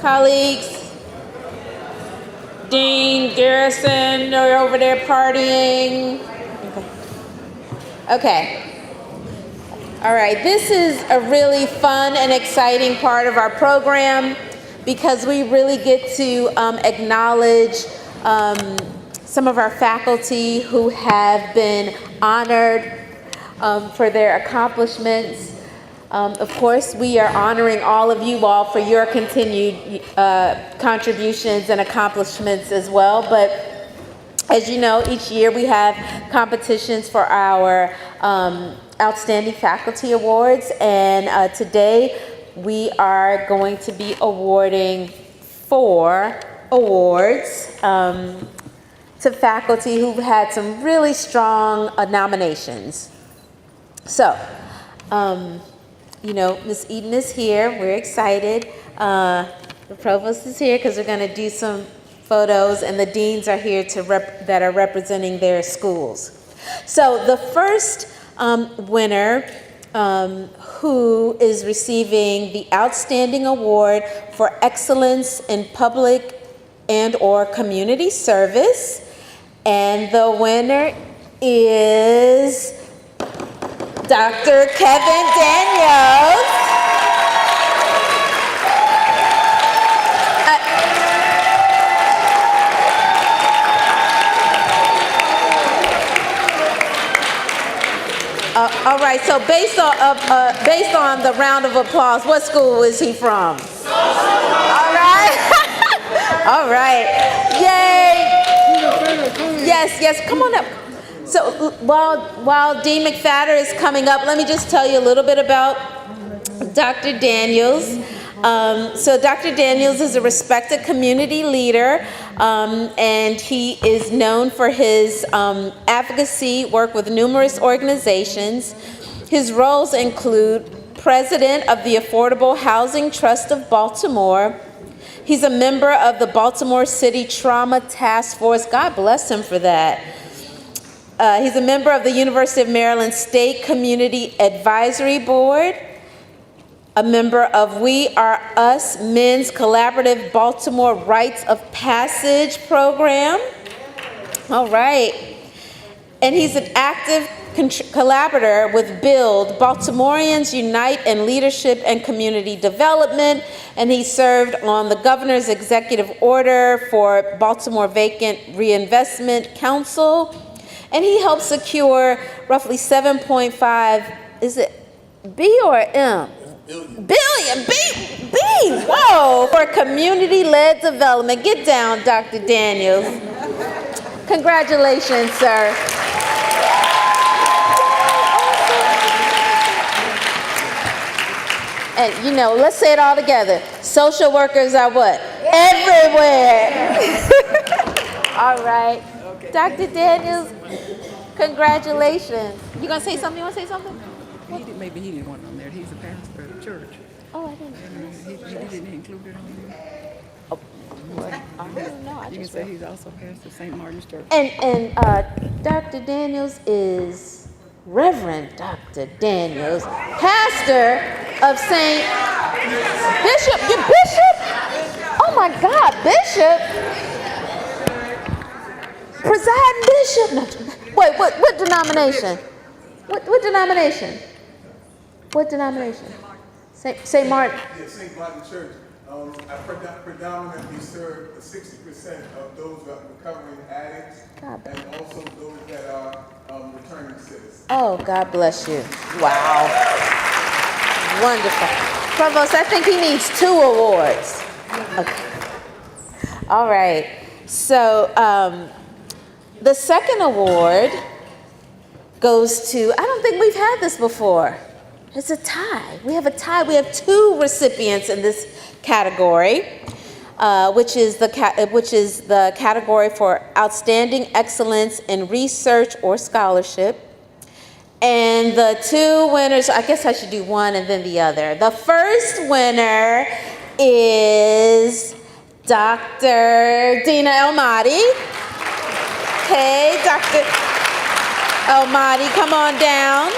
Speaker 5: Colleagues, Dean Garrison, you're over there partying. Okay. All right, this is a really fun and exciting part of our program because we really get to acknowledge some of our faculty who have been honored for their accomplishments. Of course, we are honoring all of you all for your continued contributions and accomplishments as well. But as you know, each year we have competitions for our Outstanding Faculty Awards. And today we are going to be awarding 4 awards to faculty who've had some really strong nominations. So, you know, Ms. Eden is here. We're excited. The provost is here because we're going to do some photos, and the deans are here that are representing their schools. So the first winner who is receiving the Outstanding Award for Excellence in Public and/or Community Service, and the winner is Dr. Kevin Daniels. All right, so based on the round of applause, what school is he from? All right. All right. Yay. Yes, come on up. So while Dean McFadder is coming up, let me just tell you a little bit about Dr. Daniels. So Dr. Daniels is a respected community leader, and he is known for his advocacy work with numerous organizations. His roles include president of the Affordable Housing Trust of Baltimore. He's a member of the Baltimore City Trauma Task Force. God bless him for that. He's a member of the University of Maryland State Community Advisory Board, a member of We Are Us Men's Collaborative Baltimore Rites of Passage program. All right. And he's an active collaborator with BUILD, Baltimoreans Unite in Leadership and Community Development, and he served on the Governor's Executive Order for Baltimore Vacant Reinvestment Council, and he helped secure roughly 7.5, is it B or M? Billion, B, whoa, for community-led development. Get down, Dr. Daniels. Congratulations, sir. And, you know, let's say it all together. Social workers are what? Everywhere. All right. Okay. Dr. Daniels, congratulations. You gonna say something? You wanna say something?
Speaker 8: Maybe he didn't want it on there. He's a pastor of the church.
Speaker 5: Oh, I didn't.
Speaker 8: He didn't include it on there.
Speaker 5: Oh, I don't know.
Speaker 8: You can say he's also pastor of St. Martin's Church.
Speaker 5: And Dr. Daniels is Reverend Dr. Daniels, pastor of St. Bishop. You're Bishop? Oh my God, Bishop. Presiding Bishop. No, wait, what denomination? What denomination? What denomination? St. Martin.
Speaker 23: Yeah, St. Martin Church. I predominantly serve 60% of those that are recovering addicts and also those that are returning citizens.
Speaker 5: Oh, God bless you. Wow. Wonderful. Provost, I think he needs 2 awards. Okay. All right. So the second award goes to, I don't think we've had this before. It's a tie. We have a tie. We have 2 recipients in this category, which is the category for Outstanding Excellence in Research or Scholarship. And the 2 winners, I guess I should do one and then the other. The first winner is Dr. Dina El-Mahdi. Hey, Dr. El-Mahdi, come on down.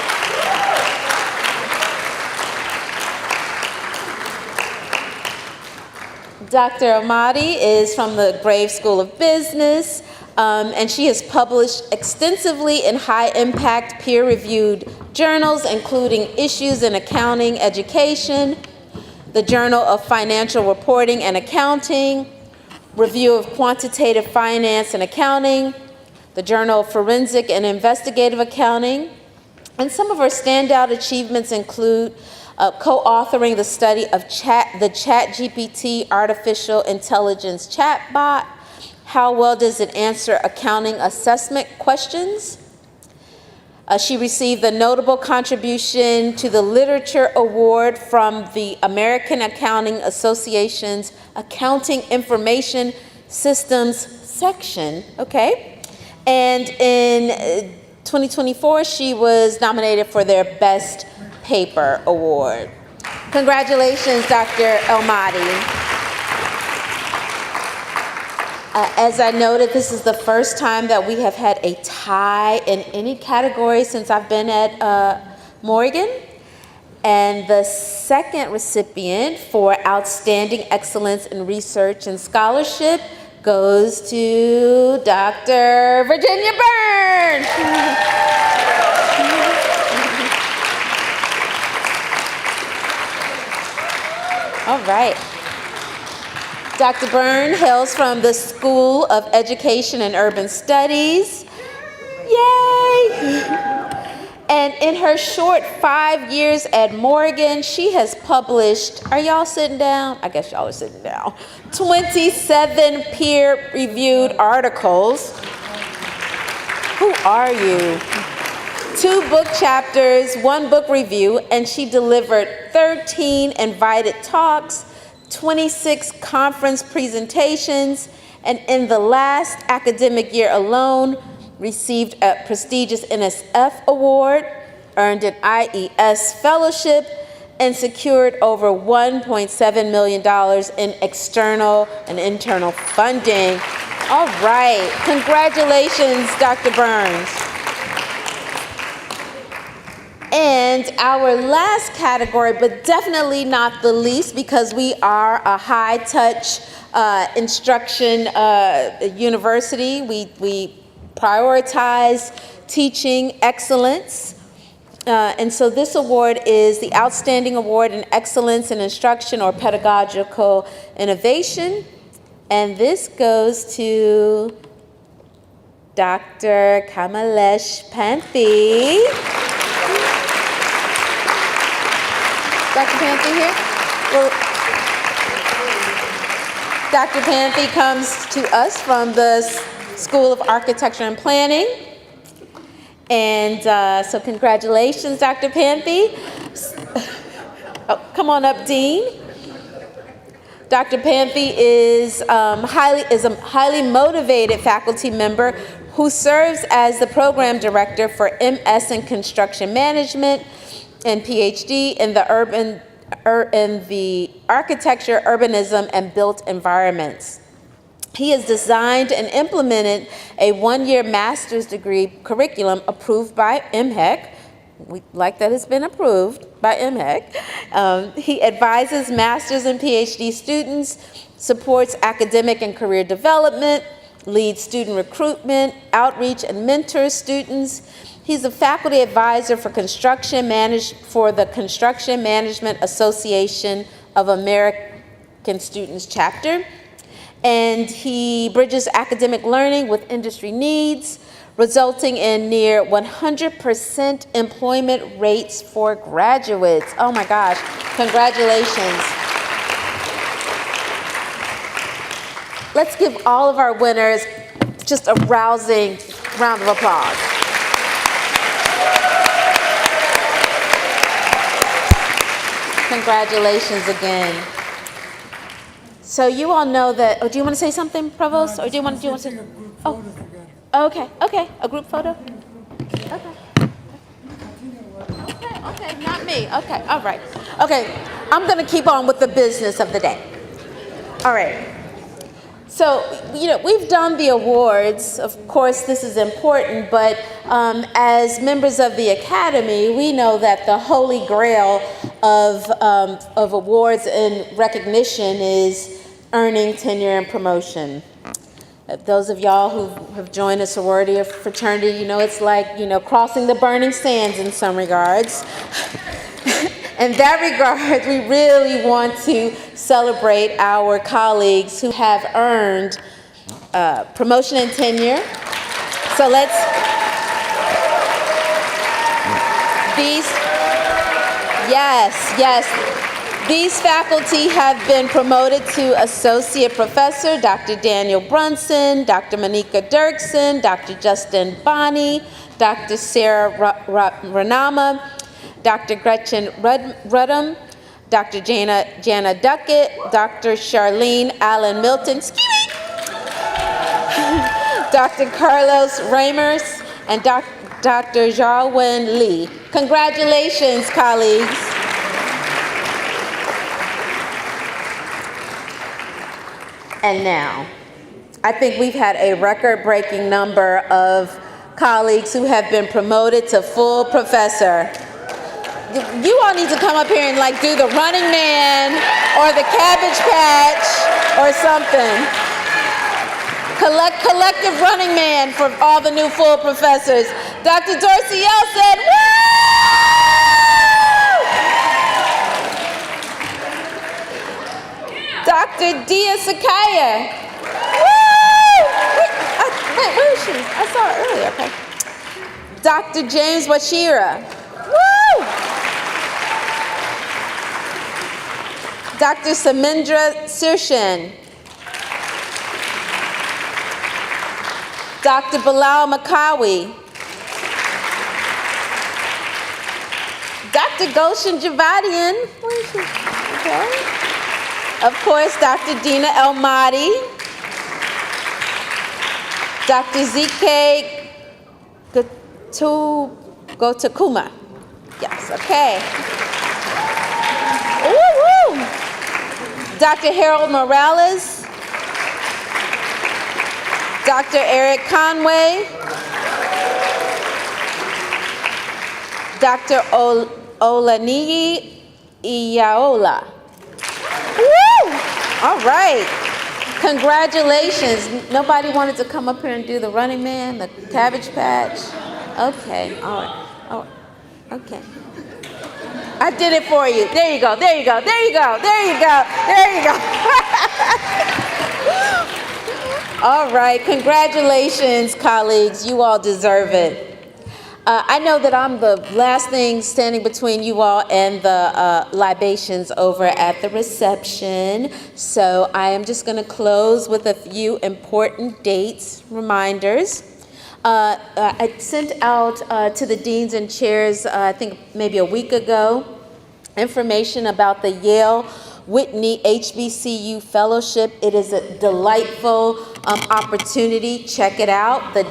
Speaker 5: Dr. Almaty is from the Graves School of Business, and she has published extensively in high-impact, peer-reviewed journals, including Issues in Accounting Education, the Journal of Financial Reporting and Accounting, Review of Quantitative Finance and Accounting, the Journal of Forensic and Investigative Accounting, and some of her standout achievements include co-authoring the study of the ChatGPT artificial intelligence chatbot. How well does it answer accounting assessment questions? She received the Notable Contribution to the Literature Award from the American Accounting Association's Accounting Information Systems section, okay? And in 2024, she was nominated for their Best Paper Award. Congratulations, Dr. Almaty. As I noted, this is the first time that we have had a tie in any category since I've been at Morgan. And the second recipient for Outstanding Excellence in Research and Scholarship goes to Dr. Virginia Byrne. All right. Dr. Byrne hails from the School of Education and Urban Studies. Yay! And in her short 5 years at Morgan, she has published, are y'all sitting down? I guess y'all are sitting down. 27 peer-reviewed articles. Who are you? 2 book chapters, 1 book review, and she delivered 13 invited talks, 26 conference presentations, and in the last academic year alone, received a prestigious NSF award, earned an IES fellowship, and secured over $1.7 million in external and internal funding. All right, congratulations, Dr. Burns. And our last category, but definitely not the least, because we are a high-touch instruction university. We prioritize teaching excellence. And so this award is the Outstanding Award in Excellence in Instruction or Pedagogical Innovation. And this goes to Dr. Kamalesh Panthy. Dr. Panthy here? Well, Dr. Panthy comes to us from the School of Architecture and Planning. And so congratulations, Dr. Panthy. Oh, come on up, Dean. Dr. Panthy is a highly motivated faculty member who serves as the program director for MS in Construction Management and PhD in the Architecture, Urbanism, and Built Environments. He has designed and implemented a 1-year master's degree curriculum approved by MHEC. We like that it's been approved by MHEC. He advises master's and PhD students, supports academic and career development, leads student recruitment, outreach, and mentors students. He's a faculty advisor for the Construction Management Association of American Students chapter. And he bridges academic learning with industry needs, resulting in near 100% employment rates for graduates. Oh my gosh, congratulations. Let's give all of our winners just a rousing round of applause. Congratulations again. So you all know that, do you want to say something, Provost? Or do you want to say? Oh, okay, a group photo? Okay, not me. Okay, all right. Okay, I'm going to keep on with the business of the day. All right. So, we've done the awards. Of course, this is important, but as members of the Academy, we know that the holy grail of awards and recognition is earning tenure and promotion. Those of y'all who have joined a sorority or fraternity, it's like, crossing the burning sands in some regards. In that regard, we really want to celebrate our colleagues who have earned promotion and tenure. So these faculty have been promoted to Associate Professor, Dr. Daniel Brunson, Dr. Monica Dirksen, Dr. Justin Bonney, Dr. Sarah Ranama, Dr. Gretchen Rudham, Dr. Jana Duckett, Dr. Charlene Allen Milton, Dr. Carlos Ramers, and Dr. Jarwin Lee. Congratulations, colleagues. And now, I think we've had a record-breaking number of colleagues who have been promoted to full professor. You all need to come up here and do the Running Man or the Cabbage Patch or something. Collective Running Man for all the new full professors. Dr. Dorsey said, woo! Dr. Dia Sakaya. Woo! Wait, where is she? I saw her earlier, okay. Dr. James Wachira. Woo! Dr. Samindra Sirshan. Dr. Bilal Makawi. Dr. Gulshan Javadian. Where is she? Okay. Of course, Dr. Dina El Mahdi. Dr. ZK Gotakuma. Yes, okay. Woo-woo. Dr. Harold Morales. Dr. Eric Conway. Dr. Olaniyi Iyaola. Woo! All right. Congratulations. Nobody wanted to come up here and do the Running Man, the Cabbage Patch? Okay, all right. Oh, okay. I did it for you. There you go, there you go, there you go, there you go, there you go. All right, congratulations, colleagues. You all deserve it. I know that I'm the last thing standing between you all and the libations over at the reception. So I am just going to close with a few important dates, reminders. I sent out to the deans and chairs, I think maybe a week ago, information about the Yale Whitney HBCU Fellowship. It is a delightful opportunity. Check it out. The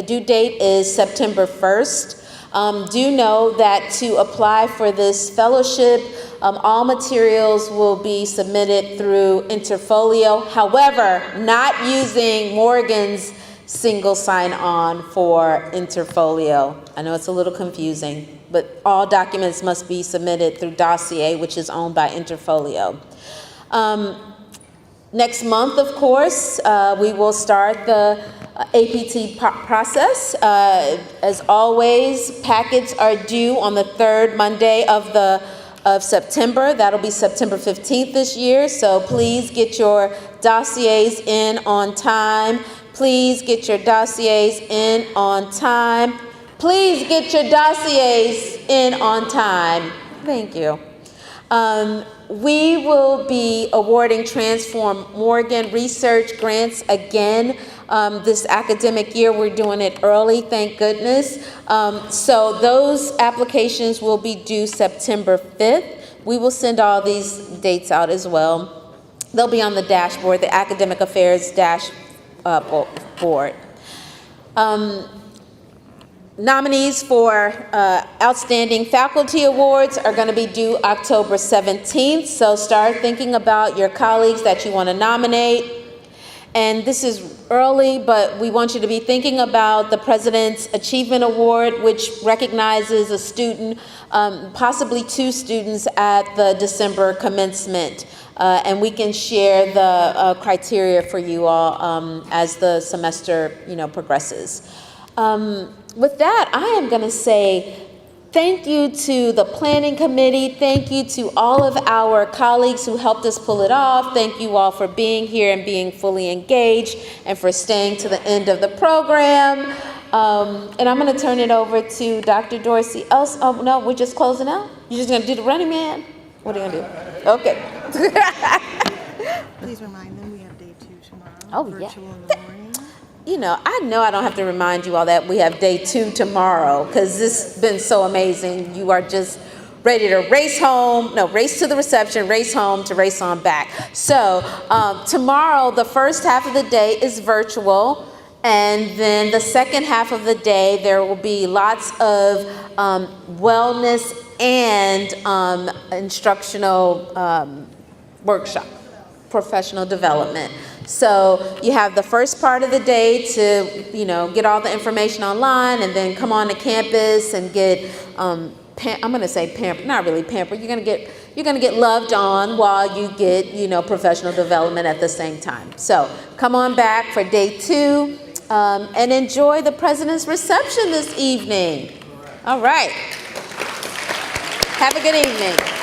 Speaker 5: due date is September 1st. Do know that to apply for this fellowship, all materials will be submitted through Interfolio. However, not using Morgan's single sign-on for Interfolio. I know it's a little confusing, but all documents must be submitted through Dossier, which is owned by Interfolio. Next month, of course, we will start the APT process. As always, packets are due on the third Monday of September. That'll be September 15th this year, so please get your dossiers in on time. Please get your dossiers in on time. Please get your dossiers in on time. Thank you. We will be awarding Transform Morgan research grants again this academic year. We're doing it early, thank goodness. So those applications will be due September 5th. We will send all these dates out as well. They'll be on the dashboard, the Academic Affairs board. Nominees for Outstanding Faculty Awards are going to be due October 17th, so start thinking about your colleagues that you want to nominate. And this is early, but we want you to be thinking about the President's Achievement Award, which recognizes a student, possibly 2 students at the December commencement. And we can share the criteria for you all as the semester, progresses. With that, I am going to say thank you to the planning committee. Thank you to all of our colleagues who helped us pull it off. Thank you all for being here and being fully engaged and for staying to the end of the program. And I'm going to turn it over to Dr. Dorsey. Oh, no, we're just closing out? You're just going to do the Running Man? What are you going to do? Okay.
Speaker 12: Please remind them we have day 2 tomorrow.
Speaker 5: Oh,
Speaker 12: virtual
Speaker 5: yeah.
Speaker 12: in the morning.
Speaker 5: I know I don't have to remind you all that we have day 2 tomorrow, because this has been so amazing. You are just ready to race home. No, race to the reception, race home to race on back. So tomorrow, the first half of the day is virtual. And then the second half of the day, there will be lots of wellness and instructional workshop, professional development. So you have the first part of the day to, get all the information online, and then come on to campus and get, I'm going to say pamper, not really pamper. You're going to get loved on while you get, professional development at the same time. So come on back for day 2 and enjoy the President's reception this evening. All right. Have a good evening.